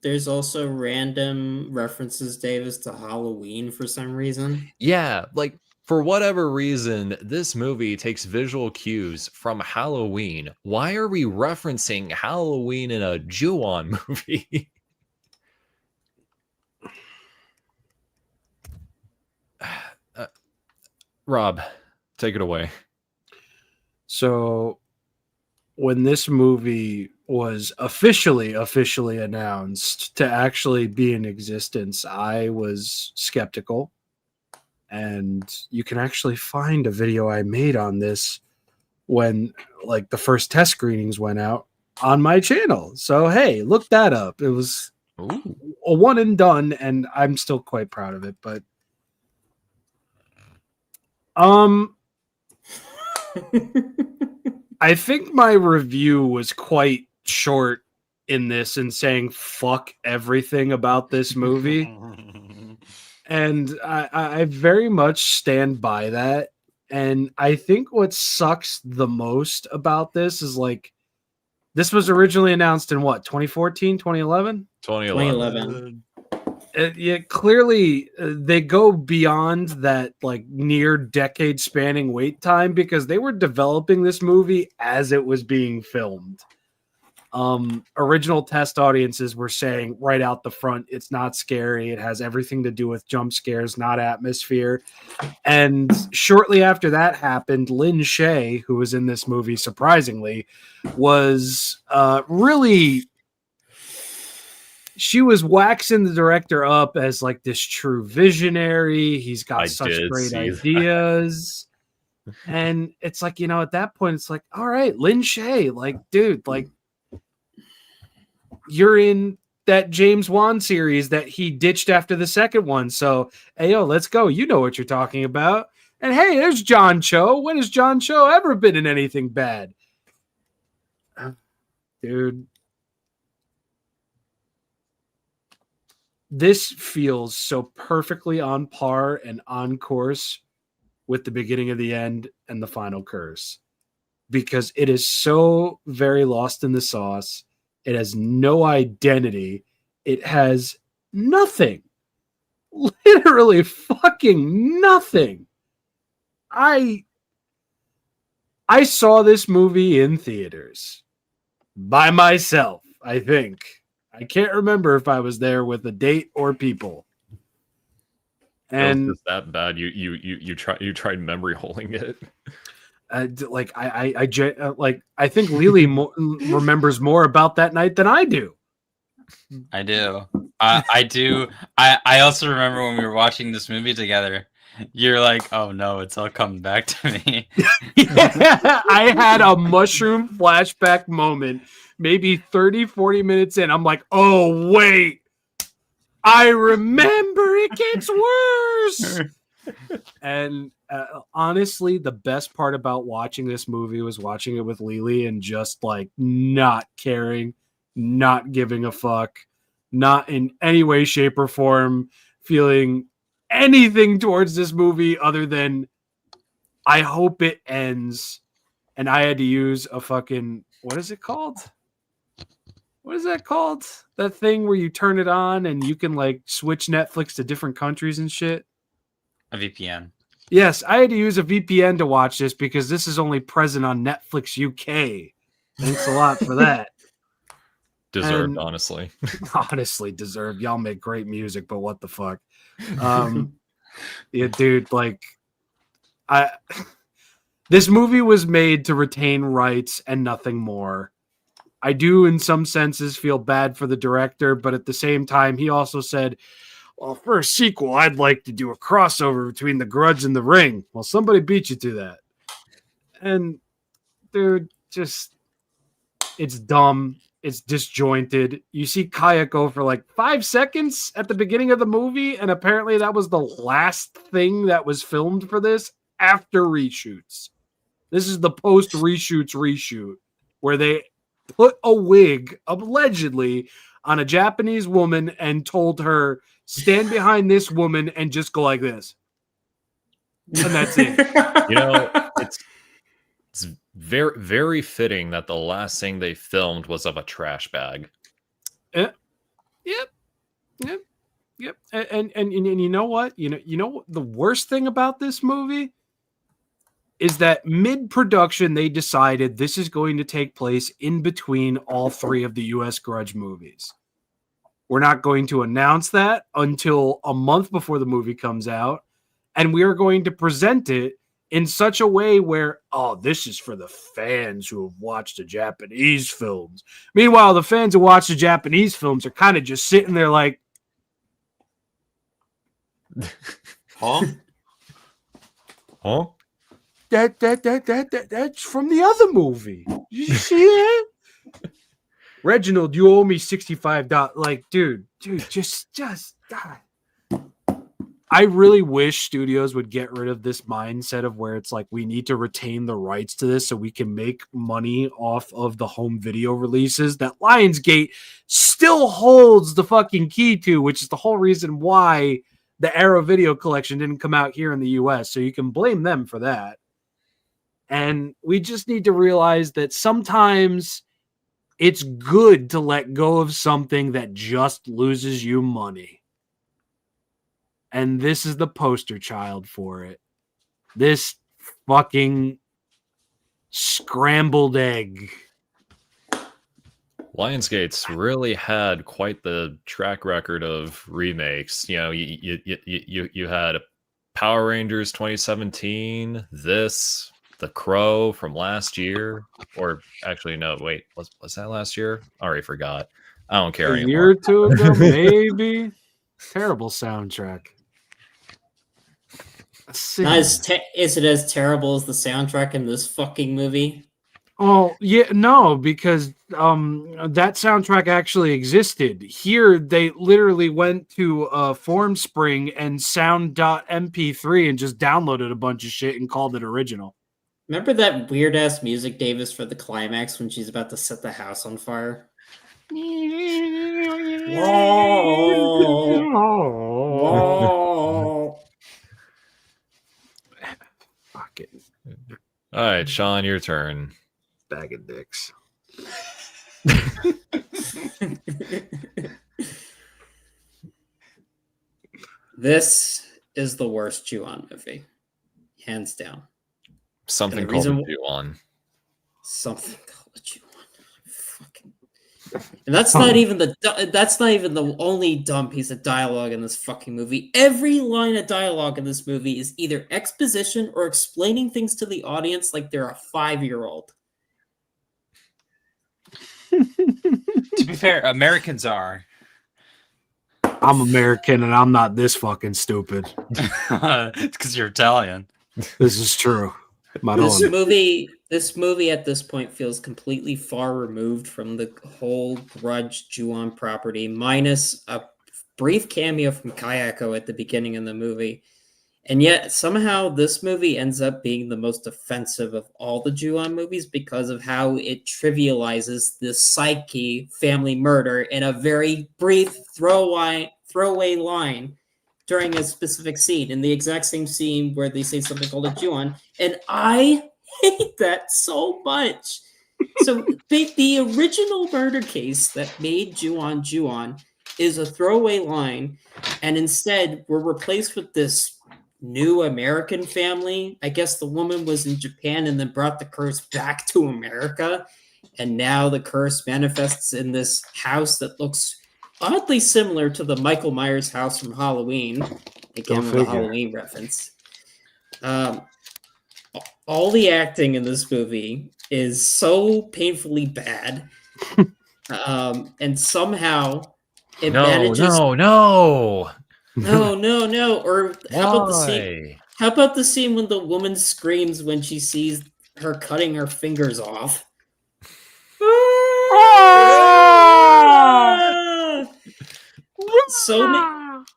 There's also random references, Davis, to Halloween for some reason. Yeah, like for whatever reason, this movie takes visual cues from Halloween. Why are we referencing Halloween in a Ju-on movie? Rob, take it away. So when this movie was officially announced to actually be in existence, I was skeptical. And you can actually find a video I made on this when like the first test screenings went out on my channel. So hey, look that up. It was a one and done, and I'm still quite proud of it. But I think my review was quite short in this in saying fuck everything about this movie. And I very much stand by that. And I think what sucks the most about this is like, this was originally announced in what, 2014, 2011? 2011. Yeah, clearly they go beyond that like near decade spanning wait time because they were developing this movie as it was being filmed. Original test audiences were saying right out the front, it's not scary. It has everything to do with jump scares, not atmosphere. And shortly after that happened, Lin Shaye, who was in this movie, surprisingly, was really... She was waxing the director up as like this true visionary. He's got such great ideas. And it's like, at that point, it's like, all right, Lin Shaye, like, dude, like, you're in that James Wan series that he ditched after the second one. So, hey, yo, let's go. You know what you're talking about. And hey, there's John Cho. When has John Cho ever been in anything bad? Dude. This feels so perfectly on par and on course with the beginning of the end and the final curse, because it is so very lost in the sauce. It has no identity. It has nothing. Literally fucking nothing. I saw this movie in theaters by myself, I think. I can't remember if I was there with a date or people. And it was that bad. You tried memory holding it. I think Lily remembers more about that night than I do. I do. I do. I also remember when we were watching this movie together. You're like, oh no, it's all coming back to me. Yeah, I had a mushroom flashback moment. Maybe 30, 40 minutes in, I'm like, oh, wait. I remember it gets worse. And honestly, the best part about watching this movie was watching it with Lily and just like not caring, not giving a fuck, not in any way, shape, or form feeling anything towards this movie other than I hope it ends. And I had to use a fucking, what is it called? What is that called? That thing where you turn it on and you can like switch Netflix to different countries and shit? A VPN. Yes, I had to use a VPN to watch this because this is only present on Netflix UK. Thanks a lot for that. Deserved, honestly. Honestly, deserved. Y'all make great music, but what the fuck? Yeah, dude, like this movie was made to retain rights and nothing more. I do, in some senses, feel bad for the director, but at the same time, he also said, well, for a sequel, I'd like to do a crossover between The Grudge and The Ring. Well, somebody beat you to that. And, dude, just, it's dumb. It's disjointed. You see Kaya go for like 5 seconds at the beginning of the movie, and apparently that was the last thing that was filmed for this after reshoots. This is the post-reshoots reshoot, where they put a wig, allegedly, on a Japanese woman and told her, stand behind this woman and just go like this. And that's it. It's very, very fitting that the last thing they filmed was of a trash bag. Yep. And you know what? You know the worst thing about this movie is that mid-production, they decided this is going to take place in between all 3 of the U.S. Grudge movies. We're not going to announce that until a month before the movie comes out, and we are going to present it in such a way where, oh, this is for the fans who have watched the Japanese films. Meanwhile, the fans who watch the Japanese films are kind of just sitting there like, huh? Huh? That's from the other movie. Did you see that? Reginald, you owe me $65. Like, dude, just die. I really wish studios would get rid of this mindset of where it's like, we need to retain the rights to this so we can make money off of the home video releases that Lionsgate still holds the fucking key to, which is the whole reason why the Arrow Video Collection didn't come out here in the US. So you can blame them for that. And we just need to realize that sometimes it's good to let go of something that just loses you money. And this is the poster child for it. This fucking scrambled egg. Lionsgate's really had quite the track record of remakes. You know, you had Power Rangers 2017, this, The Crow from last year, or actually no, wait, was that last year? I already forgot. I don't care A anymore. year or two ago, maybe. Terrible soundtrack. Is it as terrible as the soundtrack in this fucking movie? Oh, yeah, no, because that soundtrack actually existed. Here, they literally went to FormSpring and Sound.mp3 and just downloaded a bunch of shit and called it original. Remember that weird ass music, Davis, for the climax when she's about to set the house on fire? Whoa. Fuck it. All right, Sean, your turn. Bag of dicks. This is the worst Ju-on movie, hands down. Something called a Ju-on. Something called a Ju-on. Fucking. And that's not even the only dumb piece of dialogue in this fucking movie. Every line of dialogue in this movie is either exposition or explaining things to the audience like they're a 5-year-old. To be fair, Americans are. I'm American and I'm not this fucking stupid. It's because you're Italian. This is true. This movie at this point feels completely far removed from the whole Grudge Ju-on property, minus a brief cameo from Kayako at the beginning of the movie. And yet somehow this movie ends up being the most offensive of all the Ju-on movies because of how it trivializes the psyche family murder in a very brief throwaway line during a specific scene, in the exact same scene where they say something called a Ju-on. And I hate that so much. So the original murder case that made Ju-on Ju-on is a throwaway line, and instead we're replaced with this new American family. I guess the woman was in Japan and then brought the curse back to America, and now the curse manifests in this house that looks oddly similar to the Michael Myers house from Halloween. Again, with a Halloween reference. All the acting in this movie is so painfully bad, and somehow it manages. No. Or how about the scene when the woman screams when she sees her cutting her fingers off?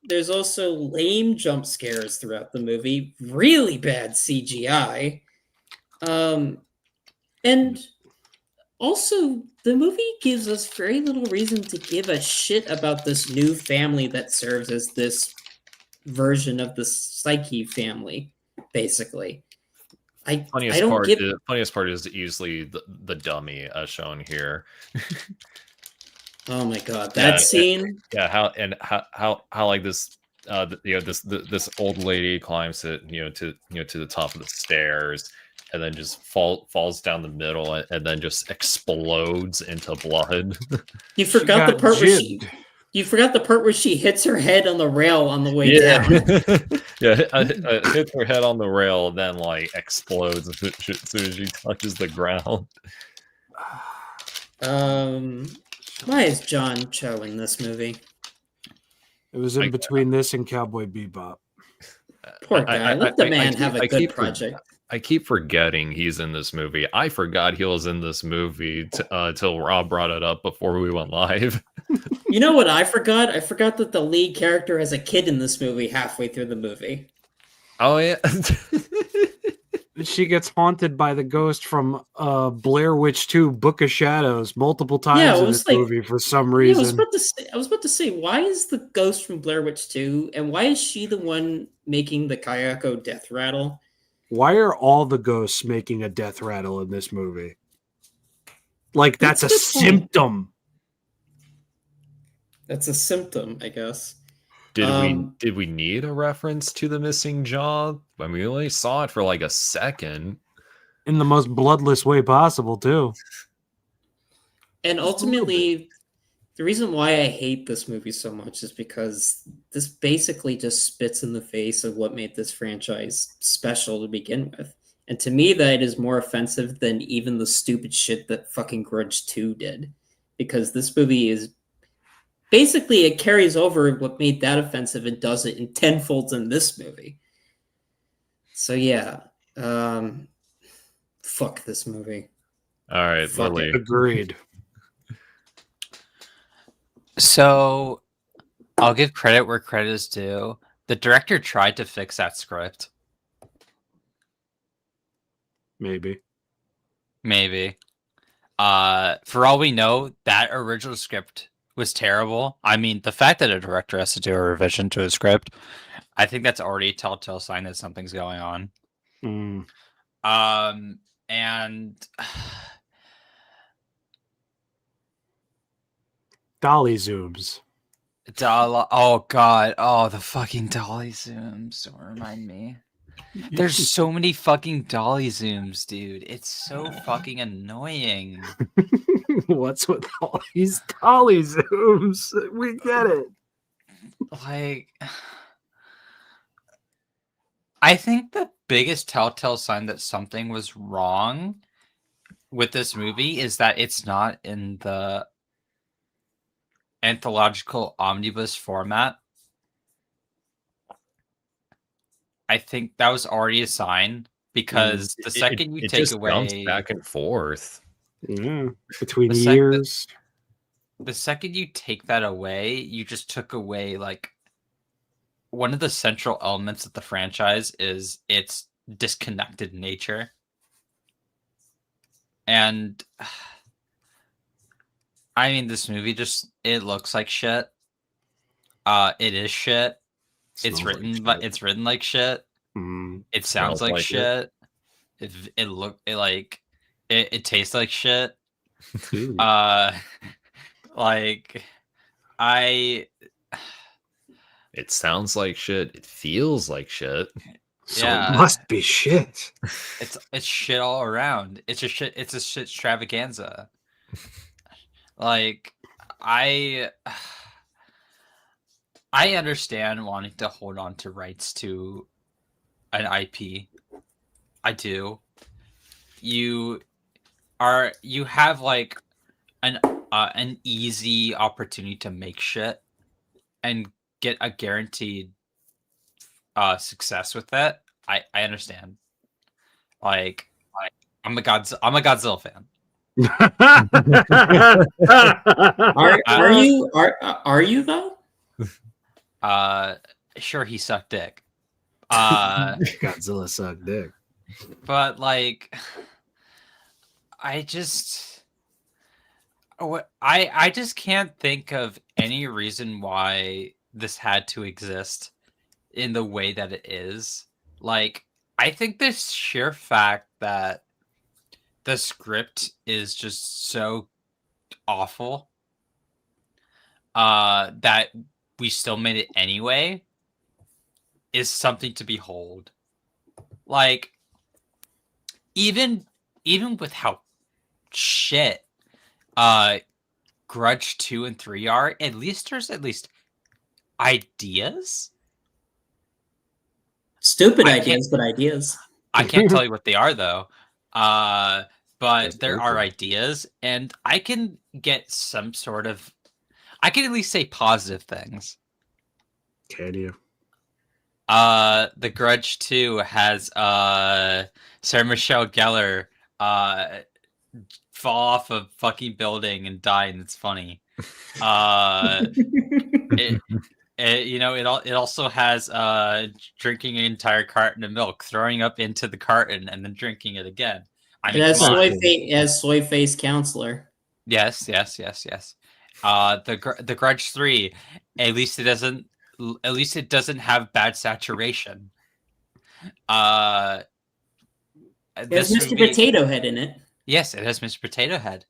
There's also lame jump scares throughout the movie, really bad CGI, and also the movie gives us very little reason to give a shit about this new family that serves as this version of the Psyche family, basically. Funniest part is easily the dummy shown here. Oh my god, that scene! How like this, this old lady climbs it, to the top of the stairs, and then just falls down the middle, and then just explodes into blood. You forgot the part where she hits her head on the rail on the way down. Hits her head on the rail, and then like explodes as soon as she touches the ground. Why is John Cho in this movie? It was in between this and Cowboy Bebop. Poor guy. Let the man have a good project. I keep forgetting he's in this movie. I forgot he was in this movie till Rob brought it up before we went live. You know what I forgot? I forgot that the lead character has a kid in this movie halfway through the movie. Oh, yeah. She gets haunted by the ghost from Blair Witch 2 Book of Shadows multiple times in this movie for some reason. I was about to say, why is the ghost from Blair Witch 2, and why is she the one making the Kayako death rattle? Why are all the ghosts making a death rattle in this movie? Like, that's a symptom. That's a symptom, I guess. Did we need a reference to the missing jaw? I mean, we only saw it for like a second. In the most bloodless way possible, too. And ultimately, the reason why I hate this movie so much is because this basically just spits in the face of what made this franchise special to begin with. And to me, that is more offensive than even the stupid shit that fucking Grudge 2 did. Because this movie is basically, it carries over what made that offensive and does it in tenfold in this movie. So yeah, fuck this movie. All right, Fuck Lily. it. Agreed. So I'll give credit where credit is due. The director tried to fix that script. Maybe. For all we know, that original script was terrible. I mean, the fact that a director has to do a revision to a script, I think that's already a telltale sign that something's going on. And dolly zooms. Oh god, oh the fucking dolly zooms. Don't remind me. There's so many fucking dolly zooms, dude. It's so fucking annoying. What's with all these dolly zooms? We get it. Like, I think the biggest telltale sign that something was wrong with this movie is that it's not in the anthological omnibus format. I think that was already a sign because the second you it take just away jumps back and forth. Yeah, between years. The second you take that away, you just took away like one of the central elements of the franchise is its disconnected nature. And I mean, this movie it looks like shit. It is shit. It's written like shit. It sounds like shit. It tastes like shit. It sounds like shit. It feels like shit. So it must be shit. It's shit all around. It's a shit extravaganza. Like, I understand wanting to hold on to rights to an IP. I do. You have like an easy opportunity to make shit and get a guaranteed success with that. I understand. Like I'm a Godzilla fan. Are you though? Sure, he sucked dick. Godzilla sucked dick. But like, I just can't think of any reason why this had to exist in the way that it is. Like, I think this sheer fact that the script is just so awful that we still made it anyway is something to behold. Like, even with how shit Grudge 2 and 3 are, at least there's ideas. Stupid ideas, but ideas. I can't tell you what they are though. But there are ideas, and I can get some sort of, I can at least say positive things. Can you? The Grudge 2 has Sarah Michelle Gellar fall off a fucking building and die, and it's funny. It also has drinking an entire carton of milk, throwing up into the carton, and then drinking it again. I mean, it has soy face counselor. Yes. The Grudge 3, at least it doesn't have bad saturation. There's Mr. Potato Head in it. Yes, it has Mr. Potato Head.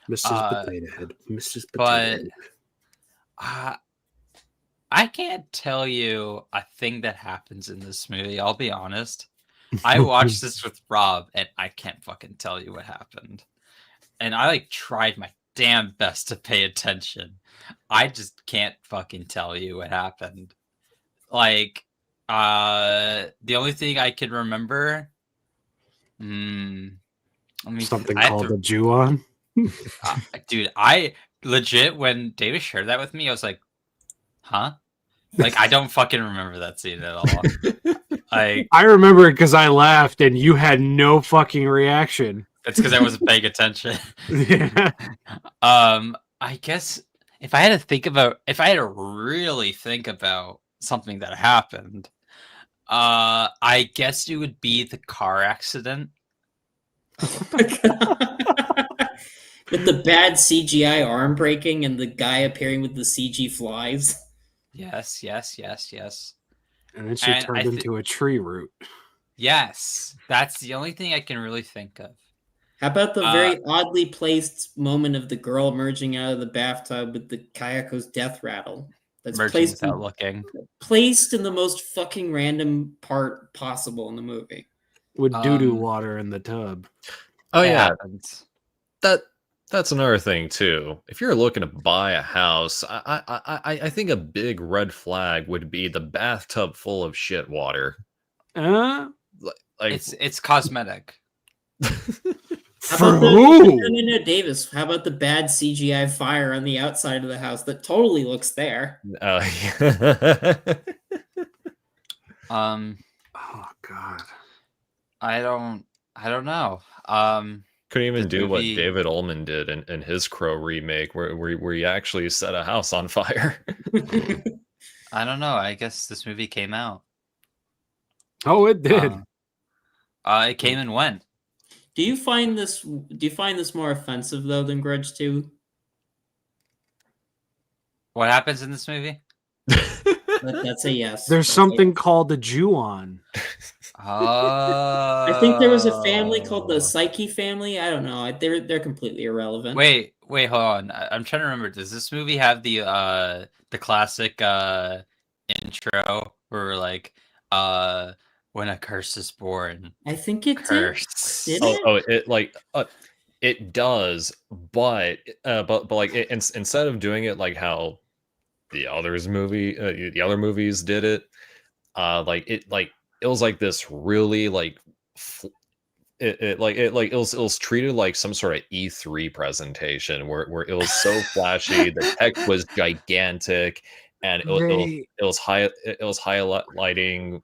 Mrs. Potato Head. Mrs. Potato Head. But I can't tell you a thing that happens in this movie. I'll be honest. I watched this with Rob, and I can't fucking tell you what happened. And I tried my damn best to pay attention. I just can't fucking tell you what happened. Like, the only thing I can remember, Something called a Ju-on. Dude, I legit, when David shared that with me, I was like, huh? Like, I don't fucking remember that scene at all. I remember it because I laughed and you had no fucking reaction. It's because I wasn't paying attention. Yeah. I guess if I had to really think about something that happened, I guess it would be the car accident. With the bad CGI arm breaking and the guy appearing with the CG flies. Yes. And then she turned into a tree root. Yes, that's the only thing I can really think of. How about the very oddly placed moment of the girl emerging out of the bathtub with the Kayako's death rattle? That's placed without looking. Placed in the most fucking random part possible in the movie. With doo-doo water in the tub. Oh yeah, that's another thing too. If you're looking to buy a house, I think a big red flag would be the bathtub full of shit water. Like it's cosmetic. For who? No, Davis. How about the bad CGI fire on the outside of the house that totally looks there? Yeah. Oh God. I don't know. Couldn't even do what David Ullman did in his Crow remake, where he actually set a house on fire. I don't know. I guess this movie came out. Oh, it did. It came and went. Do you find this more offensive though than Grudge 2? What happens in this movie? That's a yes. There's something called a Ju-on. I think there was a family called the Psyche family. I don't know. They're completely irrelevant. Wait, hold on. I'm trying to remember. Does this movie have the classic intro where like when a curse is born? I think it curse. did. It does, but like instead of doing it like how the other movies did it, it was like this really like it was treated like some sort of E3 presentation where it was so flashy, the text was gigantic, and it was highlighting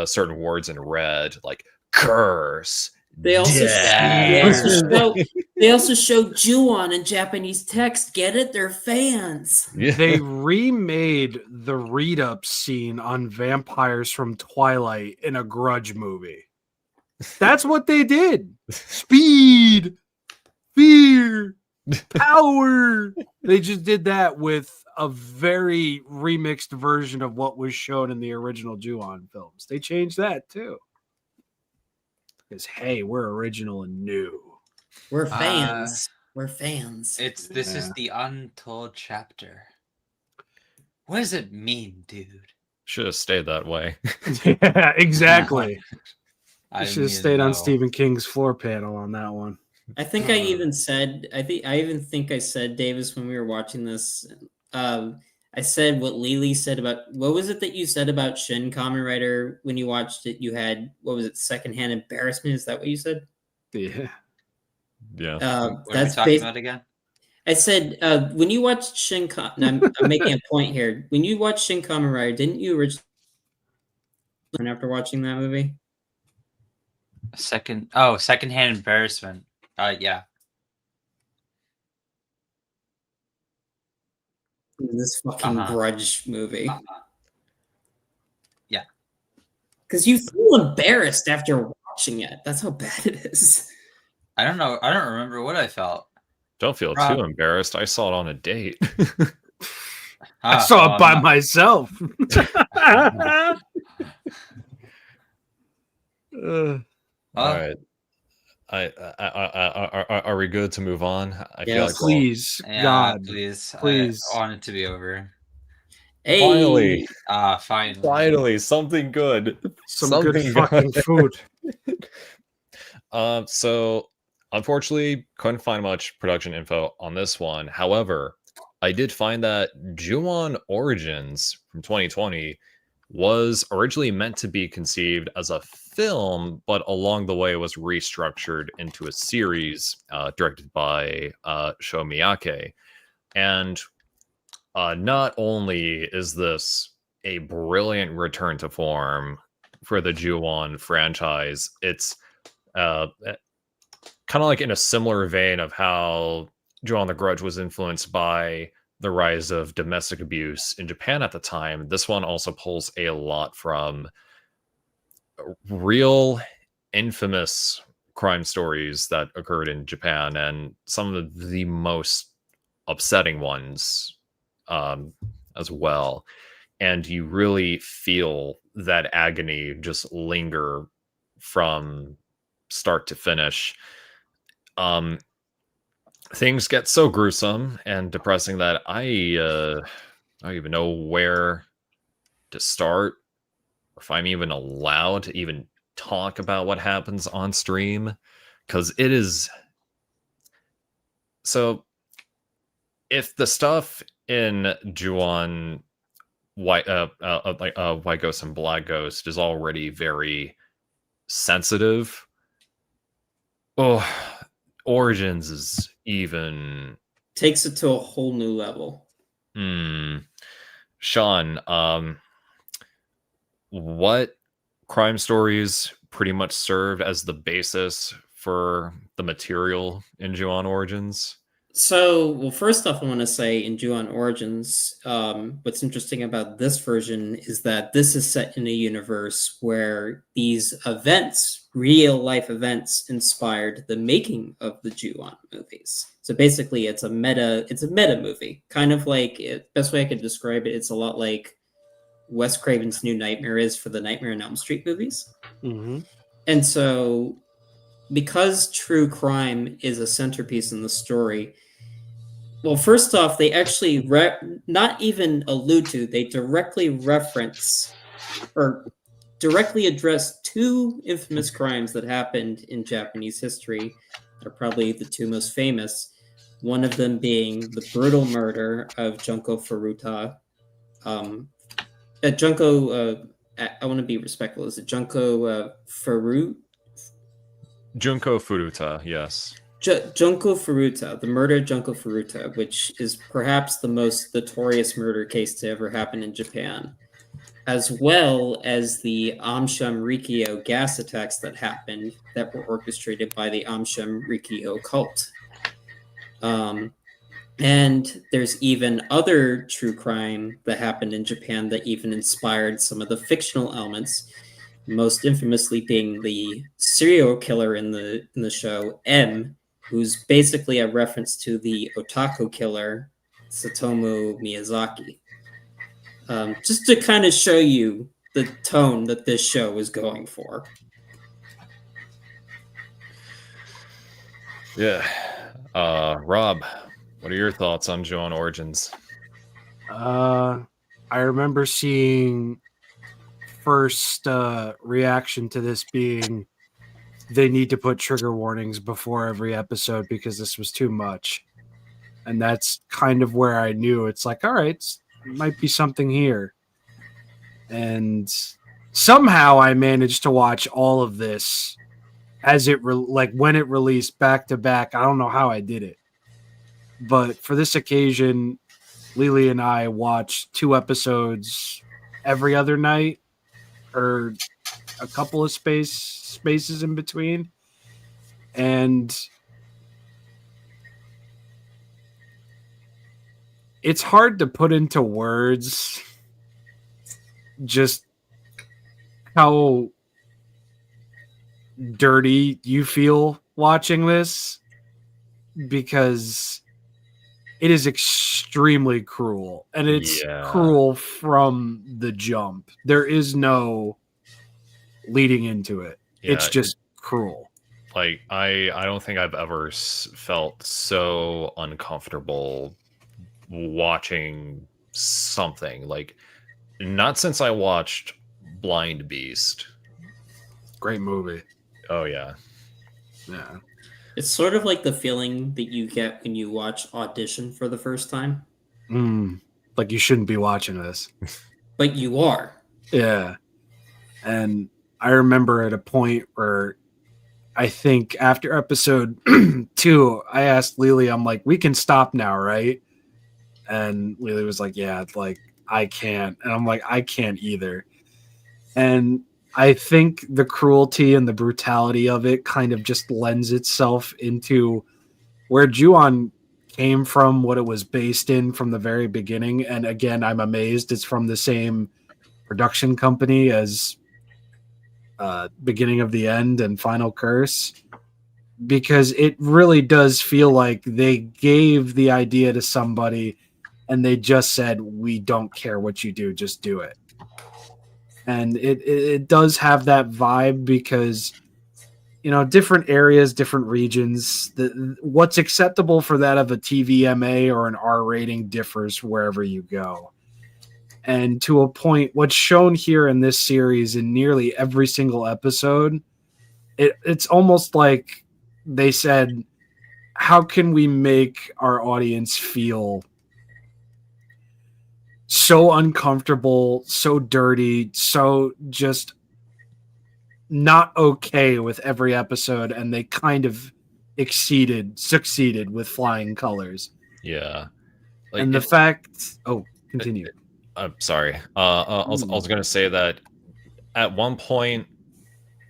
certain words in red, like curse. They also show Ju-on in Japanese text. Get it? They're fans. Yeah. They remade the read-up scene on vampires from Twilight in a Grudge movie. That's what they did. Speed, fear, power. They just did that with a very remixed version of what was shown in the original Ju-on films. They changed that too. Because hey, we're original and new. We're fans. We're fans. This is the untold chapter. What does it mean, dude? Should have stayed that way. Yeah, exactly. I should have stayed on Stephen King's floor panel on that one. I think I even said Davis, when we were watching this, I said what Lily said about, what was it that you said about Shin Kamen Rider when you watched it? You had, what was it, secondhand embarrassment? Is that what you said? Yeah. What are we talking about again? I said when you watched Shin Kamen, I'm making a point here. When you watched Shin Kamen Rider, didn't you originally after watching that movie? Secondhand embarrassment. Yeah. This fucking Grudge movie. Yeah. Because you feel embarrassed after watching it. That's how bad it is. I don't know. I don't remember what I felt. Don't feel too embarrassed. I saw it on a date. I saw it by myself. All right. Are we good to move on? I feel like please, God, please. I want it to be over. Hey. Finally, something good. Something good fucking food. So unfortunately, couldn't find much production info on this one. However, I did find that Ju-on Origins from 2020 was originally meant to be conceived as a film, but along the way was restructured into a series directed by Sho Miyake. And not only is this a brilliant return to form for the Ju-on franchise, it's kind of like in a similar vein of how Ju-on the Grudge was influenced by the rise of domestic abuse in Japan at the time. This one also pulls a lot from real infamous crime stories that occurred in Japan, and some of the most upsetting ones as well. And you really feel that agony just linger from start to finish. Things get so gruesome and depressing that I don't even know where to start, or if I'm even allowed to even talk about what happens on stream, because it is so. If the stuff in Ju-on White Ghost and Black Ghost is already very sensitive, oh, Origins is even takes it to a whole new level. Sean, what crime stories pretty much served as the basis for the material in Ju-on Origins? So, well, first off, I want to say in Ju-on Origins, what's interesting about this version is that this is set in a universe where these events, real life events, inspired the making of the Ju-on movies. So basically, it's a meta movie, kind of like best way I could describe it. It's a lot like Wes Craven's New Nightmare is for the Nightmare on Elm Street movies. Mm-hmm. And so, because true crime is a centerpiece in the story, well, first off, they actually not even allude to, they directly reference or directly address two infamous crimes that happened in Japanese history. They're probably the two most famous. One of them being the brutal murder of Junko Furuta. I want to be respectful. Is it Junko Furuta? Junko Furuta, yes. Junko Furuta, the murder of Junko Furuta, which is perhaps the most notorious murder case to ever happen in Japan, as well as the Amsham Rikyo gas attacks that happened that were orchestrated by the Amsham Rikyo cult. And there's even other true crime that happened in Japan that even inspired some of the fictional elements, most infamously being the serial killer in the show, M, who's basically a reference to the otaku killer, Satomu Miyazaki. Just to kind of show you the tone that this show is going for. Yeah. Rob, what are your thoughts on Ju-on Origins? I remember seeing first reaction to this being they need to put trigger warnings before every episode because this was too much. And that's kind of where I knew it's like, all right, might be something here. And somehow I managed to watch all of this as it when it released back to back. I don't know how I did it, but for this occasion, Lily and I watched 2 episodes every other night, or a couple of spaces in between, and it's hard to put into words just how dirty you feel watching this, because it is extremely cruel, and it's cruel from the jump. There is no leading into it. It's just cruel. Like, I don't think I've ever felt so uncomfortable watching something. Like, not since I watched Blind Beast. Great movie. Oh, yeah. Yeah. It's sort of like the feeling that you get when you watch Audition for the first time. Like you shouldn't be watching this. But you are. Yeah. And I remember at a point where I think after episode 2, I asked Lily, I'm like, we can stop now, right? And Lily was like, yeah, like I can't. And I'm like, I can't either. And I think the cruelty and the brutality of it kind of just lends itself into where Ju-on came from, what it was based in from the very beginning. And again, I'm amazed it's from the same production company as Beginning of the End and Final Curse, because it really does feel like they gave the idea to somebody and they just said, we don't care what you do, just do it. And it does have that vibe because, you know, different areas, different regions, what's acceptable for that of a TVMA or an R rating differs wherever you go. And to a point, what's shown here in this series in nearly every single episode, it's almost like they said, how can we make our audience feel so uncomfortable, so dirty, so just not okay with every episode, and they kind of succeeded with flying colors. Yeah. Like, and the fact... Oh, continue. I'm sorry. I was going to say that at one point,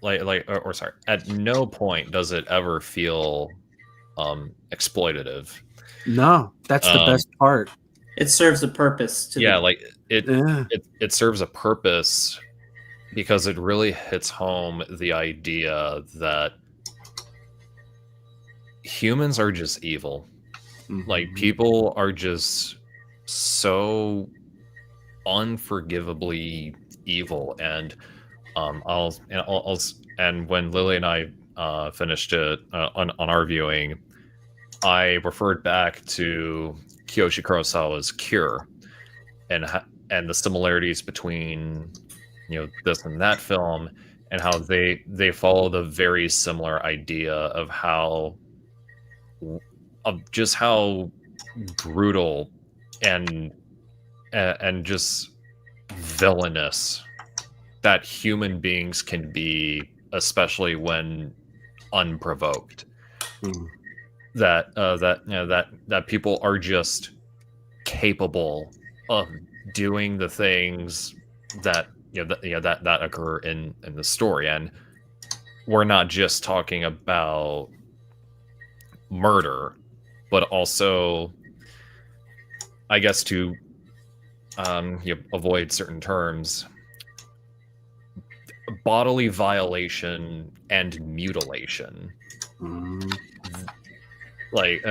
at no point does it ever feel exploitative. No, that's the best part. It serves a purpose. It serves a purpose because it really hits home the idea that humans are just evil. Mm-hmm. Like, people are just so unforgivably evil. And and when Lily and I finished it on our viewing, I referred back to Kiyoshi Kurosawa's Cure and the similarities between, you know, this and that film, and how they follow the very similar idea of just how brutal and just villainous that human beings can be, especially when unprovoked. That people are just capable of doing the things that that occur in the story. And we're not just talking about murder, but also, I guess, to avoid certain terms, bodily violation and mutilation. Like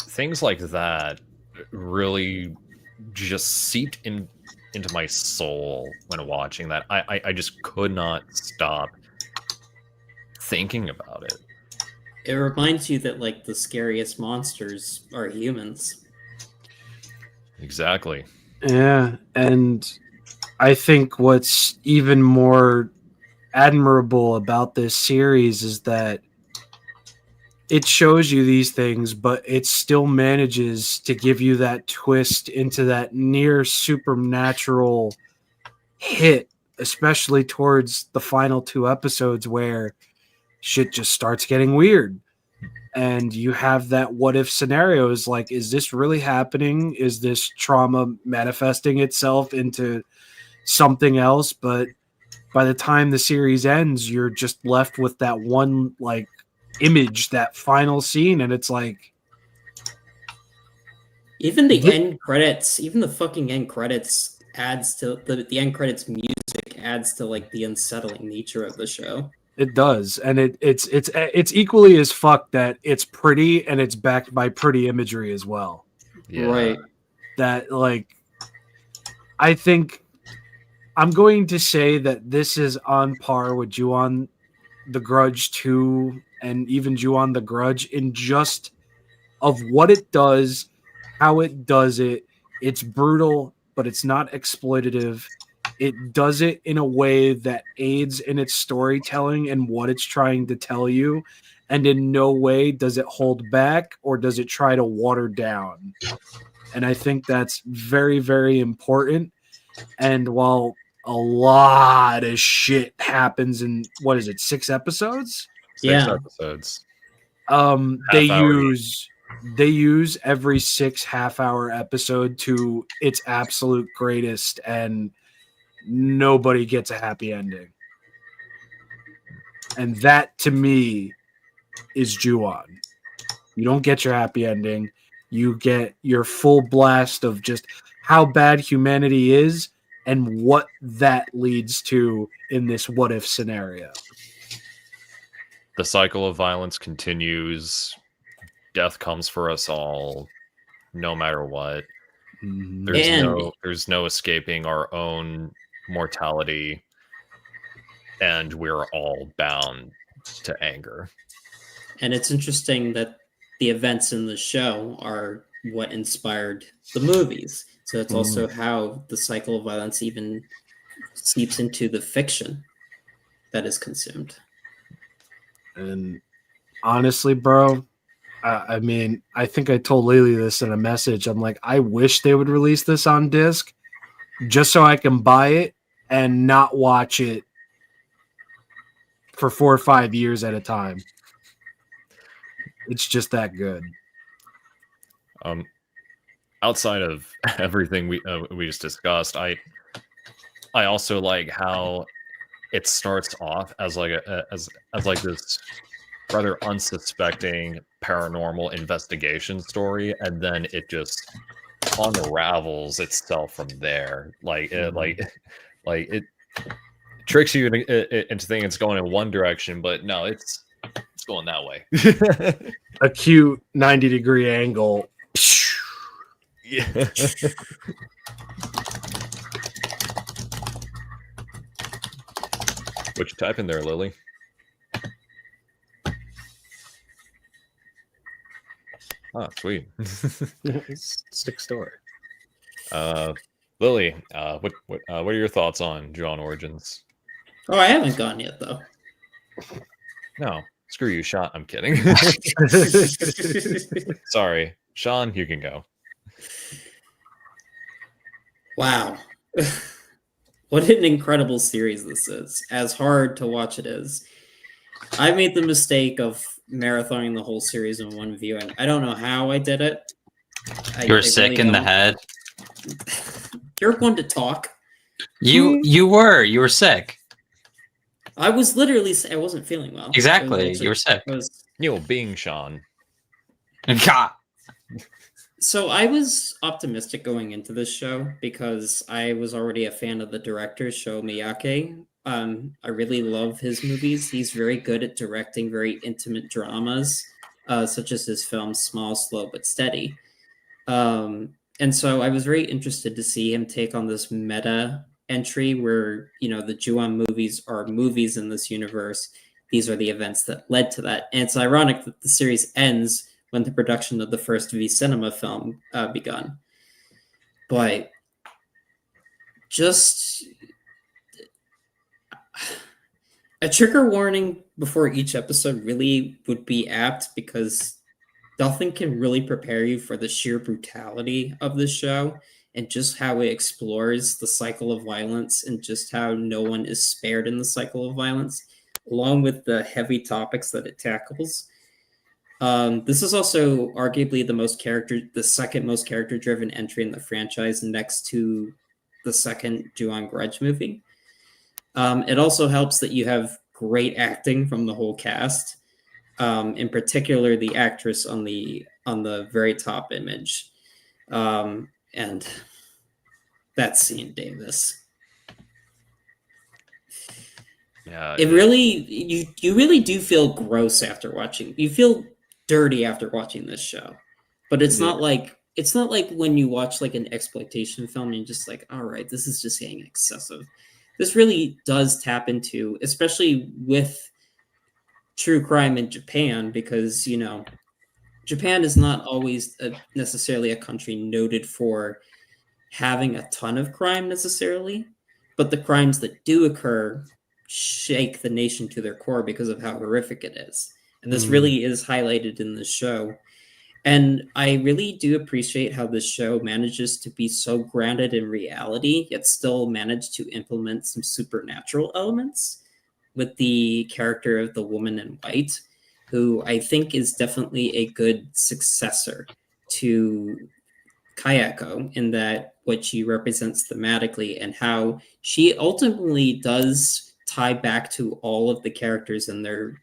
things like that really just seeped into my soul when watching that. I just could not stop thinking about it. It reminds you that, like, the scariest monsters are humans. Exactly. Yeah, and I think what's even more admirable about this series is that it shows you these things, but it still manages to give you that twist into that near supernatural hit, especially towards the final 2 episodes where shit just starts getting weird. And you have that what if scenarios, like, is this really happening? Is this trauma manifesting itself into something else? But by the time the series ends, you're just left with that one, like, image, that final scene, and it's like, even the end credits, even the fucking end credits adds to the end credits music adds to, like, the unsettling nature of the show. It does, and it's equally as fucked that it's pretty and it's backed by pretty imagery as well. Yeah. Right. That, like, I think I'm going to say that this is on par with Ju-on the Grudge 2 and even Ju-on the Grudge in just of what it does, how it does it. It's brutal, but it's not exploitative. it does it in a way that aids in its storytelling and what it's trying to tell you, and in no way does it hold back or does it try to water down. And I think that's very, very important. And while a lot of shit happens in, what is it, 6 episodes? 6 episodes. They use every 6 half-hour episode to its absolute greatest, and nobody gets a happy ending. And that, to me, is Ju-on. You don't get your happy ending. You get your full blast of just how bad humanity is and what that leads to in this what-if scenario. The cycle of violence continues. Death comes for us all, no matter what. There's no escaping our own mortality, and we're all bound to anger. And it's interesting that the events in the show are what inspired the movies. So it's also how the cycle of violence even seeps into the fiction that is consumed. And honestly, bro, I mean, I think I told Lily this in a message. I'm like, I wish they would release this on disc just so I can buy it and not watch it for 4 or 5 years at a time. It's just that good. Outside of everything we just discussed, I also like how it starts off as like as like this rather unsuspecting paranormal investigation story, and then it just unravels itself from there. Like it tricks you into thinking it's going in one direction, but no, it's going that way. Acute 90-degree angle. Yeah. What you type in there, Lily? Oh, sweet. Stick story. Lily, what are your thoughts on Ju-on Origins? Oh, I haven't gone yet, though. No, screw you, Sean. I'm kidding. Sorry, Sean, you can go. Wow. What an incredible series this is. As hard to watch it is. I made the mistake of marathoning the whole series in one viewing. I don't know how I did it. You're sick really in the head. You're one to talk. You were sick. I was literally, I wasn't feeling well. Exactly. You were sick. You're being Sean. God. So I was optimistic going into this show because I was already a fan of the director, Sho Miyake. I really love his movies. He's very good at directing very intimate dramas, such as his film Small, Slow, But Steady. And so I was very interested to see him take on this meta entry where, you know, the Ju-on movies are movies in this universe. These are the events that led to that. And it's ironic that the series ends when the production of the first V Cinema film begun. But just a trigger warning before each episode really would be apt, because nothing can really prepare you for the sheer brutality of the show and just how it explores the cycle of violence and just how no one is spared in the cycle of violence, along with the heavy topics that it tackles. This is also arguably the second most character-driven entry in the franchise, next to the second Ju-on Grudge movie. It also helps that you have great acting from the whole cast, in particular the actress on the very top image, and that's Ian Davis. Yeah, it really you really do feel gross after watching. You feel dirty after watching this show, but it's not like when you watch like an exploitation film and you're just like, all right, this is just getting excessive. This really does tap into, especially with true crime in Japan, because, you know, Japan is not always necessarily a country noted for having a ton of crime necessarily, but the crimes that do occur shake the nation to their core because of how horrific it is. And this really is highlighted in the show. And I really do appreciate how this show manages to be so grounded in reality, yet still manage to implement some supernatural elements with the character of the woman in white, who I think is definitely a good successor to Kayako in that what she represents thematically and how she ultimately does tie back to all of the characters and their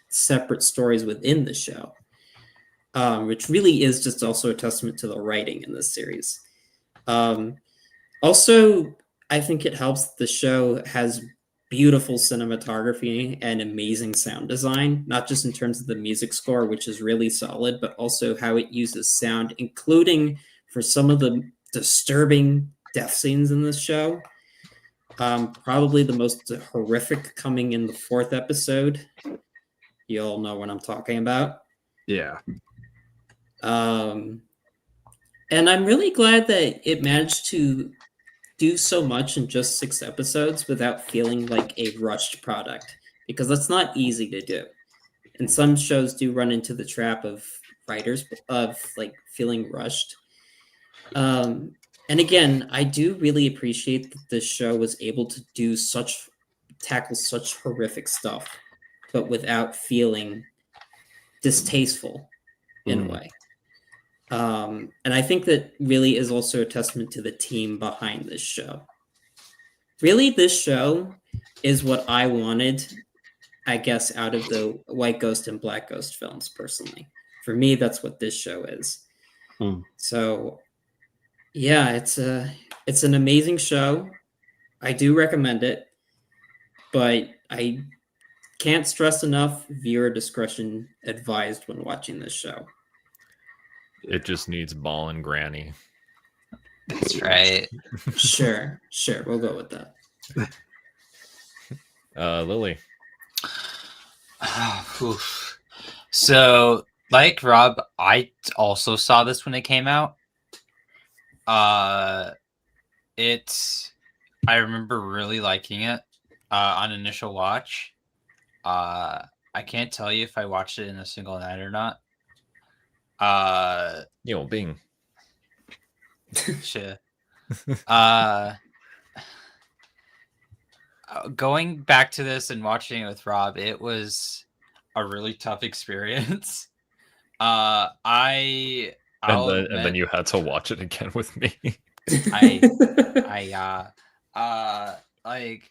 separate stories within the show, which really is just also a testament to the writing in this series. Also, I think it helps the show has beautiful cinematography and amazing sound design, not just in terms of the music score, which is really solid, but also how it uses sound, including for some of the disturbing death scenes in this show. Probably the most horrific coming in the 4th episode. You all know what I'm talking about. Yeah. And I'm really glad that it managed to do so much in just 6 episodes without feeling like a rushed product, because that's not easy to do. And some shows do run into the trap of writers of like feeling rushed. And again, I do really appreciate that this show was able to tackle such horrific stuff, but without feeling distasteful in a way. And I think that really is also a testament to the team behind this show. Really, this show is what I wanted, I guess, out of the White Ghost and Black Ghost films, personally. For me, that's what this show is. So, yeah, it's an amazing show. I do recommend it, but I can't stress enough, viewer discretion advised when watching this show. It just needs Ball and Granny. That's right. Sure, we'll go with that. Lily. So, like Rob, I also saw this when it came out. I remember really liking it on initial watch. I can't tell you if I watched it in a single night or not. Bing. Shit. Going back to this and watching it with Rob, it was a really tough experience. And then you had to watch it again with me. Like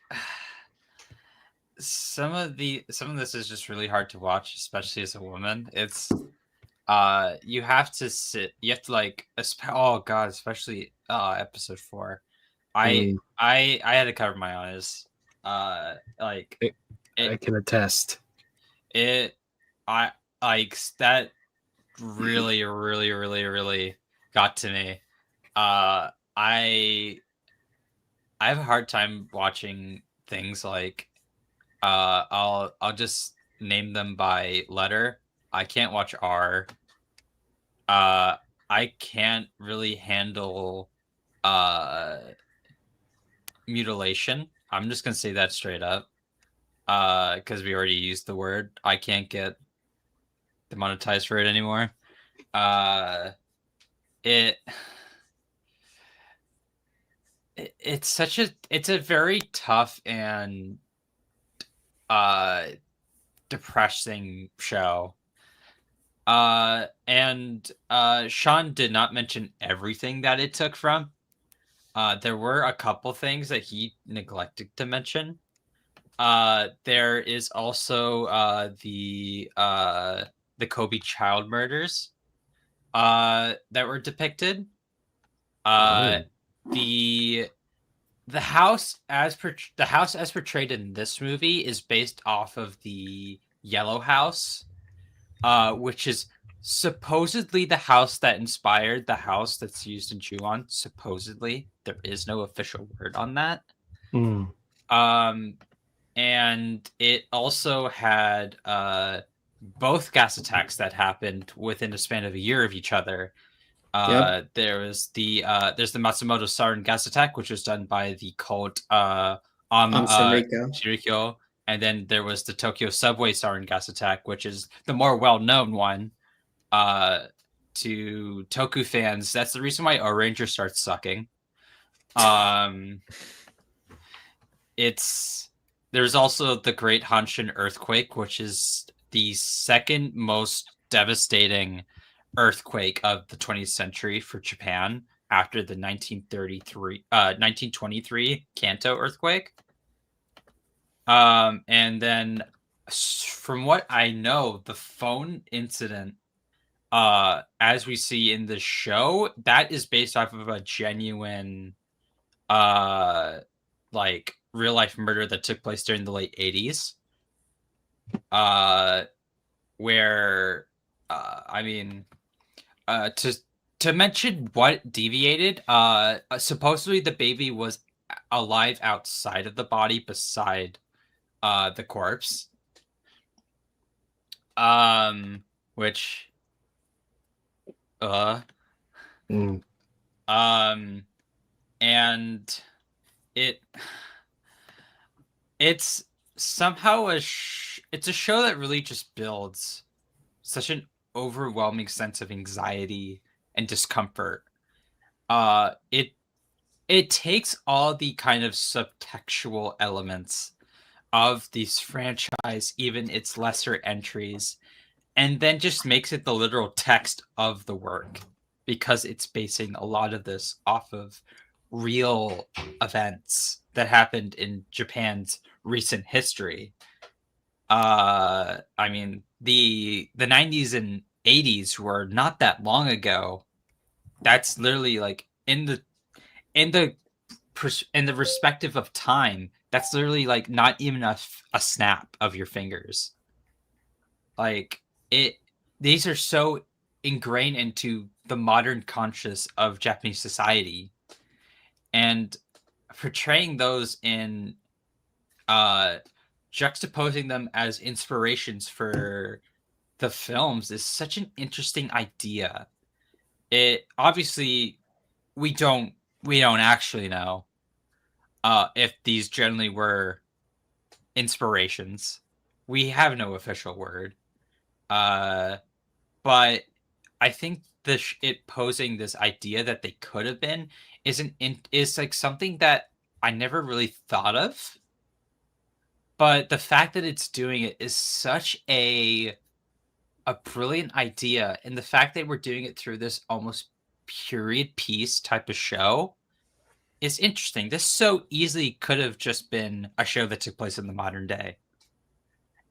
some of this is just really hard to watch, especially as a woman. It's you have to oh god, especially episode 4. I had to cover my eyes. I can attest. That really, really, really, really got to me. I have a hard time watching things like I'll just name them by letter. I can't watch R. I can't really handle mutilation. I'm just gonna say that straight up. Because we already used the word. I can't get demonetized for it anymore. It's a very tough and depressing show. And Sean did not mention everything that it took from. There were a couple things that he neglected to mention. There is also the Kobe child murders that were depicted. The house as portrayed in this movie is based off of the Yellow House, which is supposedly the house that inspired the house that's used in Ju-on. Supposedly, there is no official word on that. And it also had both gas attacks that happened within a span of a year of each other. There's the Matsumoto sarin gas attack, which was done by the cult Shinrikyo. And then there was the Tokyo subway sarin gas attack, which is the more well-known one. To Toku fans, that's the reason why Oranger starts sucking. There's also the Great Hanshin earthquake, which is the second most devastating earthquake of the 20th century for Japan after the 1923 Kanto earthquake. And then from what I know, the phone incident, as we see in the show, that is based off of a genuine like real life murder that took place during the late 80s. Where to mention what deviated, supposedly the baby was alive outside of the body beside the corpse. Which and it's somehow it's a show that really just builds such an overwhelming sense of anxiety and discomfort. It takes all the kind of subtextual elements of this franchise, even its lesser entries, and then just makes it the literal text of the work, because it's basing a lot of this off of real events that happened in Japan's recent history. The 90s and 80s were not that long ago. That's literally like in the respective of time, that's literally like not even a snap of your fingers. Like these are so ingrained into the modern conscious of Japanese society, and portraying those in juxtaposing them as inspirations for the films is such an interesting idea. It obviously we don't actually know if these generally were inspirations. We have no official word, but I think it posing this idea that they could have been is like something that I never really thought of. But the fact that it's doing it is such a brilliant idea, and the fact that we're doing it through this almost period piece type of show is interesting. This so easily could have just been a show that took place in the modern day,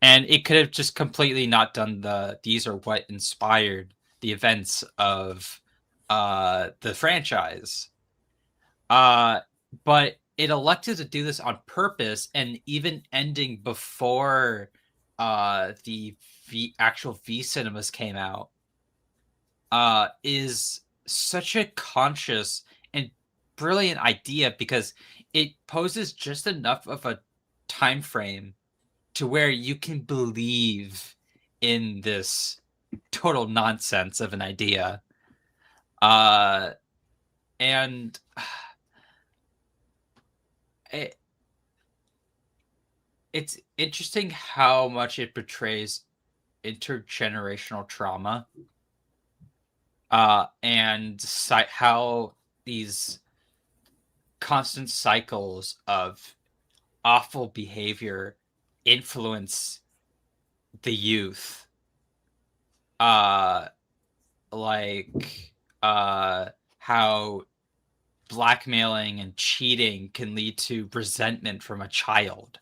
and it could have just completely not done these are what inspired the events of the franchise. But it elected to do this on purpose, and even ending before the actual V cinemas came out is such a conscious and brilliant idea, because it poses just enough of a time frame to where you can believe in this total nonsense of an idea. And it's interesting how much it portrays intergenerational trauma, and how these constant cycles of awful behavior influence the youth. How blackmailing and cheating can lead to resentment from a child.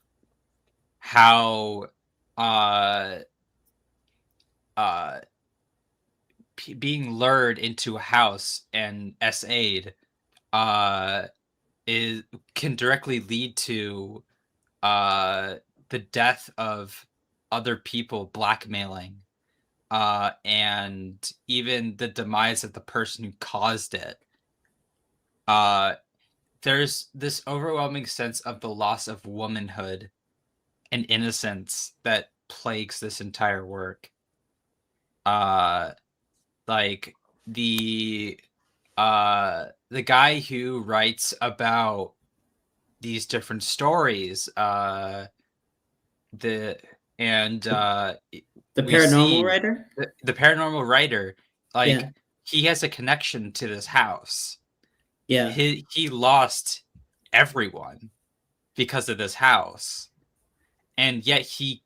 How being lured into a house and SA'd can directly lead to the death of other people blackmailing, and even the demise of the person who caused it. There's this overwhelming sense of the loss of womanhood and innocence that plagues this entire work. the guy who writes about these different stories, the paranormal writer, the paranormal writer, like he has a connection to this house. Yeah, he lost everyone because of this house, and yet he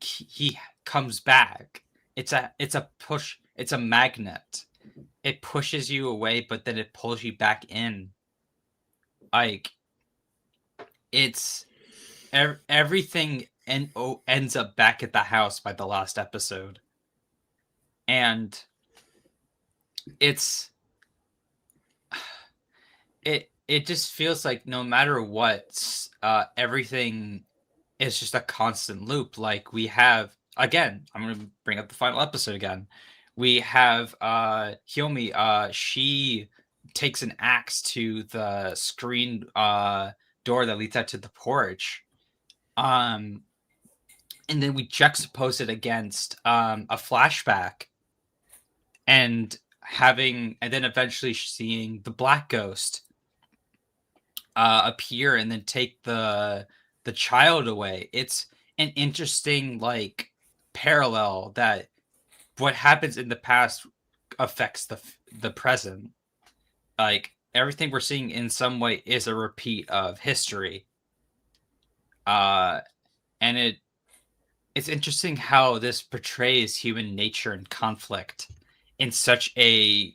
comes back. It's a push. It's a magnet. It pushes you away, but then it pulls you back in. Like, it's everything ends up back at the house by the last episode, and it just feels like no matter what, everything is just a constant loop. Like, we have, again, I'm going to bring up the final episode again. We have Hyomi. She takes an axe to the screen door that leads out to the porch. And then we juxtapose it against a flashback, and then eventually seeing the black ghost appear and then take the child away. It's an interesting, like, parallel that what happens in the past affects the present. Like, everything we're seeing in some way is a repeat of history. And it's interesting how this portrays human nature and conflict in such a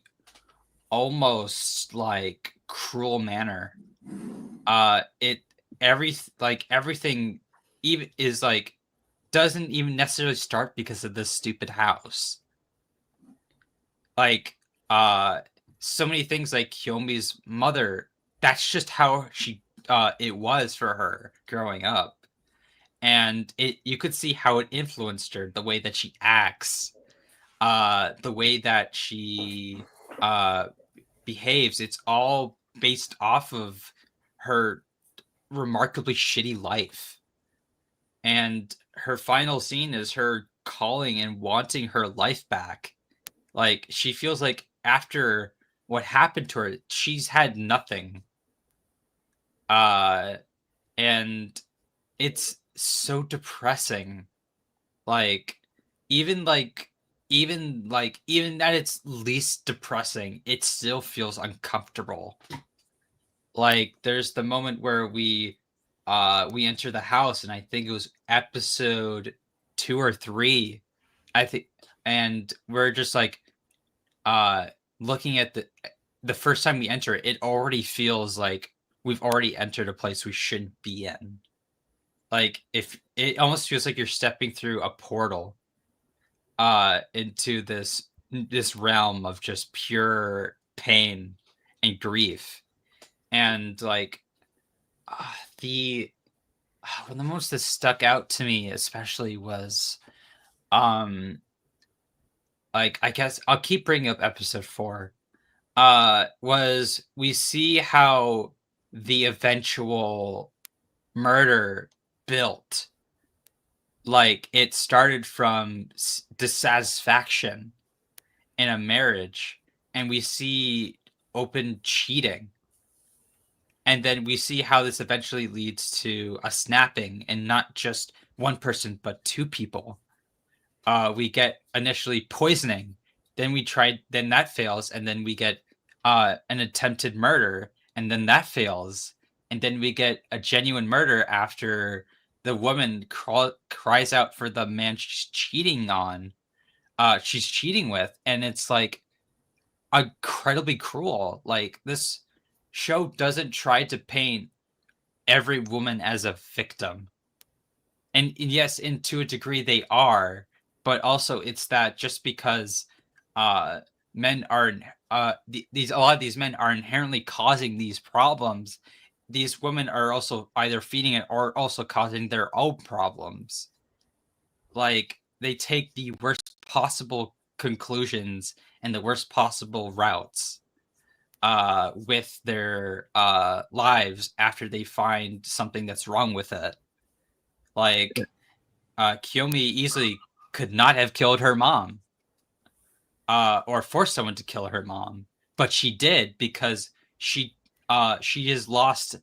almost like cruel manner. Everything even is like doesn't even necessarily start because of this stupid house. Like, so many things, like Hyomi's mother, that's just how she it was for her growing up. And you could see how it influenced her, the way that she acts, the way that she behaves. It's all based off of her remarkably shitty life. And her final scene is her calling and wanting her life back. Like, she feels like after what happened to her, she's had nothing. And it's so depressing. Like, even at its least depressing, it still feels uncomfortable. Like, there's the moment where we enter the house, and I think it was episode 2 or 3, I think, and we're just like looking at the first time we enter it, it already feels like we've already entered a place we shouldn't be in. Like, if it almost feels like you're stepping through a portal into this realm of just pure pain and grief. And like the one of the most that stuck out to me especially was like, I guess I'll keep bringing up episode 4, was we see how the eventual murder built. Like, it started from dissatisfaction in a marriage, and we see open cheating, and then we see how this eventually leads to a snapping, and not just one person but 2 people. We get initially poisoning, then that fails, and then we get an attempted murder, and then that fails, and then we get a genuine murder after the woman cries out for the man she's cheating with, and it's like incredibly cruel. Like, this show doesn't try to paint every woman as a victim, and yes, to a degree they are, but also it's that just because men are a lot of these men are inherently causing these problems, these women are also either feeding it or also causing their own problems. Like, they take the worst possible conclusions and the worst possible routes with their lives after they find something that's wrong with it. Like, Kiyomi easily could not have killed her mom or forced someone to kill her mom. but she did because she has lost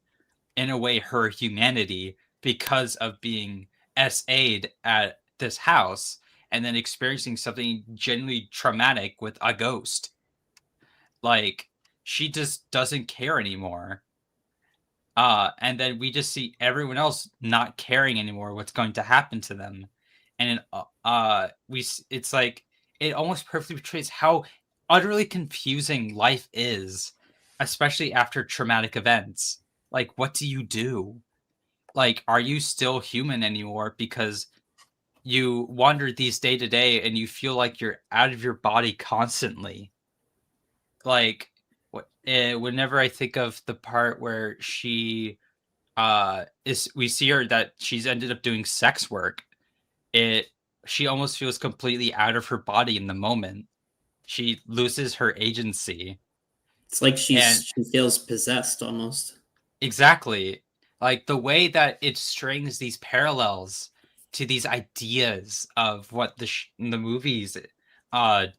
in a way her humanity because of being SA'd at this house and then experiencing something genuinely traumatic with a ghost. Like, she just doesn't care anymore. And then we just see everyone else not caring anymore what's going to happen to them. And it's like it almost perfectly portrays how utterly confusing life is, especially after traumatic events. Like, what do you do? Like, are you still human anymore? Because you wander these day to day and you feel like you're out of your body constantly. Like, whenever I think of the part where she we see her that she's ended up doing sex work, she almost feels completely out of her body in the moment. She loses her agency. It's like she feels possessed almost. Exactly. Like the way that it strings these parallels to these ideas of what the movies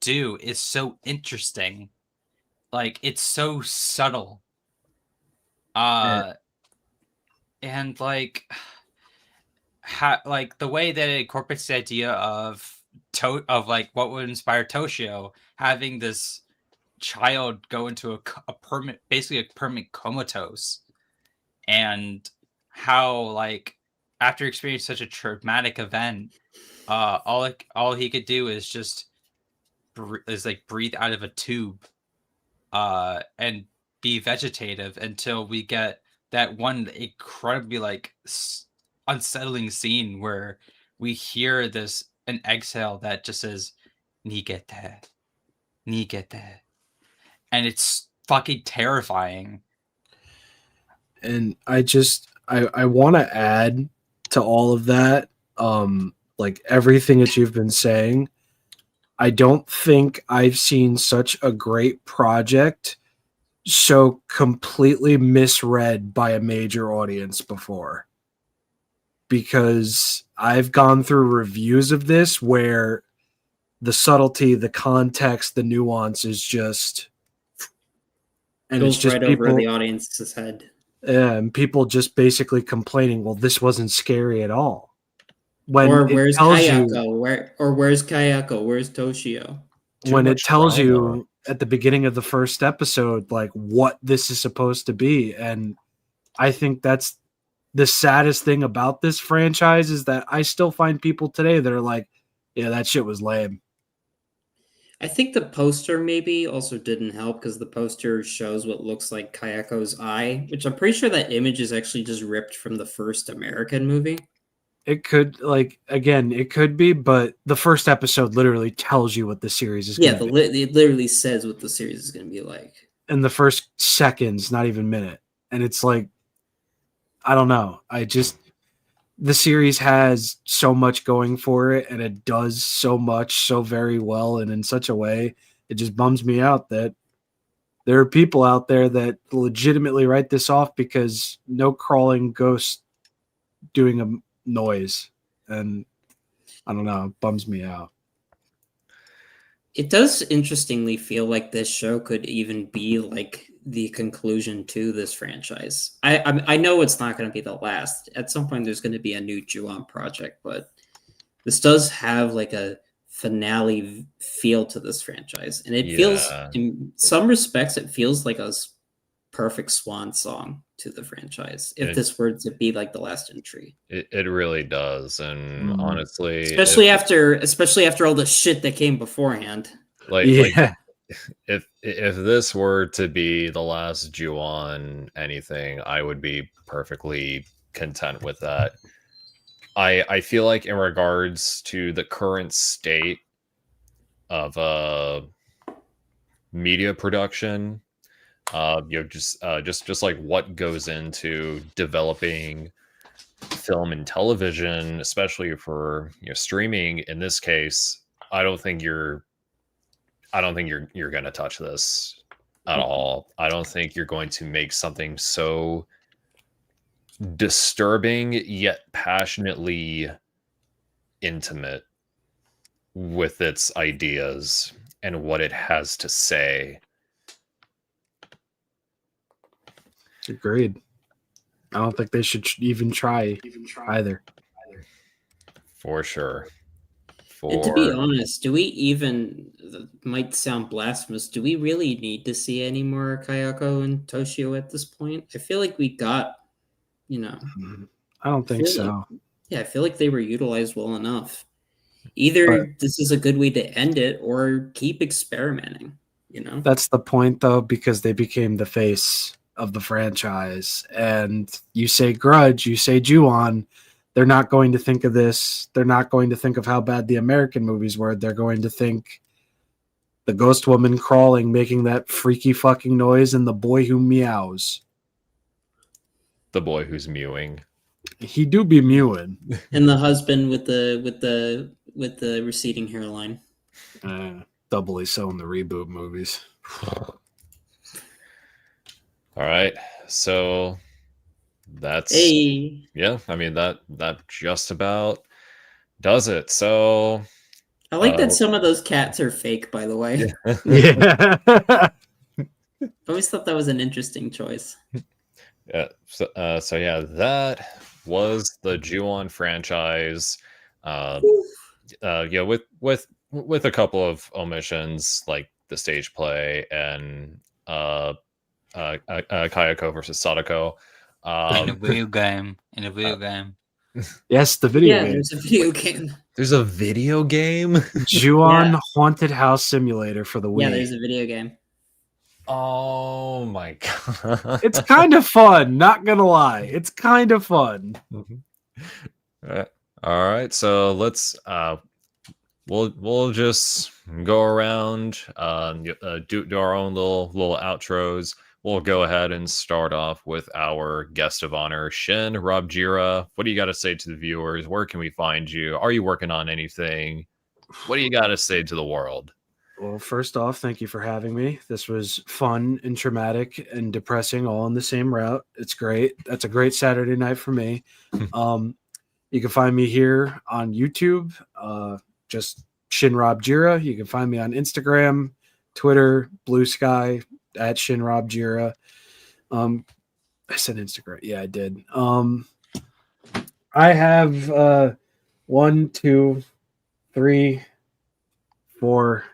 do is so interesting. Like, it's so subtle. And like like the way that it incorporates the idea of like what would inspire Toshio, having this child go into a permanent, basically a permanent comatose, and how, like, after experiencing such a traumatic event, all he could do is just breathe out of a tube, and be vegetative until we get that one incredibly like unsettling scene where we hear an exhale that just says "nigete, nigete," and it's fucking terrifying. And I want to add to all of that, like everything that you've been saying. I don't think I've seen such a great project so completely misread by a major audience before. Because I've gone through reviews of this where the subtlety, the context, the nuance is just, and goes it's just right people, over the audience's head. And people just basically complaining, well, this wasn't scary at all. When or where's Kayako? Where's Kayako? Where's Toshio? When it tells you at the beginning of the first episode, like, what this is supposed to be. And I think that's the saddest thing about this franchise, is that I still find people today that are like, yeah, that shit was lame. I think the poster maybe also didn't help, because the poster shows what looks like Kayako's eye, which I'm pretty sure that image is actually just ripped from the first American movie. It could, like, again, it could be, but the first episode literally tells you what the series is going to be. It literally says what the series is going to be like. In the first seconds, not even minute. And it's like, I don't know. The series has so much going for it, and it does so much so very well and in such a way. It just bums me out that there are people out there that legitimately write this off because no crawling ghost doing a noise. And I don't know, it bums me out. It does interestingly feel like this show could even be like the conclusion to this franchise. I know it's not going to be the last. At some point, there's going to be a new Ju-On project, but this does have like a finale feel to this franchise, and it feels, in some respects, it feels like a perfect swan song to the franchise. If this were to be like the last entry, it really does, and honestly, especially after all the shit that came beforehand. Like if this were to be the last Ju-On anything, I would be perfectly content with that. I feel like in regards to the current state of media production, just like what goes into developing film and television, especially for streaming in this case, I don't think you're going to touch this at all. I don't think you're going to make something so disturbing yet passionately intimate with its ideas and what it has to say Agreed. I don't think they should even try either. For sure. And to be honest, do we even, might sound blasphemous, do we really need to see any more Kayako and Toshio at this point? I feel like we got, I don't think so. I feel like they were utilized well enough. Either this is a good way to end it or keep experimenting, That's the point, though, because they became the face of the franchise. And you say Grudge, you say Ju-on, they're not going to think of this. They're not going to think of how bad the American movies were. They're going to think the ghost woman crawling, making that freaky fucking noise, and the boy who meows. The boy who's mewing. He do be mewing. And the husband with the receding hairline. Doubly so in the reboot movies. All right, so that's yeah. I mean that just about does it. So I like that some of those cats are fake, by the way. Yeah. I always thought that was an interesting choice. Yeah. So yeah, that was the Ju-on franchise. Yeah, with a couple of omissions like the stage play and Kayako versus Sadako. In a video game. Yes, the video game. There's a video game. There's a video game? Ju-on Haunted House Simulator for the Wii. Yeah, there's a video game. Oh my god. It's kind of fun, not gonna lie. It's kind of fun. All right, so let's we'll just go around, do our own little outros. We'll go ahead and start off with our guest of honor, ShinRobjira. What do you got to say to the viewers? Where can we find you? Are you working on anything? What do you got to say to the world? Well, first off, thank you for having me. This was fun and traumatic and depressing all in the same route. It's great. That's a great Saturday night for me. You can find me here on YouTube, just ShinRobjira. You can find me on Instagram, Twitter, Blue Sky, at ShinRobjira. I said Instagram. Yeah, I did. I have 1, 2, 3, 4.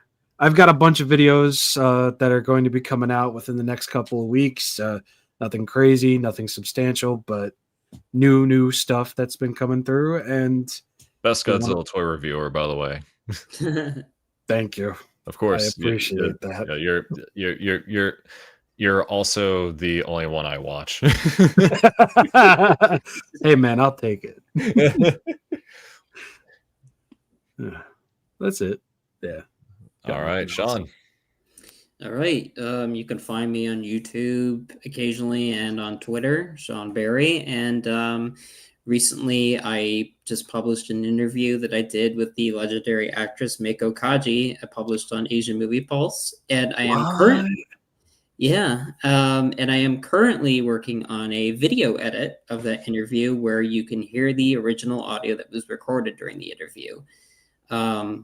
I've got a bunch of videos that are going to be coming out within the next couple of weeks. Nothing crazy, nothing substantial, but new stuff that's been coming through. And best Godzilla toy reviewer, by the way. Thank you. Of course, I appreciate that. You're also the only one I watch. Hey man, I'll take it. That's it. Yeah. All right, Sean. All right. You can find me on YouTube occasionally and on Twitter, Sean Barry. And recently, I just published an interview that I did with the legendary actress Meiko Kaji. I published on Asian Movie Pulse, and I am and I am currently working on a video edit of that interview where you can hear the original audio that was recorded during the interview.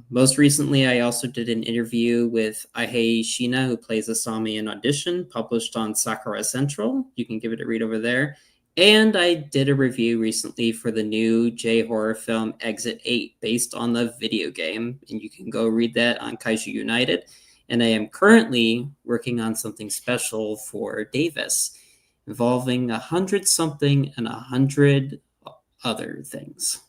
Most recently, I also did an interview with Aihei Shina, who plays Asami in Audition, published on Sakura Central. You can give it a read over there. And I did a review recently for the new J-horror film Exit 8, based on the video game. And you can go read that on Kaiju United. And I am currently working on something special for Davis, involving 100-something and 100 other things.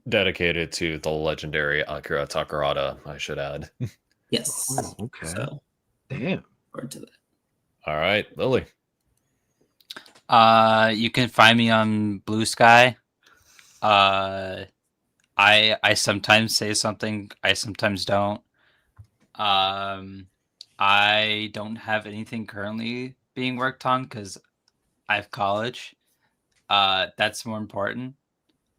Dedicated to the legendary Akira Takarada, I should add. Yes. Oh, okay. So, damn. Forward to that. All right, Lily. You can find me on Blue Sky. I sometimes say something, I sometimes don't. I don't have anything currently being worked on because I have college. That's more important.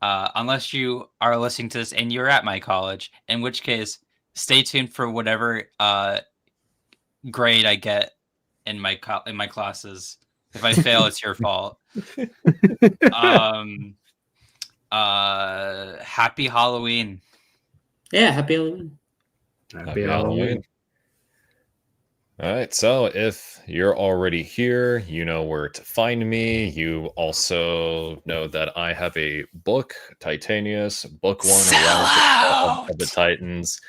Unless you are listening to this and you're at my college, in which case, stay tuned for whatever grade I get in my classes. If I fail, it's your fault. Happy Halloween. Yeah, happy Halloween. Happy Halloween. All right, so if you're already here, you know where to find me. You also know that I have a book, Titanius, Book One, Rise of the Titans.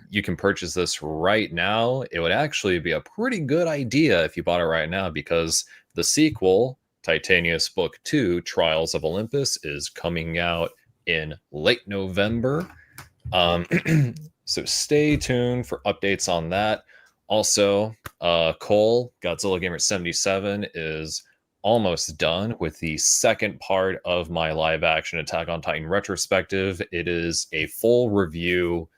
You can purchase this right now. It would actually be a pretty good idea if you bought it right now, because the sequel, Titanius Book 2, Trials of Olympus, is coming out in late November. So stay tuned for updates on that. Also, Cole, Godzilla Gamer 77, is almost done with the second part of my live action Attack on Titan retrospective. It is a full review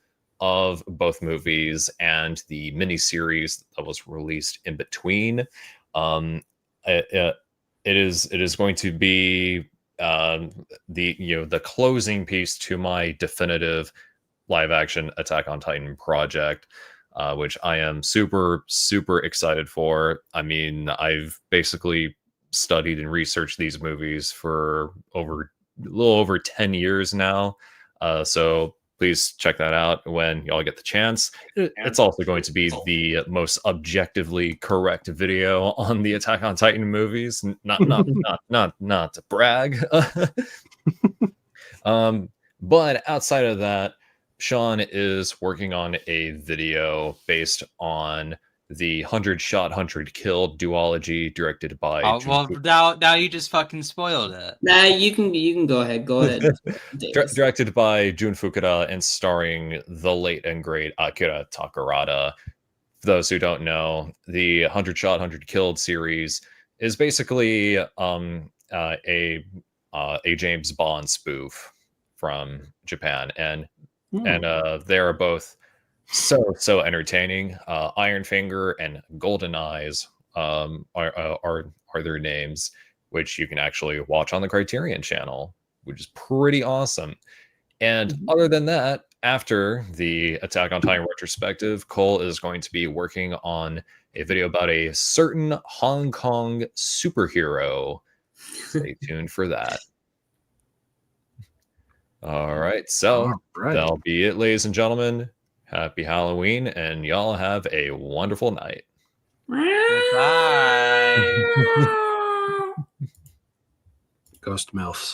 of both movies and the miniseries that was released in between. It is going to be the closing piece to my definitive live action Attack on Titan project, which I am super, super excited for. I mean, I've basically studied and researched these movies for a little over 10 years now. So please check that out when y'all get the chance. It's also going to be the most objectively correct video on the Attack on Titan movies. Not to brag. But outside of that, Sean is working on a video based on the 100 Shot, 100 Killed duology directed by. Oh, well, now you just fucking spoiled it. Nah, you can go ahead. Go ahead. Directed by Jun Fukuda and starring the late and great Akira Takarada. For those who don't know, the 100 Shot, 100 Killed series is basically a James Bond spoof from Japan, and they are both so entertaining. Iron Finger and Golden Eyes are their names, which you can actually watch on the Criterion channel, which is pretty awesome. And other than that, after the Attack on Titan retrospective, Cole is going to be working on a video about a certain Hong Kong superhero. Stay tuned for that. All right, so that'll be it, ladies and gentlemen. Happy Halloween, and y'all have a wonderful night. Goodbye. Ghost mouths.